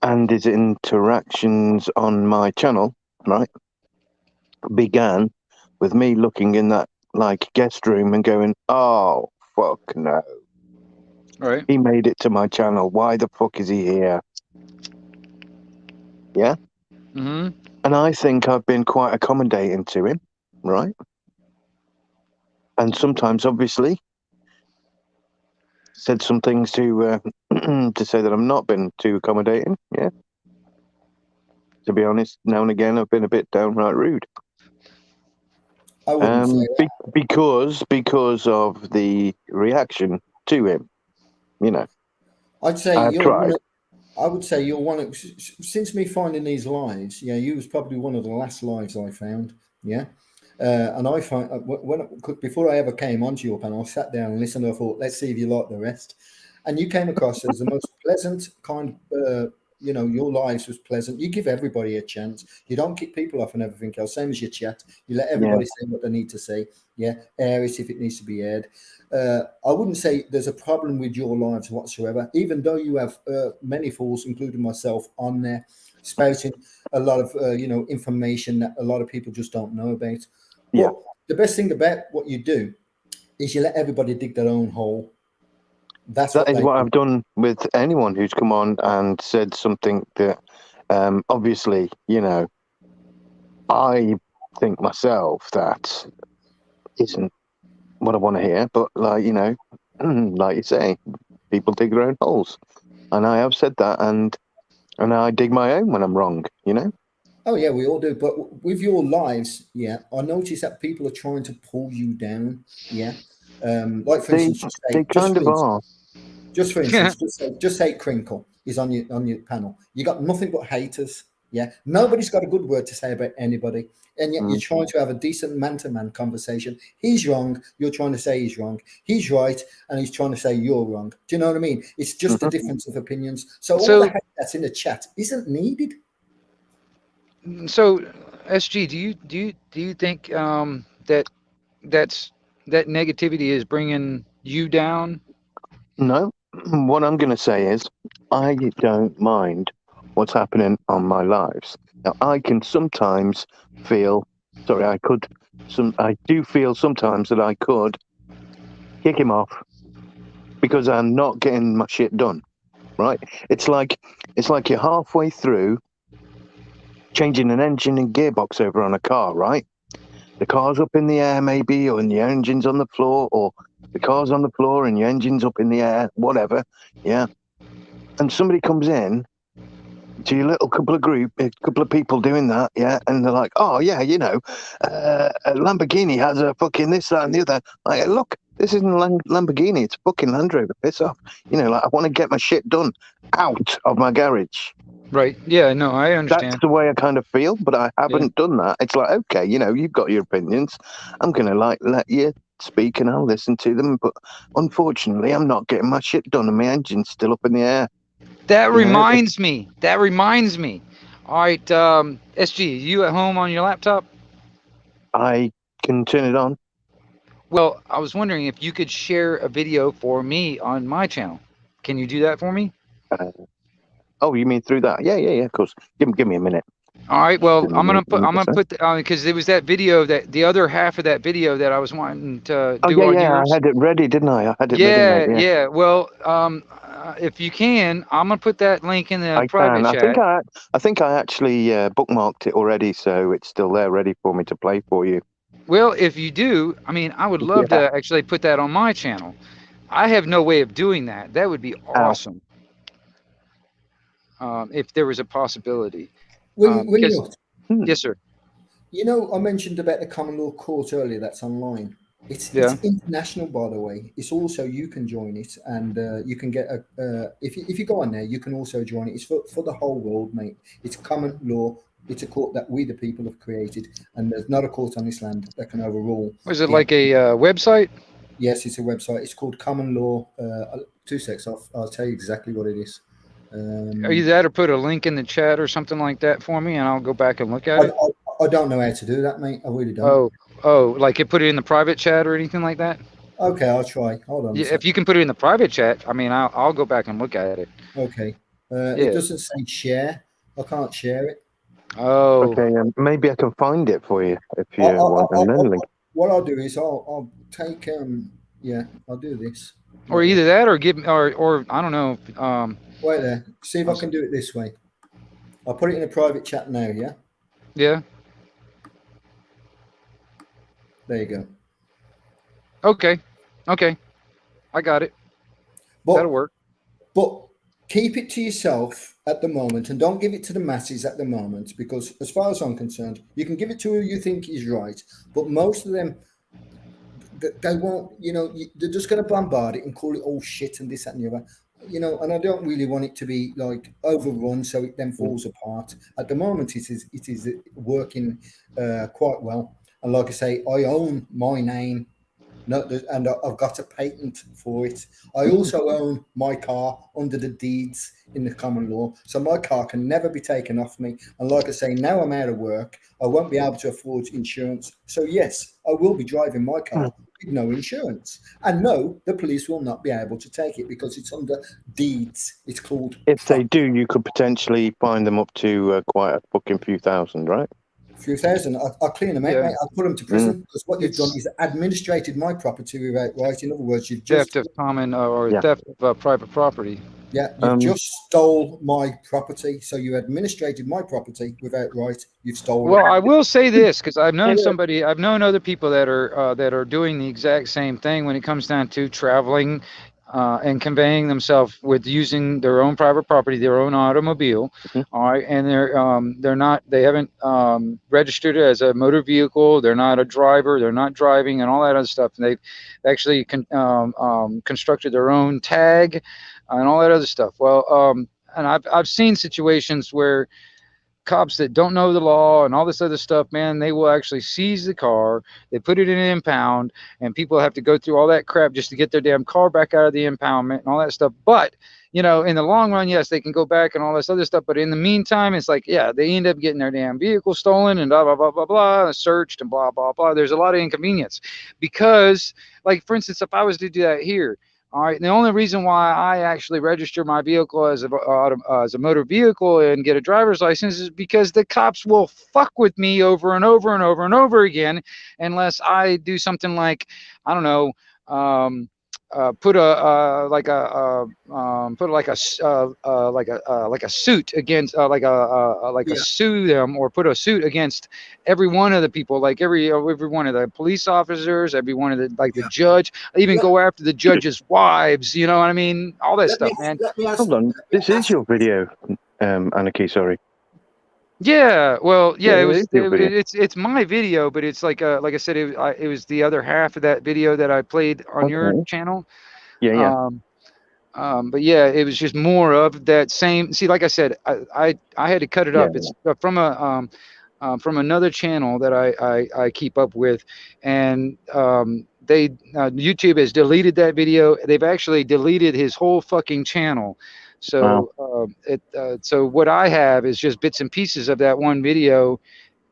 and his interactions on my channel, right, began with me looking in that guest room and going, oh fuck no. Right. He made it to my channel. Why the fuck is he here? Yeah? Mm-hmm. And I think I've been quite accommodating to him, right? And sometimes, obviously, said some things to to say that I've not been too accommodating, yeah? To be honest, now and again, I've been a bit downright rude. I wouldn't say that. Because of the reaction to him, I'd say I've tried. I would say you're one of, since me finding these lives, yeah, you was probably one of the last lives I found, yeah. And I find before I ever came onto your panel, I sat down and listened. I thought, let's see if you like the rest. And you came across as the most pleasant, kind your lives was pleasant. You give everybody a chance. You don't kick people off and everything else. Same as your chat. You let everybody say what they need to say. Yeah, air it if it needs to be aired. I wouldn't say there's a problem with your lives whatsoever, even though you have many fools, including myself, on there spouting a lot of information that a lot of people just don't know about. Yeah. But the best thing about what you do is you let everybody dig their own hole. That is what do. I've done with anyone who's come on and said something that obviously, I think myself that isn't what I want to hear, but like you say, people dig their own holes, and I have said that, and I dig my own when I'm wrong. Oh yeah, we all do. But with your lives, yeah, I notice that people are trying to pull you down. Yeah, like for instance, they kind of are. Just for instance, just say Crinkle is on your panel. You got nothing but haters. Yeah, nobody's got a good word to say about anybody, and yet you're trying to have a decent man-to-man conversation. He's wrong. You're trying to say he's wrong. He's right, and he's trying to say you're wrong. Do you know what I mean? It's just a difference of opinions. So all the hate that's in the chat isn't needed. So, SG, do you think that that negativity is bringing you down? No, what I'm going to say is I don't mind what's happening on my lives. Now, I can sometimes feel, I do feel sometimes that I could kick him off because I'm not getting my shit done, right? It's like you're halfway through changing an engine and gearbox over on a car, right? The car's up in the air maybe, or the engine's on the floor, or the car's on the floor and your engine's up in the air, whatever, yeah. And somebody comes in to your little couple of people doing that, yeah, and they're like, oh yeah, a Lamborghini has a fucking this, that, and the other. Like, look, this isn't a Lamborghini, it's a fucking Land Rover. Piss off, I want to get my shit done out of my garage. Right. Yeah. No, I understand. That's the way I kind of feel, but I haven't done that. It's like, okay, you've got your opinions. I'm gonna let you speak and I'll listen to them, but unfortunately, I'm not getting my shit done, and my engine's still up in the air. That reminds me. All right, SG, you at home on your laptop? I can turn it on. Well, I was wondering if you could share a video for me on my channel. Can you do that for me? Oh, you mean through that? Yeah, of course. Give me a minute. All right. Well, I'm gonna put because there was that video, that the other half of that video that I was wanting to do on yours. I had it ready, didn't I? I had it ready. Mate, yeah. Well, if you can, I'm gonna put that link in the private chat. I think I actually bookmarked it already, so it's still there, ready for me to play for you. Well, if you do, I mean, I would love to actually put that on my channel. I have no way of doing that. That would be awesome. If there was a possibility. Yes, sir. I mentioned about the common law court earlier. That's online. It's international, by the way. It's also, you can join it, and you can get if you go on there, you can also join it. It's for the whole world, mate. It's common law. It's a court that we, the people, have created, and there's not a court on this land that can overrule. Was it like a website? Yes, it's a website. It's called Common Law. 2 seconds. I'll tell you exactly what it is. Are you that, or put a link in the chat or something like that for me, and I'll go back and look at it? I don't know how to do that, mate. I really don't. Oh, like you put it in the private chat or anything like that? Okay, I'll try. Hold on. Yeah, if you can put it in the private chat, I mean, I'll go back and look at it. Okay. It doesn't say share. I can't share it. Oh. Okay, maybe I can find it for you if you want a link. What I'll do is I'll take I'll do this. Or either that, or give or I don't know. Wait there. See if I can do it this way. I'll put it in a private chat now. Yeah. Yeah. There you go. Okay. I got it. That'll work. But keep it to yourself at the moment, and don't give it to the masses at the moment, because as far as I'm concerned, you can give it to who you think is right, but most of them, they won't, they're just going to bombard it and call it all shit and this, that, and the other. And I don't really want it to be like overrun so it then falls apart. At the moment, it is working quite well. And like I say, I own my name. No, and I've got a patent for it. I also own my car under the deeds in the common law, so my car can never be taken off me. And like I say, now I'm out of work, I won't be able to afford insurance. So yes, I will be driving my car with no insurance. And no, the police will not be able to take it because it's under deeds. It's called. If they do, you could potentially find them up to quite a fucking few thousand, right? Few thousand. I'll clean them out, mate. I'll put them to prison because what you've done is administrated my property without right. In other words, you've just Theft of common or theft of private property. Yeah, you just stole my property. So you administrated my property without right. You've stolen. Well, I will say this because I've known I've known other people that are doing the exact same thing when it comes down to traveling and conveying themselves with using their own private property, their own automobile. All right, and they haven't registered it as a motor vehicle. They're not a driver. They're not driving and all that other stuff. And they've actually constructed their own tag and all that other stuff. Well, and I've seen situations where cops that don't know the law and all this other stuff, man, they will actually seize the car. They put it in an impound, and people have to go through all that crap just to get their damn car back out of the impoundment and all that stuff. But, you know, in the long run, yes, they can go back and all this other stuff. But in the meantime, it's like, yeah, they end up getting their damn vehicle stolen and blah, blah, blah, blah, blah, searched and blah, blah, blah. There's a lot of inconvenience because, like, for instance, if I was to do that here, all right. And the only reason why I actually register my vehicle as a motor vehicle and get a driver's license is because the cops will fuck with me over and over and over and over again, unless I do something like, I don't know, put a suit against sue them or put a suit against every one of the people, like every one of the police officers, every one of the the judge, even go after the judge's wives, you know what I mean, all that stuff, man. Hold on, this is your video, Anarchy, sorry. Yeah, well, yeah, it's my video, but it's like I said, it was the other half of that video that I played on your channel. Yeah. But yeah, it was just more of that same. See, like I said, I had to cut it up. It's from another channel that I keep up with, and YouTube has deleted that video. They've actually deleted his whole fucking channel. So so what I have is just bits and pieces of that one video,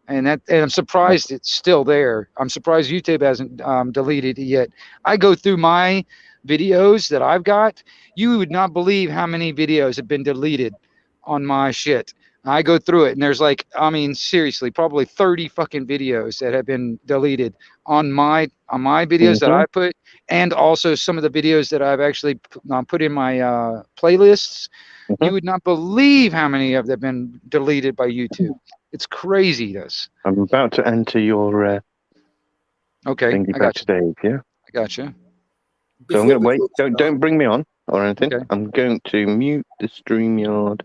and I'm surprised it's still there. I'm surprised YouTube hasn't deleted it yet. I go through my videos that I've got. You would not believe how many videos have been deleted on my shit. I go through it, and there's like, I mean, seriously, probably 30 fucking videos that have been deleted on my videos that I put, and also some of the videos that I've actually put in my playlists. You would not believe how many of them have been deleted by YouTube. It's crazy, this. I'm about to enter your thingy backstage, yeah? I gotcha. So I'm going to wait. Don't bring me on or anything. Okay. I'm going to mute the StreamYard,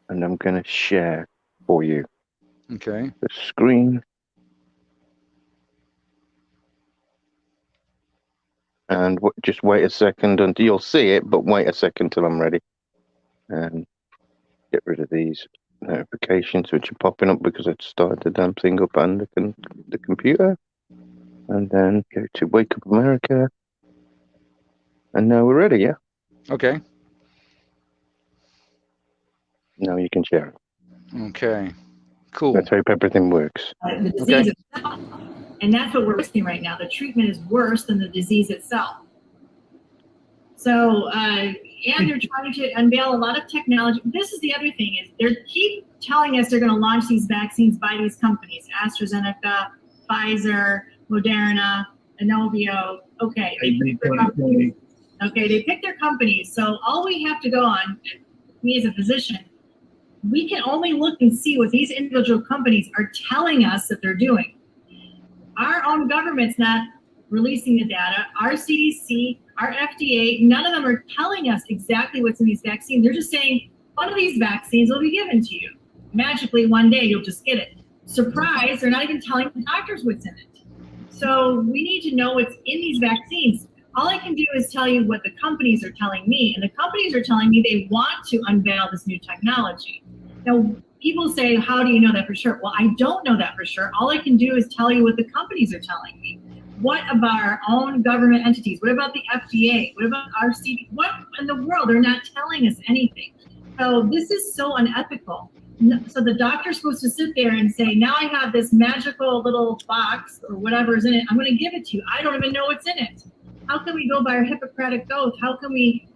and I'm going to share for you. Okay. The screen. And just wait a second until you'll see it, but wait a second till I'm ready. And get rid of these notifications which are popping up because I've started the damn thing up on the computer. And then go to Wake Up America. And now we're ready, yeah? Okay. Now you can share it. Okay. Cool. Let's hope everything works. The disease itself. And that's what we're risking right now. The treatment is worse than the disease itself. So, and they're trying to unveil a lot of technology. This is the other thing, is they keep telling us they're going to launch these vaccines by these companies, AstraZeneca, Pfizer, Moderna, Inovio. Okay, they pick their companies. Okay, they pick their companies. So all we have to go on, me as a physician, we can only look and see what these individual companies are telling us that they're doing. Our own government's not releasing the data. Our CDC, our FDA, none of them are telling us exactly what's in these vaccines. They're just saying, one of these vaccines will be given to you. Magically, one day, you'll just get it. Surprise, they're not even telling the doctors what's in it. So we need to know what's in these vaccines. All I can do is tell you what the companies are telling me, and the companies are telling me they want to unveil this new technology. Now, people say, how do you know that for sure? Well, I don't know that for sure. All I can do is tell you what the companies are telling me. What about our own government entities? What about the FDA? What about our CDC? What in the world? They're not telling us anything. So this is so unethical. So the doctor's supposed to sit there and say, now I have this magical little box or whatever's in it. I'm going to give it to you. I don't even know what's in it. How can we go by our Hippocratic oath? How can we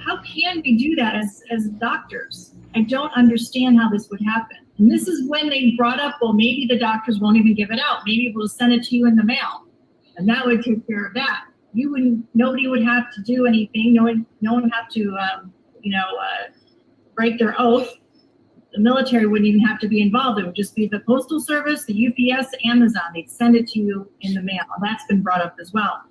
do that as doctors? I don't understand how this would happen. And this is when they brought up, well, maybe the doctors won't even give it out. Maybe we'll send it to you in the mail. And that would take care of that. Nobody would have to do anything. No one would have to, break their oath. The military wouldn't even have to be involved. It would just be the Postal Service, the UPS, Amazon. They'd send it to you in the mail. That's been brought up as well.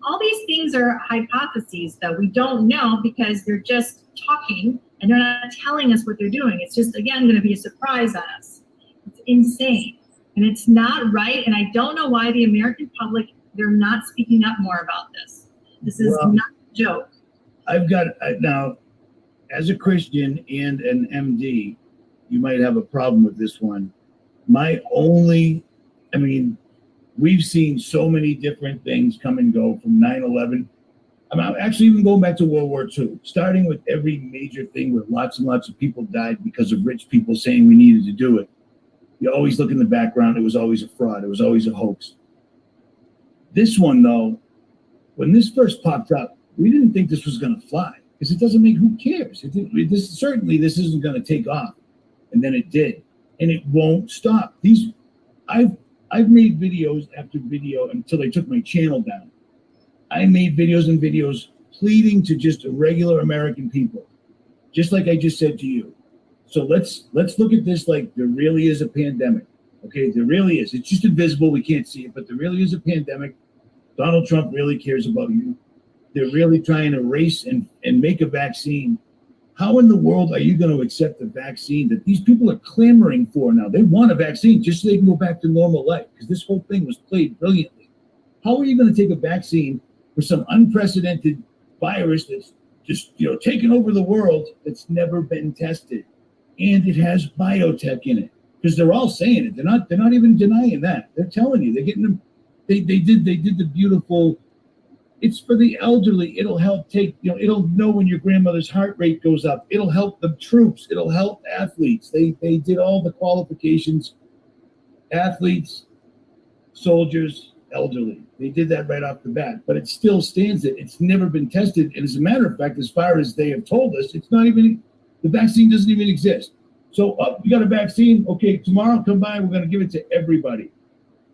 All these things are hypotheses, though. We don't know because they're just talking and they're not telling us what they're doing. It's just, again, going to be a surprise on us. It's insane. And it's not right. And I don't know why the American public, they're not speaking up more about this. This is not a joke. I've got, now, as a Christian and an MD, you might have a problem with this one. We've seen so many different things come and go from 9/11. I'm actually even going back to World War II, starting with every major thing where lots and lots of people died because of rich people saying we needed to do it. You always look in the background. It was always a fraud. It was always a hoax. This one, though, when this first popped up, we didn't think this was going to fly because it doesn't make, who cares? This isn't going to take off. And then it did. And it won't stop. I've made videos after video until they took my channel down. I made videos and videos pleading to just regular American people, just like I just said to you. So let's look at this like there really is a pandemic. Okay, there really is. It's just invisible. We can't see it, but there really is a pandemic. Donald Trump really cares about you. They're really trying to race and make a vaccine. How in the world are you going to accept a vaccine that these people are clamoring for now? They want a vaccine just so they can go back to normal life because this whole thing was played brilliantly. How are you going to take a vaccine for some unprecedented virus that's just, taken over the world that's never been tested? And it has biotech in it because they're all saying it. They're not even denying that. They're telling you. They're getting them. They did the beautiful. It's for the elderly. It'll help it'll know when your grandmother's heart rate goes up. It'll help the troops. It'll help athletes. They did all the qualifications. Athletes, soldiers, elderly. They did that right off the bat, but it still stands it. It's never been tested. And as a matter of fact, as far as they have told us, it's not even, the vaccine doesn't even exist. So you got a vaccine. Okay, tomorrow come by. We're going to give it to everybody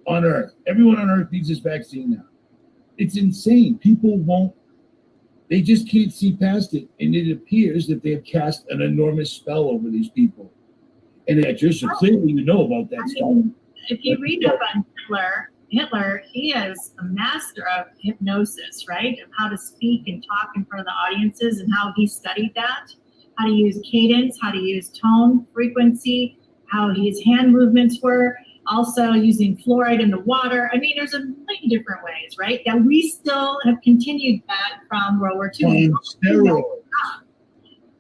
on Earth. Everyone on Earth needs this vaccine now. It's insane. People they just can't see past it. And it appears that they have cast an enormous spell over these people. And so clearly you know about that stuff. If you read up on Hitler, he is a master of hypnosis, right? Of how to speak and talk in front of the audiences and how he studied that, how to use cadence, how to use tone, frequency, how his hand movements were. Also using fluoride in the water. I mean, there's a million different ways, right? That we still have continued that from World War II.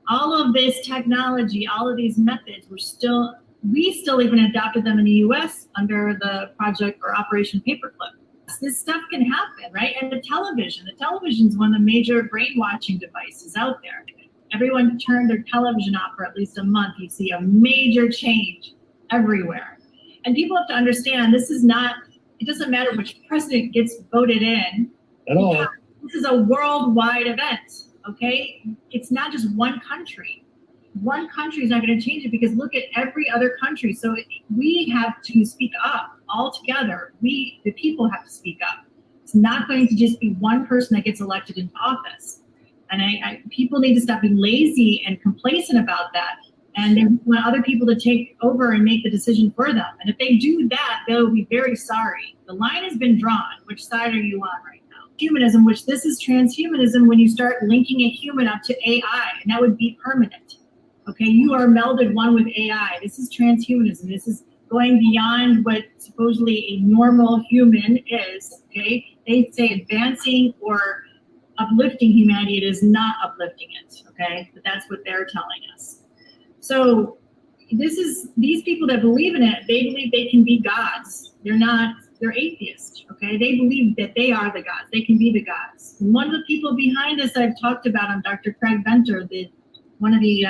All of this technology, all of these methods, we still even adopted them in the US under the project or Operation Paperclip. This stuff can happen, right? And the television is one of the major brainwashing devices out there. Everyone turned their television off for at least a month. You see a major change everywhere. And people have to understand it doesn't matter which president gets voted in. At all. This is a worldwide event, okay? It's not just one country. One country is not going to change it because look at every other country. So we have to speak up all together. The people have to speak up. It's not going to just be one person that gets elected into office. And people need to stop being lazy and complacent about that. And they want other people to take over and make the decision for them. And if they do that, they'll be very sorry. The line has been drawn. Which side are you on right now? Humanism, which this is transhumanism when you start linking a human up to AI, and that would be permanent. Okay, you are melded one with AI. This is transhumanism. This is going beyond what supposedly a normal human is. Okay, they say advancing or uplifting humanity. It is not uplifting it. Okay, but that's what they're telling us. So these people that believe in it, they believe they can be gods. They're not they're atheists, okay? They believe that they are the gods. They can be the gods. And one of the people behind this I've talked about, Dr. Craig Venter, one of the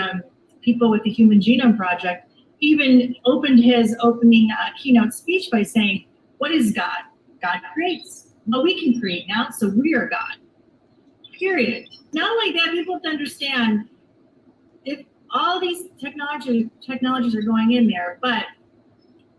people with the Human Genome Project, even opened his opening keynote speech by saying, what is God? God creates. Well, we can create now, so we are God. Period. Not like that, people have to understand if all these technologies are going in there, but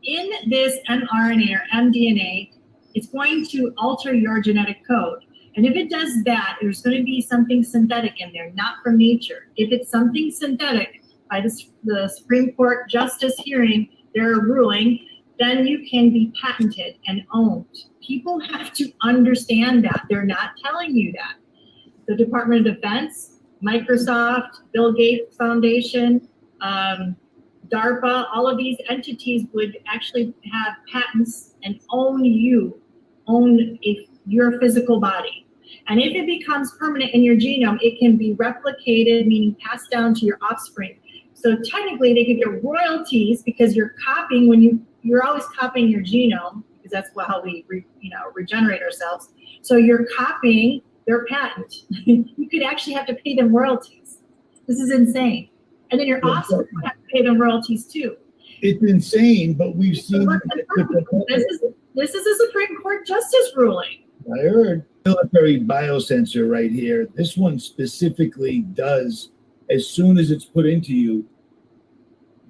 in this mRNA or mDNA, it's going to alter your genetic code. And if it does that, there's going to be something synthetic in there, not from nature. If it's something synthetic, by the Supreme Court justice hearing their ruling, then you can be patented and owned. People have to understand that. They're not telling you that. The Department of Defense, Microsoft, Bill Gates Foundation, DARPA, all of these entities would actually have patents and own you, your physical body. And if it becomes permanent in your genome, it can be replicated, meaning passed down to your offspring. So technically they could get royalties because you're copying you're always copying your genome, because that's how we regenerate ourselves. So you're copying their patent. You could actually have to pay them royalties. This is insane. And then your offspring would have to pay them royalties too. It's insane, but we've seen this is a Supreme Court justice ruling. I heard. Military biosensor right here. This one specifically does, as soon as it's put into you,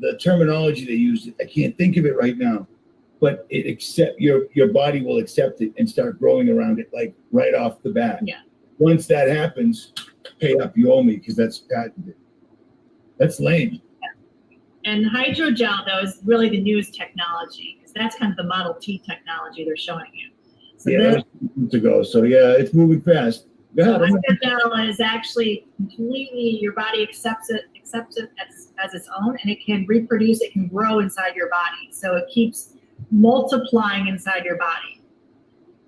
the terminology they use, I can't think of it right now, but your body will accept it and start growing around it, like right off the bat. Yeah. Once that happens, pay up, you owe me, because that's patented. That's lame. Yeah. And hydrogel, though, is really the newest technology, because that's kind of the Model T technology they're showing you. So that was to go. So yeah, it's moving fast. Go ahead. Hydrogel is actually completely, your body accepts it as its own, and it can reproduce, it can grow inside your body. So it keeps multiplying inside your body.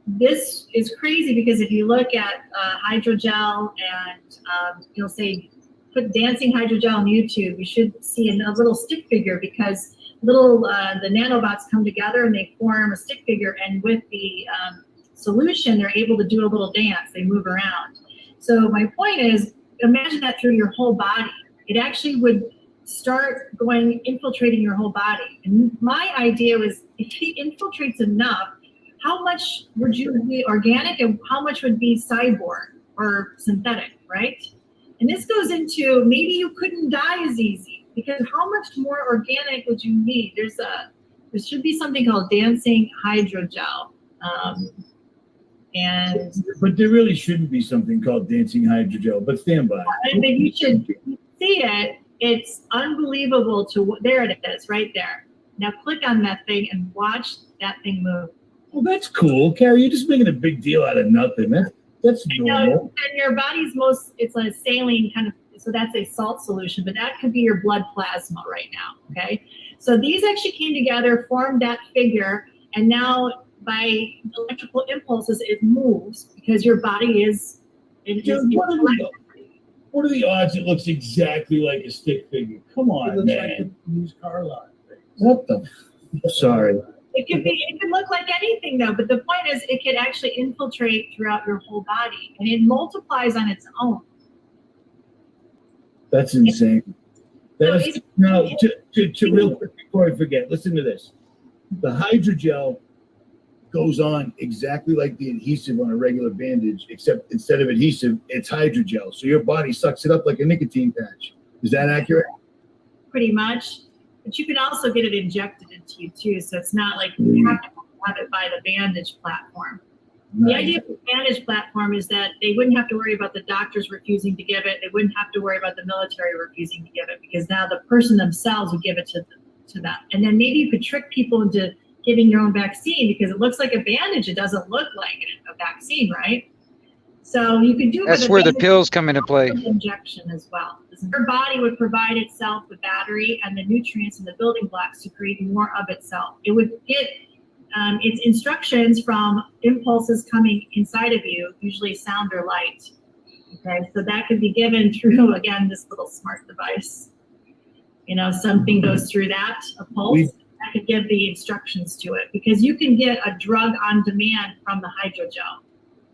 This is crazy, because if you look at hydrogel and you'll say, put dancing hydrogel on YouTube, you should see a little stick figure, because the nanobots come together and they form a stick figure, and with the solution, they're able to do a little dance. They move around. So my point is, imagine that through your whole body. It actually would start infiltrating your whole body. And my idea was, if it infiltrates enough, how much would you be organic and how much would be cyborg or synthetic, right? And this goes into, maybe you couldn't die as easy, because how much more organic would you need? There should be something called dancing hydrogel. But there really shouldn't be something called dancing hydrogel, but stand by. But you should see it. It's unbelievable there it is, right there. Now click on that thing and watch that thing move. Well, that's cool, Carrie. You're just making a big deal out of nothing. That's normal. And your body's it's a saline kind of, so that's a salt solution, but that could be your blood plasma right now, okay? So these actually came together, formed that figure, and now by electrical impulses, it moves, because your body is. What are the odds it looks exactly like a stick figure? Come on, man. Like a used car lot. What the? Sorry. It could look like anything, though, but the point is, it could actually infiltrate throughout your whole body, and it multiplies on its own. That's insane. To real quick before I forget, listen to this. The hydrogel goes on exactly like the adhesive on a regular bandage, except instead of adhesive, it's hydrogel. So your body sucks it up like a nicotine patch. Is that accurate? Pretty much. But you can also get it injected into you too. So it's not like you have to have it by the bandage platform. Nice. The idea of the bandage platform is that they wouldn't have to worry about the doctors refusing to give it. They wouldn't have to worry about the military refusing to give it, because now the person themselves would give it to them. And then maybe you could trick people into giving your own vaccine, because it looks like a bandage. It doesn't look like a vaccine, right? So you could do. That's where the pills come into play. Injection as well. Your body would provide itself the battery and the nutrients and the building blocks to create more of itself. It would get its instructions from impulses coming inside of you, usually sound or light. Okay, so that could be given through, again, this little smart device. Something goes through that, a pulse. I could give the instructions to it, because you can get a drug on demand from the hydrogel,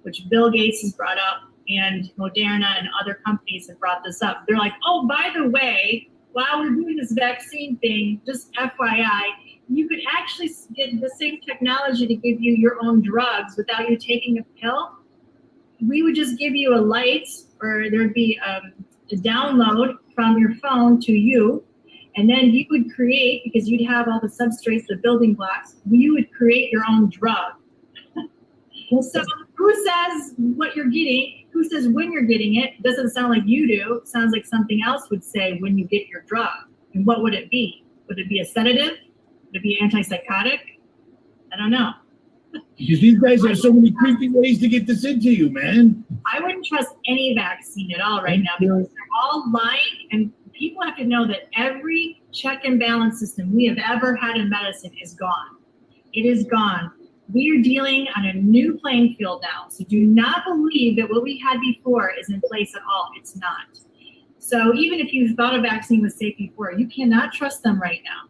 which Bill Gates has brought up, and Moderna and other companies have brought this up. They're like, oh, by the way, while we're doing this vaccine thing, just FYI, you could actually get the same technology to give you your own drugs without you taking a pill. We would just give you a light, or there'd be a download from your phone to you, and then you would create, because you'd have all the substrates, the building blocks, you would create your own drug. So who says what you're getting? Who says when you're getting it? It doesn't sound like you do. It sounds like something else would say when you get your drug. And what would it be? Would it be a sedative? Would it be antipsychotic? I don't know. Because these guys have so many creepy ways to get this into you, man. I wouldn't trust any vaccine at all right now, because they're all lying, and people have to know that every check and balance system we have ever had in medicine is gone. It is gone. We are dealing on a new playing field now. So do not believe that what we had before is in place at all. It's not. So even if you thought a vaccine was safe before, you cannot trust them right now.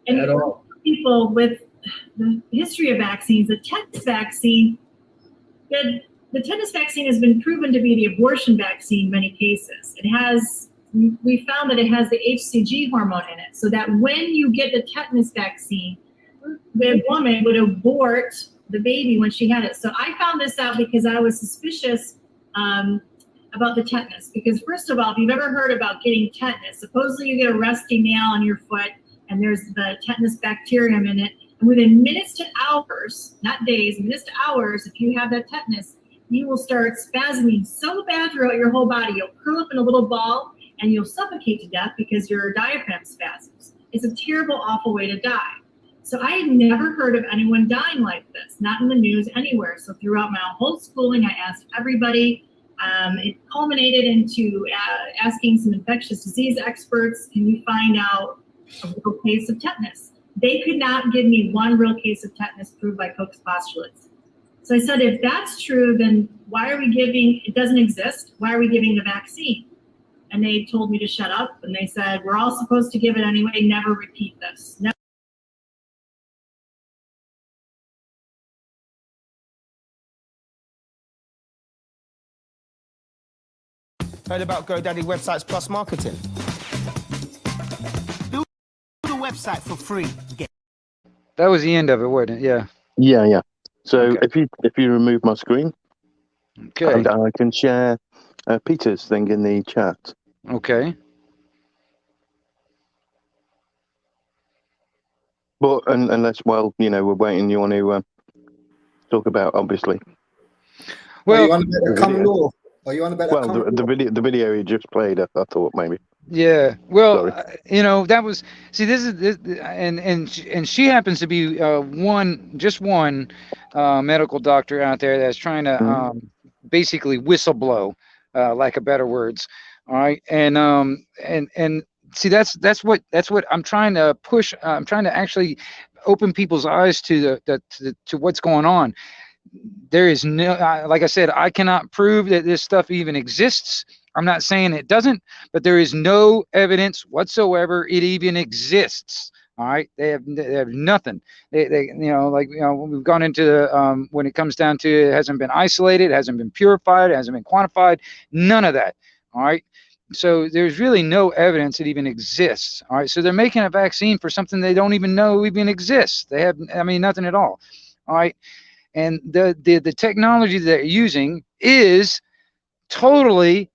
And At all. People with the history of vaccines, the tetanus vaccine, the tetanus vaccine has been proven to be the abortion vaccine in many cases. We found that it has the HCG hormone in it, so that when you get the tetanus vaccine, the woman would abort the baby when she had it. So I found this out because I was suspicious about the tetanus. Because first of all, if you've ever heard about getting tetanus, supposedly you get a rusty nail on your foot and there's the tetanus bacterium in it. And within minutes to hours, not days, minutes to hours, if you have that tetanus, you will start spasming so bad throughout your whole body. You'll curl up in a little ball and you'll suffocate to death because your diaphragm spasms. It's a terrible, awful way to die. So I had never heard of anyone dying like this, not in the news anywhere. So throughout my whole schooling, I asked everybody. It culminated into asking some infectious disease experts, can you find out a real case of tetanus? They could not give me one real case of tetanus proved by Koch's postulates. So I said, if that's true, then why are we giving, it doesn't exist, why are we giving the vaccine? And they told me to shut up, and they said, we're all supposed to give it anyway, never repeat this. Never. Heard about GoDaddy Websites Plus marketing? Build a website for free. That was the end of it, wasn't it? Yeah. Yeah. So Okay. if you remove my screen, Okay. and I can share Peter's thing in the chat. Okay. But unless, well, we're waiting. You want to talk about, obviously. Are you Well, on about the common law? Are you on about well, the video you just played, I thought maybe. yeah. Well, Sorry. that was, see, this is, and she happens to be just one medical doctor out there that's trying to basically whistleblow, lack of better words. All right. And see, that's what I'm trying to push. I'm trying to actually open people's eyes to to what's going on. There is no, like I said, I cannot prove that this stuff even exists. I'm not saying it doesn't, but there is no evidence whatsoever it even exists. All right, they have nothing. They we've gone into when it comes down to it hasn't been isolated, it hasn't been purified, it hasn't been quantified, none of that. All right. So there's really no evidence it even exists. All right. So they're making a vaccine for something they don't even know even exists. They have, nothing at all. All right. And the technology they're using is totally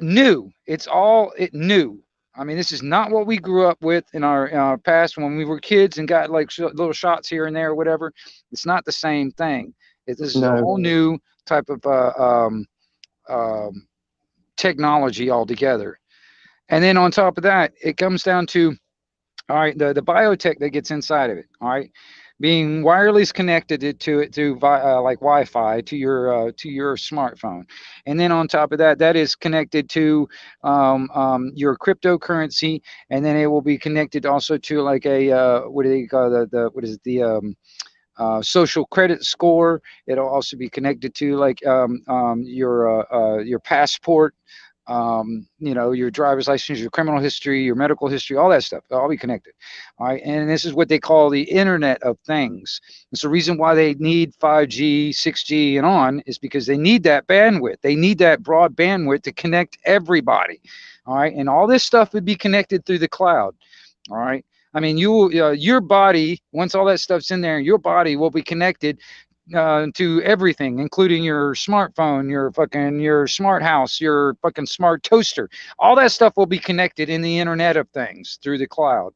new. It's all new. I mean, this is not what we grew up with in our past when we were kids and got like little shots here and there or whatever. It's not the same thing. This is a whole new type of technology altogether. And then on top of that, it comes down to, all right, the biotech that gets inside of it. All right. Being wireless connected to it through like Wi-Fi to your smartphone, and then on top of that, that is connected to your cryptocurrency, and then it will be connected also to like a what do they call the social credit score. It'll also be connected to like your passport. you know, your driver's license, your criminal history, your medical history, all that stuff, all be connected. All right. And this is what they call the Internet of Things. It's the reason why they need 5G, 6G, and on is because they need that bandwidth. They need that broad bandwidth to connect everybody. All right. And all this stuff would be connected through the cloud. All right. I mean, your body, once all that stuff's in there, your body will be connected to everything, including your smartphone, your smart house, your fucking smart toaster. All that stuff will be connected in the Internet of Things through the cloud,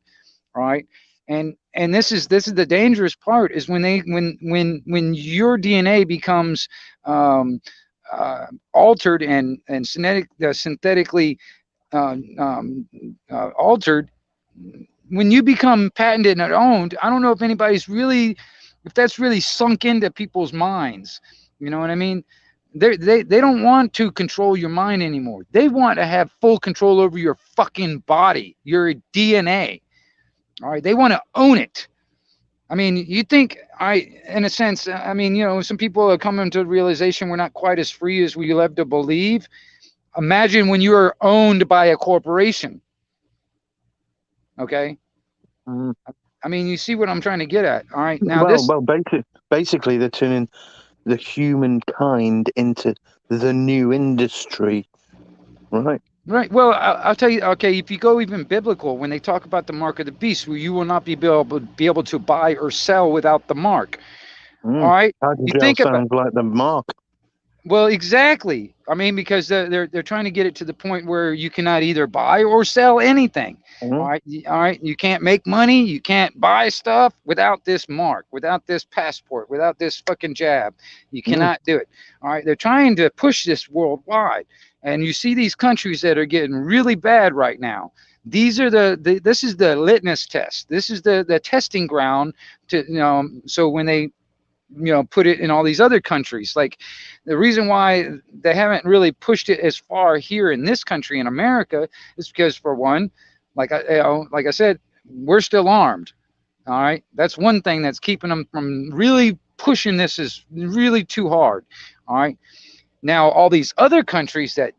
right? And this is the dangerous part is when your DNA becomes altered and synthetically altered. When you become patented and owned, I don't know if anybody's really, if that's really sunk into people's minds. You know what I mean? They don't want to control your mind anymore. They want to have full control over your fucking body, your DNA. All right, they want to own it. I mean, you think in a sense, I mean, you know, some people are coming to the realization we're not quite as free as we love to believe. Imagine when you are owned by a corporation. Okay. I mean, you see what I'm trying to get at. All right. Now, basically, they're turning the humankind into the new industry, right? Right. Well, I'll tell you. Okay, if you go even biblical, when they talk about the mark of the beast, where you will not be able to buy or sell without the mark. All right. You think sounds like the mark. Well, exactly. I mean, because they're trying to get it to the point where you cannot either buy or sell anything. All right. All right. You can't make money. You can't buy stuff without this mark, without this passport, without this fucking jab. You cannot do it. All right. They're trying to push this worldwide. And you see these countries that are getting really bad right now. These are this is the litmus test. This is the testing ground to, you know, so when they, you know, put it in all these other countries. Like the reason why they haven't really pushed it as far here in this country in America is because, for one, like I said, we're still armed. All right, that's one thing that's keeping them from really pushing this is really too hard. All right, now all these other countries that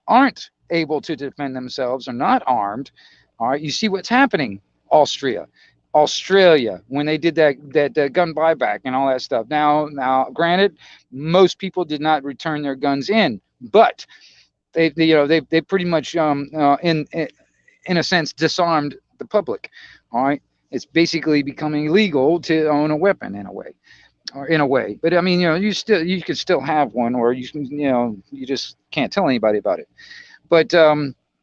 aren't able to defend themselves are not armed. All right, you see what's happening. Australia, when they did that gun buyback and all that stuff. Now, granted, most people did not return their guns in, but they pretty much in a sense disarmed the public. All right, it's basically becoming illegal to own a weapon in a way. But I mean, you know, you can still have one, or you can, you know, you just can't tell anybody about it. But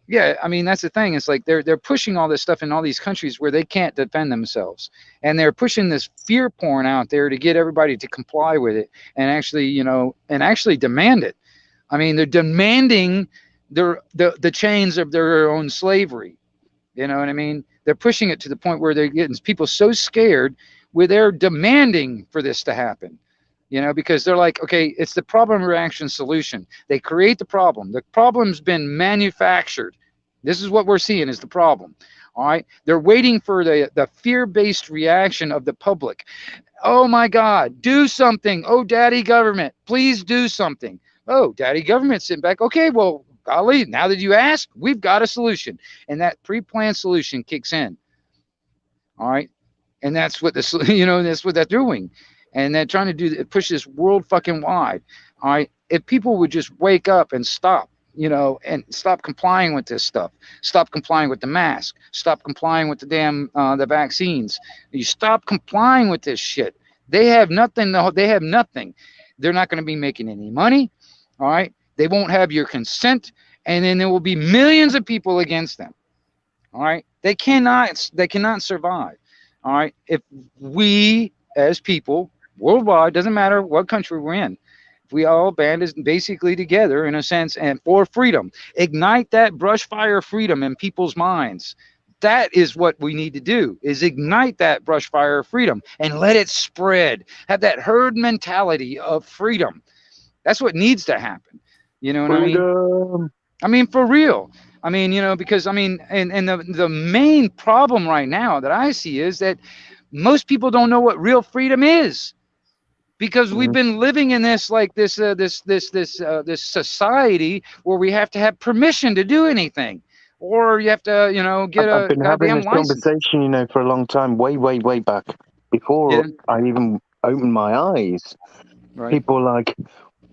yeah, I mean, that's the thing. It's like they're pushing all this stuff in all these countries where they can't defend themselves, and they're pushing this fear porn out there to get everybody to comply with it and actually, you know, demand it. I mean, they're demanding the chains of their own slavery. You know what I mean? They're pushing it to the point where they're getting people so scared where they're demanding for this to happen. You know, because they're like, okay, it's the problem reaction solution. They create the problem. The problem's been manufactured. This is what we're seeing is the problem. All right. They're waiting for the fear-based reaction of the public. Oh my God, do something. Oh, daddy government, please do something. Oh, daddy government sitting back. Okay, well, golly, now that you ask, we've got a solution. And that pre-planned solution kicks in. All right. And that's what that's what they're doing. And they're trying to push this world fucking wide. All right. If people would just wake up and stop, you know, and stop complying with this stuff, stop complying with the mask, stop complying with the damn the vaccines. You stop complying with this shit. They have nothing. They have nothing. They're not going to be making any money. All right. They won't have your consent, and then there will be millions of people against them. All right. They cannot survive. All right. If we as people worldwide, doesn't matter what country we're in, if we all band is basically together in a sense and for freedom, ignite that brush fire freedom in people's minds. That is what we need to do, is ignite that brush fire of freedom and let it spread. Have that herd mentality of freedom. That's what needs to happen. You know what I mean? I mean, for real. I mean, you know, because I mean, and the main problem right now that I see is that most people don't know what real freedom is. because we've been living in this like this society where we have to have permission to do anything, or you have to, you know, get I've a been having goddamn this license. conversation, you know, for a long time, way back before Yeah. I even opened my eyes. Right. People are like,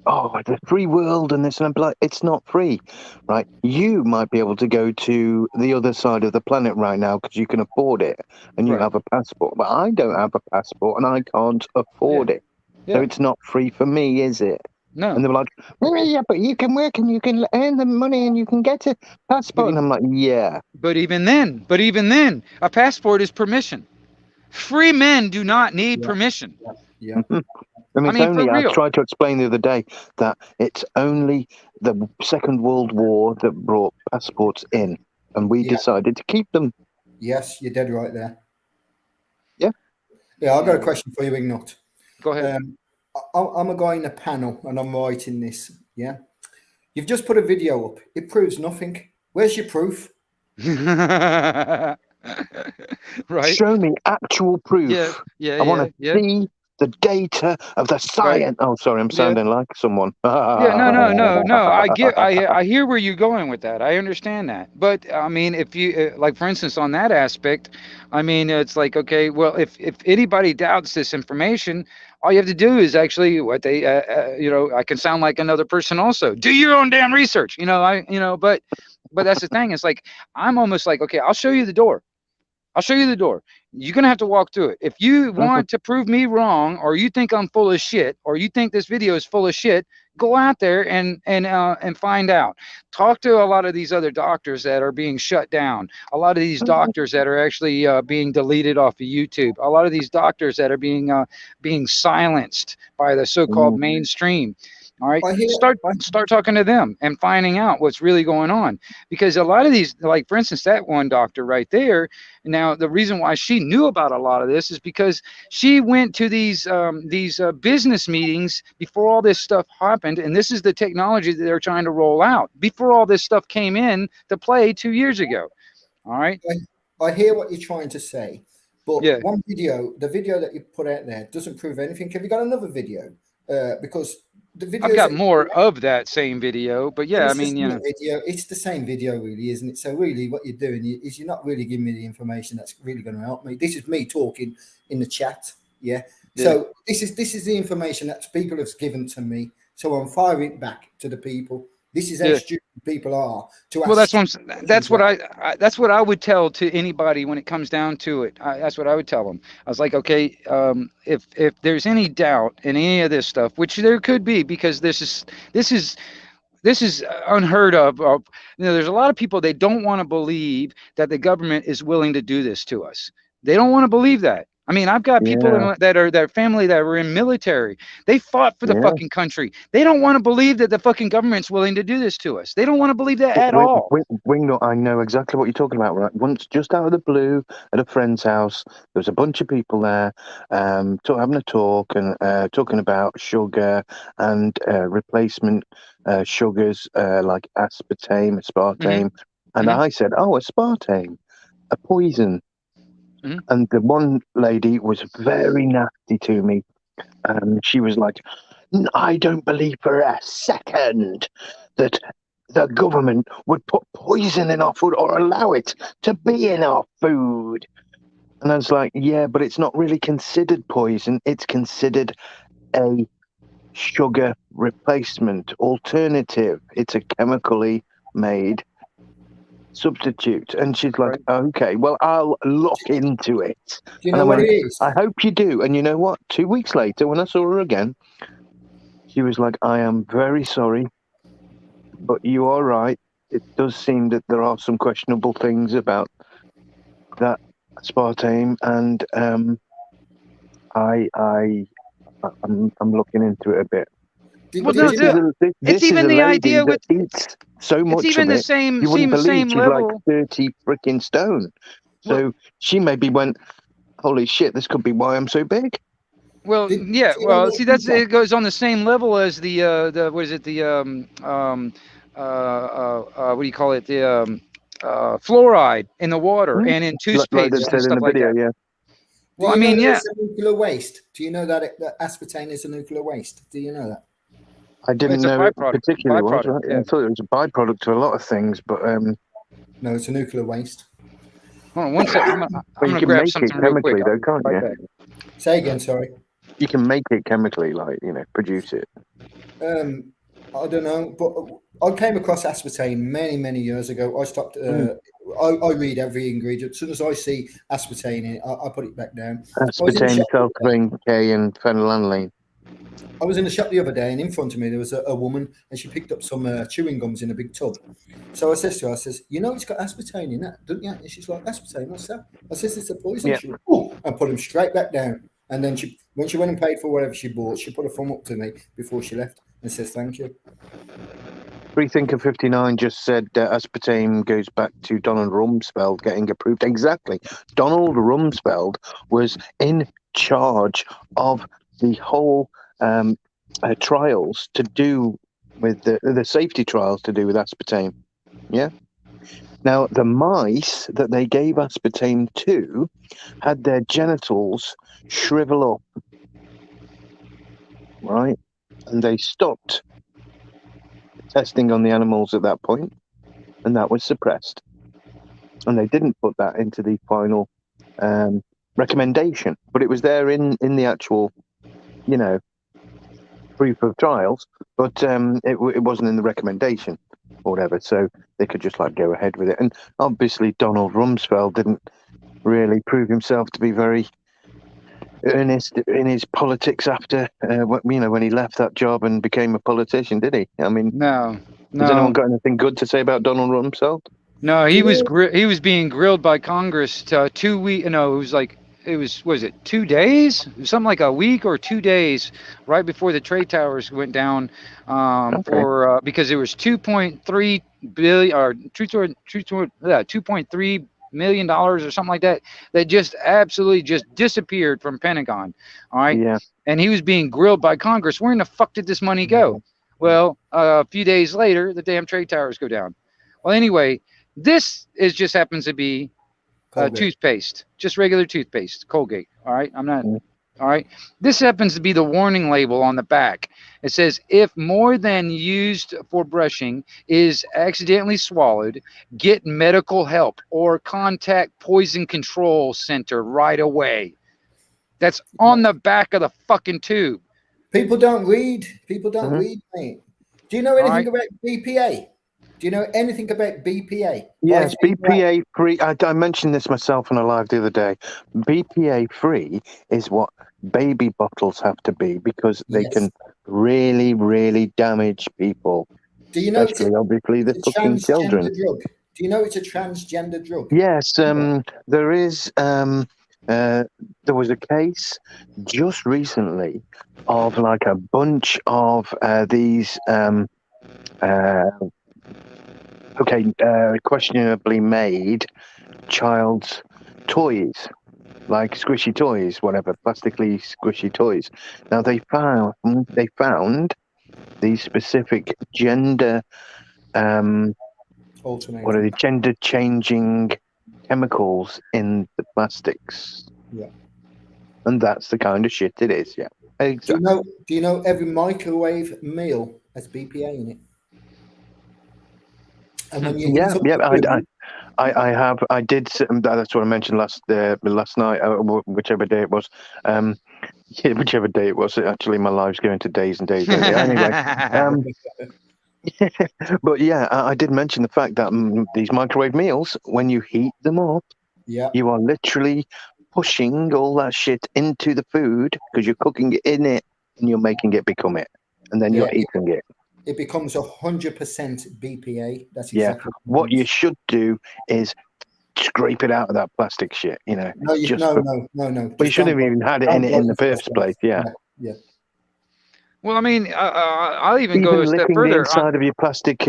oh, the free world and this, and I'm like, it's not free, right? You might be able to go to the other side of the planet right now because you can afford it and you Right. have a passport, but I don't have a passport and I can't afford it. So Yeah. it's not free for me, is it? No. And they were like, well, yeah, but you can work and you can earn the money and you can get a passport. And I'm like, yeah. But even then, a passport is permission. Free men do not need permission. Yeah. And I it's mean, for only, I real. tried to explain the other day that it's only the Second World War that brought passports in, and we decided to keep them. Yes, you're dead right there. Yeah. Yeah, I've got a question for you, Ignot. Go ahead. I'm a guy in a panel and I'm writing this. Yeah. You've just put a video up. It proves nothing. Where's your proof? Right. Show me actual proof. Yeah. I want to see the data of the science. Oh, sorry, I'm sounding like someone. Yeah, no. I hear where you're going with that. I understand that. But I mean, if you like, for instance, on that aspect, I mean, it's like, okay, well, if anybody doubts this information, all you have to do is actually what they, you know, I can sound like another person also. Do your own damn research, you know. But that's the thing. It's like I'm almost like, okay, I'll show you the door. I'll show you the door. You're gonna have to walk through it. If you want to prove me wrong, or you think I'm full of shit, or you think this video is full of shit, go out there and find out. Talk to a lot of these other doctors that are being shut down. A lot of these doctors that are actually being deleted off of YouTube. A lot of these doctors that are being silenced by the so-called mainstream. All right, start talking to them and finding out what's really going on, because a lot of these, like for instance, that one doctor right there. Now, the reason why she knew about a lot of this is because she went to these business meetings before all this stuff happened, and this is the technology that they're trying to roll out before all this stuff came in to play 2 years ago. All right. I hear what you're trying to say, but Yeah. one video, the video that you put out there, doesn't prove anything. Have you got another video? Because the videos I've got more of that same video, but yeah, I it's mean, the you same know, video. It's the same video, really, isn't it? So really, what you're doing is you're not really giving me the information that's really going to help me. This is me talking in the chat. Yeah. So this is the information that people have given to me. So I'm firing it back to the people. This is how stupid people are. Well, that's what I would tell to anybody when it comes down to it. That's what I would tell them. I was like, okay, if there's any doubt in any of this stuff, which there could be, because this is unheard of. You know, there's a lot of people, they don't want to believe that the government is willing to do this to us. They don't want to believe that. I mean, I've got people that are their family that were in military. They fought for the fucking country. They don't want to believe that the fucking government's willing to do this to us. They don't want to believe that at all. Wingnut, I know exactly what you're talking about. Right? Once, just out of the blue, at a friend's house, there was a bunch of people there, having a talk and talking about sugar and replacement sugars like aspartame. And I said, "Oh, aspartame, a poison." And the one lady was very nasty to me. She was like, I don't believe for a second that the government would put poison in our food or allow it to be in our food. And I was like, yeah, but it's not really considered poison. It's considered a sugar replacement alternative. It's a chemically made substitute. And she's like, okay, well, I'll look into it. Do you know what it is? I hope you do. And you know what? 2 weeks later, when I saw her again, she was like, I am very sorry, but you are right. It does seem that there are some questionable things about that aspartame, and I'm looking into it a bit. It's even the idea with eats so much. It's even of the it, same. You wouldn't believe same she's level. like 30 freaking stone. So she maybe went, "Holy shit! This could be why I'm so big." Well, yeah. Well, see, it goes on the same level as the what is it, the what do you call it, the fluoride in the water and in toothpaste and stuff like that. Yeah. Do you know that it's a nuclear waste? Do you know that aspartame is a nuclear waste? Do you know that? I didn't It's a know it byproduct. particularly was. Right? Yeah. I thought it was a byproduct to a lot of things, but No, it's a nuclear waste. Hold on one second. I'm but gonna you can grab make it something real quick. chemically, though, can't Right you? back. Say again, sorry. You can make it chemically, like, you know, produce it. I don't know, but I came across aspartame many years ago. I stopped. I read every ingredient. As soon as I see aspartame in it, I put it back down. Aspartame, sulforaphane K, and phenylalanine. I was in the shop the other day, and in front of me there was a woman, and she picked up some chewing gums in a big tub. So I says to her, I says, "You know, it's got aspartame in that, don't you?" And she's like, "Aspartame, what's that?" I says, "It's a poison." Yeah. She went, "Oh," and put him straight back down. And then when she went and paid for whatever she bought, she put a thumb up to me before she left and says, "Thank you." Freethinker 59 just said aspartame goes back to Donald Rumsfeld getting approved. Exactly. Donald Rumsfeld was in charge of the whole trials to do with the safety trials to do with aspartame. Yeah. Now, the mice that they gave aspartame to had their genitals shrivel up, right? And they stopped testing on the animals at that point, and that was suppressed. And they didn't put that into the final recommendation, but it was there in the actual, you know, proof of trials, but it wasn't in the recommendation or whatever, so they could just like go ahead with it. And obviously Donald Rumsfeld didn't really prove himself to be very earnest in his politics after when he left that job and became a politician, did he? I mean, No. Has anyone got anything good to say about Donald Rumsfeld? No, he was being grilled by Congress 2 weeks. No, was it 2 days? Something like a week or 2 days right before the trade towers went down, because it was 2.3 billion or 2.3 million dollars or something like that just absolutely just disappeared from Pentagon. All right. Yeah. And he was being grilled by Congress. Where in the fuck did this money go? Well, a few days later, the damn trade towers go down. Well, anyway, this just happens to be toothpaste, just regular toothpaste, Colgate. All right. I'm not. All right. This happens to be the warning label on the back. It says, if more than used for brushing is accidentally swallowed, get medical help or contact Poison Control Center right away. That's on the back of the fucking tube. People don't read. People don't read, mate. Do you know anything about BPA? Do you know anything about BPA? Yes, BPA free. I mentioned this myself on a live the other day. BPA free is what baby bottles have to be because they can really, really damage people. Do you know especially obviously the fucking children? Drug? Do you know it's a transgender drug? Yes, there is. There was a case just recently of like a bunch of these. Questionably made child's toys, like squishy toys, whatever, plastically squishy toys. Now they found these specific gender, what are they, gender changing chemicals in the plastics. Yeah. And that's the kind of shit it is. Yeah. Exactly. Do you know every microwave meal has BPA in it? And when you I did. That's what I mentioned last night, whichever day it was. Whichever day it was. Actually, my life's going to days and days. Anyway, but yeah, I did mention the fact that these microwave meals, when you heat them up, you are literally pushing all that shit into the food because you're cooking it in it and you're making it become it, and then you're eating it. It becomes 100% BPA. That's exactly what you should do is scrape it out of that plastic shit. You know. No. But you shouldn't have even had it in it in the first place. Yeah. Well, I mean, I'll even go a step further. The inside of your plastic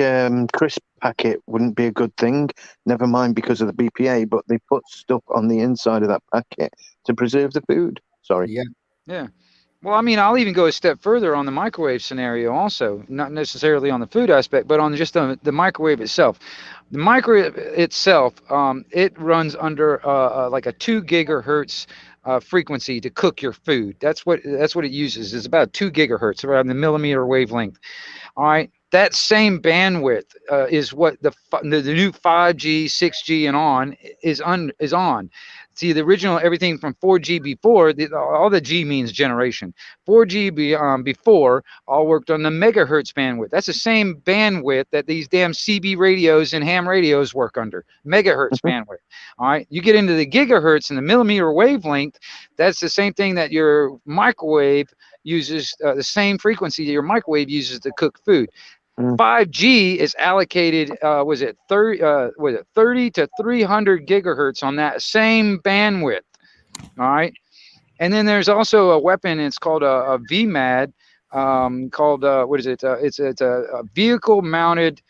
crisp packet wouldn't be a good thing. Never mind because of the BPA, but they put stuff on the inside of that packet to preserve the food. Sorry. Yeah. Well, I mean, I'll even go a step further on the microwave scenario also, not necessarily on the food aspect, but on just the microwave itself. The microwave itself, it runs under like a 2 gigahertz frequency to cook your food. That's what it uses. It's about 2 gigahertz, around the millimeter wavelength. All right. That same bandwidth is what the new 5G, 6G, and on is on. See, the original, everything from 4G before, all the G means generation. 4G before all worked on the megahertz bandwidth. That's the same bandwidth that these damn CB radios and ham radios work under. Megahertz bandwidth. All right. You get into the gigahertz and the millimeter wavelength, that's the same thing that your microwave uses, the same frequency that your microwave uses to cook food. 5G is allocated, was it 30 to 300 gigahertz on that same bandwidth. All right. And then there's also a weapon. It's called a VMAD, called, what is it? It's a vehicle mounted,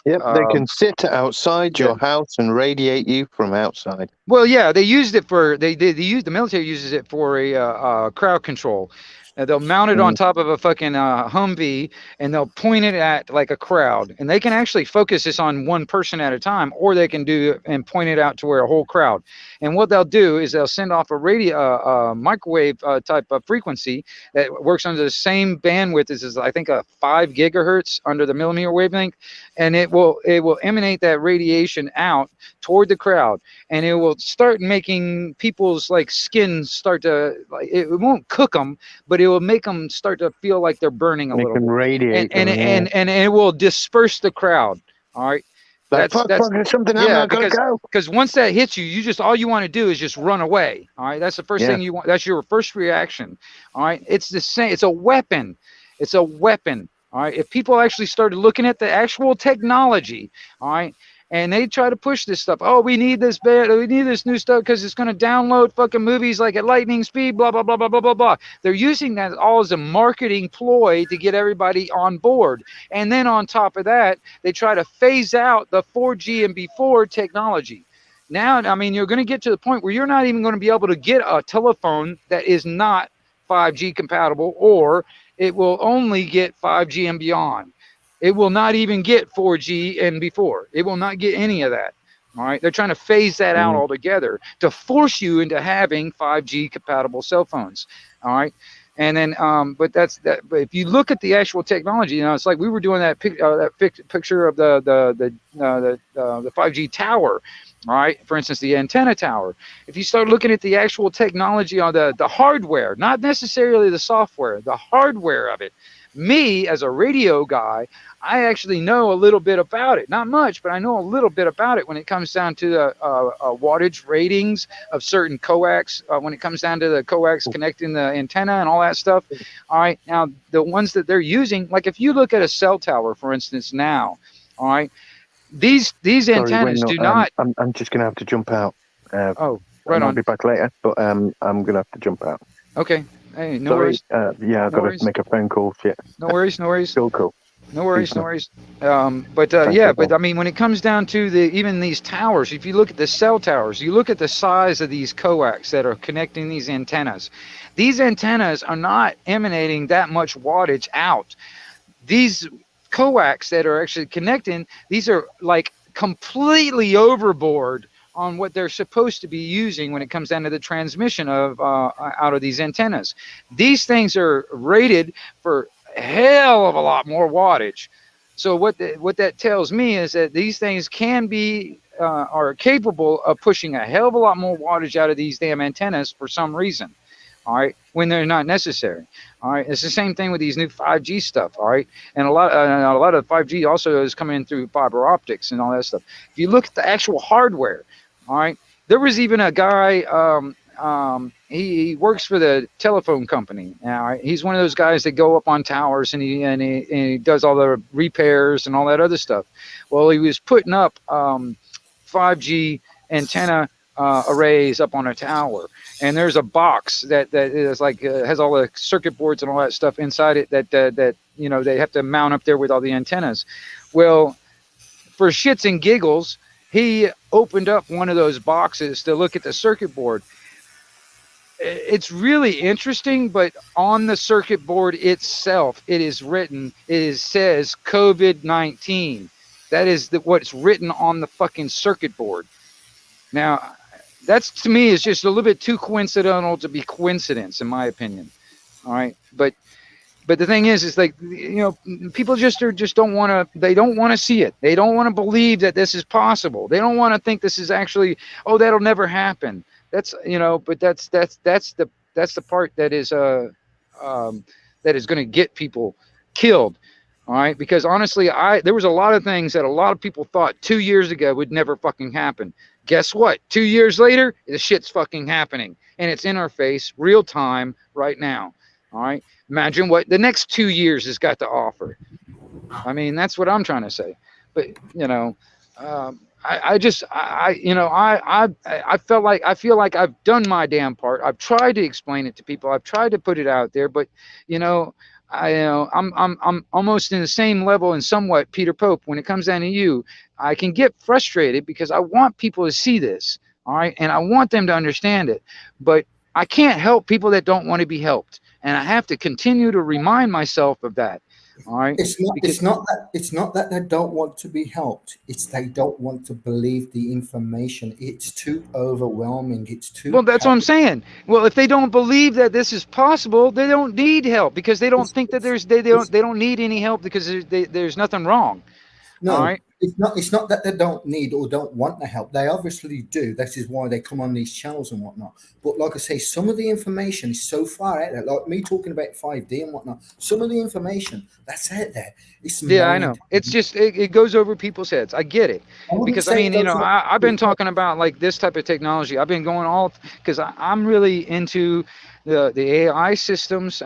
Yep, they can sit outside your house and radiate you from outside. Well, yeah, they used it for the military uses it for a crowd control. They'll mount it on top of a fucking Humvee, and they'll point it at like a crowd, and they can actually focus this on one person at a time, or they can do and point it out to where a whole crowd. And what they'll do is they'll send off a microwave type of frequency that works under the same bandwidth as I think a 5 gigahertz under the millimeter wavelength, and it will emanate that radiation out toward the crowd, and it will start making people's like skin start to, like, it won't cook them, but it will make them start to feel like they're burning a little bit. Radiate and it will disperse the crowd. All right. That's something. Yeah, because once that hits you, all you want to do is just run away. All right. That's the first thing you want. That's your first reaction. All right. It's the same. It's a weapon. It's a weapon. All right. If people actually started looking at the actual technology, all right, and they try to push this stuff. Oh, we need this new stuff because it's going to download fucking movies like at lightning speed, blah, blah, blah, blah, blah, blah, blah. They're using that all as a marketing ploy to get everybody on board. And then on top of that, they try to phase out the 4G and before technology. Now, I mean, you're going to get to the point where you're not even going to be able to get a telephone that is not 5G compatible, or it will only get 5G and beyond. It will not even get 4G and before. It will not get any of that. All right. They're trying to phase that out altogether to force you into having 5G compatible cell phones. All right. And then, but that's that. But if you look at the actual technology, it's like we were doing that picture of the 5G tower. All right. For instance, the antenna tower. If you start looking at the actual technology on the hardware, not necessarily the software, the hardware of it. Me, as a radio guy, I actually know a little bit about it. Not much, but I know a little bit about it when it comes down to the wattage ratings of certain coax, when it comes down to the coax connecting the antenna and all that stuff. All right. Now, the ones that they're using, like if you look at a cell tower, for instance, now, all right, these antennas do not. I'm just going to have to jump out. Right on. I'll be back later, but I'm going to have to jump out. Okay. Hey, no worries. I've got to make a phone call. Shit. No worries. Cool. No worries. But I mean, when it comes down to even these towers, if you look at the cell towers, you look at the size of these coax that are connecting these antennas. These antennas are not emanating that much wattage out. These coax that are actually connecting, these are like completely overboard on what they're supposed to be using when it comes down to the transmission of out of these antennas. These things are rated for a hell of a lot more wattage. So what that tells me is that these things can be are capable of pushing a hell of a lot more wattage out of these damn antennas for some reason. All right, when they're not necessary. All right, it's the same thing with these new 5G stuff. All right, and a lot of 5G also is coming in through fiber optics and all that stuff. If you look at the actual hardware, all right, there was even a guy. He works for the telephone company. Now he's one of those guys that go up on towers and he does all the repairs and all that other stuff. Well, he was putting up 5G antenna arrays up on a tower, and there's a box that is like has all the circuit boards and all that stuff inside it that they have to mount up there with all the antennas. Well, for shits and giggles, he opened up one of those boxes to look at the circuit board. It's really interesting, but on the circuit board itself, it says COVID-19. That is what's written on the fucking circuit board. Now, That's, to me, is just a little bit too coincidental to be coincidence, in my opinion. All right, but the thing is like, you know, people just don't want to. They don't want to see it. They don't want to believe that this is possible. They don't want to think this is actually. Oh, that'll never happen. That's, you know. But that's the part that is that is going to get people killed. All right, because honestly, there was a lot of things that a lot of people thought 2 years ago would never fucking happen. Guess what? 2 years later, the shit's fucking happening, and it's in our face, real time, right now. All right. Imagine what the next 2 years has got to offer. I mean, that's what I'm trying to say. But, you know, I feel like I've done my damn part. I've tried to explain it to people. I've tried to put it out there, but, you know, I'm almost in the same level and somewhat Peter Pope when it comes down to you. I can get frustrated because I want people to see this. All right. And I want them to understand it, but I can't help people that don't want to be helped. And I have to continue to remind myself of that. All right. It's not that they don't want to be helped. It's they don't want to believe the information. It's too overwhelming. It's too. Well, that's what I'm saying. Well, if they don't believe that this is possible, they don't need help because they don't think that they don't need any help because there's nothing wrong. No, all right? It's not that they don't need or don't want the help. They obviously do. That is why they come on these channels and whatnot. But like I say, some of the information is so far out there. Like me talking about 5D and whatnot. Some of the information that's out there. I know. It's just it goes over people's heads. I get it because I mean, you know, I've been talking about like this type of technology. I've been going all because I'm really into the AI systems,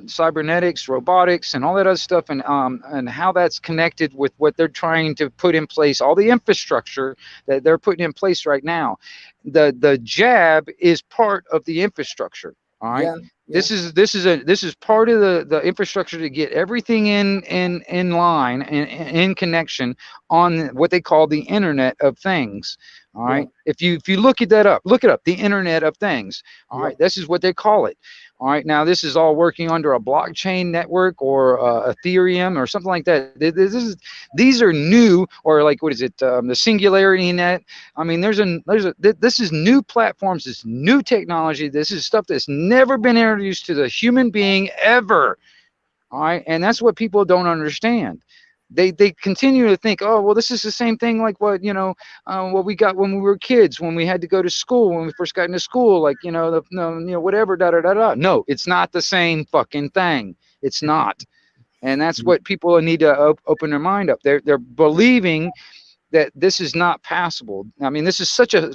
cybernetics, robotics, and all that other stuff, and how that's connected with what they're trying to put in place, all the infrastructure that they're putting in place right now. The jab is part of the infrastructure. All right. Yeah. This is part of the infrastructure to get everything in line and in connection on what they call the Internet of Things. All right. If you look it up, the Internet of Things. All right. This is what they call it. All right. Now this is all working under a blockchain network or Ethereum or something like that. These are new, or like, what is it? The Singularity Net. I mean, this is new platforms. This new technology. This is stuff that's never been introduced to the human being ever. All right. And that's what people don't understand. They continue to think, oh, well, this is the same thing like what, you know, what we got when we were kids, when we had to go to school, when we first got into school, like, you know, whatever, No, it's not the same fucking thing. It's not. And that's what people need to open their mind up. They're believing that this is not passable. I mean, this is such a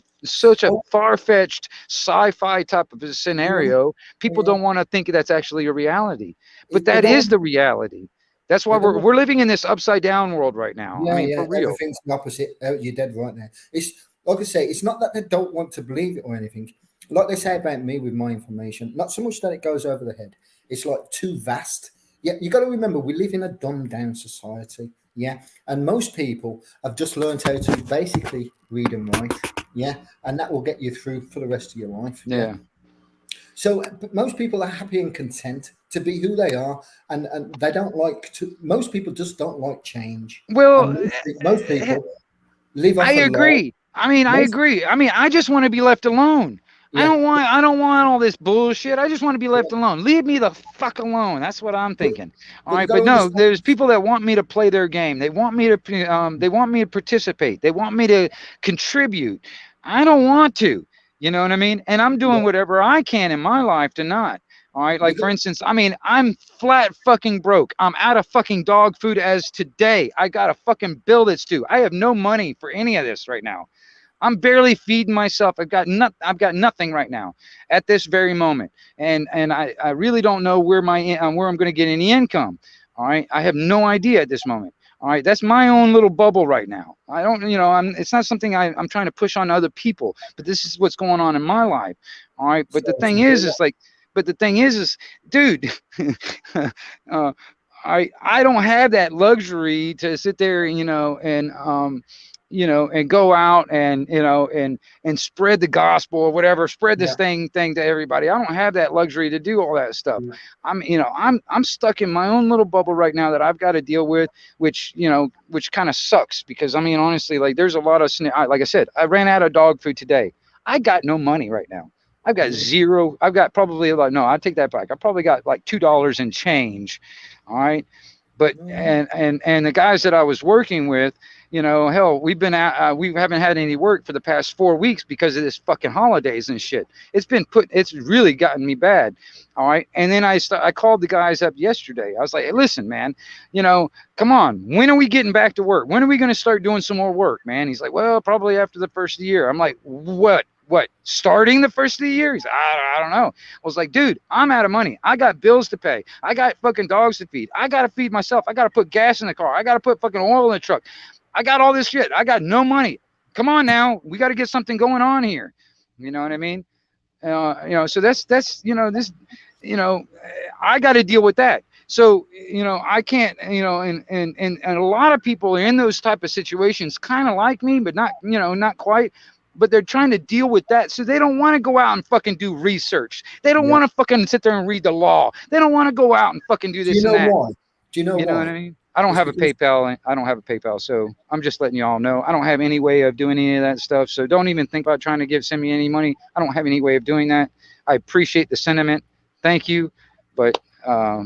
far-fetched sci-fi type of a scenario. People don't want to think that's actually a reality, but that is the reality. That's why we're living in this upside down world right now. Yeah, I mean, for real. Everything's the opposite. You're dead right there. It's like I say, it's not that they don't want to believe it or anything. Like they say about me with my information, not so much that it goes over the head. It's like too vast. Yeah, you got to remember we live in a dumbed down society. Yeah, and most people have just learned how to basically read and write. Yeah, and that will get you through for the rest of your life. Yeah. So most people are happy and content to be who they are, and they don't like to. Most people just don't like change. Well, most people live off. I agree. I mean, I agree. I mean, I just want to be left alone. Yeah. I don't want all this bullshit. I just want to be left alone. Leave me the fuck alone. That's what I'm thinking. All right, but no, there's people that want me to play their game. They want me to participate. They want me to contribute. I don't want to. You know what I mean? And I'm doing whatever I can in my life to not. All right. Like, for instance, I mean, I'm flat fucking broke. I'm out of fucking dog food as today. I got a fucking bill that's due. I have no money for any of this right now. I'm barely feeding myself. I've got nothing right now at this very moment. And I really don't know where I'm going to get any income. All right. I have no idea at this moment. All right, that's my own little bubble right now. I don't, you know, it's not something I'm trying to push on other people, but this is what's going on in my life. All right, but the thing is, dude, I don't have that luxury to sit there, and go out and, and spread the gospel or whatever, spread this thing to everybody. I don't have that luxury to do all that stuff. I'm stuck in my own little bubble right now that I've got to deal with, which kind of sucks because, I mean, honestly, like there's a lot of, like I said, I ran out of dog food today. I got no money right now. I've got zero. I've got probably like, no, I take that back. I probably got like $2 and change. All right. But and the guys that I was working with, you know, hell, we haven't had any work for the past 4 weeks because of this fucking holidays and shit. It's really gotten me bad. All right. And then I called the guys up yesterday. I was like, hey, listen, man, you know, come on. When are we getting back to work? When are we going to start doing some more work, man? He's like, well, probably after the first of the year. I'm like, what? Starting the first of the year? He's like, I don't know. I was like, dude, I'm out of money. I got bills to pay. I got fucking dogs to feed. I got to feed myself. I got to put gas in the car. I got to put fucking oil in the truck. I got all this shit. I got no money. Come on now. We got to get something going on here. You know what I mean? You know, so that's, you know, this, you know, I got to deal with that. So, you know, I can't, you know, and a lot of people in those type of situations kind of like me, but not, you know, not quite. But they're trying to deal with that. So they don't want to go out and fucking do research. They don't want to fucking sit there and read the law. They don't want to go out and fucking do this and that. Why? Do you know why? You know what I mean? I don't have a PayPal. I don't have a PayPal. So I'm just letting y'all know. I don't have any way of doing any of that stuff. So don't even think about trying to send me any money. I don't have any way of doing that. I appreciate the sentiment. Thank you. But yeah,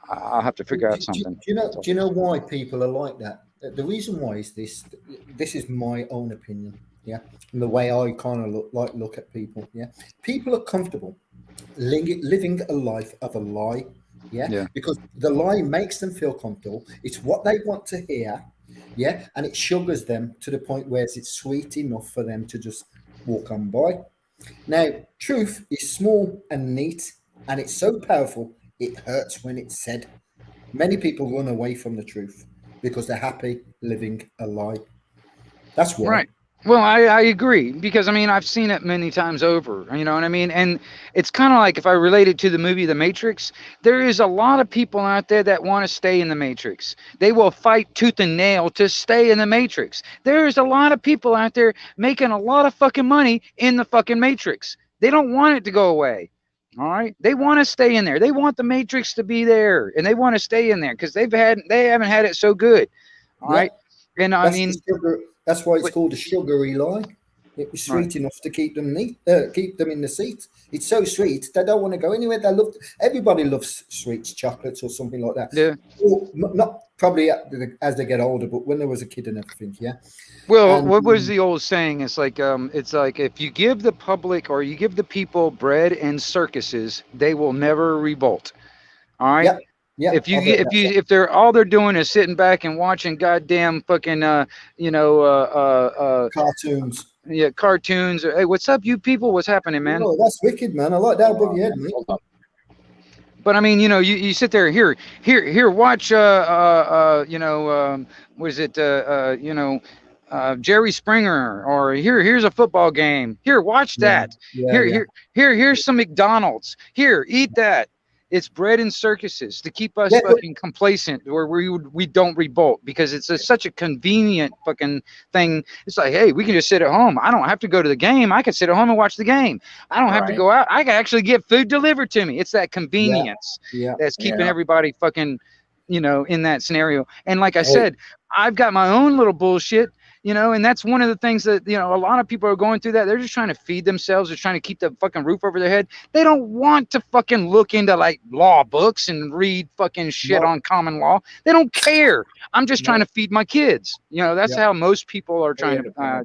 I'll have to figure out something. Do you know why people are like that? The reason why is this. This is my own opinion. Yeah, and the way I kind of look at people. Yeah, people are comfortable living a life of a lie. Yeah, because the lie makes them feel comfortable. It's what they want to hear. Yeah, and it sugars them to the point where it's sweet enough for them to just walk on by. Now, truth is small and neat, and it's so powerful it hurts when it's said. Many people run away from the truth because they're happy living a lie. That's why. Right. Well, I agree, because I mean, I've seen it many times over, you know what I mean? And it's kind of like, if I relate it to the movie The Matrix, there is a lot of people out there that want to stay in the Matrix. They will fight tooth and nail to stay in the Matrix. There's a lot of people out there making a lot of fucking money in the fucking Matrix. They don't want it to go away. All right. They want to stay in there. They want the Matrix to be there, and they want to stay in there because they haven't had it so good. All right. And I mean, that's why it's called a sugary lie. It was sweet enough to keep them keep them in the seat. It's so sweet they don't want to go anywhere. Everybody loves sweets, chocolates, or something like that. Yeah. Or not probably as they get older, but when there was a kid and everything. Yeah. Well, what was the old saying? It's like if you give the public or you give the people bread and circuses, they will never revolt. All right. Yeah. If they're all they're doing is sitting back and watching goddamn fucking cartoons. Yeah, cartoons. Hey, what's up, you people? What's happening, man? Oh, that's wicked, man. I like that above your head, mate. But I mean, you know, you sit there here, watch what is it? Jerry Springer, or here's a football game. Here, watch that. Here's some McDonald's. Here, eat that. It's bread and circuses to keep us fucking complacent, where we don't revolt, because it's such a convenient fucking thing. It's like, hey, we can just sit at home. I don't have to go to the game. I can sit at home and watch the game. I don't have to go out. I can actually get food delivered to me. It's that convenience that's keeping everybody fucking, in that scenario. And like I said, I've got my own little bullshit. And that's one of the things that, a lot of people are going through that. They're just trying to feed themselves. They're trying to keep the fucking roof over their head. They don't want to fucking look into like law books and read fucking shit on common law. They don't care. I'm just trying to feed my kids. That's how most people are trying to.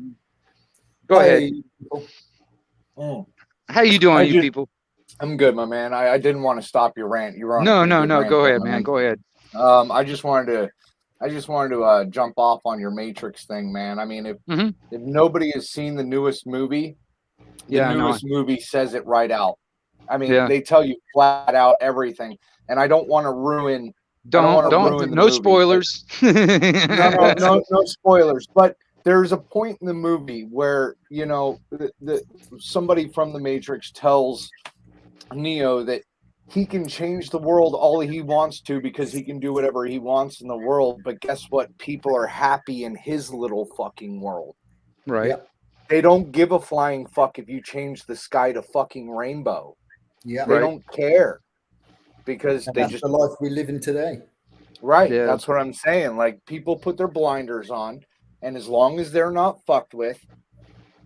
Go ahead. How you doing, you people? I'm good, my man. I didn't want to stop your rant. You were on No. Go ahead, man. Go ahead. I just wanted to jump off on your Matrix thing, man. I mean, if nobody has seen the newest movie, the newest movie says it right out. I mean, they tell you flat out everything, and I don't want to ruin. No spoilers. no spoilers. But there's a point in the movie where somebody from the Matrix tells Neo that he can change the world all he wants to, because he can do whatever he wants in the world. But guess what? People are happy in his little fucking world. Right. Yeah. They don't give a flying fuck if you change the sky to fucking rainbow. Yeah. They don't care, because that's the life we live in today. Right. Yeah. That's what I'm saying. Like, people put their blinders on, and as long as they're not fucked with,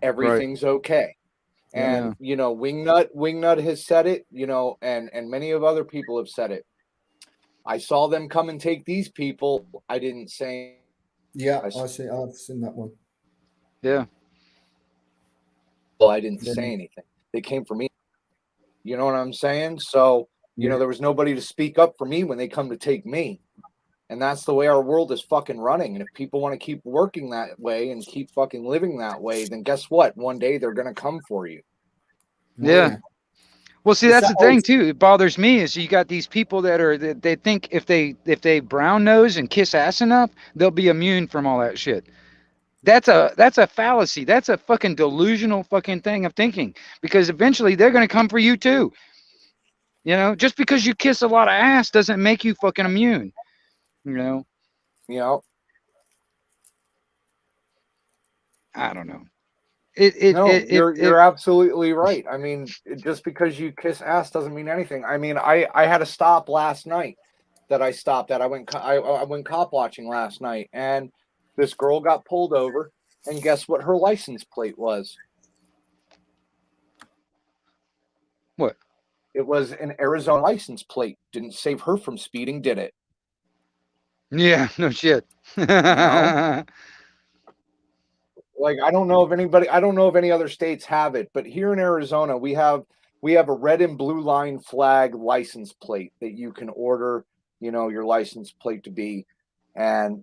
everything's okay. And you know, Wingnut has said it, you know, and many of other people have said it. I saw them come and take these people. I didn't say. Yeah, I've seen that one. Yeah. Well, I didn't say anything. They came for me. You know what I'm saying? So, you know, there was nobody to speak up for me when they come to take me. And that's the way our world is fucking running. And if people want to keep working that way and keep fucking living that way, then guess what? One day they're going to come for you. Yeah. Well, see, that's the thing too. It bothers me is you got these people that they think if they brown nose and kiss ass enough, they'll be immune from all that shit. That's a fallacy. That's a fucking delusional fucking thing of thinking, because eventually they're going to come for you too. You know, just because you kiss a lot of ass doesn't make you fucking immune. You know. I don't know. You're absolutely right. I mean, just because you kiss ass doesn't mean anything. I mean, I had a stop last night that I stopped at. I went cop watching last night, and this girl got pulled over, and guess what her license plate was? What? It was an Arizona license plate. Didn't save her from speeding, did it? Yeah, no shit. No. Like, I don't know if any other states have it, but here in Arizona, we have a red and blue line flag license plate that you can order, you know, your license plate to be. And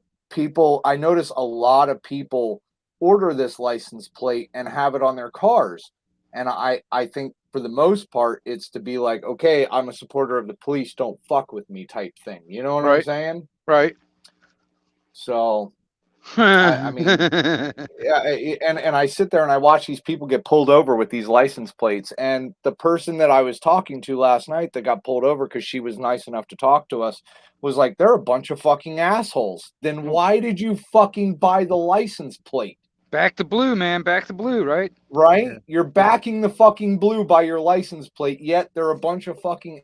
I notice a lot of people order this license plate and have it on their cars. And I think for the most part, it's to be like, okay, I'm a supporter of the police, don't fuck with me type thing. You know what I'm saying? Right. So, I mean, yeah, and I sit there and I watch these people get pulled over with these license plates. And the person that I was talking to last night that got pulled over because she was nice enough to talk to us was like, they're a bunch of fucking assholes. Then why did you fucking buy the license plate? Back to blue, man. Back to blue, right? Right? Yeah. You're backing the fucking blue by your license plate, yet they're a bunch of fucking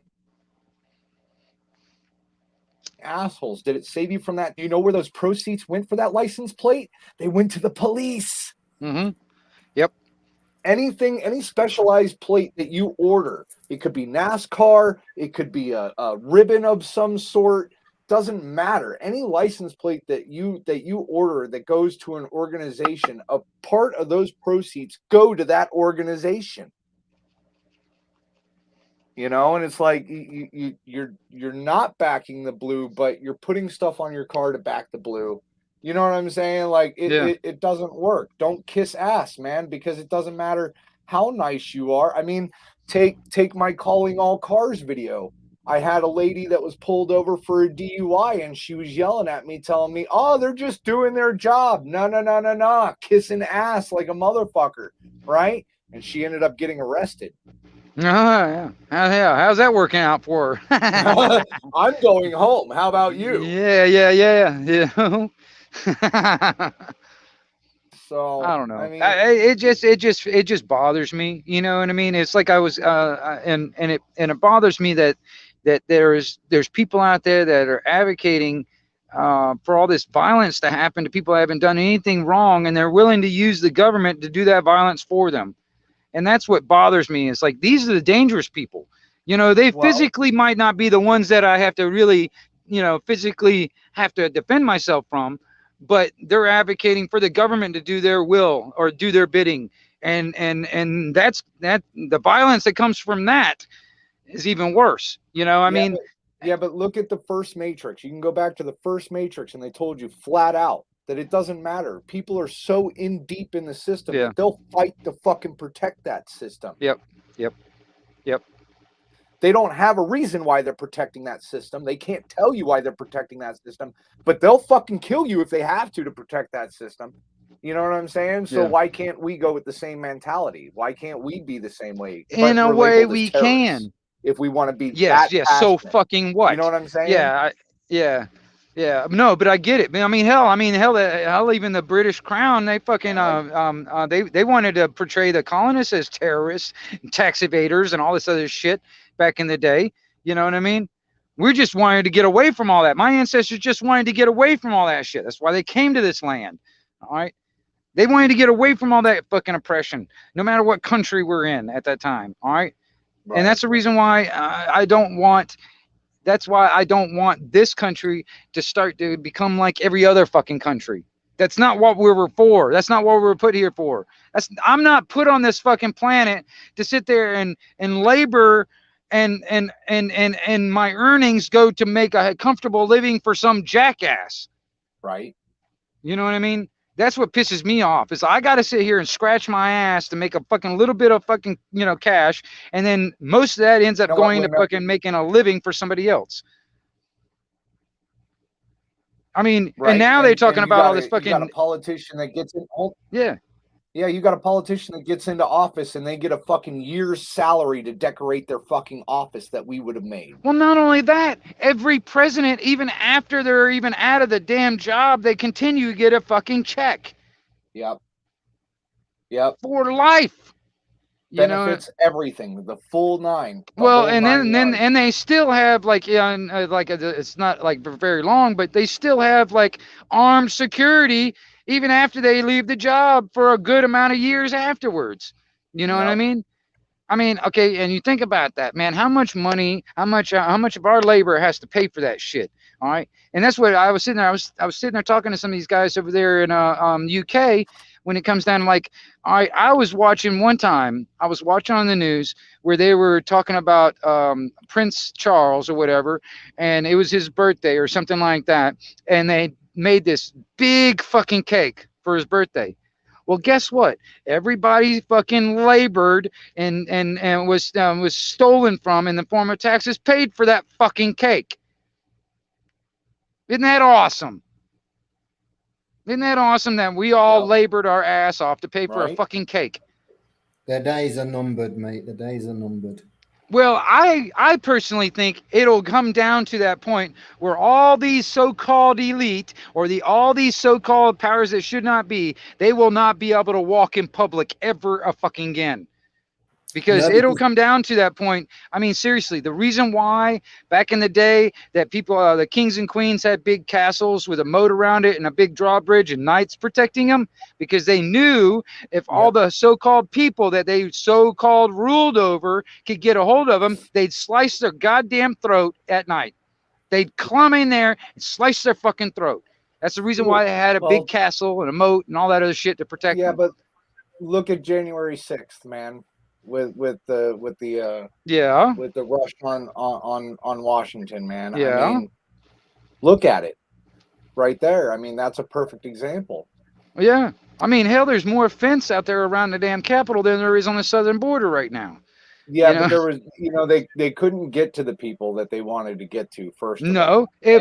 assholes. Did it save you from that? Do you know where those proceeds went for that license plate? They went to the police. Mm-hmm. Yep. Any specialized plate that you order, it could be NASCAR, it could be a ribbon of some sort, doesn't matter. Any license plate that you order that goes to an organization, a part of those proceeds go to that organization. You know, and it's like you're not backing the blue, but you're putting stuff on your car to back the blue. You know what I'm saying? Like it doesn't work. Don't kiss ass, man, because it doesn't matter how nice you are. I mean, take my calling all cars video. I had a lady that was pulled over for a DUI, and she was yelling at me, telling me, "Oh, they're just doing their job." No, kissing ass like a motherfucker, right? And she ended up getting arrested. Yeah. How's that working out for her? I'm going home. How about you? Yeah. So I don't know. I mean, it just bothers me. You know what I mean? It's like I was, and it bothers me that there's people out there that are advocating for all this violence to happen to people that haven't done anything wrong, and they're willing to use the government to do that violence for them. And that's what bothers me. It's like, these are the dangerous people. You know, they physically might not be the ones that I have to really, you know, physically have to defend myself from, but they're advocating for the government to do their will or do their bidding. And that's the violence that comes from that is even worse. You know, I mean, but look at the first Matrix. You can go back to the first Matrix, and they told you flat out that it doesn't matter. People are so in deep in the system that they'll fight to fucking protect that system. Yep. They don't have a reason why they're protecting that system. They can't tell you why they're protecting that system, but they'll fucking kill you if they have to protect that system. You know what I'm saying? So why can't we go with the same mentality? Why can't we be the same way? In a way we can. If we want to be yes, so fucking what? You know what I'm saying? Yeah. No, but I get it. I mean, hell, even the British Crown, they fucking they wanted to portray the colonists as terrorists, tax evaders, and all this other shit back in the day. You know what I mean? We just wanted to get away from all that. My ancestors just wanted to get away from all that shit. That's why they came to this land. All right. They wanted to get away from all that fucking oppression, no matter what country we're in at that time. All right. And that's the reason why I don't want. That's why I don't want this country to start to become like every other fucking country. That's not what we were for. That's not what we were put here for. I'm not put on this fucking planet to sit there and labor and my earnings go to make a comfortable living for some jackass. Right. You know what I mean? That's what pisses me off is I got to sit here and scratch my ass to make a fucking little bit of fucking, cash. And then most of that ends up going to fucking making a living for somebody else. I mean, right. And now they're talking about all this fucking. You got a politician that gets in. Yeah. Yeah, you got a politician that gets into office and they get a fucking year's salary to decorate their fucking office that we would have made. Well, not only that, every president, even after they're even out of the damn job, they continue to get a fucking check. Yep. Yep. For life. Benefits, everything, the full nine. Well, and then they still have it's not like very long, but they still have like armed security even after they leave the job for a good amount of years afterwards. You know what I mean? I mean, okay, and you think about that, man. How much money, how much of our labor has to pay for that shit? All right, and that's what I was sitting there. I was sitting there talking to some of these guys over there in UK. When it comes down to like, I was watching one time, I was watching on the news where they were talking about Prince Charles or whatever, and it was his birthday or something like that, and they made this big fucking cake for his birthday. Well, guess what? Everybody fucking labored and was stolen from in the form of taxes paid for that fucking cake. Isn't that awesome? Isn't that awesome that we all labored our ass off to pay for a fucking cake? Their days are numbered, mate. The days are numbered. Well, I personally think it'll come down to that point where all these so-called elite or all these so-called powers that should not be, they will not be able to walk in public ever a fucking again. Because it'll come down to that point. I mean, seriously, the reason why back in the day that people, the kings and queens had big castles with a moat around it and a big drawbridge and knights protecting them, because they knew if all the so-called people that they so-called ruled over could get a hold of them, they'd slice their goddamn throat at night. They'd come in there and slice their fucking throat. That's the reason why they had a big castle and a moat and all that other shit to protect them. Yeah, but look at January 6th, man. With the rush on Washington, man. Yeah. I mean, look at it right there. I mean, that's a perfect example. Yeah. I mean, hell, there's more fence out there around the damn Capitol than there is on the southern border right now. Yeah, but there was, they couldn't get to the people that they wanted to get to first. No, you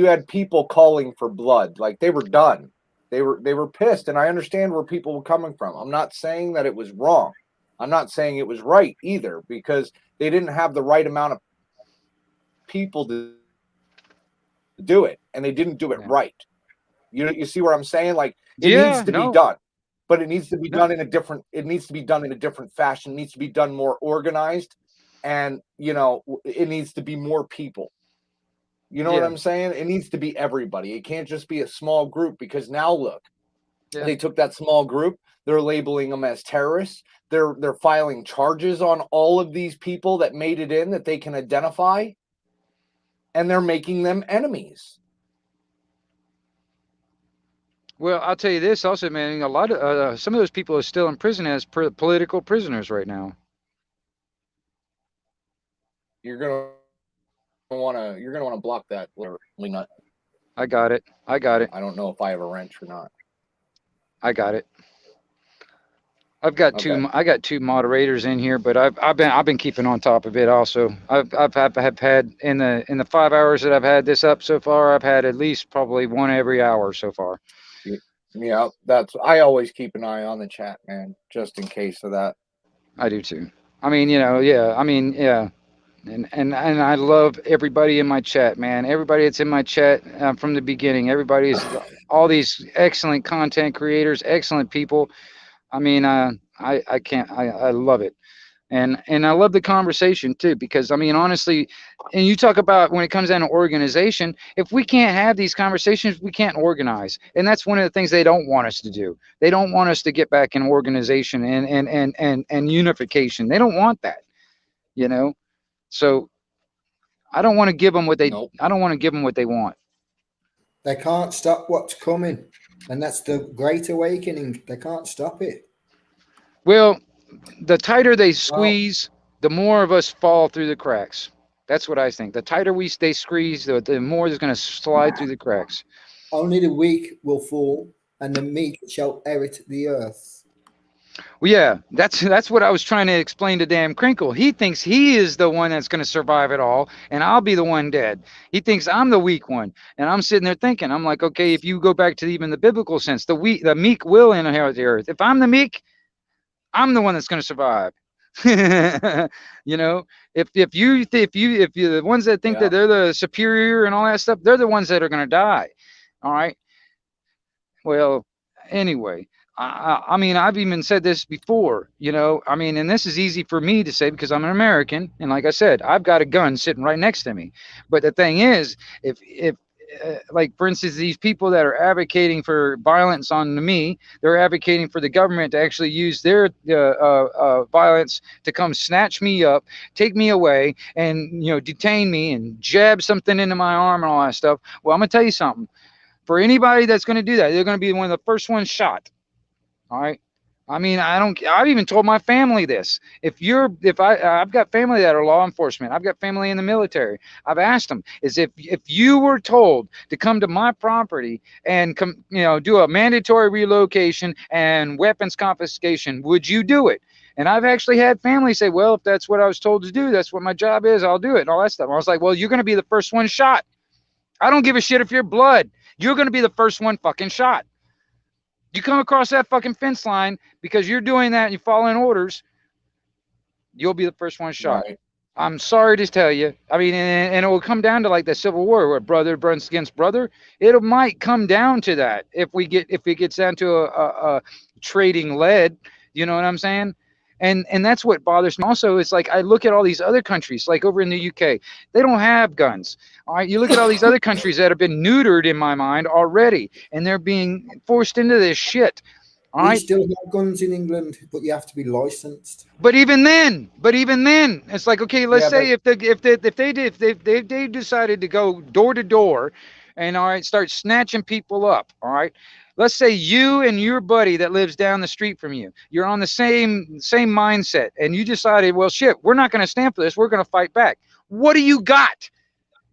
had people calling for blood, like they were done. They were pissed, and I understand where people were coming from. I'm not saying that it was wrong. I'm not saying it was right either, because they didn't have the right amount of people to do it, and they didn't do it right. You see what I'm saying? Like it needs to be done, but it needs to be done in a different. It needs to be done in a different fashion. It needs to be done more organized, and it needs to be more people. You know what I'm saying? It needs to be everybody. It can't just be a small group, because now look, they took that small group. They're labeling them as terrorists. They're filing charges on all of these people that made it in that they can identify, and they're making them enemies. Well, I'll tell you this also, man. A lot of some of those people are still in prison as political prisoners right now. You're gonna want to block that, nut. I got it. I don't know if I have a wrench or not. I got it. I've got two moderators in here, but I've been keeping on top of it also. I've had in the 5 hours that I've had this up so far, I've had at least probably one every hour so far. Yeah, I always keep an eye on the chat, man, just in case of that. I do too. I mean, And I love everybody in my chat, man. Everybody that's in my chat from the beginning. Everybody's all these excellent content creators, excellent people. I mean, I love it. And I love the conversation too, because I mean, honestly, and you talk about when it comes down to organization, if we can't have these conversations, we can't organize. And that's one of the things they don't want us to do. They don't want us to get back in organization and unification. They don't want that, you know? So I don't want to give them what they, Nope. I don't want to give them what they want. They can't stop what's coming. And that's the great awakening. They can't stop it. Well, the tighter they squeeze, the more of us fall through the cracks. That's what I think. The tighter they squeeze, the more is going to slide through the cracks. Only the weak will fall, and the meek shall inherit the earth. Well, yeah, that's what I was trying to explain to Dan Crinkle. He thinks he is the one that's going to survive it all, and I'll be the one dead. He thinks I'm the weak one, and I'm sitting there thinking, I'm like, okay, if you go back to even the biblical sense, the meek will inherit the earth. If I'm the meek, I'm the one that's going to survive. You know, if you the ones that think that they're the superior and all that stuff, they're the ones that are going to die. All right. Well, anyway, I mean, I've even said this before, you know, I mean, and this is easy for me to say because I'm an American. And like I said, I've got a gun sitting right next to me. But the thing is, if like, for instance, these people that are advocating for violence on me, they're advocating for the government to actually use their violence to come snatch me up, take me away, and, you know, detain me and jab something into my arm and all that stuff. Well, I'm going to tell you something. For anybody that's going to do that, they're going to be one of the first ones shot. All right. I mean, I've even told my family this. I've got family that are law enforcement. I've got family in the military. I've asked them, is if you were told to come to my property and come, you know, do a mandatory relocation and weapons confiscation, would you do it? And I've actually had family say, well, if that's what I was told to do, that's what my job is, I'll do it and all that stuff. I was like, well, you're going to be the first one shot. I don't give a shit if you're blood. You're going to be the first one fucking shot. You come across that fucking fence line because you're doing that and you're following orders, you'll be the first one shot. Right. I'm sorry to tell you. I mean, and it will come down to like the Civil War where brother burns against brother. It might come down to that if it gets down to a trading lead. You know what I'm saying? And that's what bothers me. Also, it's like I look at all these other countries, like over in the UK, they don't have guns. All right, you look at all these other countries that have been neutered in my mind already, and they're being forced into this shit. All right. We still have guns in England, but you have to be licensed. But even then, it's like, okay, let's say if they decided to go door to door, and all right, start snatching people up. All right. Let's say you and your buddy that lives down the street from you, you're on the same mindset, and you decided, well, shit, we're not going to stand for this. We're going to fight back. What do you got?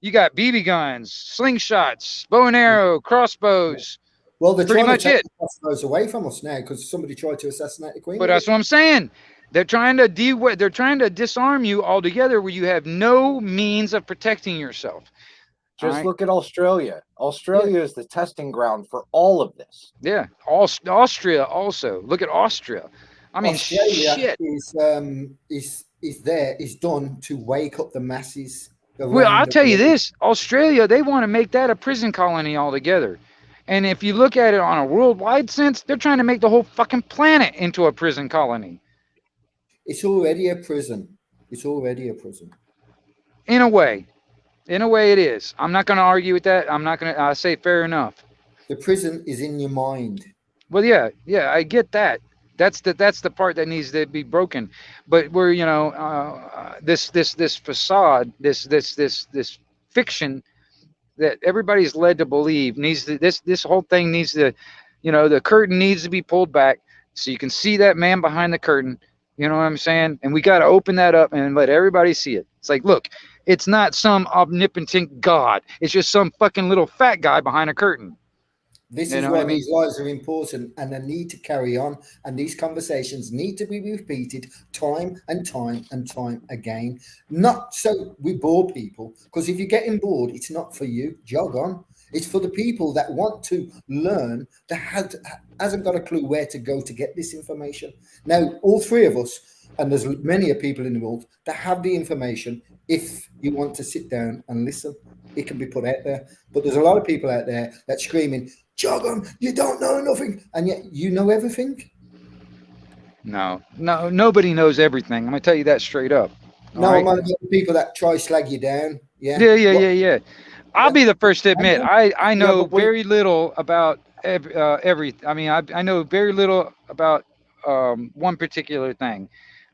You got BB guns, slingshots, bow and arrow, crossbows. Well, they're pretty trying much to take it. the crossbows away from us now because somebody tried to assassinate the Queen. But that's what I'm saying. They're trying to disarm you altogether, where you have no means of protecting yourself. Just look at Australia. Australia is the testing ground for all of this. Yeah, Austria also. Look at Austria. I mean, Australia shit. is done to wake up the masses. Well, I'll tell you this: Australia, they want to make that a prison colony altogether. And if you look at it on a worldwide sense, they're trying to make the whole fucking planet into a prison colony. It's already a prison. It's already a prison. In a way. In a way it is. I'm not going to argue with that. I'm not going to say fair enough. The prison is in your mind. Well, yeah, I get that. That's the part that needs to be broken. But we're, you know, this facade, this fiction that everybody's led to believe needs to, this whole thing needs to, you know, the curtain needs to be pulled back so you can see that man behind the curtain. You know what I'm saying? And we got to open that up and let everybody see it. It's like, look, it's not some omnipotent God. It's just some fucking little fat guy behind a curtain. This is why these lives are important and they need to carry on. And these conversations need to be repeated time and time and time again. Not so we bore people, because if you're getting bored, it's not for you. Jog on. It's for the people that want to learn, that hasn't got a clue where to go to get this information. Now, all three of us, and there's many people in the world that have the information. If you want to sit down and listen, it can be put out there. But there's a lot of people out there that screaming, jog on, you don't know nothing, and yet you know everything. No, nobody knows everything. I'm gonna tell you that straight up. All No, right? I'm only about the people that try slag you down. Yeah. Yeah. I'll be the first to admit I know but wait. very little about every. I mean, I know very little about one particular thing.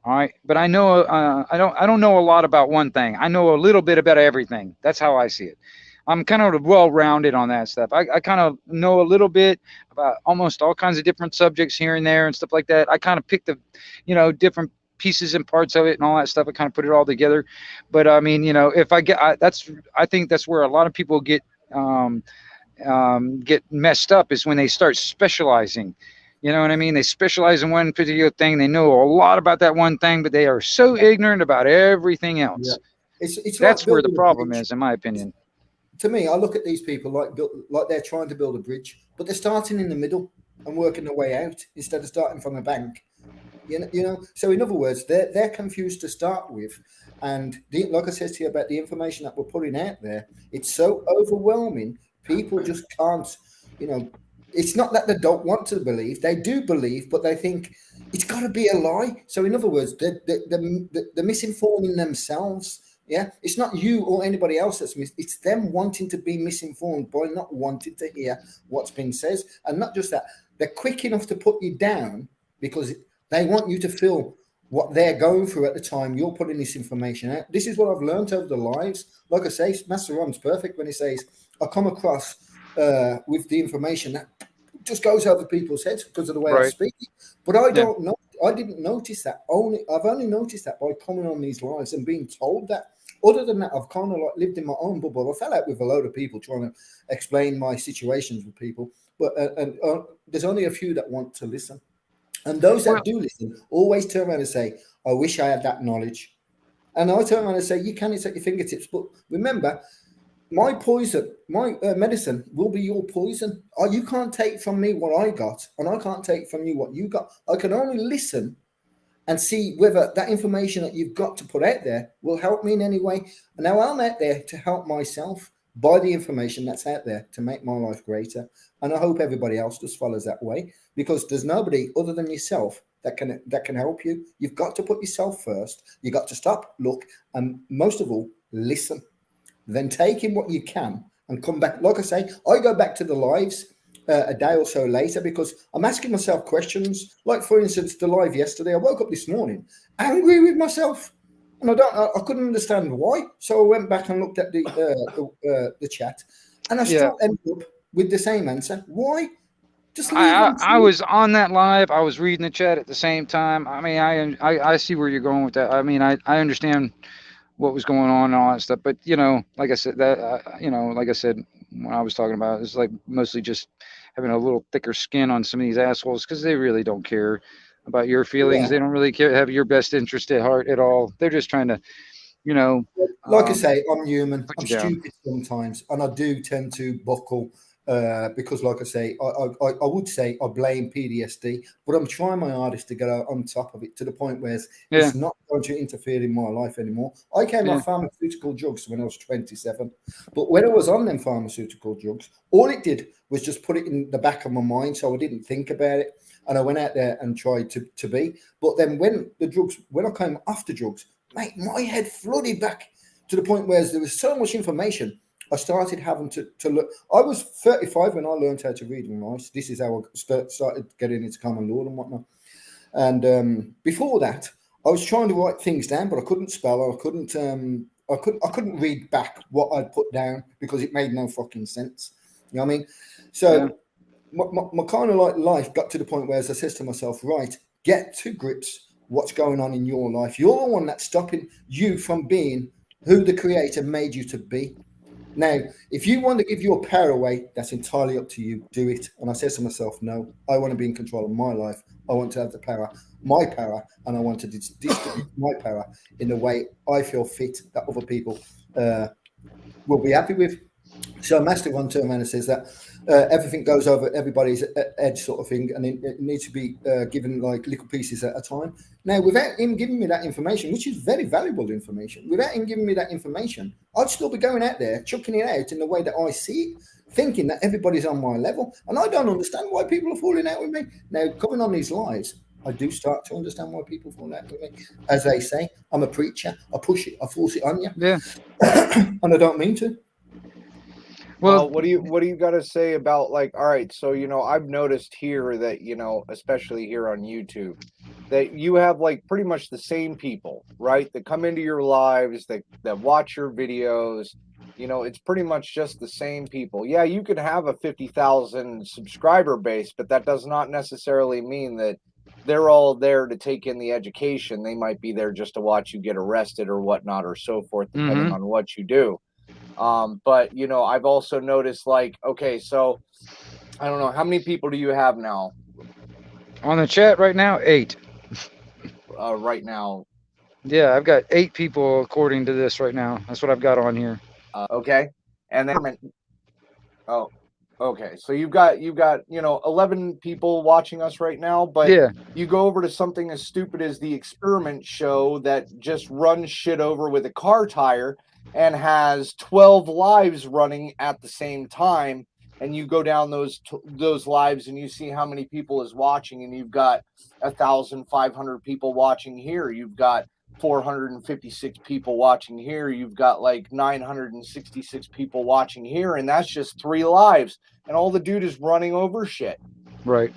All right, but I know I don't know a lot about one thing. I know a little bit about everything. That's how I see it. I'm kind of well-rounded on that stuff. I kind of know a little bit about almost all kinds of different subjects here and there and stuff like that. I kind of pick the, different pieces and parts of it and all that stuff. I kind of put it all together. But I mean, if I get, I think that's where a lot of people get messed up, is when they start specializing. You know what I mean? They specialize in one particular thing. They know a lot about that one thing, but they are so ignorant about everything else. Yeah. It's That's like where the building a problem bridge. is, in my opinion. To me, I look at these people like they're trying to build a bridge, but they're starting in the middle and working their way out instead of starting from the bank. So in other words, they're confused to start with, and like I said to you about the information that we're putting out there, it's so overwhelming. People just can't. It's not that they don't want to believe; they do believe, but they think it's got to be a lie. So in other words, they're misinforming themselves. Yeah, it's not you or anybody else it's them wanting to be misinformed by not wanting to hear what's been said. And not just that, they're quick enough to put you down because they want you to feel what they're going through at the time you're putting this information out. This is what I've learned over the lives. Like I say, Master Ron's perfect when he says, I come across with the information that just goes over people's heads because of the way I speak. But I don't know. I didn't notice that. I've only noticed that by coming on these lives and being told that. Other than that, I've kind of like lived in my own bubble. I fell out with a load of people trying to explain my situations with people, but there's only a few that want to listen. And those that do listen always turn around and say, I wish I had that knowledge. And I turn around and say, you can, it's at your fingertips. But remember, my poison, my medicine will be your poison. You can't take from me what I got, and I can't take from you what you got. I can only listen and see whether that information that you've got to put out there will help me in any way. And now I'm out there to help myself by the information that's out there to make my life greater. And I hope everybody else just follows that way, because there's nobody other than yourself that can help you. You've got to put yourself first. You got to stop, look, and most of all, listen. Then take in what you can and come back. Like I say, I go back to the lives a day or so later because I'm asking myself questions. Like, for instance, the live yesterday, I woke up this morning angry with myself, and I couldn't understand why. So I went back and looked at the chat, and I still ended up with the same answer. Why? Just I was on that live. I was reading the chat at the same time. I mean, I see where you're going with that. I mean, I understand what was going on and all that stuff, but like I said, like I said when I was talking about it, it's like mostly just having a little thicker skin on some of these assholes, because they really don't care about your feelings. They don't really have your best interest at heart at all. They're just trying to like I say, I'm human. I'm stupid sometimes, and I do tend to buckle because, like I say, I would say I blame PTSD, but I'm trying my hardest to get on top of it to the point where it's not going to interfere in my life anymore. I came off pharmaceutical drugs when I was 27, but when I was on them pharmaceutical drugs, all it did was just put it in the back of my mind, so I didn't think about it, and I went out there and tried to be. But then when I came off the drugs, mate, my head flooded back to the point where there was so much information. I started having to look. I was 35 when I learned how to read and write. This is how I started getting into common law and whatnot. And before that, I was trying to write things down, but I couldn't spell. I couldn't read back what I put down because it made no fucking sense. You know what I mean? So my kind of like life got to the point where, as I said to myself, right, get to grips what's going on in your life. You're the one that's stopping you from being who the creator made you to be. Now, if you want to give your power away, that's entirely up to you. Do it. And I said to myself, no, I want to be in control of my life. I want to have the power, my power, and I want to distribute my power in the way I feel fit that other people will be happy with. So Master One turned around and says that everything goes over everybody's edge, sort of thing, and it needs to be given like little pieces at a time. Now, without him giving me that information, which is very valuable information, without him giving me that information, I'd still be going out there, chucking it out in the way that I see it, thinking that everybody's on my level. And I don't understand why people are falling out with me. Now, coming on these lives, I do start to understand why people fall out with me. As they say, I'm a preacher. I push it. I force it on you. Yeah. And I don't mean to. Well, what do you got to say about, like, all right, so, you know, I've noticed here that, you know, especially here on YouTube, that you have like pretty much the same people, right, that come into your lives, that watch your videos. You know, it's pretty much just the same people. Yeah, you could have a 50,000 subscriber base, but that does not necessarily mean that they're all there to take in the education. They might be there just to watch you get arrested or whatnot or so forth, depending on what you do. But, you know, I've also noticed, like, okay, so I don't know, how many people do you have now? On the chat right now, 8. Right now. Yeah, I've got 8 people according to this right now. That's what I've got on here. Okay. And then, oh, okay. So you've got, you know, 11 people watching us right now, but yeah, you go over to something as stupid as the Experiment Show that just runs shit over with a car tire and has 12 lives running at the same time. And you go down those lives and you see how many people is watching, and you've got 1,500 people watching here. You've got 456 people watching here. You've got like 966 people watching here, and that's just 3 lives. And all the dude is running over shit. Right.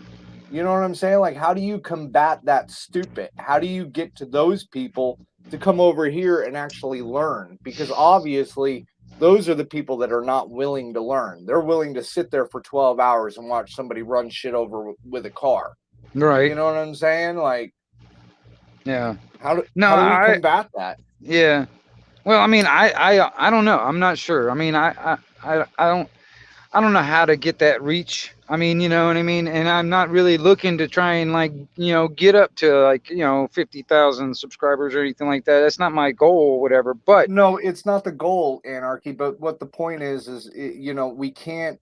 You know what I'm saying? Like, how do you combat that stupid? How do you get to those people to come over here and actually learn? Because obviously those are the people that are not willing to learn. They're willing to sit there for 12 hours and watch somebody run shit over with a car. Right. You know what I'm saying? Like, yeah. How do we combat that? Yeah. Well, I mean, I don't know. I'm not sure. I mean, I don't know how to get that reach. I mean, you know what I mean? And I'm not really looking to try and, like, you know, get up to, like, you know, 50,000 subscribers or anything like that. That's not my goal or whatever. But no, it's not the goal, Anarchy. But what the point is, you know, we can't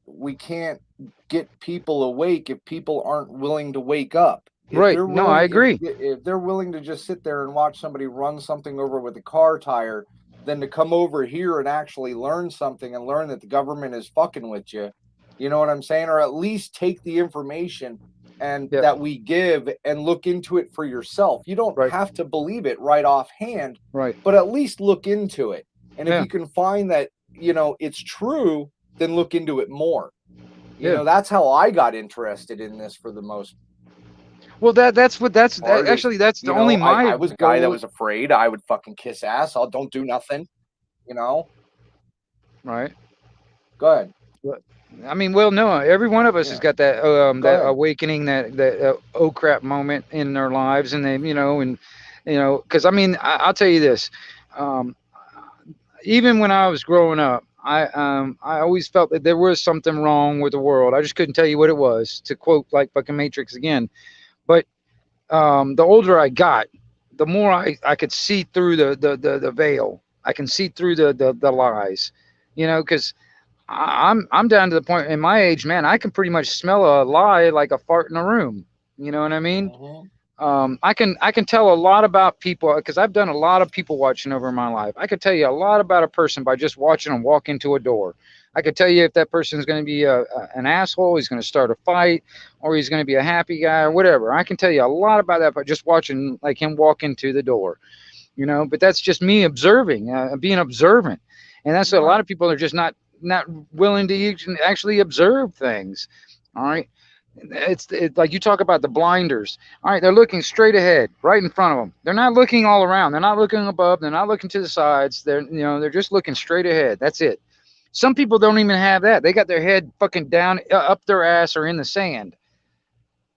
get people awake if people aren't willing to wake up. Right. No, I agree. If they're willing to just sit there and watch somebody run something over with a car tire, then to come over here and actually learn something and learn that the government is fucking with you. You know what I'm saying? Or at least take the information and that we give and look into it for yourself. You don't have to believe it right offhand, right? But at least look into it. And if you can find that, you know, it's true, then look into it more. You know, that's how I got interested in this for the most. Well, that's actually that's the only my. I was a guy that was afraid. I would fucking kiss ass. I don't do nothing. You know. Right. Go ahead. I mean, well, no, every one of us has got that that awakening, that oh crap moment in their lives, and they, you know, because I mean, I'll tell you this, even when I was growing up, I always felt that there was something wrong with the world. I just couldn't tell you what it was, to quote like fucking Matrix again. But the older I got, the more I could see through the veil. I can see through the lies, you know, because I'm down to the point in my age, man, I can pretty much smell a lie like a fart in a room. You know what I mean? I can tell a lot about people, because I've done a lot of people watching over my life. I could tell you a lot about a person by just watching them walk into a door. I could tell you if that person is going to be an asshole, he's going to start a fight, or he's going to be a happy guy or whatever. I can tell you a lot about that by just watching like him walk into the door, you know. But that's just me observing, being observant, and that's what a lot of people are just not willing to actually observe things. All right. It's like you talk about the blinders. All right, they're looking straight ahead, right in front of them. They're not looking all around. They're not looking above. They're not looking to the sides. They're just looking straight ahead. That's it. Some people don't even have that. They got their head fucking down, up their ass, or in the sand.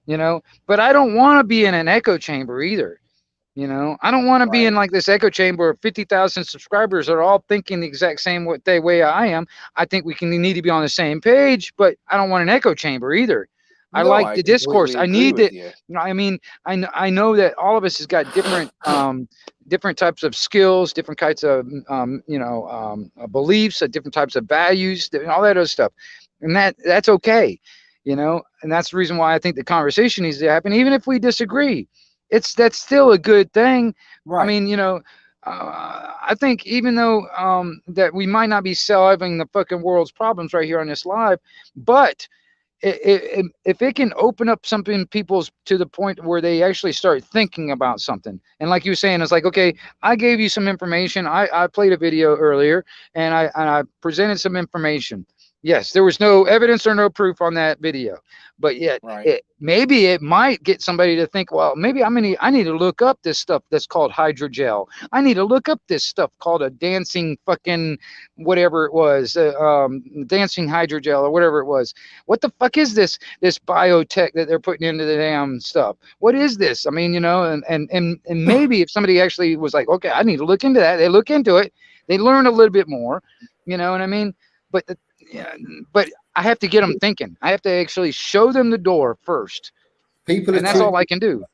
You know. But I don't want to be in an echo chamber either. You know, I don't want to be in like this echo chamber of 50,000 subscribers that are all thinking the exact same way I am. I think we need to be on the same page, but I don't want an echo chamber either. I like the discourse. I need it. I mean, I know that all of us has got different different types of skills, different types of beliefs, different types of values, all that other stuff, and that's okay, you know. And that's the reason why I think the conversation needs to happen, even if we disagree. That's still a good thing. Right. I mean, you know, I think even though that we might not be solving the fucking world's problems right here on this live, but if it can open up something people's to the point where they actually start thinking about something, and like you were saying, it's like, okay, I gave you some information. I played a video earlier, and I presented some information. Yes, there was no evidence or no proof on that video, but yet Right. maybe it might get somebody to think, well, maybe I need to look up this stuff that's called hydrogel. I need to look up this stuff called a dancing fucking whatever it was, dancing hydrogel or whatever it was. What the fuck is this biotech that they're putting into the damn stuff? What is this? I mean, and maybe if somebody actually was like, okay, I need to look into that, they look into it, they learn a little bit more, you know what I mean? But yeah, but I have to get them thinking. I have to actually show them the door first, People and are that's too all I can do.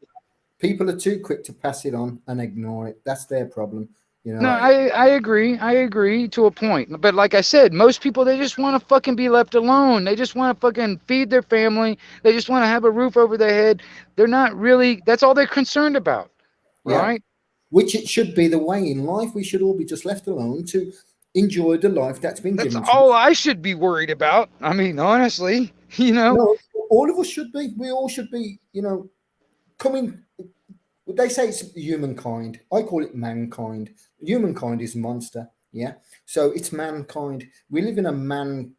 people are too quick to pass it on and ignore it. That's their problem. You No, know, I agree to a point. But like I said, most people, they just want to fucking be left alone. They just want to fucking feed their family. They just want to have a roof over their head. They're not really. That's all they're concerned about, yeah. right? Which it should be the way in life. We should all be just left alone to enjoy the life that's been That's given to all us. I should be worried about. I mean, honestly, you know. No, all of us should be. We all should be. You know, coming. They say it's humankind. I call it mankind. Humankind is a monster. Yeah. So it's mankind. We live in a man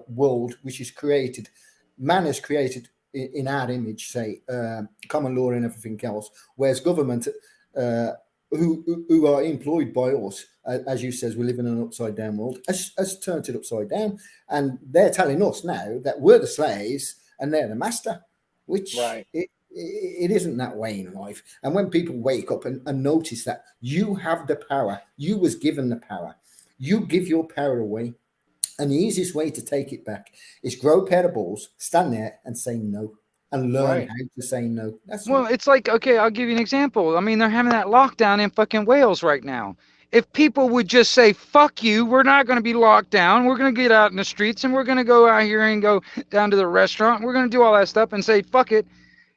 world which is created. Man is created in our image, say, common law and everything else. Whereas government, who are employed by us, as you says, we live in an upside down world, has turned it upside down, and they're telling us now that we're the slaves and they're the master, which Right. it isn't that way in life. And when people wake up and notice that you have the power, you was given the power, you give your power away, and the easiest way to take it back is grow a pair of balls, stand there and say no, and learn Right. how to say no. That's Well, all. it's like, okay, I'll give you an example. I mean, they're having that lockdown in fucking Wales right now. If people would just say, fuck you, we're not going to be locked down. We're going to get out in the streets and we're going to go out here and go down to the restaurant. We're going to do all that stuff and say, fuck it.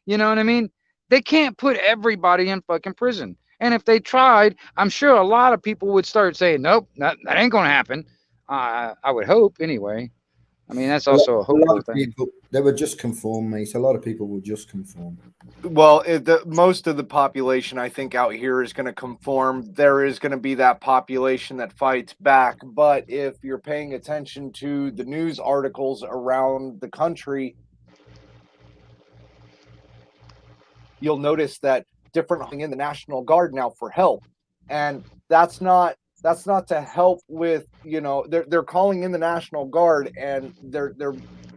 You know what I mean? They can't put everybody in fucking prison. And if they tried, I'm sure a lot of people would start saying, nope, that ain't going to happen. I would hope anyway. I mean, that's also a A lot hopeful of thing. people, they would just conform, mate. A lot of people will just conform. Well, most of the population, I think, out here is going to conform. There is going to be that population that fights back. But if you're paying attention to the news articles around the country, you'll notice that different in the National Guard now for help, and that's not to help with, they're calling in the National Guard, and they're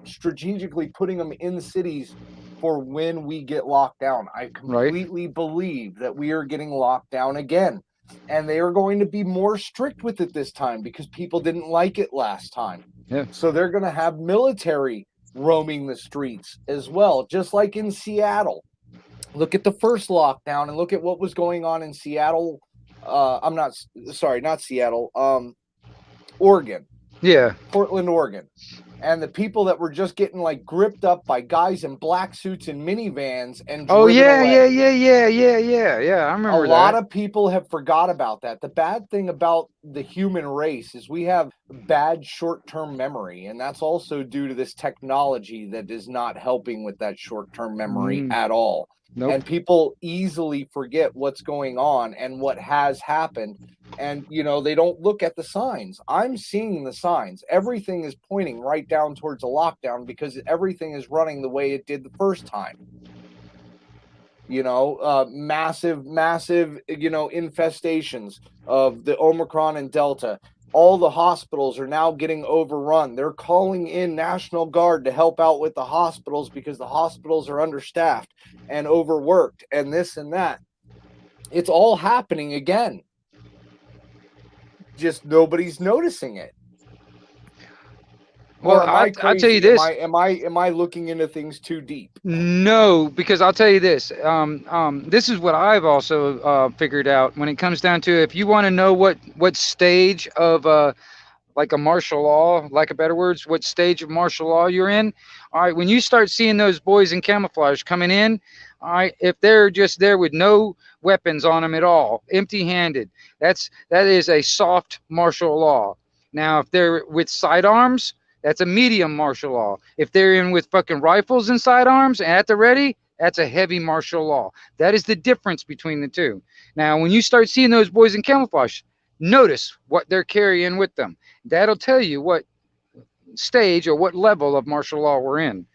strategically putting them in cities for when we get locked down. I completely believe that we are getting locked down again, and they are going to be more strict with it this time because people didn't like it last time. Yeah. So they're going to have military roaming the streets as well, just like in Seattle. Look at the first lockdown and look at what was going on in Seattle. Not Seattle, Oregon. Yeah. Portland, Oregon. And the people that were just getting like gripped up by guys in black suits and minivans and Oh driven away. yeah. I remember A lot of people have forgot about that. The bad thing about the human race is we have bad short-term memory, and that's also due to this technology that is not helping with that short-term memory at all. Nope. And people easily forget what's going on and what has happened. And, they don't look at the signs. I'm seeing the signs. Everything is pointing right down towards a lockdown because everything is running the way it did the first time. Massive, infestations of the Omicron and Delta. All the hospitals are now getting overrun. They're calling in National Guard to help out with the hospitals because the hospitals are understaffed and overworked and this and that. It's all happening again. Just nobody's noticing it. Well, I'll tell you this. Am I looking into things too deep? No, because I'll tell you this. This is what I've also figured out when it comes down to, if you want to know what stage of like a martial law, like a better words, what stage of martial law you're in. All right, when you start seeing those boys in camouflage coming in, all right, if they're just there with no weapons on them at all, empty-handed, that is a soft martial law. Now, if they're with sidearms, That's a medium martial law. If they're in with fucking rifles and sidearms and at the ready, that's a heavy martial law. That is the difference between the two. Now, when you start seeing those boys in camouflage, notice what they're carrying with them. That'll tell you what stage or what level of martial law we're in.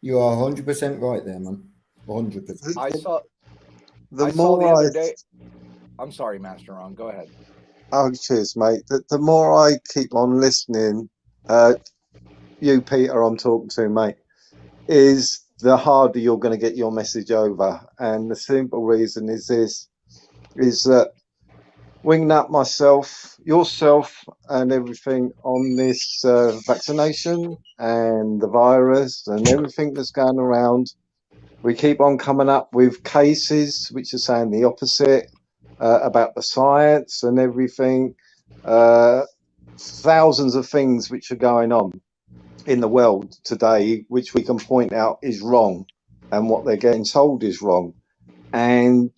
You are 100% right there, man. 100%. I saw The I saw more the other I day. I'm sorry, Master Ron. Go ahead. Oh, cheers, mate. The more I keep on listening, you, Peter, I'm talking to, mate, is the harder you're going to get your message over. And the simple reason is this, is that Wingnut, myself, yourself, and everything on this vaccination and the virus and everything that's going around, we keep on coming up with cases which are saying the opposite. About the science and everything, thousands of things which are going on in the world today, which we can point out is wrong, and what they're getting told is wrong. And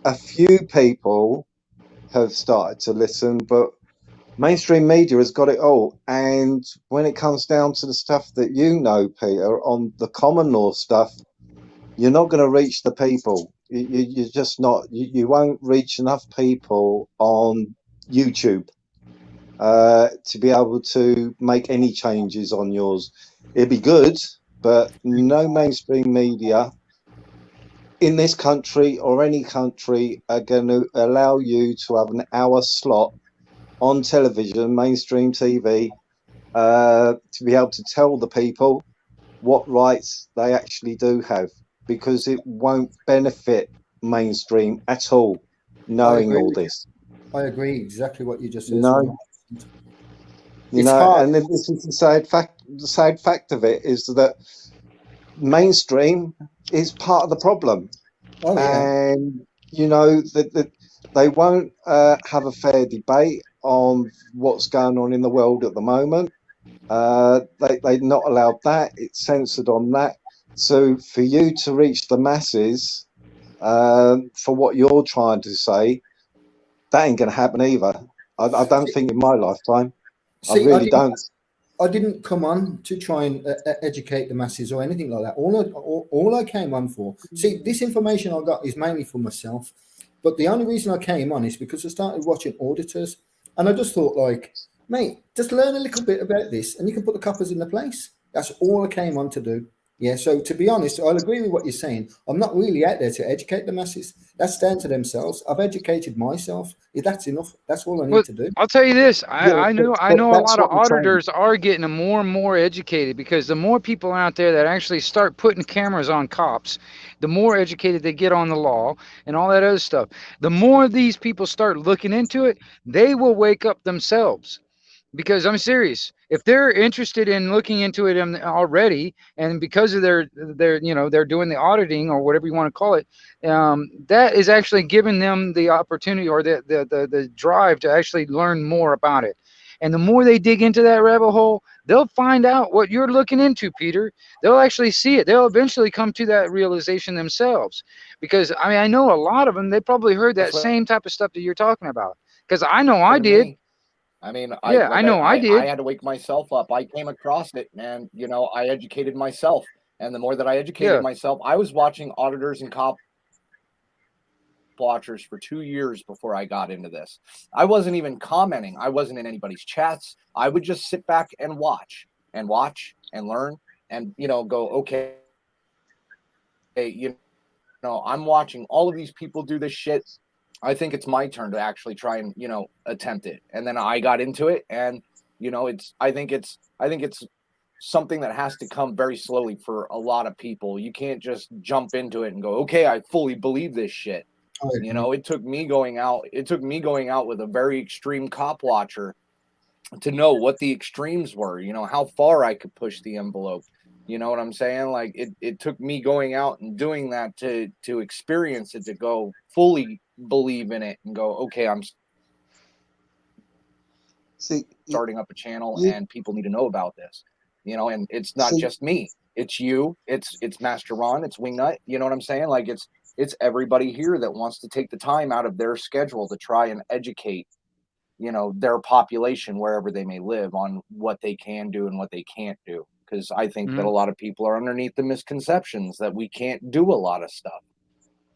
a few people have started to listen, but mainstream media has got it all. And when it comes down to the stuff that you know, Peter, on the common law stuff, you're not going to reach the people. You're just not. You won't reach enough people on YouTube to be able to make any changes on yours. It'd be good, but no mainstream media in this country or any country are going to allow you to have an hour slot on television, mainstream TV, to be able to tell the people what rights they actually do have. Because it won't benefit mainstream at all, knowing all this. I agree exactly what you just said. No, you know, hard. and then this is the sad fact. The sad fact of it is that mainstream is part of the problem, and you know that they won't have a fair debate on what's going on in the world at the moment. They're not allowed that. It's censored on that. So for you to reach the masses for what you're trying to say, that ain't going to happen either. I don't think in my lifetime. I really don't. I didn't come on to try and educate the masses or anything like that. All I came on for, see, this information I got is mainly for myself. But the only reason I came on is because I started watching auditors. And I just thought, like, mate, just learn a little bit about this and you can put the coppers in the place. That's all I came on to do. Yeah, so to be honest, I'll agree with what you're saying. I'm not really out there to educate the masses. That's down to themselves. I've educated myself. If that's enough, that's all I need to do. I'll tell you this. I know a lot of what I'm auditors are getting more and more educated, because the more people out there that actually start putting cameras on cops, the more educated they get on the law and all that other stuff. The more these people start looking into it, they will wake up themselves. Because I'm serious, if they're interested in looking into it already, and because of their they're doing the auditing or whatever you want to call it, that is actually giving them the opportunity or the drive to actually learn more about it. And the more they dig into that rabbit hole, they'll find out what you're looking into, Peter. They'll actually see it. They'll eventually come to that realization themselves. Because I mean, I know a lot of them, they probably heard that same type of stuff that you're talking about. Because I know I did. I mean, I did. I had to wake myself up. I came across it, and I educated myself. And the more that I educated myself, I was watching auditors and cop watchers for 2 years before I got into this. I wasn't even commenting. I wasn't in anybody's chats. I would just sit back and watch and learn and go, okay, hey, I'm watching all of these people do this shit. I think it's my turn to actually try and attempt it. And then I got into it, and I think it's something that has to come very slowly for a lot of people. You can't just jump into it and go, okay, I fully believe this shit. It took me going out with a very extreme cop watcher to know what the extremes were, how far I could push the envelope. You know what I'm saying? Like it took me going out and doing that to experience it, to go fully believe in it and go, okay, I'm starting up a channel and people need to know about this, and it's not just me, it's you, it's Master Ron, it's Wingnut, you know what I'm saying? Like it's everybody here that wants to take the time out of their schedule to try and educate you know, their population wherever they may live on what they can do and what they can't do. Because I think that a lot of people are underneath the misconceptions that we can't do a lot of stuff.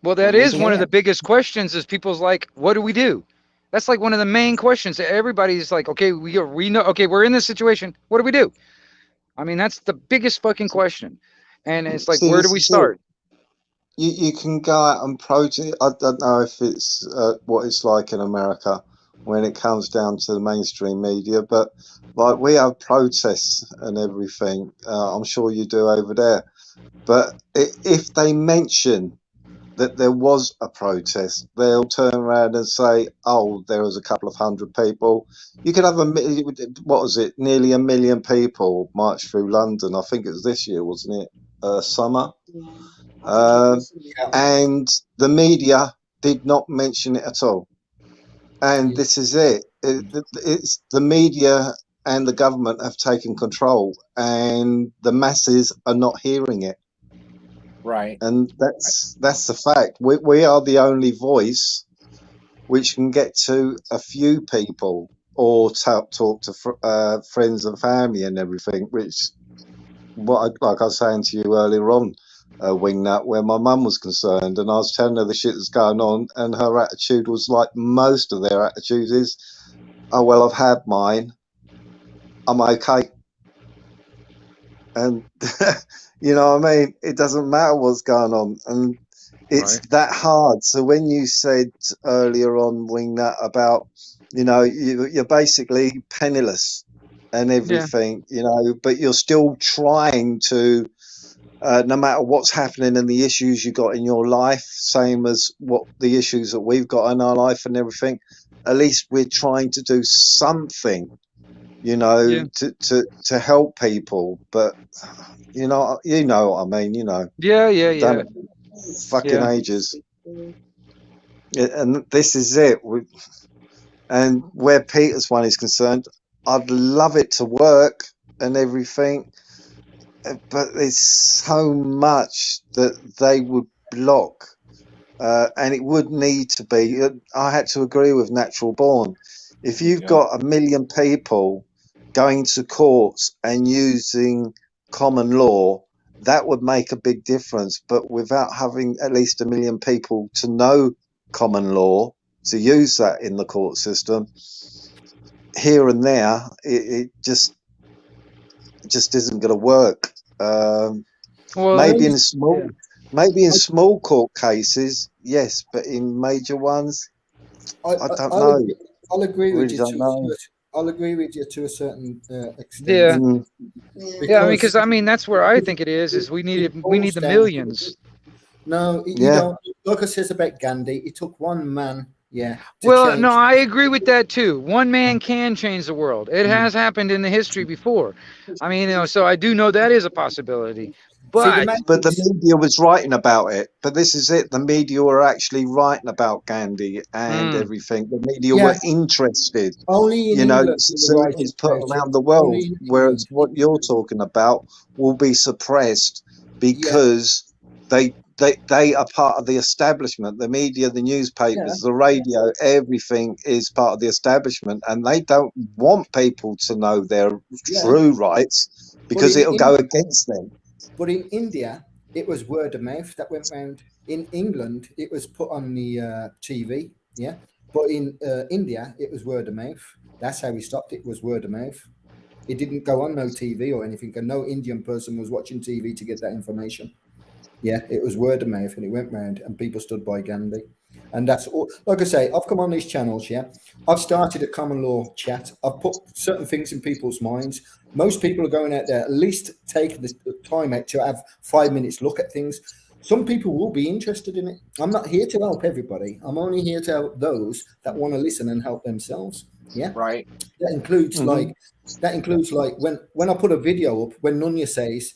Well, that is one of the biggest questions is people's like, what do we do? That's like one of the main questions. Everybody's like, okay, we know, okay, we're in this situation. What do we do? I mean, that's the biggest fucking question. And it's like, See, where do this we is start? You can go out and protest. I don't know if it's what it's like in America when it comes down to the mainstream media, but like we have protests and everything. I'm sure you do over there. But if they mention that there was a protest, they'll turn around and say, "Oh, there was a couple of hundred people." You could have what was it? Nearly 1 million people march through London. I think it was this year, wasn't it? Summer. And the media did not mention it at all. And this is it. It's the media and the government have taken control, and the masses are not hearing it. Right. And that's the fact. We are the only voice which can get to a few people or talk to friends and family and everything, which like I was saying to you earlier on, Wingnut, where my mum was concerned, and I was telling her the shit that's going on, and her attitude was like most of their attitudes is, "Oh well, I've had mine, I'm okay." And you know what I mean? It doesn't matter what's going on, and it's that hard. So when you said earlier on, Wingnut, about, you know, you're basically penniless and everything, you know, but you're still trying to, no matter what's happening and the issues you got in your life, same as what the issues that we've got in our life and everything, at least we're trying to do something, you know, to help people. But you know what I mean, you know. Done it fucking ages. And this is it. And where Peter's one is concerned, I'd love it to work and everything, but there's so much that they would block, and it would need to be. I had to agree with Natural Born. If you've got 1 million people going to courts and using common law, that would make a big difference. But without having at least 1 million people to know common law, to use that in the court system, here and there, it just isn't going to work. Maybe in small court cases, yes, but in major ones, I don't know. I'll agree with you. I'll agree with you to a certain extent. Yeah, I mean, because I mean that's where I think it is we need the millions. No, you don't. Like I says about Gandhi, it took one man. Yeah. Well, no, I agree with that too. One man can change the world. It has happened in the history before. I mean, you know, so I do know that is a possibility. But the media was writing about it. But this is it. The media were actually writing about Gandhi and everything. The media were interested. Only in you know, England, so it's put around the world. Whereas what you're talking about will be suppressed because they are part of the establishment. The media, the newspapers, the radio, everything is part of the establishment, and they don't want people to know their true rights because it'll go against them. But in India, it was word of mouth that went round. In England, it was put on the TV, But in India, it was word of mouth. That's how we stopped it, was word of mouth. It didn't go on no TV or anything, and no Indian person was watching TV to get that information. Yeah, it was word of mouth, and it went round, and people stood by Gandhi. And that's all. Like I say, I've come on these channels, I've started a common law chat. I've put certain things in people's minds. Most people are going out there, at least take the time out to have 5 minutes look at things. Some people will be interested in it. I'm not here to help everybody. I'm only here to help those that want to listen and help themselves. Yeah. Right. That includes like when I put a video up, when Nunya says,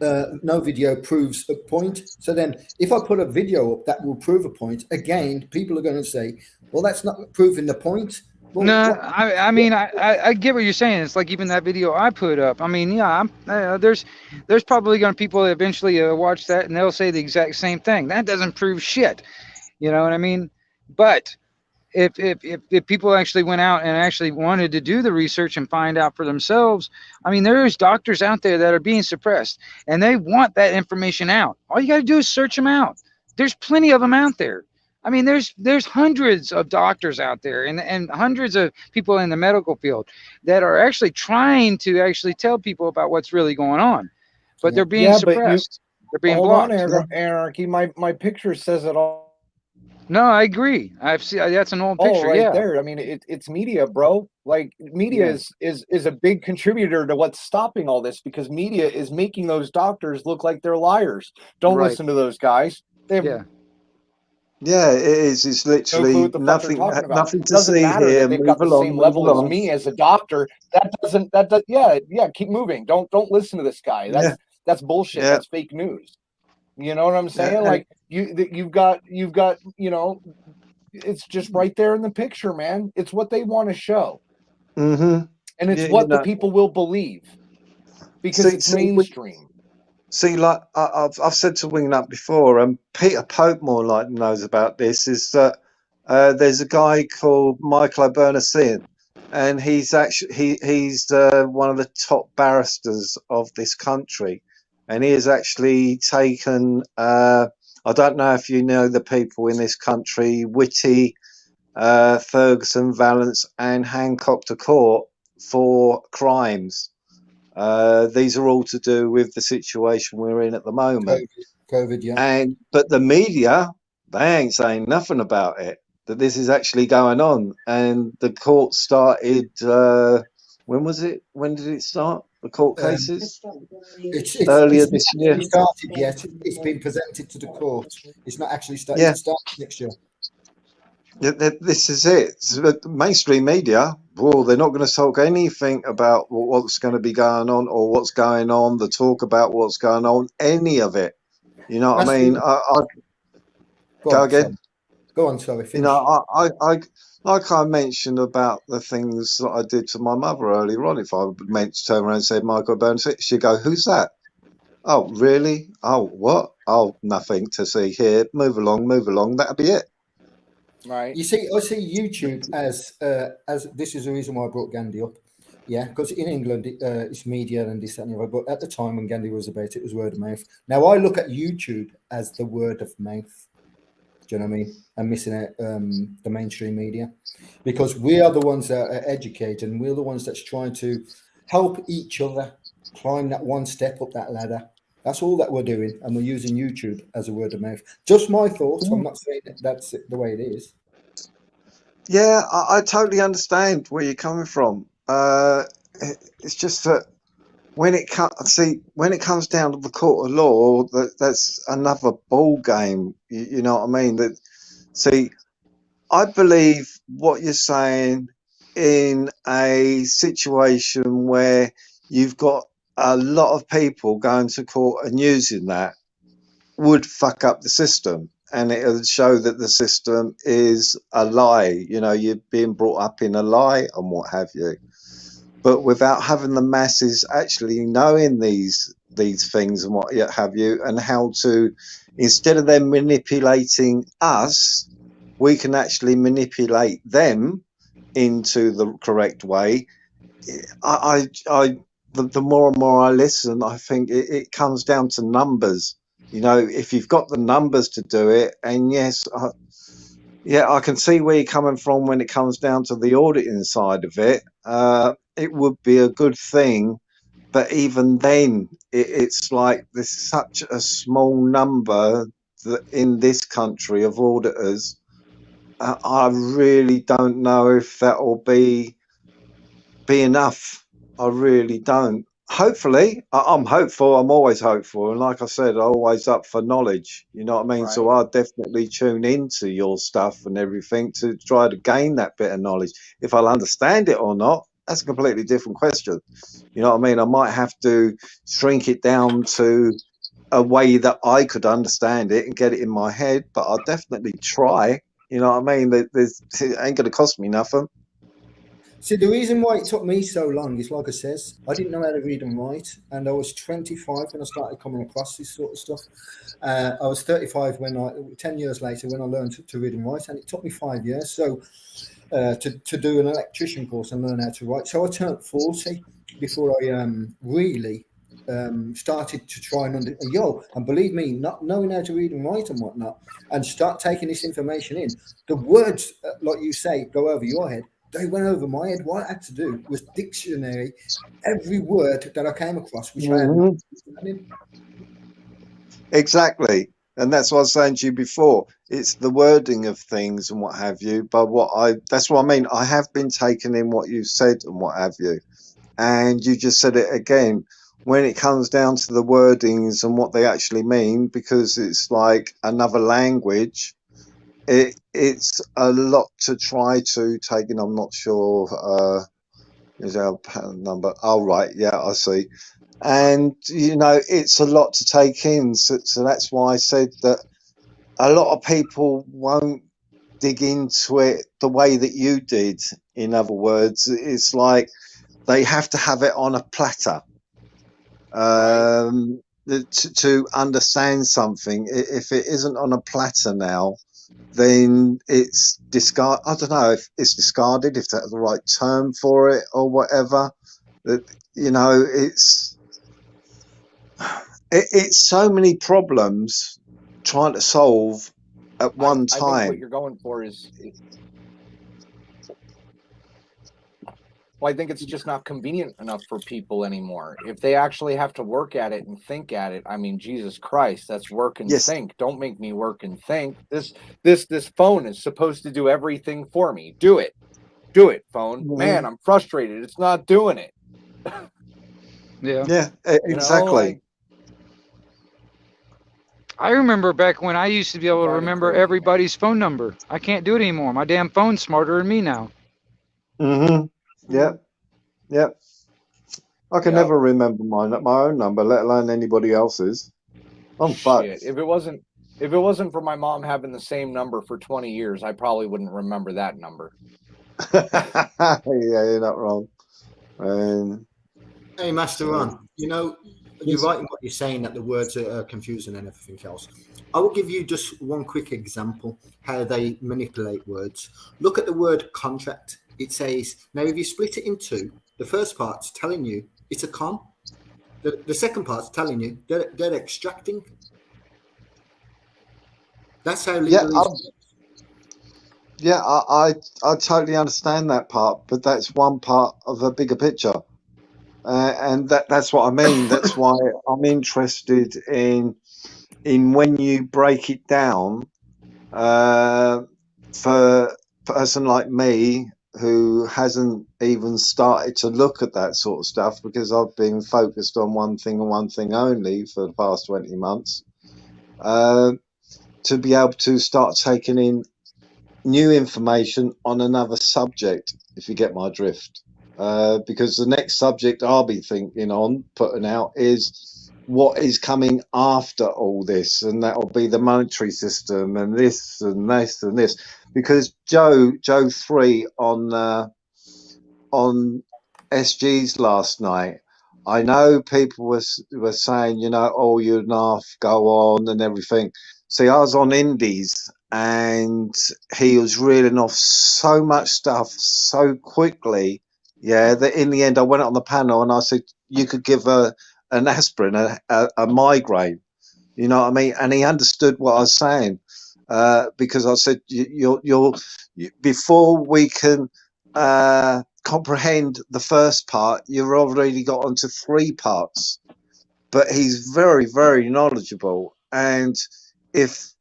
no video proves a point. So then if I put a video up that will prove a point, again, people are going to say, well, that's not proving the point. Well, no, I mean, I get what you're saying. It's like even that video I put up. I mean, there's probably going to people that eventually watch that and they'll say the exact same thing. That doesn't prove shit. You know what I mean? But if people actually went out and actually wanted to do the research and find out for themselves, I mean, there's doctors out there that are being suppressed, and they want that information out. All you got to do is search them out. There's plenty of them out there. I mean, there's hundreds of doctors out there, and hundreds of people in the medical field that are actually trying to actually tell people about what's really going on, but they're being suppressed. They're being blocked. Hold on, Anarchy. My picture says it all. No, I agree. I've seen that's an old picture. Right yeah, there. I mean, it's media, bro. Like media is a big contributor to what's stopping all this, because media is making those doctors look like they're liars. Don't listen to those guys. They have Yeah, it is. It's literally nothing. Nothing to see here. They've got the same level as me as a doctor. That doesn't. Yeah. Keep moving. Don't listen to this guy. That's bullshit. That's fake news. You know what I'm saying? Like you've got. You know, it's just right there in the picture, man. It's what they want to show, and it's what the people will believe because it's mainstream. See, like I've said to Wingnut before, and Peter Pope more like knows about this, is that there's a guy called Michael O'Byrne, and he's actually he's one of the top barristers of this country, and he has actually taken I don't know if you know the people in this country, Whitty, Ferguson, Valance, and Hancock to court for crimes. These are all to do with the situation we're in at the moment. COVID, but the media, they ain't saying nothing about it, that this is actually going on. And the court started, when was it? When did it start? The court cases? Earlier this year. It's not started yet. It's been presented to the court. It's not actually started. It starts next year. This is it. So the mainstream media, well, they're not going to talk anything about what's going to be going on or what's going on, the talk about what's going on, any of it. You know what I mean? Go again. Go on, sorry. Finish. You know, I like I mentioned about the things that I did to my mother earlier on. If I meant to turn around and say Michael Burns, she'd go, "Who's that?" Oh, really? Oh, what? Oh, nothing to see here. Move along. That'll be it. Right. You see, I see YouTube as this is the reason why I brought Gandhi up. Yeah, because in England it's media and this and the other. But at the time when Gandhi was about it was word of mouth. Now I look at YouTube as the word of mouth. Do you know what I mean? I'm missing out the mainstream media, because we are the ones that are educated, and we're the ones that's trying to help each other climb that one step up that ladder. That's all that we're doing, and we're using YouTube as a word of mouth. Just my thoughts. I'm not saying that's the way it is. Yeah, I totally understand where you're coming from. It's just that when it comes down to the court of law, that's another ball game. You know what I mean? I believe what you're saying in a situation where you've got a lot of people going to court and using that would fuck up the system, and it would show that the system is a lie. You know, you're being brought up in a lie and what have you. But without having the masses actually knowing these things and what have you, and how to, instead of them manipulating us, we can actually manipulate them into the correct way. The more and more I listen, I think it comes down to numbers. You know, if you've got the numbers to do it, and yes, I can see where you're coming from when it comes down to the auditing side of it. It would be a good thing, but even then, it's like there's such a small number in this country of auditors. I really don't know if that will be enough. I really don't. Hopefully, I'm hopeful. I'm always hopeful, and like I said, I'm always up for knowledge. You know what I mean? Right. So I definitely tune into your stuff and everything to try to gain that bit of knowledge. If I'll understand it or not, that's a completely different question. You know what I mean? I might have to shrink it down to a way that I could understand it and get it in my head, but I'll definitely try. You know what I mean? It ain't going to cost me nothing. See, the reason why it took me so long is, like I says, I didn't know how to read and write, and I was 25 when I started coming across this sort of stuff. I was 35 when 10 years later, when I learned to read and write, and it took me 5 years. So to do an electrician course and learn how to write. So I turned 40 before I really started to try and and believe me, not knowing how to read and write and whatnot, and start taking this information in. The words, like you say, go over your head. They went over my head. What I had to do was dictionary every word that I came across, which I had no understanding. Exactly. And that's what I was saying to you before. It's the wording of things and what have you. But that's what I mean. I have been taking in what you said and what have you. And you just said it again. When it comes down to the wordings and what they actually mean, because it's like another language, it's a lot to try to take in. I'm not sure. Is our pattern number? Oh, right. Yeah, I see. And, it's a lot to take in. So that's why I said that a lot of people won't dig into it the way that you did. In other words, it's like they have to have it on a platter to understand something. If it isn't on a platter now, then it's discard. I don't know if it's discarded, if that's the right term for it or whatever. That it's so many problems trying to solve at one time. I think what you're going for is. Well, I think it's just not convenient enough for people anymore. If they actually have to work at it and think at it, I mean, Jesus Christ, that's work and think. Don't make me work and think. This phone is supposed to do everything for me. Do it, phone. Mm-hmm. Man, I'm frustrated. It's not doing it. Yeah, exactly. I remember back when I used to be able to remember everybody's phone number. I can't do it anymore. My damn phone's smarter than me now. Mm-hmm. Yep. I can never remember my own number, let alone anybody else's. I'm fucked. If it wasn't for my mom having the same number for 20 years, I probably wouldn't remember that number. Yeah, you're not wrong. Hey, Master Ron, you're right in what you're saying, that the words are confusing and everything else. I will give you just one quick example how they manipulate words. Look at the word contract. It says, now if you split it in two, the first part's telling you it's a con. The second part's telling you they're extracting. That's how legalese works. Yeah, I totally understand that part, but that's one part of a bigger picture. And that's what I mean. That's why I'm interested in when you break it down for a person like me who hasn't even started to look at that sort of stuff, because I've been focused on one thing and one thing only for the past 20 months, to be able to start taking in new information on another subject, if you get my drift. Because the next subject I'll be thinking on putting out is what is coming after all this, and that will be the monetary system and this and this and this. Because Joe 3 on SG's last night, I know people were saying, oh, you're enough, go on and everything. See, I was on Indies and he was reeling off so much stuff so quickly, that in the end I went on the panel and I said, you could give an aspirin, a migraine, you know what I mean? And he understood what I was saying, because I said, you'll before we can comprehend the first part, you've already got onto 3 parts. But he's very, very knowledgeable, and if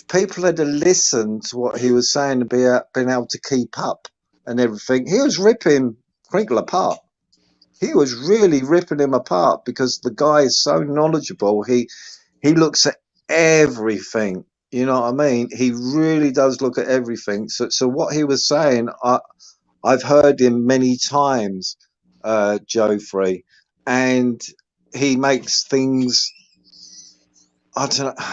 people had listened to what he was saying and been able to keep up and everything, he was ripping Crinkle apart. He was really ripping him apart, because the guy is so knowledgeable. He looks at everything. You know what I mean? He really does look at everything. So what he was saying, I've heard him many times, Joe Free, and he makes things, I don't know.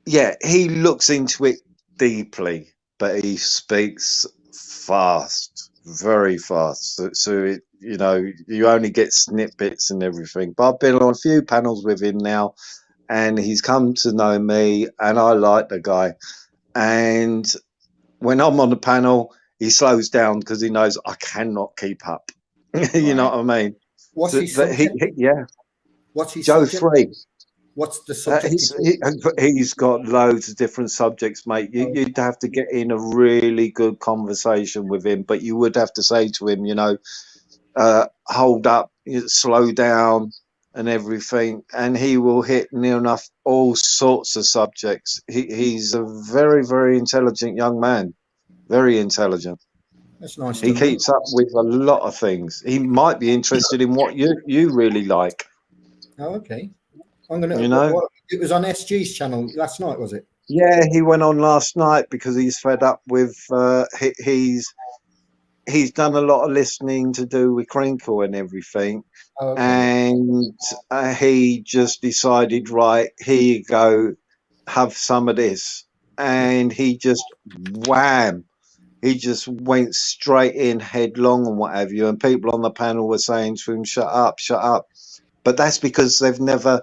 Yeah, he looks into it deeply, but he speaks fast, very fast. So it, you know, you only get snippets and everything. But I've been on a few panels with him now, and he's come to know me, and I like the guy. And when I'm on the panel, he slows down because he knows I cannot keep up. You know what I mean? What's So his that subject? yeah. What's his Joe subject? Free. What's the subject? He's got loads of different subjects, mate. You'd have to get in a really good conversation with him, but you would have to say to him, you know, hold up, slow down, and everything, and he will hit near enough all sorts of subjects. He's a very, very intelligent young man, very intelligent. That's nice. He keeps up with a lot of things. He might be interested in what you really like. Oh, okay. I'm gonna. You know, it was on SG's channel last night, was it? yeah, he went on last night because he's fed up with. He's done a lot of listening to do with Crinkle and everything, and he just decided, right, here you go, have some of this, and he just wham. He just went straight in headlong and what have you. And people on the panel were saying to him, shut up, shut up. But that's because they've never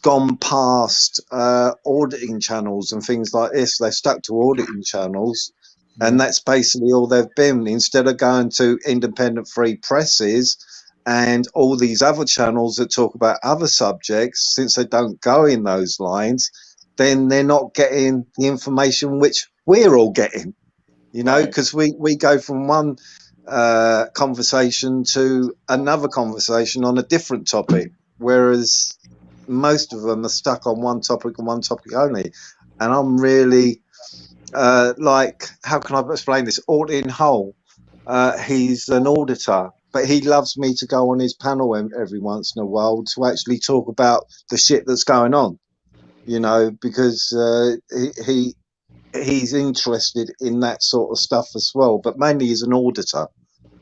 gone past auditing channels and things like this. They're stuck to auditing channels. And that's basically all they've been. Instead of going to independent free presses and all these other channels that talk about other subjects, since they don't go in those lines, then they're not getting the information which we're all getting. You know, because we go from one conversation to another conversation on a different topic, whereas most of them are stuck on one topic and one topic only. And I'm really like, how can I explain this? Auditing Hull, he's an auditor, but he loves me to go on his panel every once in a while to actually talk about the shit that's going on, you know, because he's interested in that sort of stuff as well, but mainly he's an auditor,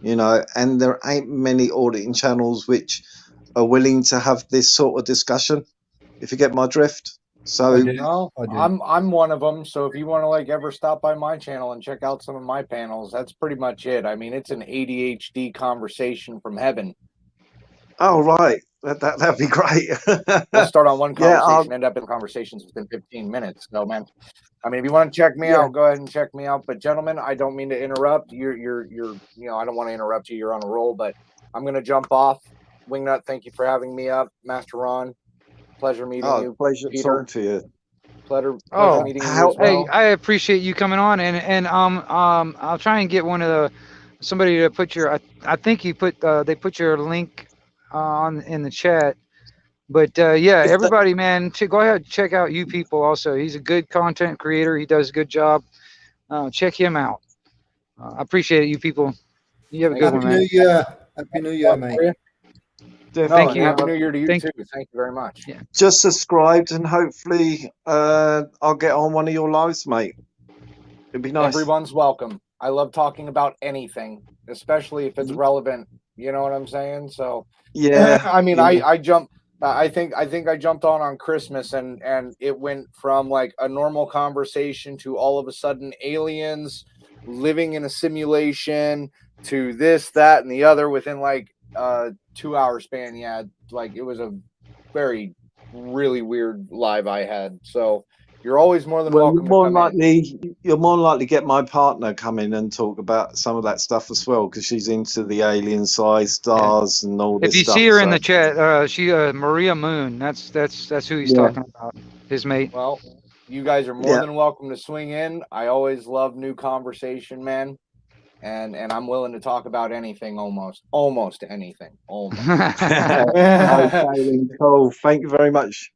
you know, and there ain't many auditing channels which are willing to have this sort of discussion, if you get my drift. So I'm one of them. So if you want to like ever stop by my channel and check out some of my panels, that's pretty much it. I mean, it's an ADHD conversation from heaven. Oh, right. That'd be great. We'll start on one conversation, end up in conversations within 15 minutes. So, man, I mean, if you want to check me out, go ahead and check me out. But gentlemen, I don't mean to interrupt. You're, you know, I don't want to interrupt you. You're on a roll, but I'm going to jump off. Wingnut, thank you for having me up. Master Ron, pleasure meeting you. Pleasure talking to you. Pleasure meeting you as well. Hey, I appreciate you coming on, and I'll try and get somebody to put your. I think you put they put your link on in the chat. But yeah, everybody, man, go ahead, check out You People also. He's a good content creator. He does a good job. Check him out. I appreciate it, You People. You have a good one, man. Happy New Year, mate. Thank you. Happy New Year to you too. Thank you very much. Yeah. Just subscribed, and hopefully I'll get on one of your lives, mate. It'd be nice. Everyone's welcome. I love talking about anything, especially if it's relevant. You know what I'm saying? So yeah. I mean, I jumped. I think I jumped on Christmas, and it went from like a normal conversation to all of a sudden aliens living in a simulation to this, that, and the other within like 2 hour span. Yeah, like it was a really weird live I had. So you're always more than welcome. You're more likely get my partner come in and talk about some of that stuff as well, because she's into the alien size stars and all this stuff. If you see her in the chat, she Maria Moon. That's who he's talking about. His mate. Well, you guys are more than welcome to swing in. I always love new conversation, man. And I'm willing to talk about anything, almost anything. Almost. Okay, cool. Thank you very much.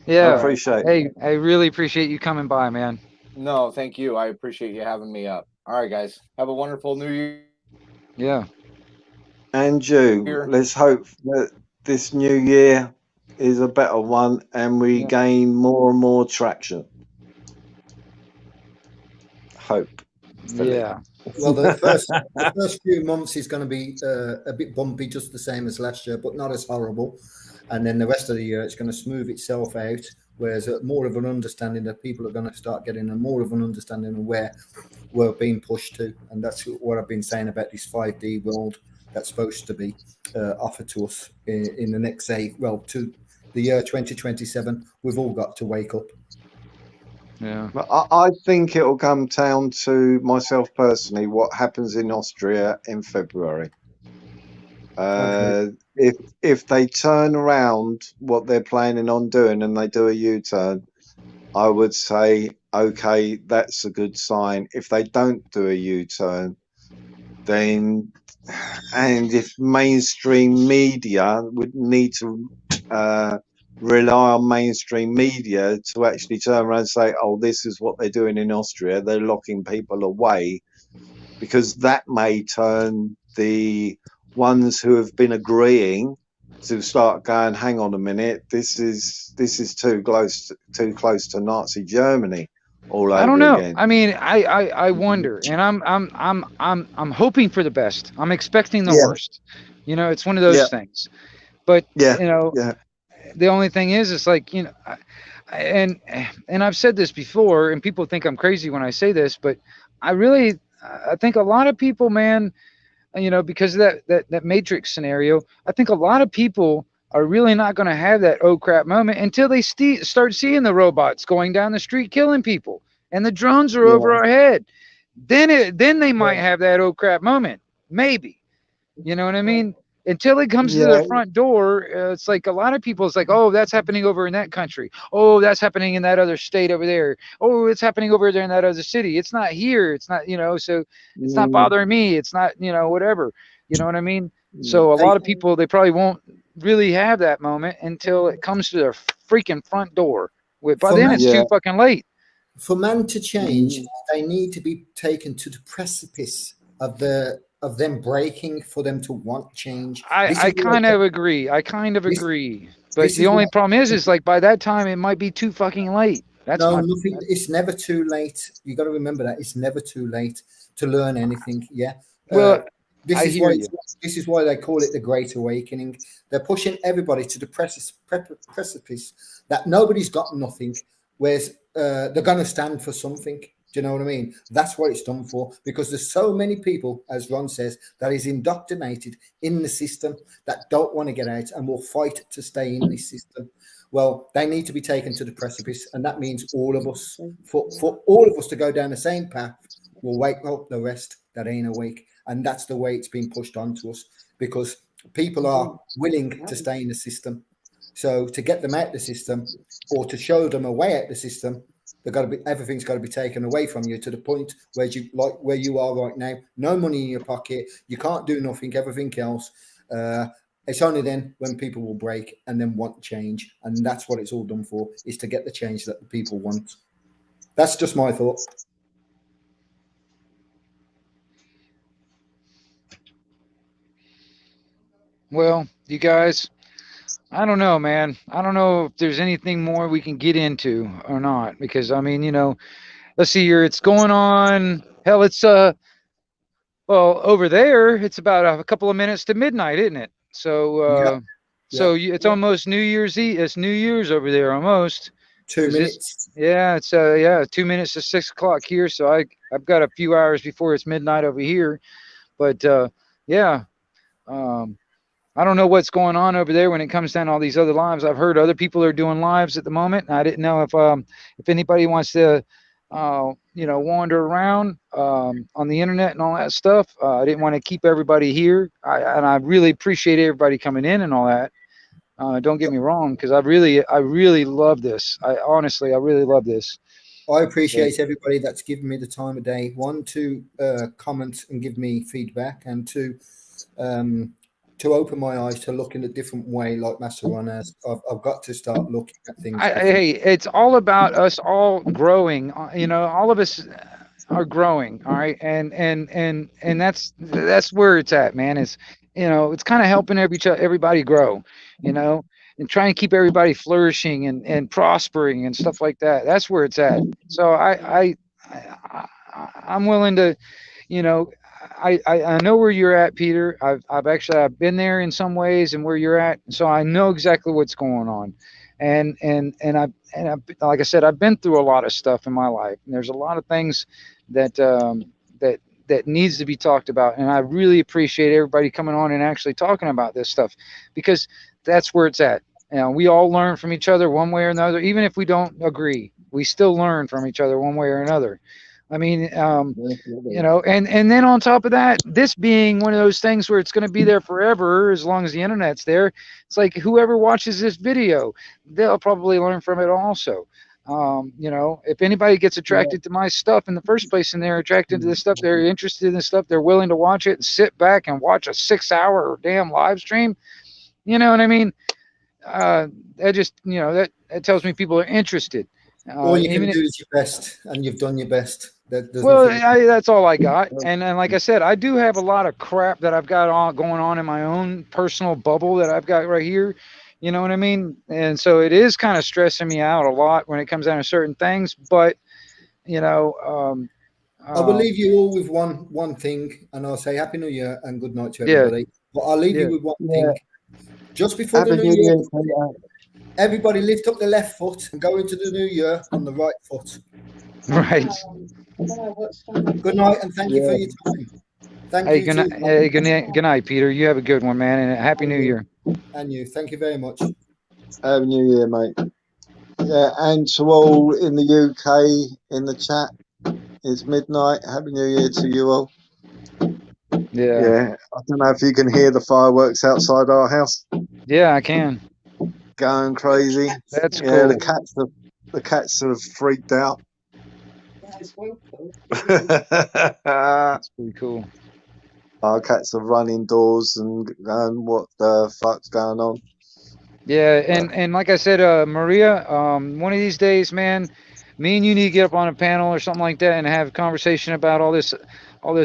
Yeah, I appreciate it. Hey, I really appreciate you coming by, man. No, thank you. I appreciate you having me up. All right, guys. Have a wonderful New Year. Yeah. And you. Let's hope that this new year is a better one and we gain more and more traction. Hope. Yeah. Well, the first few months is going to be a bit bumpy, just the same as last year, but not as horrible. And then the rest of the year, it's going to smooth itself out. Whereas more of an understanding that people are going to start getting a more of an understanding of where we're being pushed to. And that's what I've been saying about this 5D world that's supposed to be offered to us in the next, to the year 2027. We've all got to wake up. Yeah. But I think it'll come down to myself personally, what happens in Austria in February. If they turn around what they're planning on doing and they do a U-turn, I would say, okay, that's a good sign. If they don't do a U-turn, then, and if mainstream media would need to rely on mainstream media to actually turn around and say, oh, this is what they're doing in Austria, they're locking people away, because that may turn the ones who have been agreeing to start going, hang on a minute, this is too close to Nazi Germany all over I don't know. again. I mean, I wonder, and I'm hoping for the best. I'm expecting the worst. You know, it's one of those things. But you know, the only thing is, it's like, you know, and I've said this before, and people think I'm crazy when I say this, but I think a lot of people, man, you know, because of that Matrix scenario, I think a lot of people are really not going to have that oh crap moment until they start seeing the robots going down the street killing people and the drones are over our head. Then they might have that oh crap moment, maybe. You know what I mean? Until it comes to the front door, it's like a lot of people, it's like, oh, that's happening over in that country. Oh, that's happening in that other state over there. Oh, it's happening over there in that other city. It's not here. It's not, you know, so it's not bothering me. It's not, you know, whatever. You know what I mean? So a lot of people, they probably won't really have that moment until it comes to their freaking front door. By then, it's too fucking late. For man to change, they need to be taken to the precipice of them breaking for them to want change. I kind of agree. But the only problem is like by that time it might be too fucking late. Nothing. It's never too late. You got to remember that it's never too late to learn anything. Yeah. Well, this is why they call it the Great Awakening. They're pushing everybody to the precipice that nobody's got nothing, whereas they're going to stand for something. Do you know what I mean? That's what it's done for, because there's so many people, as Ron says, that is indoctrinated in the system that don't want to get out and will fight to stay in this system. Well, they need to be taken to the precipice, and that means all of us. For all of us to go down the same path, we'll wake up the rest that ain't awake. And that's the way it's been pushed onto us, because people are willing to stay in the system. So to get them out the system, or to show them a way out the system, everything's got to be taken away from you to the point where you are right now. No money in your pocket. You can't do nothing. Everything else. It's only then when people will break and then want change, and that's what it's all done for, is to get the change that the people want. That's just my thought. Well, you guys, I don't know, man. I don't know if there's anything more we can get into or not, because I mean, you know, let's see here. It's going on. Hell, it's well, over there, it's about a couple of minutes to midnight, isn't it? So, it's almost New Year's Eve. It's New Year's over there almost. 2 minutes. It's 2 minutes to 6 o'clock here. So I've got a few hours before it's midnight over here, but I don't know what's going on over there when it comes down to all these other lives. I've heard other people are doing lives at the moment. I didn't know if anybody wants to, wander around on the internet and all that stuff. I didn't want to keep everybody here. I really appreciate everybody coming in and all that. Don't get me wrong, because I really love this. I really love this. I appreciate everybody that's given me the time of day. One, to comment and give me feedback, and to open my eyes to look in a different way, like Master Ron has. I've got to start looking at things. Hey, it's all about us all growing. You know, all of us are growing. All right, and that's where it's at, man. It's, you know, it's kind of helping everybody grow. You know, and trying to keep everybody flourishing and prospering and stuff like that. That's where it's at. So I'm willing to, you know. I know where you're at, Peter. I've been there in some ways and where you're at, so I know exactly what's going on. And like I said, I've been through a lot of stuff in my life, and there's a lot of things that that needs to be talked about. And I really appreciate everybody coming on and actually talking about this stuff, because that's where it's at. You know, we all learn from each other one way or another. Even if we don't agree, we still learn from each other one way or another. I mean, you know, and then on top of that, this being one of those things where it's going to be there forever as long as the internet's there. It's like whoever watches this video, they'll probably learn from it also. You know, if anybody gets attracted to my stuff in the first place and they're attracted to this stuff, they're interested in this stuff, they're willing to watch it and sit back and watch a 6-hour damn live stream. You know what I mean? That just, you know, that tells me people are interested. All you can do is your best, and you've done your best. Well, that's all I got. And like I said, I do have a lot of crap that I've got going on in my own personal bubble that I've got right here. You know what I mean? And so it is kind of stressing me out a lot when it comes down to certain things. But, you know, I will leave you all with one thing, and I'll say Happy New Year and good night to everybody. Yeah. But I'll leave you with one thing. Just before the New Year, everybody lift up the left foot and go into the New Year on the right foot. Right. Good night, and thank you for your time. Thank you. Good night, Peter. You have a good one, man, and a Happy New Year. And you. Thank you very much. Happy New Year, mate. Yeah, and to all in the UK in the chat, it's midnight. Happy New Year to you all. Yeah. I don't know if you can hear the fireworks outside our house. Yeah, I can. Going crazy. That's cool. Yeah, the cats have freaked out. That's pretty cool. Our cats are running doors and going, what the fuck's going on? Yeah, and like I said, Maria, one of these days, man, me and you need to get up on a panel or something like that and have a conversation about all this other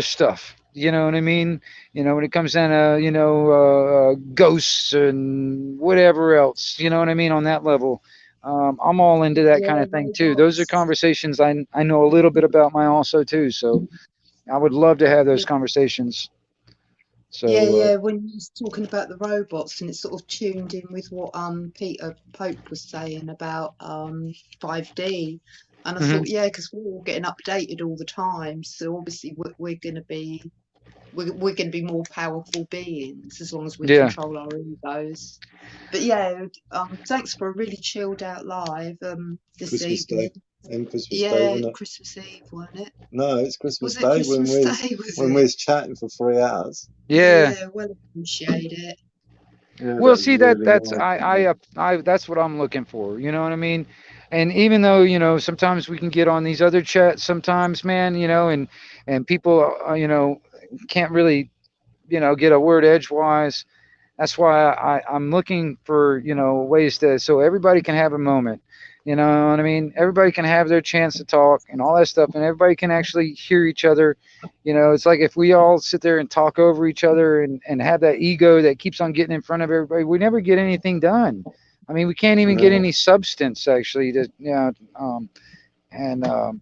stuff. You know what I mean? You know, when it comes down to, ghosts and whatever else, you know what I mean, on that level. I'm all into that kind of thing too. Those are conversations I know a little bit about also too. So I would love to have those conversations. So when you was talking about the robots, and it sort of tuned in with what Peter Pope was saying about 5D, and I thought, because we're all getting updated all the time, so obviously we're going to be more powerful beings as long as we control our egos. But thanks for a really chilled out live this Christmas evening. Day. And Christmas Day, wasn't it? Christmas Eve, wasn't it? No, it's Christmas Was it Day Christmas when we was chatting for 3 hours. Yeah, well appreciate it. Yeah, well, see really that's nice. I that's what I'm looking for. You know what I mean? And even though, you know, sometimes we can get on these other chats sometimes, man, you know, and people, you know, can't really, you know, get a word edgewise. That's why I'm looking for, you know, ways so everybody can have a moment. You know what I mean? Everybody can have their chance to talk and all that stuff, and everybody can actually hear each other. You know, it's like if we all sit there and talk over each other and have that ego that keeps on getting in front of everybody, we never get anything done. I mean, we can't even get any substance actually to, you know,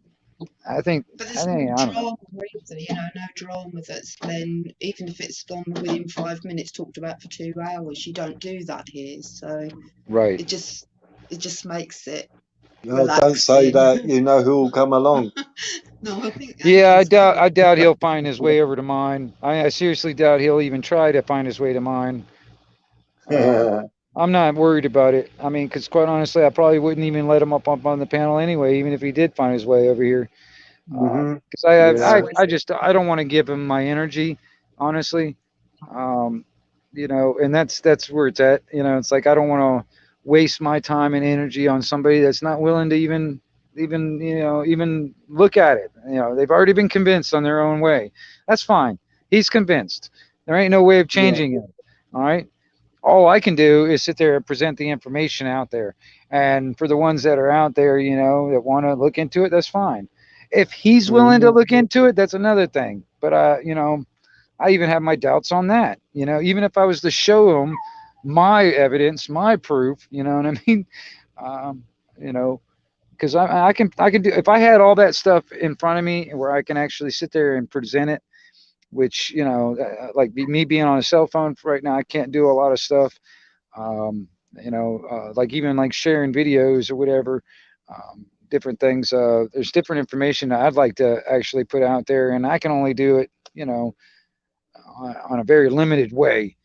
I think. But there's no drama either, you know, no drama that's then, even if it's gone within 5 minutes, talked about for 2 hours. You don't do that here, so right. It just makes it. No, don't say that. You know who will come along. No, I think. Yeah, I doubt he'll find his way over to mine. I seriously doubt he'll even try to find his way to mine. I'm not worried about it. I mean, because quite honestly, I probably wouldn't even let him up on the panel anyway, even if he did find his way over here. Because I don't want to give him my energy, honestly. You know, and that's where it's at. You know, it's like I don't want to waste my time and energy on somebody that's not willing to even look at it. You know, they've already been convinced on their own way. That's fine. He's convinced. There ain't no way of changing it. All right. All I can do is sit there and present the information out there. And for the ones that are out there, you know, that want to look into it, that's fine. If he's willing to look into it, that's another thing. But, you know, I even have my doubts on that. You know, even if I was to show him my evidence, my proof, you know what I mean? You know, because I can do, if I had all that stuff in front of me where I can actually sit there and present it, which, you know, like me being on a cell phone right now, I can't do a lot of stuff. you know, like even like sharing videos or whatever, different things. There's different information that I'd like to actually put out there, and I can only do it, you know, on a very limited way.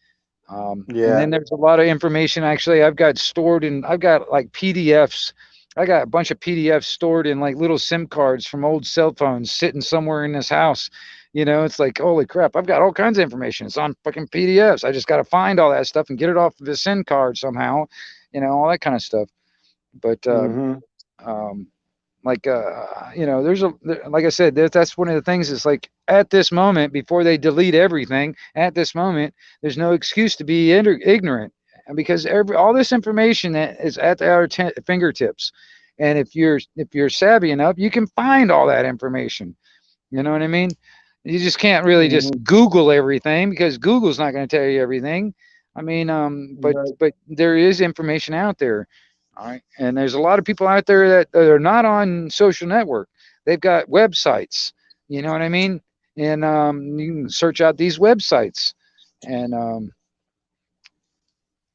And then there's a lot of information actually I've got stored in, I've got like PDFs. I got a bunch of PDFs stored in like little SIM cards from old cell phones sitting somewhere in this house. You know, it's like, holy crap, I've got all kinds of information. It's on fucking PDFs. I just got to find all that stuff and get it off of the SIM card somehow, you know, all that kind of stuff. But, like, you know, like I said, that's one of the things. Is like at this moment, before they delete everything, at this moment, there's no excuse to be ignorant, and because all this information that is at our fingertips, and if you're savvy enough, you can find all that information. You know what I mean? You just can't really just Google everything, because Google's not going to tell you everything. I mean, but there is information out there. All right. And there's a lot of people out there that are not on social network. They've got websites, you know what I mean? And you can search out these websites. And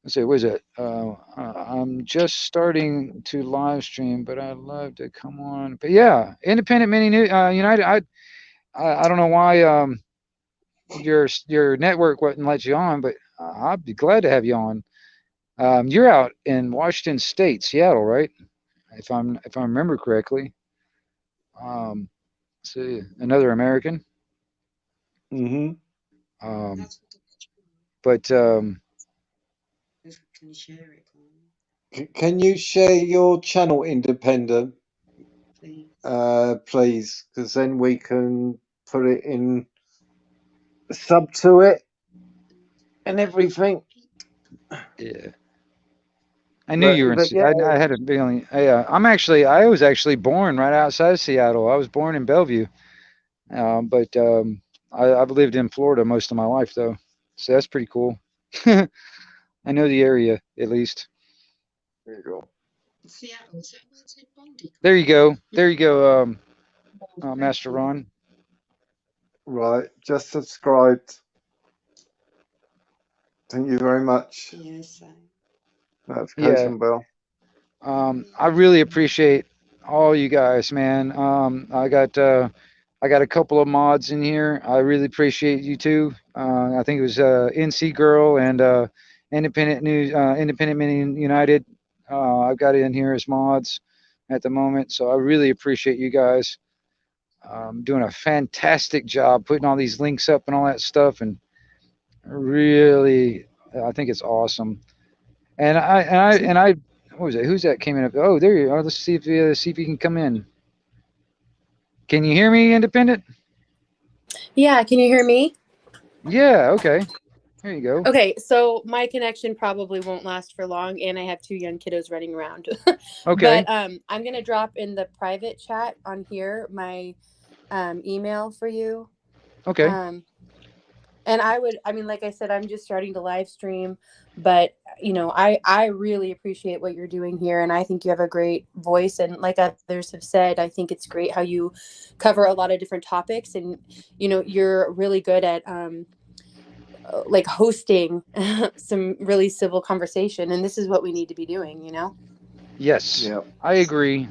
let's see, what is it? I'm just starting to live stream, but I'd love to come on. But yeah, Independent Mini United. I don't know why your network wouldn't let you on, but I'd be glad to have you on. You're out in Washington State, Seattle, right? If I remember correctly. Let's see, another American. But Can you share it? Can you share your channel, Independent? Please, because then we can put it in sub to it and everything. Yeah. I knew you were in. I had a feeling. I was actually born right outside of Seattle. I was born in Bellevue, but I've lived in Florida most of my life, though, so that's pretty cool. I know the area at least. There you go. Seattle, is that where Ted Bundy? There you go. There you go, Master Ron. Right, just subscribed. Thank you very much. Yes. Notification bell. I really appreciate all you guys, man. I got a couple of mods in here. I really appreciate you too. I think it was NC Girl and Independent Mini United. I've got it in here as mods at the moment, so I really appreciate you guys doing a fantastic job putting all these links up and all that stuff, and really, I think it's awesome. And I what was it? Who's that came in? Oh, there you are. Let's see if you can come in. Can you hear me, Independent? Yeah, can you hear me? Yeah, okay. There you go. Okay, so my connection probably won't last for long, and I have 2 young kiddos running around. Okay. But I'm going to drop in the private chat on here my email for you. Okay. And I mean, like I said, I'm just starting to live stream, but you know, I really appreciate what you're doing here, and I think you have a great voice. And like others have said, I think it's great how you cover a lot of different topics, and you know, you're really good at like hosting some really civil conversation, and this is what we need to be doing, you know? Yes. Yeah. I agree.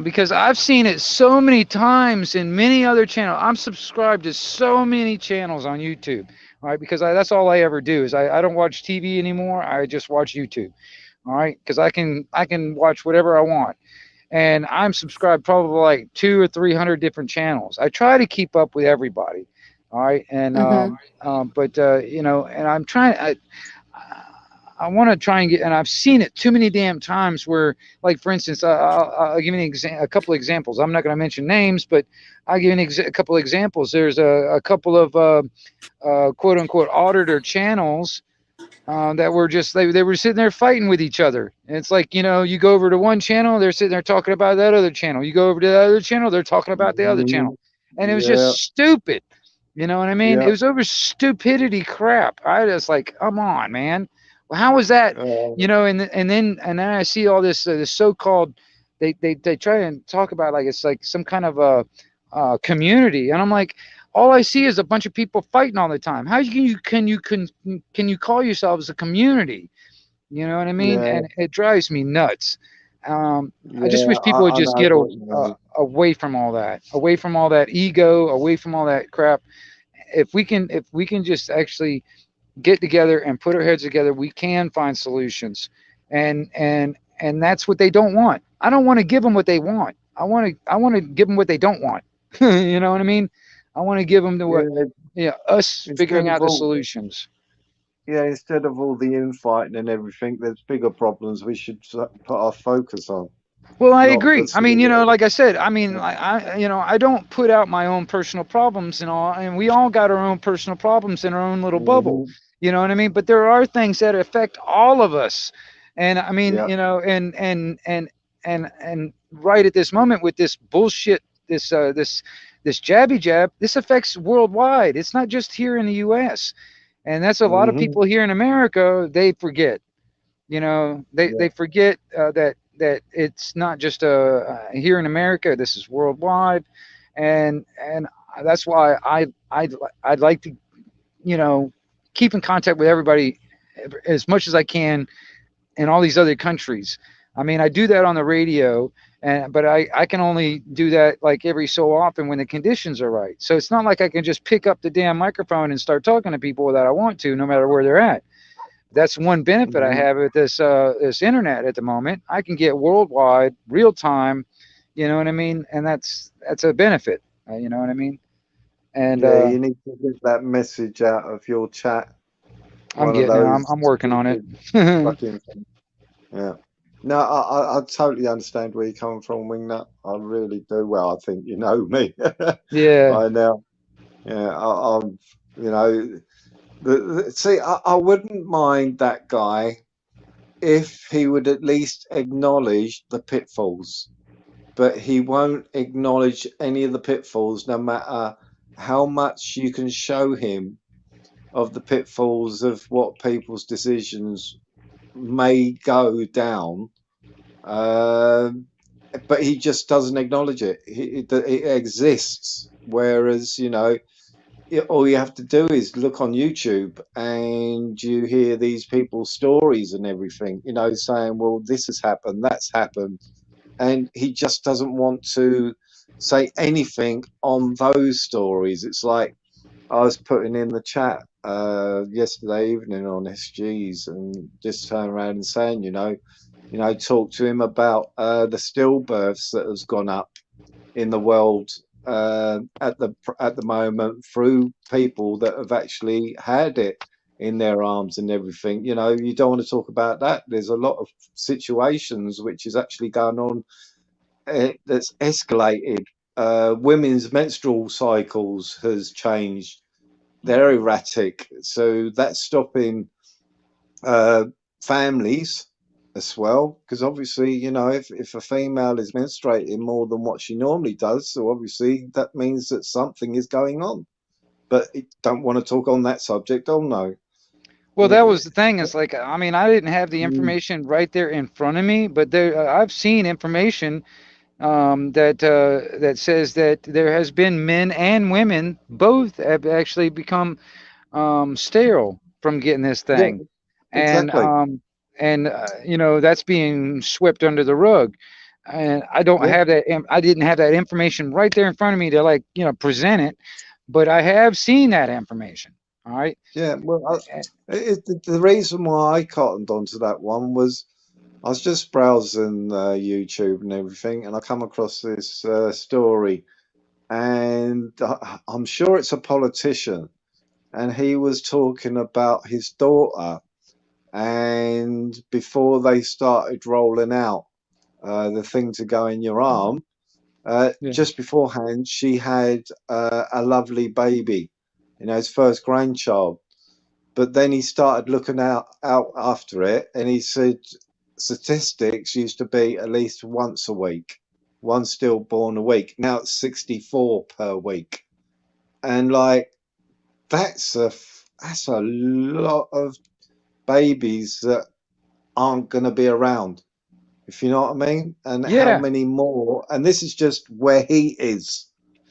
Because I've seen it so many times in many other channels. I'm subscribed to so many channels on YouTube, all right? Because that's all I ever do is I don't watch TV anymore. I just watch YouTube, all right? Because I can watch whatever I want, and I'm subscribed probably like 200 or 300 different channels. I try to keep up with everybody, all right? And but you know, and I'm trying. I want to try and get, and I've seen it too many damn times where, like, for instance, I'll give you a couple of examples. I'm not going to mention names, but I'll give you a couple of examples. There's a couple of quote unquote auditor channels that were just, they were sitting there fighting with each other. And it's like, you know, you go over to one channel, they're sitting there talking about that other channel. You go over to the other channel, they're talking about the other channel. And it was just stupid. You know what I mean? It was over stupidity crap. I just like, come on, man. Well, how was that? You know, and then I see all this this so-called, they try and talk about like it's like some kind of a community, and I'm like, all I see is a bunch of people fighting all the time. How can you call yourselves a community? You know what I mean? Yeah, And it drives me nuts. I just yeah, wish people would I just know get what you mean. away from all that, away from all that ego, away from all that crap. If we can just actually get together and put our heads together, we can find solutions. And that's what they don't want. I don't want to give them what they want. I want to give them what they don't want. You know what I mean? I want to give them the what, Yeah, us instead figuring of out the all, solutions. yeah, instead of all the infighting and everything, there's bigger problems we should put our focus on, Well, I not the agree. I sort mean, of, like I said, I mean, yeah. I don't put out my own personal problems and all, and we all got our own personal problems in our own little bubble. Hmm. You know what I mean? But there are things that affect all of us, and I mean, Yeah. and right at this moment with this bullshit, this jabby jab, this affects worldwide. It's not just here in the U.S. And that's a lot of Hmm. people here in America. They forget. They Yeah. forget that it's not just here in America. This is worldwide, and that's why I'd like to keep in contact with everybody as much as I can in all these other countries. I mean, I do that on the radio, but I can only do that like every so often when the conditions are right. So it's not like I can just pick up the damn microphone and start talking to people that I want to, no matter where they're at. That's one benefit I Hmm. have with this internet at the moment. I can get worldwide, real time. You know what I mean? And that's a benefit. You know what I mean? And Yeah, you need to get that message out of your chat. I'm One of getting there. those I'm working on it. stupid fucking things. Yeah. No, I totally understand where you're coming from, Wingnut. I really do. Well, I think you know me Yeah. by now. Yeah, I'm, you know, see, I wouldn't mind that guy if he would at least acknowledge the pitfalls, but he won't acknowledge any of the pitfalls, no matter how much you can show him of the pitfalls of what people's decisions may go down. But he just doesn't acknowledge it. It exists. Whereas, all you have to do is look on YouTube and you hear these people's stories and everything, saying, well, this has happened, that's happened. And he just doesn't want to say anything on those stories. It's like I was putting in the chat yesterday evening on SGs and just turn around and saying, talk to him about the stillbirths that has gone up in the world at the moment through people that have actually had it in their arms and everything. You don't want to talk about that. There's a lot of situations which is actually going on that's escalated. Women's menstrual cycles has changed. They're erratic, so that's stopping families as well, because obviously, if a female is menstruating more than what she normally does, so obviously that means that something is going on. But I don't want to talk on that subject. Oh no. Well, that was the thing. It's like, I mean, I didn't have the information right there in front of me, but I've seen information that says that there has been men and women both have actually become sterile from getting this Yeah, thing, and exactly. that's being swept under the rug. And I don't Yeah. have that. I didn't have that information right there in front of me to present it, but I have seen that information. All right. Yeah. Well, the reason why I cottoned onto that one was I was just browsing YouTube and everything, and I come across this story, and I'm sure it's a politician, and he was talking about his daughter, and before they started rolling out the thing to go in your arm, just beforehand, she had a lovely baby, his first grandchild. But then he started looking out after it, and he said statistics used to be at least once a week, one stillborn a week. Now it's 64 per week, and like that's a lot of babies that aren't going to be around, if you know what I mean. And how Yeah. many more? And this is just where he is.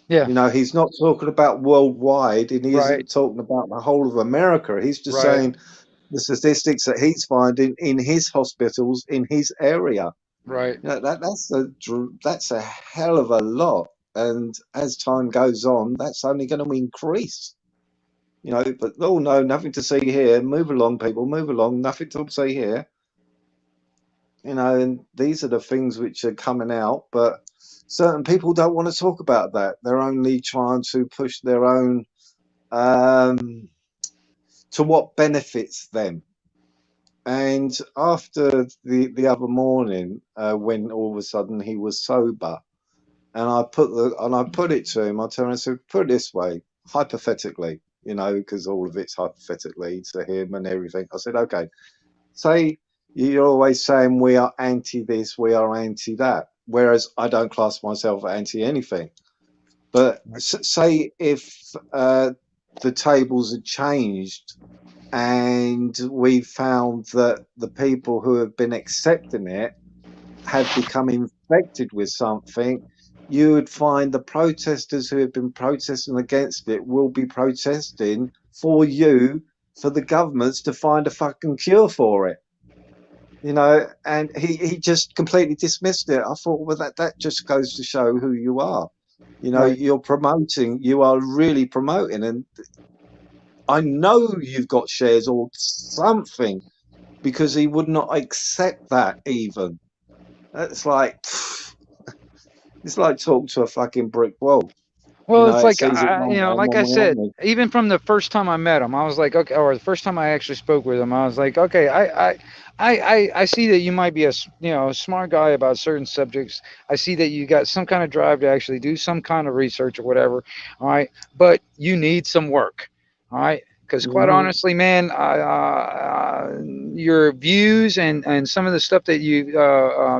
Yeah. He's not talking about worldwide, and he Right. isn't talking about the whole of America. He's just Right. saying the statistics that he's finding in his hospitals in his area. Right. You know, that's a hell of a lot. And as time goes on, that's only going to increase. You know, but oh no, nothing to see here. Move along, people, move along. Nothing to see here. You know, and these are the things which are coming out, but certain people don't want to talk about that. They're only trying to push their own to what benefits them. And after the other morning, when all of a sudden he was sober, and I put it to him, I told him, I said, put it this way, hypothetically, you know, because all of it's hypothetically to him and everything. I said, okay, say you're always saying we are anti this, we are anti that, whereas I don't class myself anti anything. But say if the tables had changed and we found that the people who have been accepting it have become infected with something, you would find the protesters who have been protesting against it will be protesting for the governments to find a fucking cure for it. You know, and he just completely dismissed it. I thought, well, that just goes to show who you are. You know, Right. you are really promoting, and I know you've got shares or something, because he would not accept that even. It's like talking to a fucking brick wall. Well, You know, it's it like sees it one you way know, and like one I way said, only. even from the first time I met him, I was like, okay, or the first time I actually spoke with him, I was like, okay, I see that you might be a smart guy about certain subjects. I see that you got some kind of drive to actually do some kind of research or whatever. All right, but you need some work. All right, because quite honestly, man, your views and some of the stuff that you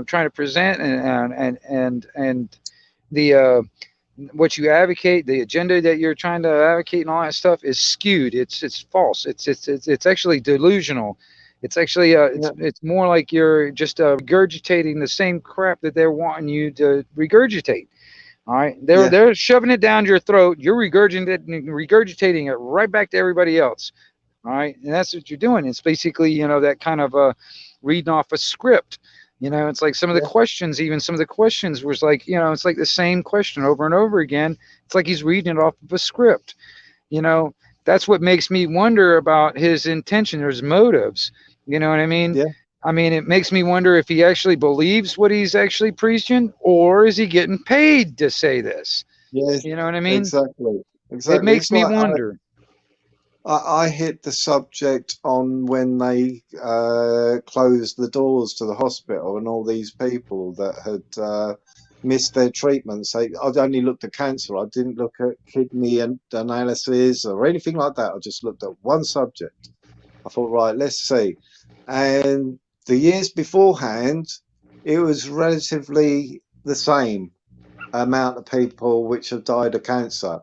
trying to present and the what you advocate, the agenda that you're trying to advocate, and all that stuff is skewed. It's false. It's actually delusional. It's actually it's more like you're just regurgitating the same crap that they're wanting you to regurgitate. All right, they're shoving it down your throat. You're regurgitating it right back to everybody else. All right, and that's what you're doing. It's basically that kind of reading off a script. It's like some of the questions was like, it's like the same question over and over again. It's like he's reading it off of a script. That's what makes me wonder about his intention or his motives. You know what I mean? Yeah. I mean, it makes me wonder if he actually believes what he's actually preaching, or is he getting paid to say this? Yes. You know what I mean? Exactly. It makes me wonder. I hit the subject on when they closed the doors to the hospital and all these people that had missed their treatments. I'd only looked at cancer. I didn't look at kidney and analysis or anything like that. I just looked at one subject. I thought, right, let's see. And the years beforehand, it was relatively the same amount of people which have died of cancer.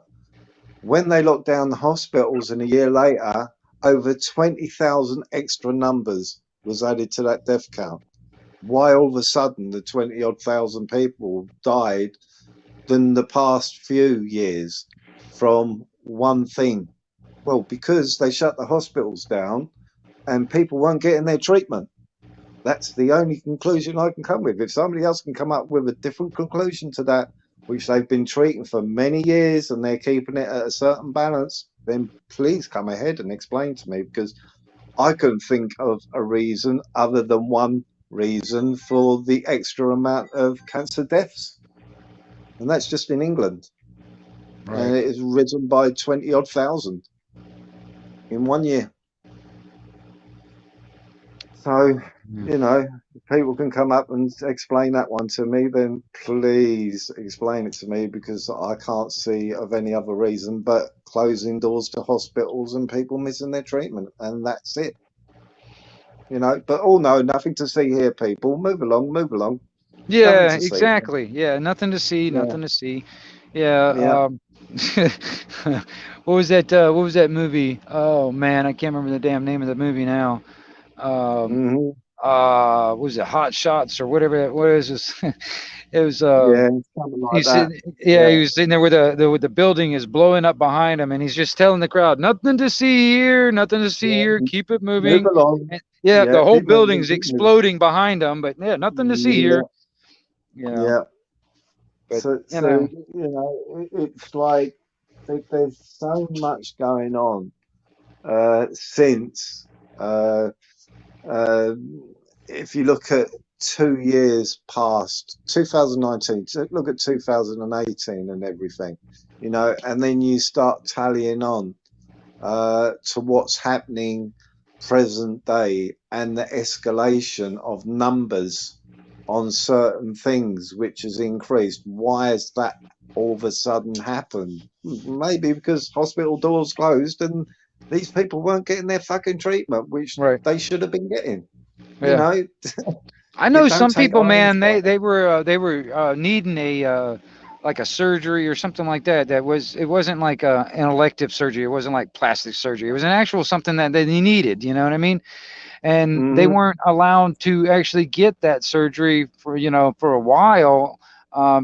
When they locked down the hospitals and a year later, over 20,000 extra numbers was added to that death count. Why all of a sudden the 20-odd thousand people died than the past few years from one thing? Well, because they shut the hospitals down and people weren't getting their treatment. That's the only conclusion I can come with. If somebody else can come up with a different conclusion to that, which they've been treating for many years and they're keeping it at a certain balance, then please come ahead and explain to me, because I couldn't think of a reason other than one reason for the extra amount of cancer deaths. And that's just in England. Right. And it is risen by 20-odd thousand in 1 year. So, if people can come up and explain that one to me, then please explain it to me, because I can't see of any other reason but closing doors to hospitals and people missing their treatment. And that's it. But no, nothing to see here, people. Move along, move along. Yeah, exactly. Yeah, nothing to see, nothing to see. Yeah. What was that movie? Oh man, I can't remember the damn name of the movie now. what was it, Hot Shots or whatever? What is this? It was Yeah, something like that. he was sitting there with the building is blowing up behind him, and he's just telling the crowd, "Nothing to see here, nothing to see here. Keep it Move moving." along. And, yeah, Yeah, the whole keep moving, building's keep moving. exploding behind him, but yeah, nothing to see here. You know. Yeah. But So you know, you know, it's like there's so much going on since if you look at 2 years past 2019, look at 2018 and everything, you know, and then you start tallying on to what's happening present day and the escalation of numbers on certain things which has increased. Why has that all of a sudden happened? Maybe because hospital doors closed and these people weren't getting their fucking treatment, which they should have been getting. You know, I know you don't some take people, irons man. like They were needing a like a surgery or something like that. It wasn't like an elective surgery. It wasn't like plastic surgery. It was an actual something that they needed. You know what I mean? And they weren't allowed to actually get that surgery for for a while.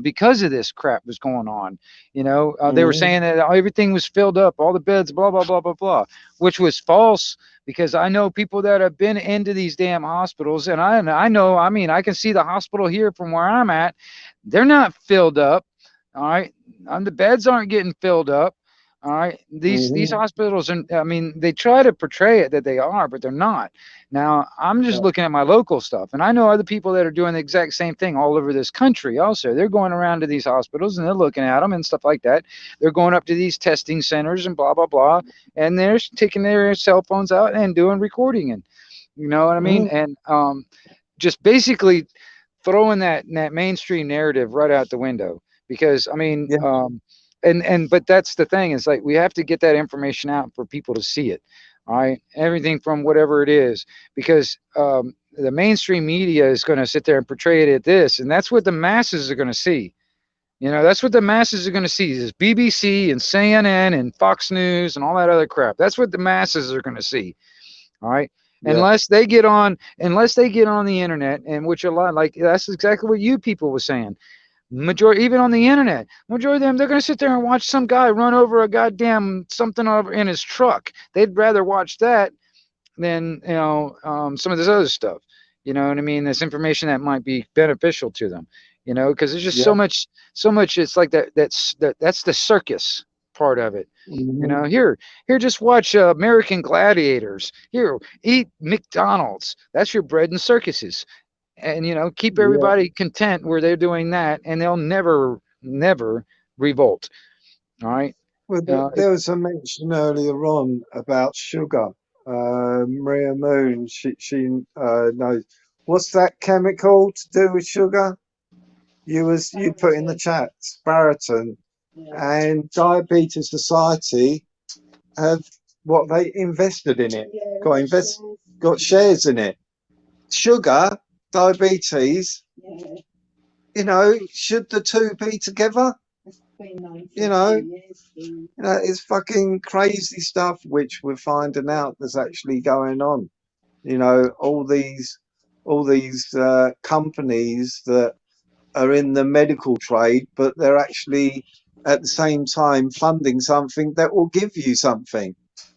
Because of this crap was going on, they were saying that everything was filled up, all the beds, blah blah blah blah blah, which was false. Because I know people that have been into these damn hospitals, and I know, I mean, I can see the hospital here from where I'm at. They're not filled up. All right, the beds aren't getting filled up. All right, these hospitals, and I mean, they try to portray it that they are, but they're not. Now, I'm just looking at my local stuff, and I know other people that are doing the exact same thing all over this country. Also, they're going around to these hospitals and they're looking at them and stuff like that. They're going up to these testing centers and blah blah blah, and they're taking their cell phones out and doing recording, and you know what I mean, and just basically throwing that mainstream narrative right out the window. Because I mean, but that's the thing, is like we have to get that information out for people to see it. All right, everything from whatever it is, because the mainstream media is going to sit there and portray it at this, and that's what the masses are going to see. That's what the masses are going to see, is BBC and CNN and Fox News and all that other crap. That's what the masses are going to see. All right. Unless they get on the internet, and which a lot, like that's exactly what you people were saying. Majority, even on the internet, majority of them, they're going to sit there and watch some guy run over a goddamn something over in his truck. They'd rather watch that than some of this other stuff. You know what I mean? This information that might be beneficial to them. Because there's just so much. It's like that's the circus part of it. Here, just watch American Gladiators. Here, eat McDonald's. That's your bread and circuses. And keep everybody content where they're doing that, and they'll never revolt. All right. Well, there was a mention earlier on about sugar. Maria Moon, she knows. What's that chemical to do with sugar? You put in the chat, Sparaton, and Diabetes Society have they invested in it? Got shares in it. Sugar, diabetes. Should the two be together? It's fucking crazy stuff which we're finding out that's actually going on. All these companies that are in the medical trade, but they're actually at the same time funding something that will give you something.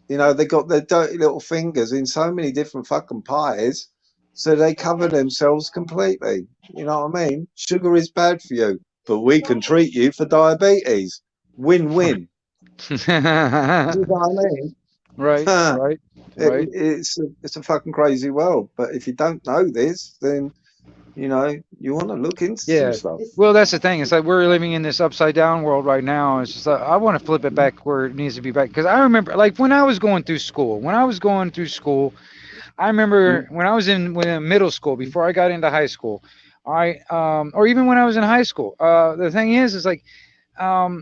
They got their dirty little fingers in so many different fucking pies, so they cover themselves completely. You know what I mean? Sugar is bad for you, but we can treat you for diabetes. Win-win. You know what I mean? Right. It's a fucking crazy world. But if you don't know this, then you want to look into some stuff. Well, that's the thing. It's like we're living in this upside down world right now. It's just like, I want to flip it back where it needs to be back. Because I remember, like, when I was going through school, I remember when I was in middle school, before I got into high school, or even when I was in high school. The thing is like, hell,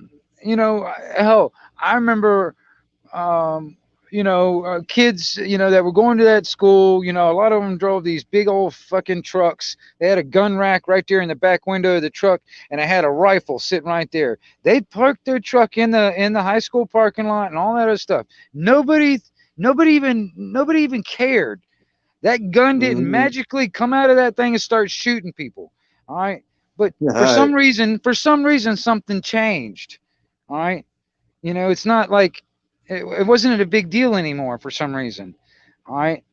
I remember, kids, that were going to that school, a lot of them drove these big old fucking trucks. They had a gun rack right there in the back window of the truck, and it had a rifle sitting right there. They parked their truck in the high school parking lot and all that other stuff. Nobody even cared. That gun didn't magically come out of that thing and start shooting people. All right. But for some reason, something changed. All right. You know, it's not like it wasn't a big deal anymore for some reason. All right.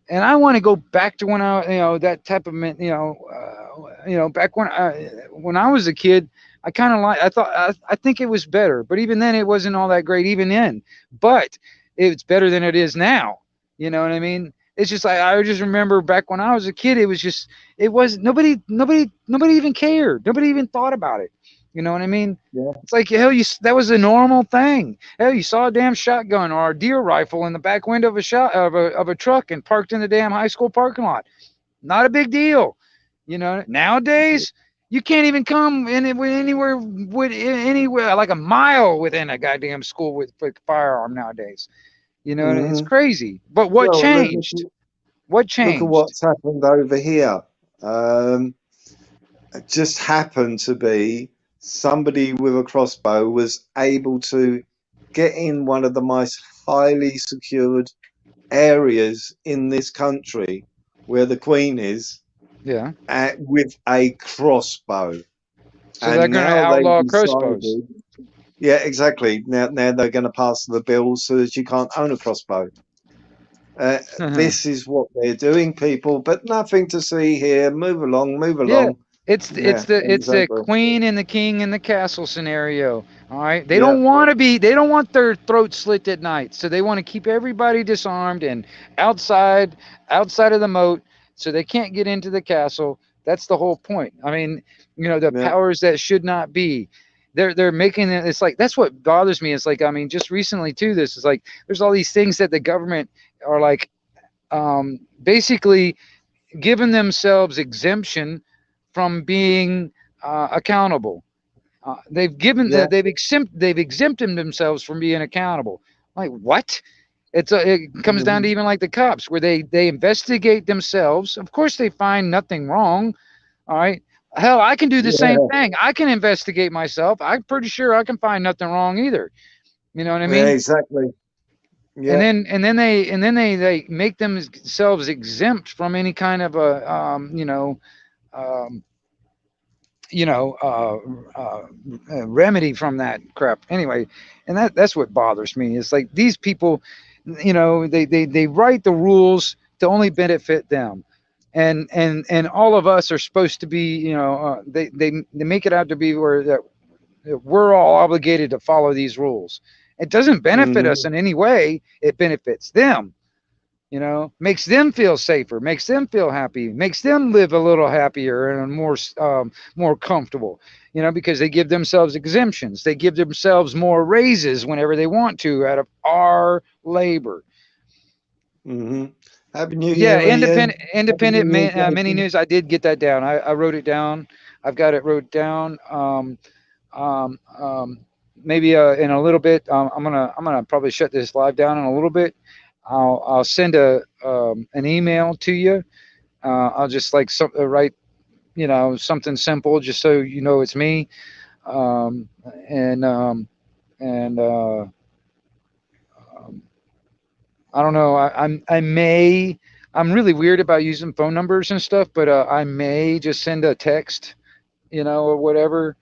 And I want to go back to when I, you know, that type of, back when I was a kid, I kind of like, I think it was better, but even then it wasn't all that great even then, but it's better than it is now. You know what I mean? It's just like, I just remember back when I was a kid, it was just, it was nobody even cared. Nobody even thought about it. You know what I mean? Yeah. It's like, hell, that was a normal thing. Hell, you saw a damn shotgun or a deer rifle in the back window of a truck and parked in the damn high school parking lot. Not a big deal. You know, nowadays you can't even come anywhere like a mile within a goddamn school with a firearm nowadays. You know, it's crazy. But what Well, changed? What changed? Look at what's happened over here. It just happened to be somebody with a crossbow was able to get in one of the most highly secured areas in this country where the Queen is. Yeah. With a crossbow. So they're going to outlaw crossbows. Yeah, exactly. Now they're going to pass the bill so that you can't own a crossbow. This is what they're doing, people, but nothing to see here. Move along, move along. Yeah, it's the queen and the king in the castle scenario. All right, they don't want their throats slit at night, so they want to keep everybody disarmed and outside of the moat, so they can't get into the castle. That's the whole point. I mean, you know, the powers that should not be. They're making it. It's like, that's what bothers me. It's like, I mean, just recently too, this is like, there's all these things that the government are like, basically giving themselves exemption from being accountable. They've exempted themselves from being accountable. Like, what? It comes down to even like the cops, where they investigate themselves. Of course, they find nothing wrong. All right. Hell, I can do the same thing. I can investigate myself. I'm pretty sure I can find nothing wrong either. You know what I mean? Yeah, exactly. Yeah. And then they make themselves exempt from any kind of a remedy from that crap. Anyway, and that's what bothers me. It's like these people, you know, they write the rules to only benefit them. And all of us are supposed to be, you know, they make it out to be where that we're all obligated to follow these rules. It doesn't benefit us in any way. It benefits them, you know, makes them feel safer, makes them feel happy, makes them live a little happier and more comfortable, you know, because they give themselves exemptions. They give themselves more raises whenever they want to out of our labor. Happy New Year. Yeah, independent mini news. I did get that down. I wrote it down. I've got it wrote down. Maybe in a little bit. I'm gonna probably shut this live down in a little bit. I'll send an email to you. I'll just like write, you know, something simple just so you know it's me. I don't know. I'm really weird about using phone numbers and stuff, but I may just send a text, you know, or whatever.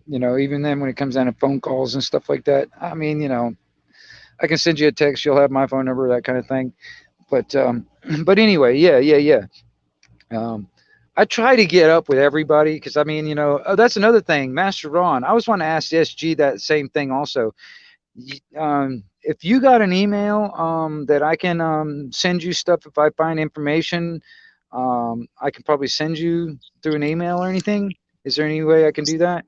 You know, even then when it comes down to phone calls and stuff like that, I mean, you know, I can send you a text. You'll have my phone number, that kind of thing. But anyway, yeah. I try to get up with everybody because, I mean, you know, that's another thing. Master Ron, I was wanting to ask SG that same thing also. If you got an email that I can send you stuff, if I find information, I can probably send you through an email or anything. Is there any way I can do that?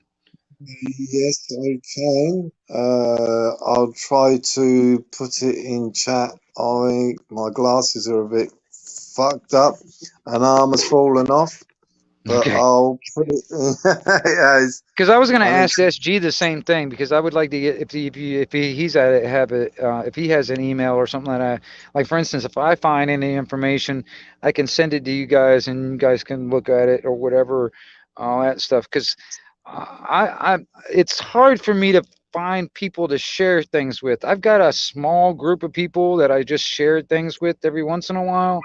Yes, I can. I'll try to put it in chat. My glasses are a bit fucked up. An arm has fallen off. But Okay. I'll put it because I was going to ask SG the same thing, because I would like to get if he has an email or something like that. Like, for instance, if I find any information, I can send it to you guys and you guys can look at it or whatever, all that stuff. Because it's hard for me to find people to share things with. I've got a small group of people that I just share things with every once in a while,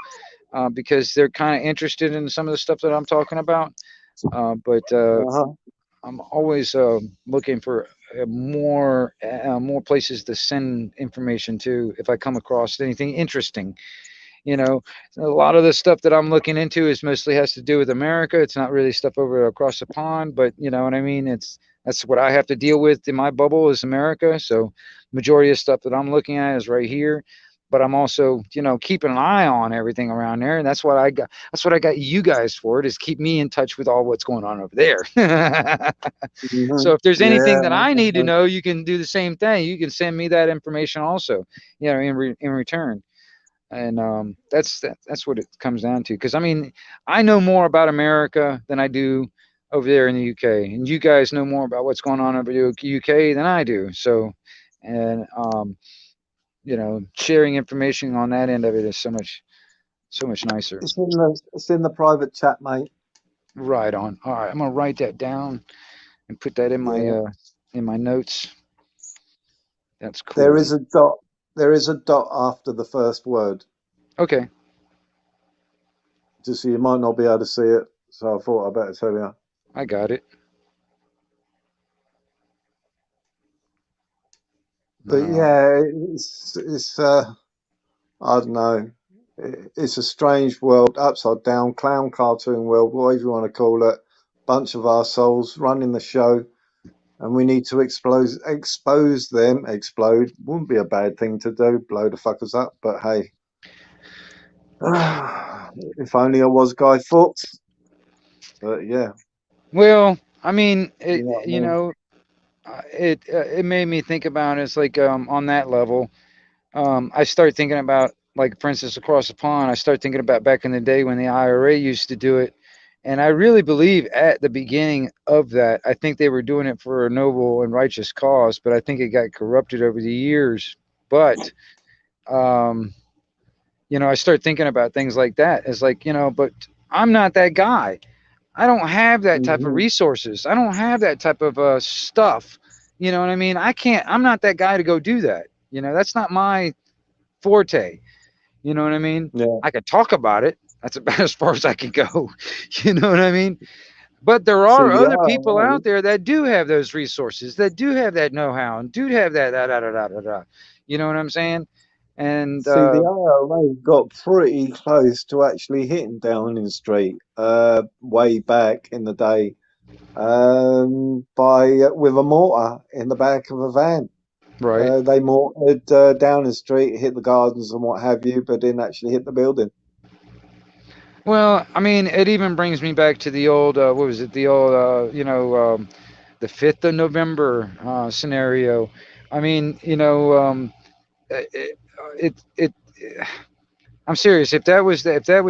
because they're kind of interested in some of the stuff that I'm talking about. But I'm always looking for more places to send information to if I come across anything interesting. You know, a lot of the stuff that I'm looking into is mostly has to do with America. It's not really stuff over across the pond, but you know what I mean? That's what I have to deal with in my bubble is America. So majority of stuff that I'm looking at is right here. But I'm also, you know, keeping an eye on everything around there. And that's what I got you guys for, it is keep me in touch with all what's going on over there. So if there's anything that I need to know, you can do the same thing. You can send me that information also, you know, in return. And that's what it comes down to. Because I mean, I know more about America than I do over there in the UK, and you guys know more about what's going on over the UK than I do. So, and you know, sharing information on that end of it is so much nicer. It's in the private chat, mate. Right on. All right, I'm gonna write that down and put that in my notes. That's cool. There is a dot. There is a dot after the first word. Okay. Just so you might not be able to see it, so I thought I'd better tell you. I got it. But yeah, it's I don't know. It's a strange world, upside down, clown cartoon world, whatever you want to call it. Bunch of arseholes running the show, and we need to expose them. Explode wouldn't be a bad thing to do, blow the fuckers up. But hey, if only I was Guy Fawkes. But yeah. Well, I mean, it made me think about it. It's like on that level, I start thinking about, like, for instance, across the pond, I start thinking about back in the day when the IRA used to do it. And I really believe at the beginning of that, I think they were doing it for a noble and righteous cause, but I think it got corrupted over the years. But, you know, I start thinking about things like that. It's like, you know, but I'm not that guy. I don't have that type of resources. I don't have that type of stuff. You know what I mean? I'm not that guy to go do that. You know, that's not my forte. You know what I mean? Yeah. I could talk about it. That's about as far as I can go. You know what I mean? But there are other people out there that do have those resources, that do have that know-how, and do have that. You know what I'm saying? And see, the IRA got pretty close to actually hitting Downing Street way back in the day with a mortar in the back of a van. Right. They mortared Downing Street, hit the gardens and what have you, but didn't actually hit the building. Well, I mean, it even brings me back to the old, what was it? The old, the 5th of November scenario. I mean, you know, I'm serious. If that was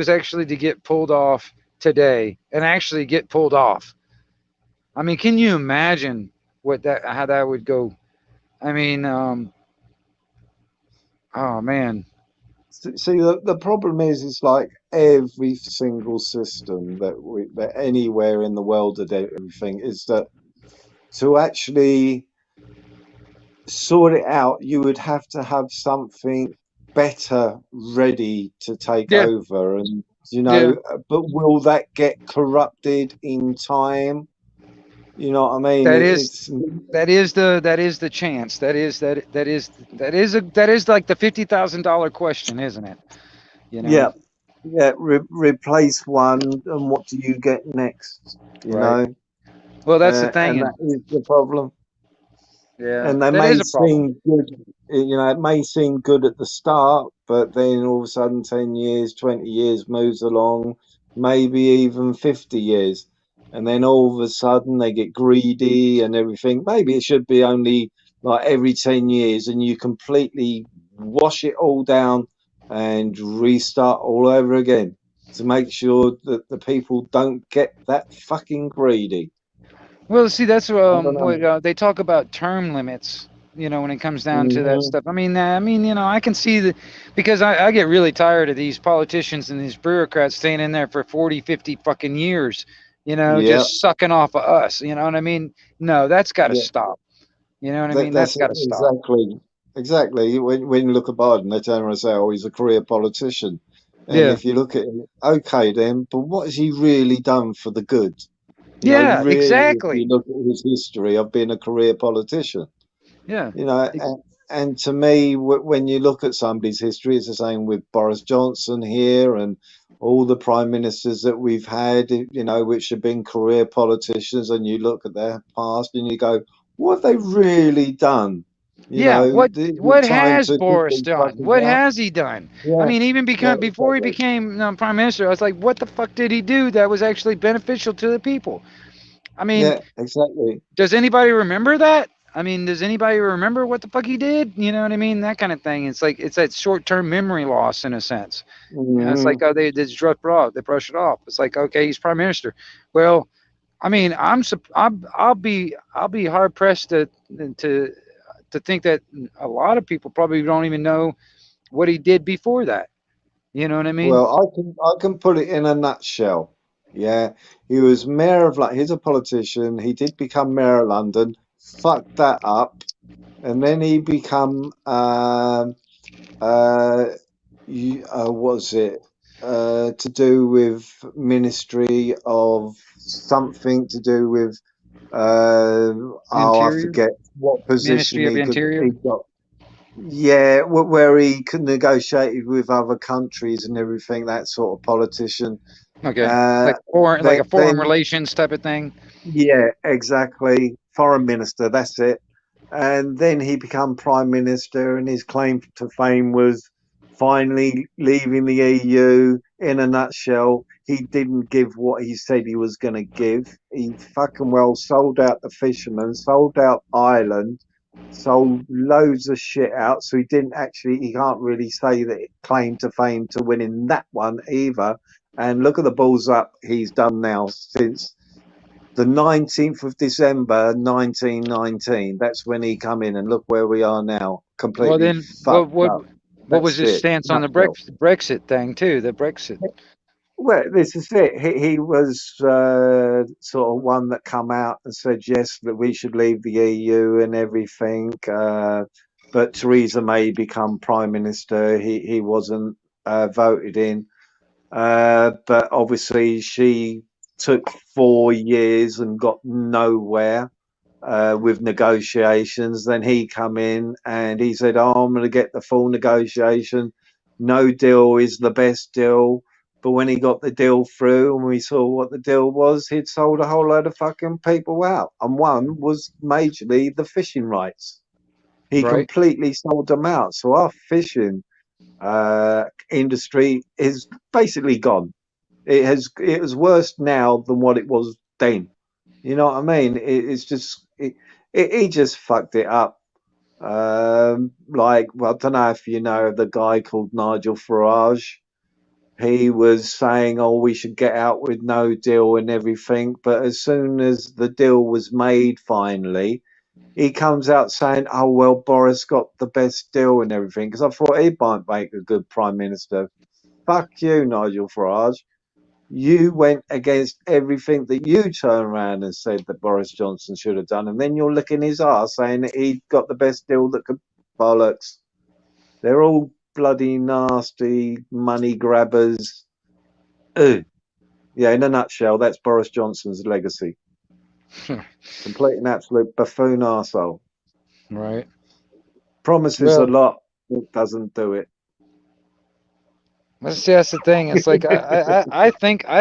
actually to get pulled off today and actually get pulled off, I mean, can you imagine how that would go? I mean, oh man. See, the problem is like every single system that anywhere in the world and everything is that to actually sort it out, you would have to have something better ready to take over, and you know. But will that get corrupted in time? You know what I mean? That is the chance. That is like the $50,000 question, isn't it? You know. Yeah. Replace one, and what do you get next? You know. Well, that's the thing, and that is the problem. Yeah, and they may seem good. You know, it may seem good at the start, but then all of a sudden, 10 years, 20 years moves along, maybe even 50 years. And then all of a sudden they get greedy and everything. Maybe it should be only like every 10 years and you completely wash it all down and restart all over again to make sure that the people don't get that fucking greedy. Well, see, that's what they talk about term limits, you know, when it comes down to that stuff. I mean, you know, I can see because I get really tired of these politicians and these bureaucrats staying in there for 40, 50 fucking years, you know, just sucking off of us. You know what I mean? No, that's got to stop. You know what I mean? That's That's got to stop. exactly. When you look at Biden, they turn around and say, "Oh, he's a career politician." And Yeah. if you look at it, okay, then, but what has he really done for the good? You know, Yeah, really, if you exactly. look at his history of being a career politician, Yeah. you know, and to me, when you look at somebody's history, it's the same with Boris Johnson here and all the prime ministers that we've had, you know, which have been career politicians, and you look at their past and you go, what have they really done? You Yeah, know, what is what it time has to kick Boris these done? fuckers What out? has he done? I Yeah, mean, even yeah, before he exactly. became prime minister, I was like, what the fuck did he do that was actually beneficial to the people? I mean, Yeah, exactly. does anybody remember that? I mean, does anybody remember what the fuck he did? You know what I mean? That kind of thing. It's like it's that short-term memory loss in a sense. You know, it's like, Hmm. oh, they just brush it off. It's like, okay, he's prime minister. Well, I mean, I'll be hard pressed to to think that a lot of people probably don't even know what he did before that. You know what I mean? Well, I can put it in a nutshell. Yeah, he was mayor of like he's a politician. He did become mayor of London, fucked that up, and then he become uh what was it to do with Ministry of something to do with I Interior, forget what position Ministry of he Interior. got. Yeah, where he could negotiated with other countries and everything, that sort of politician. Okay, Uh, like a foreign then, relations type of thing. yeah, exactly. Foreign minister, that's it. And then he became prime minister, and his claim to fame was finally leaving the EU. In a nutshell, he didn't give what he said he was going to give. He fucking well sold out the fishermen, sold out Ireland, sold loads of shit out. So he didn't actually, he can't really say that it claimed to fame to winning that one either. And look at the balls up he's done now since the 19th of December 1919. That's when he come in, and look where we are now, Well, completely then, fucked up. what was That's his it, stance on the nutshell. Brexit thing too? The Brexit. Well, this is it. He was sort of one that come out and said yes that we should leave the EU and everything. But Theresa May become prime minister. He wasn't voted in. But obviously she took 4 years and got nowhere with negotiations. Then he come in and he said, "Oh, I'm going to get the full negotiation. No deal is the best deal." But when he got the deal through and we saw what the deal was, he'd sold a whole load of fucking people out. And one was majorly the fishing rights. He Right. completely sold them out. So our fishing industry is basically gone. It was worse now than what it was then. You know what I mean? It's just he just fucked it up. Like, well, I don't know if you know the guy called Nigel Farage. He was saying, "Oh, we should get out with no deal and everything." But as soon as the deal was made, finally, he comes out saying, "Oh well, Boris got the best deal and everything." Because I thought he might make a good prime minister. Fuck you, Nigel Farage. You went against everything that you turned around and said that Boris Johnson should have done, and then you're licking his ass saying that he got the best deal that could bollocks. They're all bloody nasty money grabbers. Ugh. Yeah, in a nutshell, that's Boris Johnson's legacy. Complete and absolute buffoon arsehole. Right. Promises a Well, lot, but doesn't do it. that's the thing. It's like I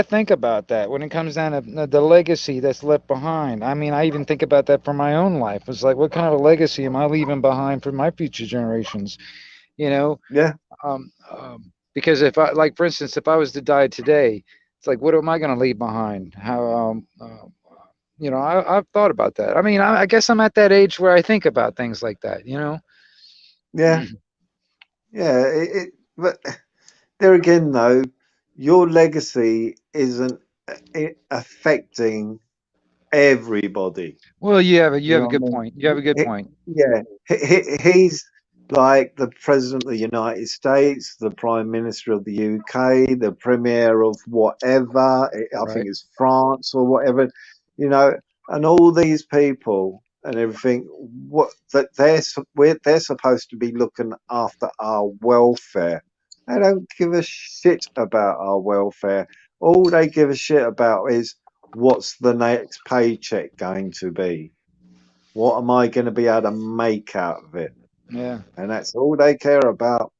think about that when it comes down to the legacy that's left behind. I mean, I even think about that for my own life. It's like, what kind of a legacy am I leaving behind for my future generations? You know, Yeah. because if I, like, for instance, if I was to die today, it's like, what am I going to leave behind? How, you know, I've thought about that. I mean, I guess I'm at that age where I think about things like that. You know. Yeah. Yeah. But there again, though, your legacy isn't affecting everybody. Well, you have You a know good what I point. You have a good mean? point. Yeah, he's like the president of the United States, the prime minister of the UK, the premier of whatever. I think Right. it's France or whatever. You know, and all these people and everything, what that they're supposed to be looking after our welfare. They don't give a shit about our welfare. All they give a shit about is what's the next paycheck going to be? What am I going to be able to make out of it? Yeah. And that's all they care about.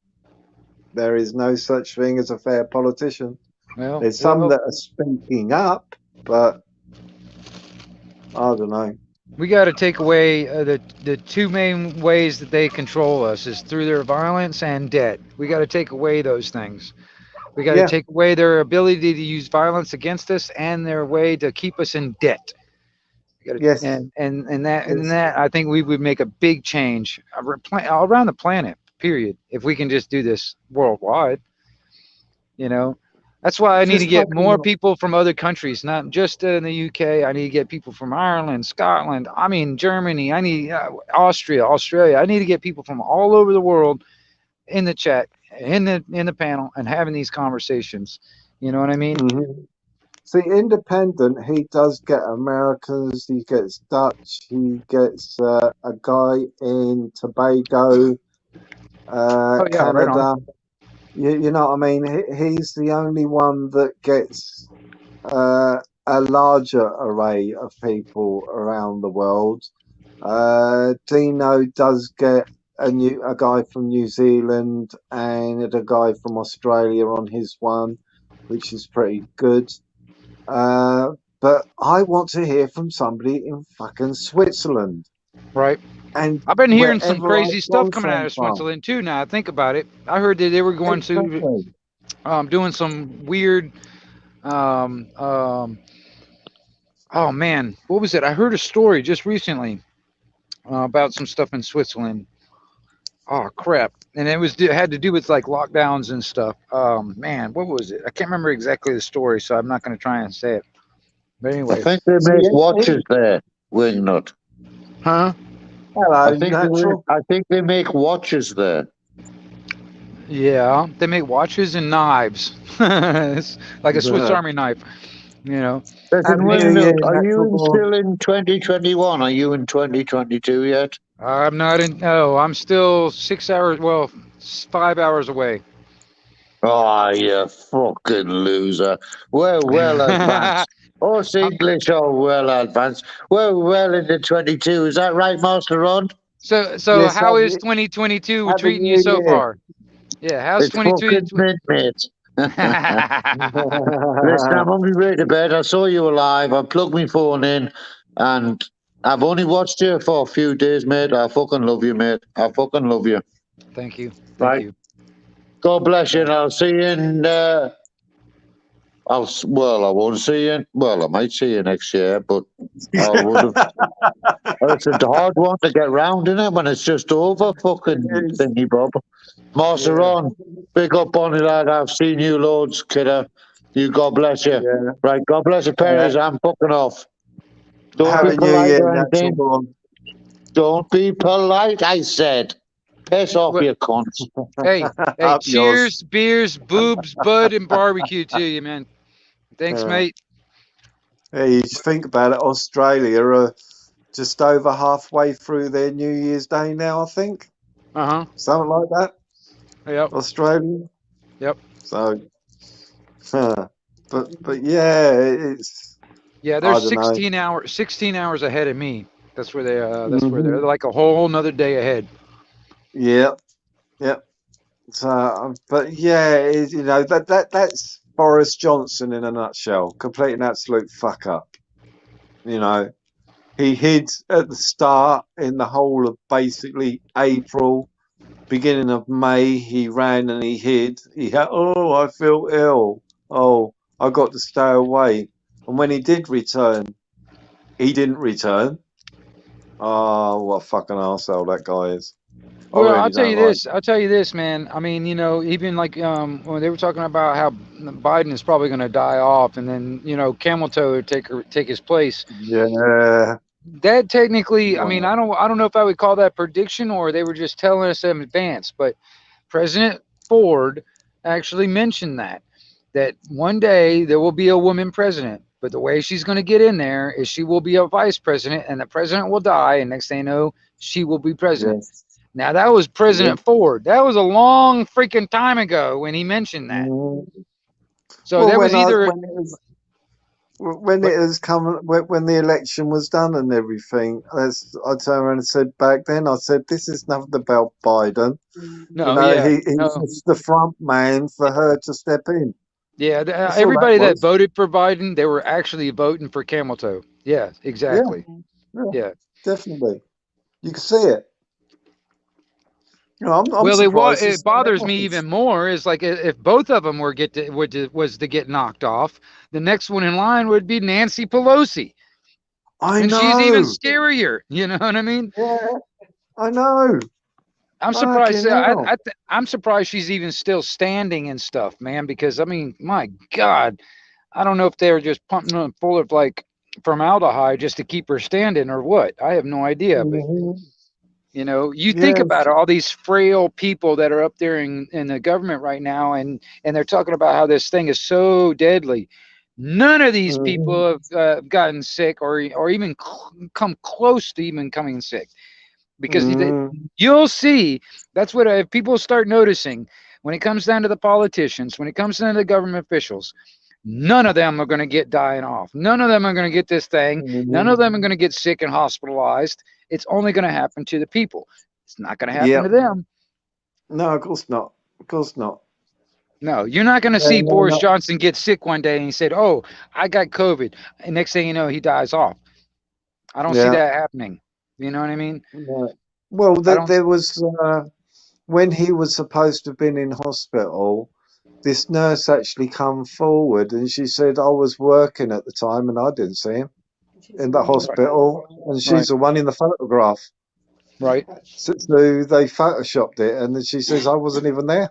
There is no such thing as a fair politician. Well, There's some that are speaking up, but I don't know. we got to take away the two main ways that they control us is through their violence and debt. We got to take away those things. We got to take away their ability to use violence against us and their way to keep us in debt. Yes. And that I think we would make a big change all around the planet. Period. If we can just do this worldwide, you know. That's why I need to get more people from other countries, not just in the UK. I need to get people from Ireland, Scotland. I mean, Germany. I need Austria, Australia. I need to get people from all over the world in the chat, in the panel, and having these conversations. You know what I mean? Mm-hmm. See, Independent, he does get Americans, he gets Dutch, he gets a guy in Tobago, Canada. Right. You know what I mean? He's the only one that gets a larger array of people around the world. Dino does get a guy from New Zealand and a guy from Australia on his one, which is pretty good. But I want to hear from somebody in fucking Switzerland. Right. And I've been hearing some crazy stuff coming out of Switzerland too. Now I think about it, I heard that they were going to doing some weird. Oh man, what was it? I heard a story just recently about some stuff in Switzerland. Oh crap! And it had to do with like lockdowns and stuff. Man, what was it? I can't remember exactly the story, so I'm not going to try and say it. But anyway, I think they make watches there, Wingnut. Huh? Hello, I think they make watches there. Yeah, they make watches and knives. It's like a Swiss Army knife, you know. Listen, Wingnut, are you still in 2021? Are you in 2022 yet? I'm not in. No, I'm still 6 hours. Well, 5 hours away. Oh, you fucking loser. We're well advanced. Us English are well advanced. We're well into 22. Is that right, Master Ron? So yes, how is 2022 treating you so far? Yeah, how's 2022? Fucking mate. Listen, I'm on my way to bed. I saw you alive. I plugged my phone in, and I've only watched you for a few days, mate. I fucking love you, mate. I fucking love you. Thank you. Thank you. God bless you, and I'll see you in. I won't see you. Well, I might see you next year, but I would have. It's a hard one to get round, isn't it? When it's just over, fucking thingy bob. Master Ron, big up on it, lad. I've seen you loads, kidder. You, God bless you. Yeah. Right, God bless you, Perez. I'm fucking off. Don't be Happy New polite Year, or anything. Don't be polite, I said. Piss off, you cunts. Hey, cheers, beers, boobs, bud, and barbecue to you, man. Thanks, mate. Yeah, you think about it, Australia are just over halfway through their New Year's Day now, I think. Something like that. Yep. Australia. Yep. So, but yeah, it's. Yeah, they're 16 hours ahead of me. That's where they. That's where they're like a whole nother day ahead. Yep. So, but yeah, you know that's Boris Johnson in a nutshell. Complete and absolute fuck up. You know, he hid at the start in the whole of basically April, beginning of May. He ran and he hid. He had, I feel ill. Oh, I got to stay away. And when he did return, he didn't return. Oh, what a fucking arsehole that guy is. Well, I'll tell you this, man. I mean, you know, even like when they were talking about how Biden is probably going to die off, and then Camel Toe would take his place. Yeah. That technically, I mean, I don't know if I would call that prediction or they were just telling us in advance. But President Ford actually mentioned that one day there will be a woman president. But the way she's going to get in there is she will be a vice president, and the president will die, and next thing you know, she will be president. Yes. Now, that was President Ford. That was a long freaking time ago when he mentioned that. So well, that was either... when it has come, when the election was done and everything, I turned around and said back then, I said, this is nothing about Biden. No, he's just the front man for her to step in. Yeah, That's everybody all that voted for Biden, they were actually voting for camel toe. Yeah, exactly. Yeah. Definitely. You can see it. I'm Well, surprised. it bothers me even more is like if both of them was to get knocked off, the next one in line would be Nancy Pelosi. I know. She's even scarier. You know what I mean? Yeah, I know. I'm surprised. I'm surprised she's even still standing and stuff, man. Because I mean, my God, I don't know if they were just pumping her full of like formaldehyde just to keep her standing or what. I have no idea. But you know, you think about all these frail people that are up there in the government right now, and they're talking about how this thing is so deadly. None of these people have gotten sick or even come close to even coming sick. Because you'll see, that's what if people start noticing when it comes down to the politicians, when it comes down to the government officials, none of them are going to get dying off. None of them are going to get this thing. None of them are going to get sick and hospitalized. It's only going to happen to the people. It's not going to happen to them. No, of course not. Of course not. No, you're not going to see Boris Johnson get sick one day and he said, "Oh, I got COVID," and next thing you know, he dies off. I don't see that happening. You know what I mean? Yeah. Well, there was when he was supposed to have been in hospital, this nurse actually come forward and she said, I was working at the time and I didn't see him in the hospital, and she's the one in the photograph. Right. So they photoshopped it, and then she says, I wasn't even there.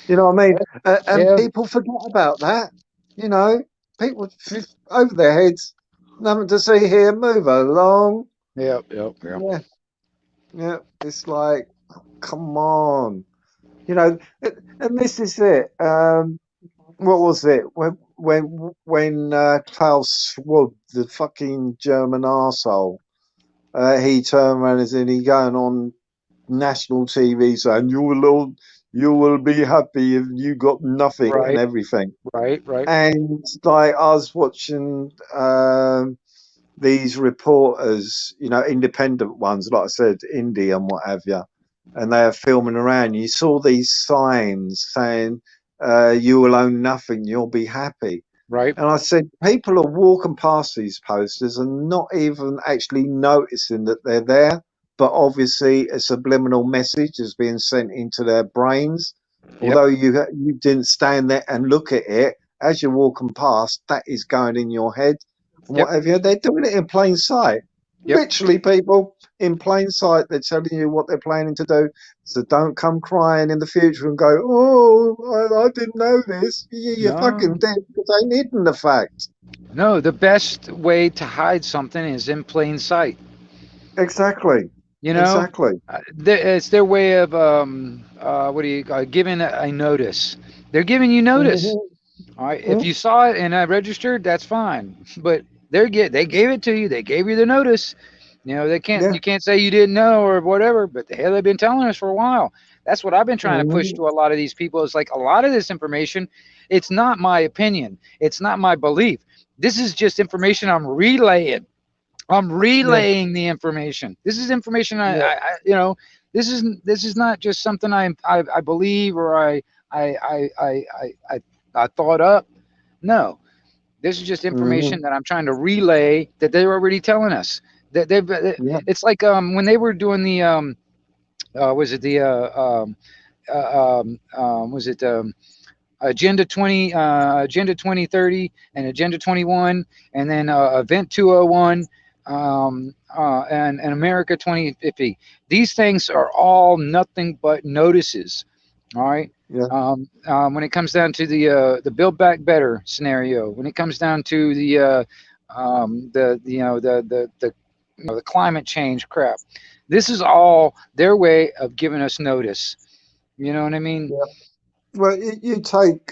You know what I mean? And people forget about that. You know, people over their heads, nothing to see here, move along. Yeah. It's like, come on. You know, and this is it. What was it when Klaus Schwab, the fucking German arsehole, he turned around and he going on national TV saying you will be happy if you got nothing and everything. Right. And like I was watching these reporters, you know, independent ones, like I said, indie and what have you, and they are filming around. You saw these signs saying, you will own nothing, you'll be happy. Right. And I said, people are walking past these posters and not even actually noticing that they're there, but obviously a subliminal message is being sent into their brains. Although you didn't stand there and look at it, as you're walking past, that is going in your head. Whatever, they're doing it in plain sight. Literally, people, in plain sight, they're telling you what they're planning to do. So don't come crying in the future and go, oh, I didn't know this. You're fucking dead because I ain't hidden the fact. No, the best way to hide something is in plain sight. Exactly. You know, exactly. It's their way of giving a notice. They're giving you notice. All right. If you saw it and I registered, that's fine. But they gave it to you. They gave you the notice. You know, you can't say you didn't know or whatever, but the hell, they've been telling us for a while. That's what I've been trying to push to a lot of these people. It's like a lot of this information, it's not my opinion. It's not my belief. This is just information I'm relaying. I'm relaying the information. This is information I you know, this is not just something I believe or I thought up. No. This is just information that I'm trying to relay that they're already telling us. That it's like when they were doing the Agenda 2030 and Agenda 21 and then Event 201 and America 2050. These things are all nothing but notices. All right. When it comes down to the Build Back Better scenario, when it comes down to the climate change crap, this is all their way of giving us notice. You know what I mean? Well, you take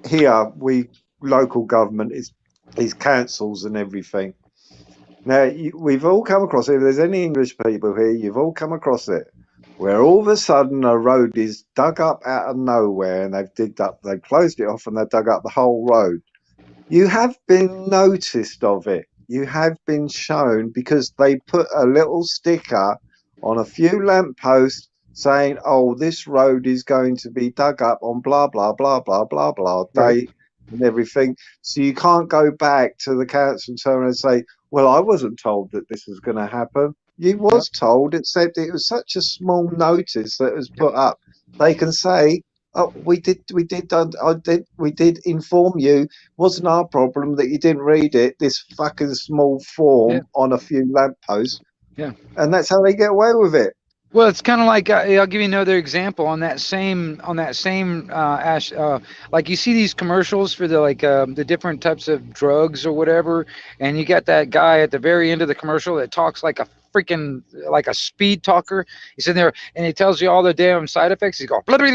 here, we local government is councils and everything. Now, we've all come across it. If there's any English people here, you've all come across it, where all of a sudden a road is dug up out of nowhere, and they've closed it off, and they've dug up the whole road. You have been noticed of it. You have been shown, because they put a little sticker on a few lampposts saying, "Oh, this road is going to be dug up on blah blah blah blah blah blah date and everything." So you can't go back to the council and turn around and say, "Well, I wasn't told that this was going to happen." You was told. It said it was such a small notice that was put up. They can say, "Oh, we did inform you. Wasn't our problem that you didn't read it. This fucking small form on a few lampposts." Yeah. And that's how they get away with it. Well, it's kind of like I'll give you another example on that same Ash. Like you see these commercials for the different types of drugs or whatever, and you got that guy at the very end of the commercial that talks like a freaking like a speed talker. He's in there and he tells you all the damn side effects. He's going, you're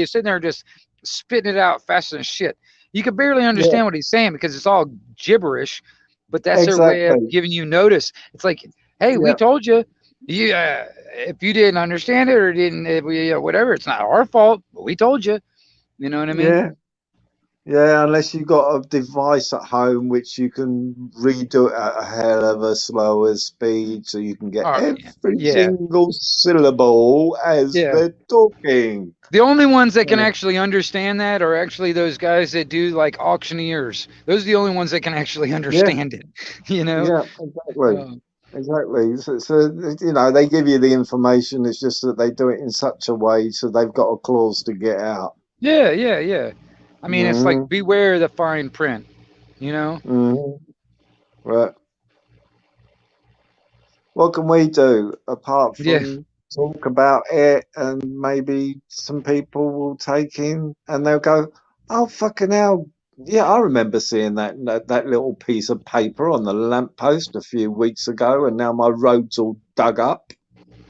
sitting there just spitting it out faster than shit. You can barely understand what he's saying because it's all gibberish, but that's their way of giving you notice. It's like, hey, we told you. If you didn't understand it or whatever, it's not our fault. But we told you. You know what I mean? Yeah, unless you've got a device at home which you can redo it at a hell of a slower speed, so you can get every single syllable as they're talking. The only ones that can actually understand that are actually those guys that do like auctioneers. Those are the only ones that can actually understand it. You know? Yeah, exactly. Exactly. So, you know, they give you the information. It's just that they do it in such a way so they've got a clause to get out. Yeah. I mean, it's like beware the fine print, you know? Right. What can we do apart from talk about it, and maybe some people will take in and they'll go, "Oh, fucking hell. Yeah, I remember seeing that little piece of paper on the lamppost a few weeks ago, and now my road's all dug up.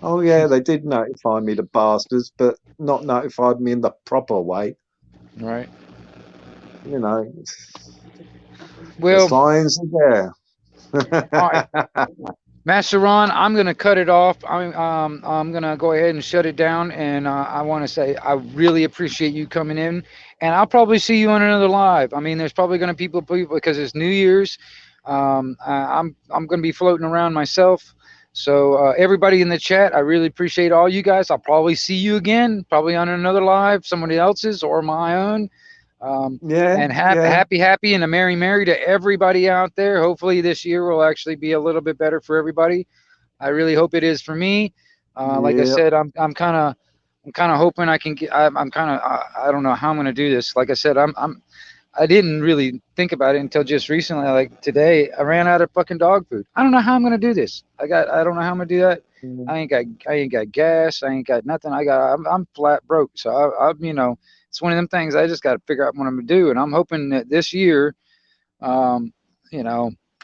Oh, yeah, they did notify me, the bastards, but not notified me in the proper way." Right. You know, well, the signs are there. All right. Master Ron, I'm going to cut it off. I'm going to go ahead and shut it down. And I want to say I really appreciate you coming in. And I'll probably see you on another live. I mean, there's probably going to be people because it's New Year's. I'm going to be floating around myself. So everybody in the chat, I really appreciate all you guys. I'll probably see you again, probably on another live, somebody else's or my own. And happy and a merry to everybody out there. Hopefully this year will actually be a little bit better for everybody. I really hope it is for me. Like I said, I'm kind of hoping I can get. I don't know how I'm going to do this. Like I said, I didn't really think about it until just recently. Like today, I ran out of fucking dog food. I don't know how I'm going to do this. I don't know how I'm going to do that. I ain't got gas. I ain't got nothing. I'm flat broke. So I'm it's one of them things I just got to figure out what I'm going to do. And I'm hoping that this year, I'm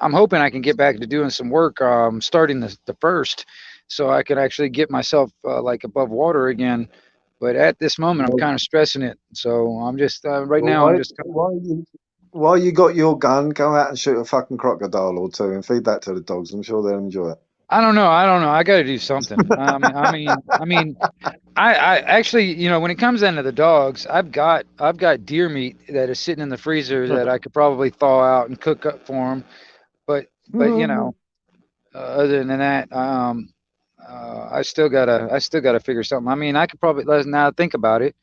hoping I can get back to doing some work starting the first, so I can actually get myself like above water again. But at this moment, I'm kind of stressing it. So I'm just while you got your gun, go out and shoot a fucking crocodile or two and feed that to the dogs. I'm sure they'll enjoy it. I don't know. I got to do something. I actually, when it comes down to the dogs, I've got deer meat that is sitting in the freezer that I could probably thaw out and cook up for them. But other than that, I still gotta figure something. I mean, I could probably now think about it.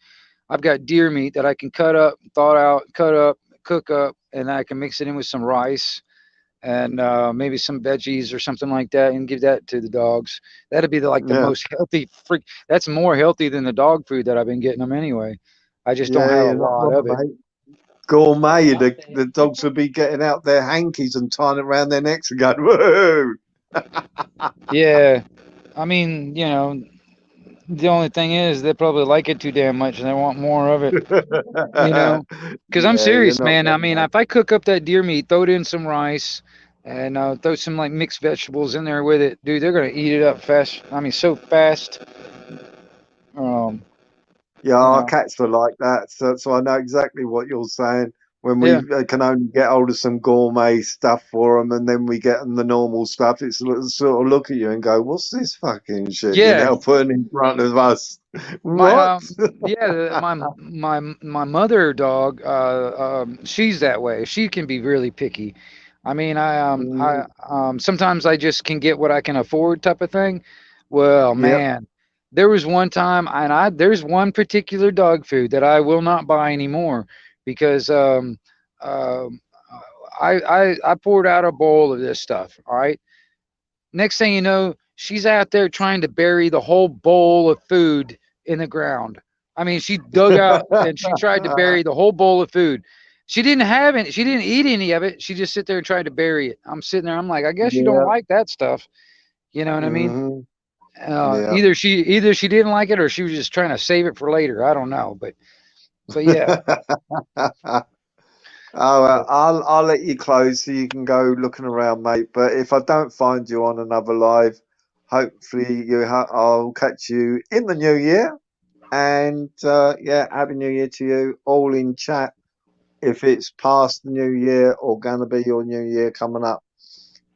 I've got deer meat that I can cut up, thaw out, cook up, and I can mix it in with some rice and maybe some veggies or something like that, and give that to the dogs. That'd be the most healthy that's more healthy than the dog food that I've been getting them anyway. I just don't have a lot of it. Gourmet, the dogs would be getting out their hankies and tying it around their necks and going, "Whoa!" Yeah, I mean, the only thing is they probably like it too damn much and they want more of it. Because I'm serious, man. I mean, if I cook up that deer meat, throw it in some rice, and throw some like mixed vegetables in there with it, dude, they're gonna eat it up fast. I mean, so fast. Yeah, our cats are like that, so I know exactly what you're saying. When we can only get hold of some gourmet stuff for them, and then we get them the normal stuff, it's sort of look at you and go, "What's this fucking shit you're now putting in front of us?" What? My mother dog, she's that way. She can be really picky. I mean, I sometimes I just can get what I can afford, type of thing. Well, man, there was one time, and there's one particular dog food that I will not buy anymore because I poured out a bowl of this stuff. All right. Next thing you know, she's out there trying to bury the whole bowl of food in the ground. I mean, she dug out and she tried to bury the whole bowl of food. She didn't have it. She didn't eat any of it. She just sit there and tried to bury it. I'm sitting there. I'm like, I guess you don't like that stuff. You know what I mean? Either she didn't like it or she was just trying to save it for later. I don't know, but yeah. I'll let you close so you can go looking around, mate. But if I don't find you on another live, hopefully I'll catch you in the new year. And happy New Year to you all in chat. If it's past the new year or gonna be your new year coming up,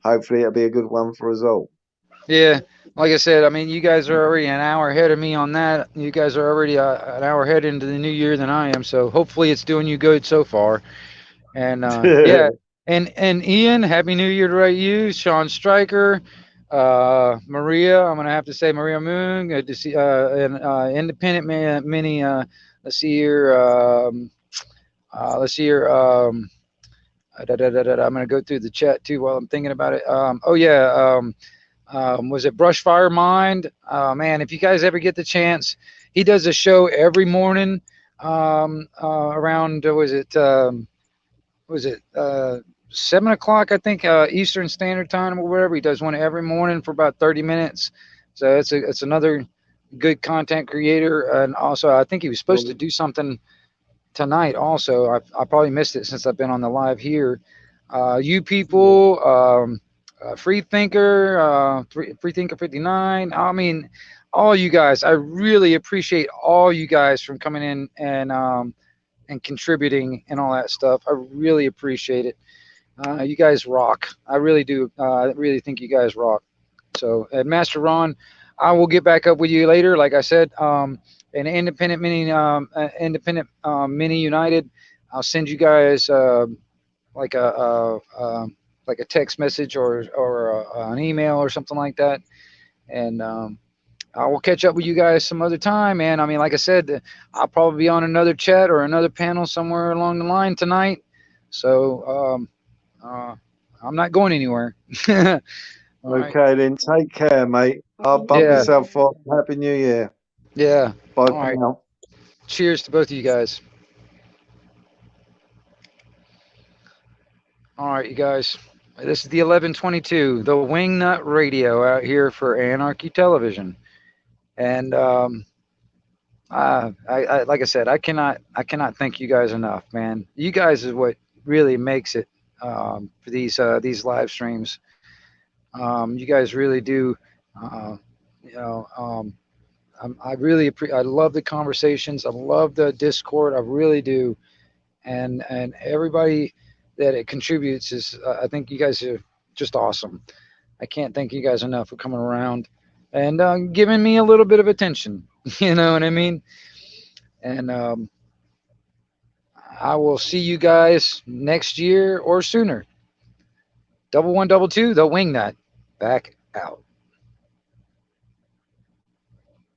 hopefully it'll be a good one for us all. Yeah, like I said, I mean, you guys are already an hour ahead of me on that. You guys are already an hour ahead into the new year than I am. So hopefully it's doing you good so far. And yeah, and Ian, happy New Year to you. Sean Stryker, Maria, I'm gonna have to say Maria Moon. Good to see independent mini. Let's see here. Let's see here. I'm gonna go through the chat too while I'm thinking about it. Was it Brushfire Mind? Man, if you guys ever get the chance, he does a show every morning around was it 7 o'clock, I think, Eastern Standard Time or whatever. He does one every morning for about 30 minutes. So it's another good content creator. And also, I think he was supposed to do something tonight also. I probably missed it since I've been on the live here. You people, Free Thinker 59. I mean, all you guys, I really appreciate all you guys from coming in and contributing and all that stuff. I really appreciate it. You guys rock. I really do. I really think you guys rock. So, Master Ron, I will get back up with you later. Like I said, an independent mini United. I'll send you guys like a text message or an email or something like that, and I will catch up with you guys some other time, man. I mean, like I said, I'll probably be on another chat or another panel somewhere along the line tonight. So I'm not going anywhere. Okay, then take care, mate. I'll bump yourself off. Happy New Year. Yeah. Bye All for right. now. Cheers to both of you guys. All right, you guys. This is the 1122, the Wingnut Radio out here for Anarchy Television. And like I said, I cannot thank you guys enough, man. You guys is what really makes it for these live streams. You guys really do. I really I love the conversations. I love the Discord. I really do. And everybody that it contributes is. I think you guys are just awesome. I can't thank you guys enough for coming around and giving me a little bit of attention. You know what I mean? And I will see you guys next year or sooner. 1122, the Wingnut, back out.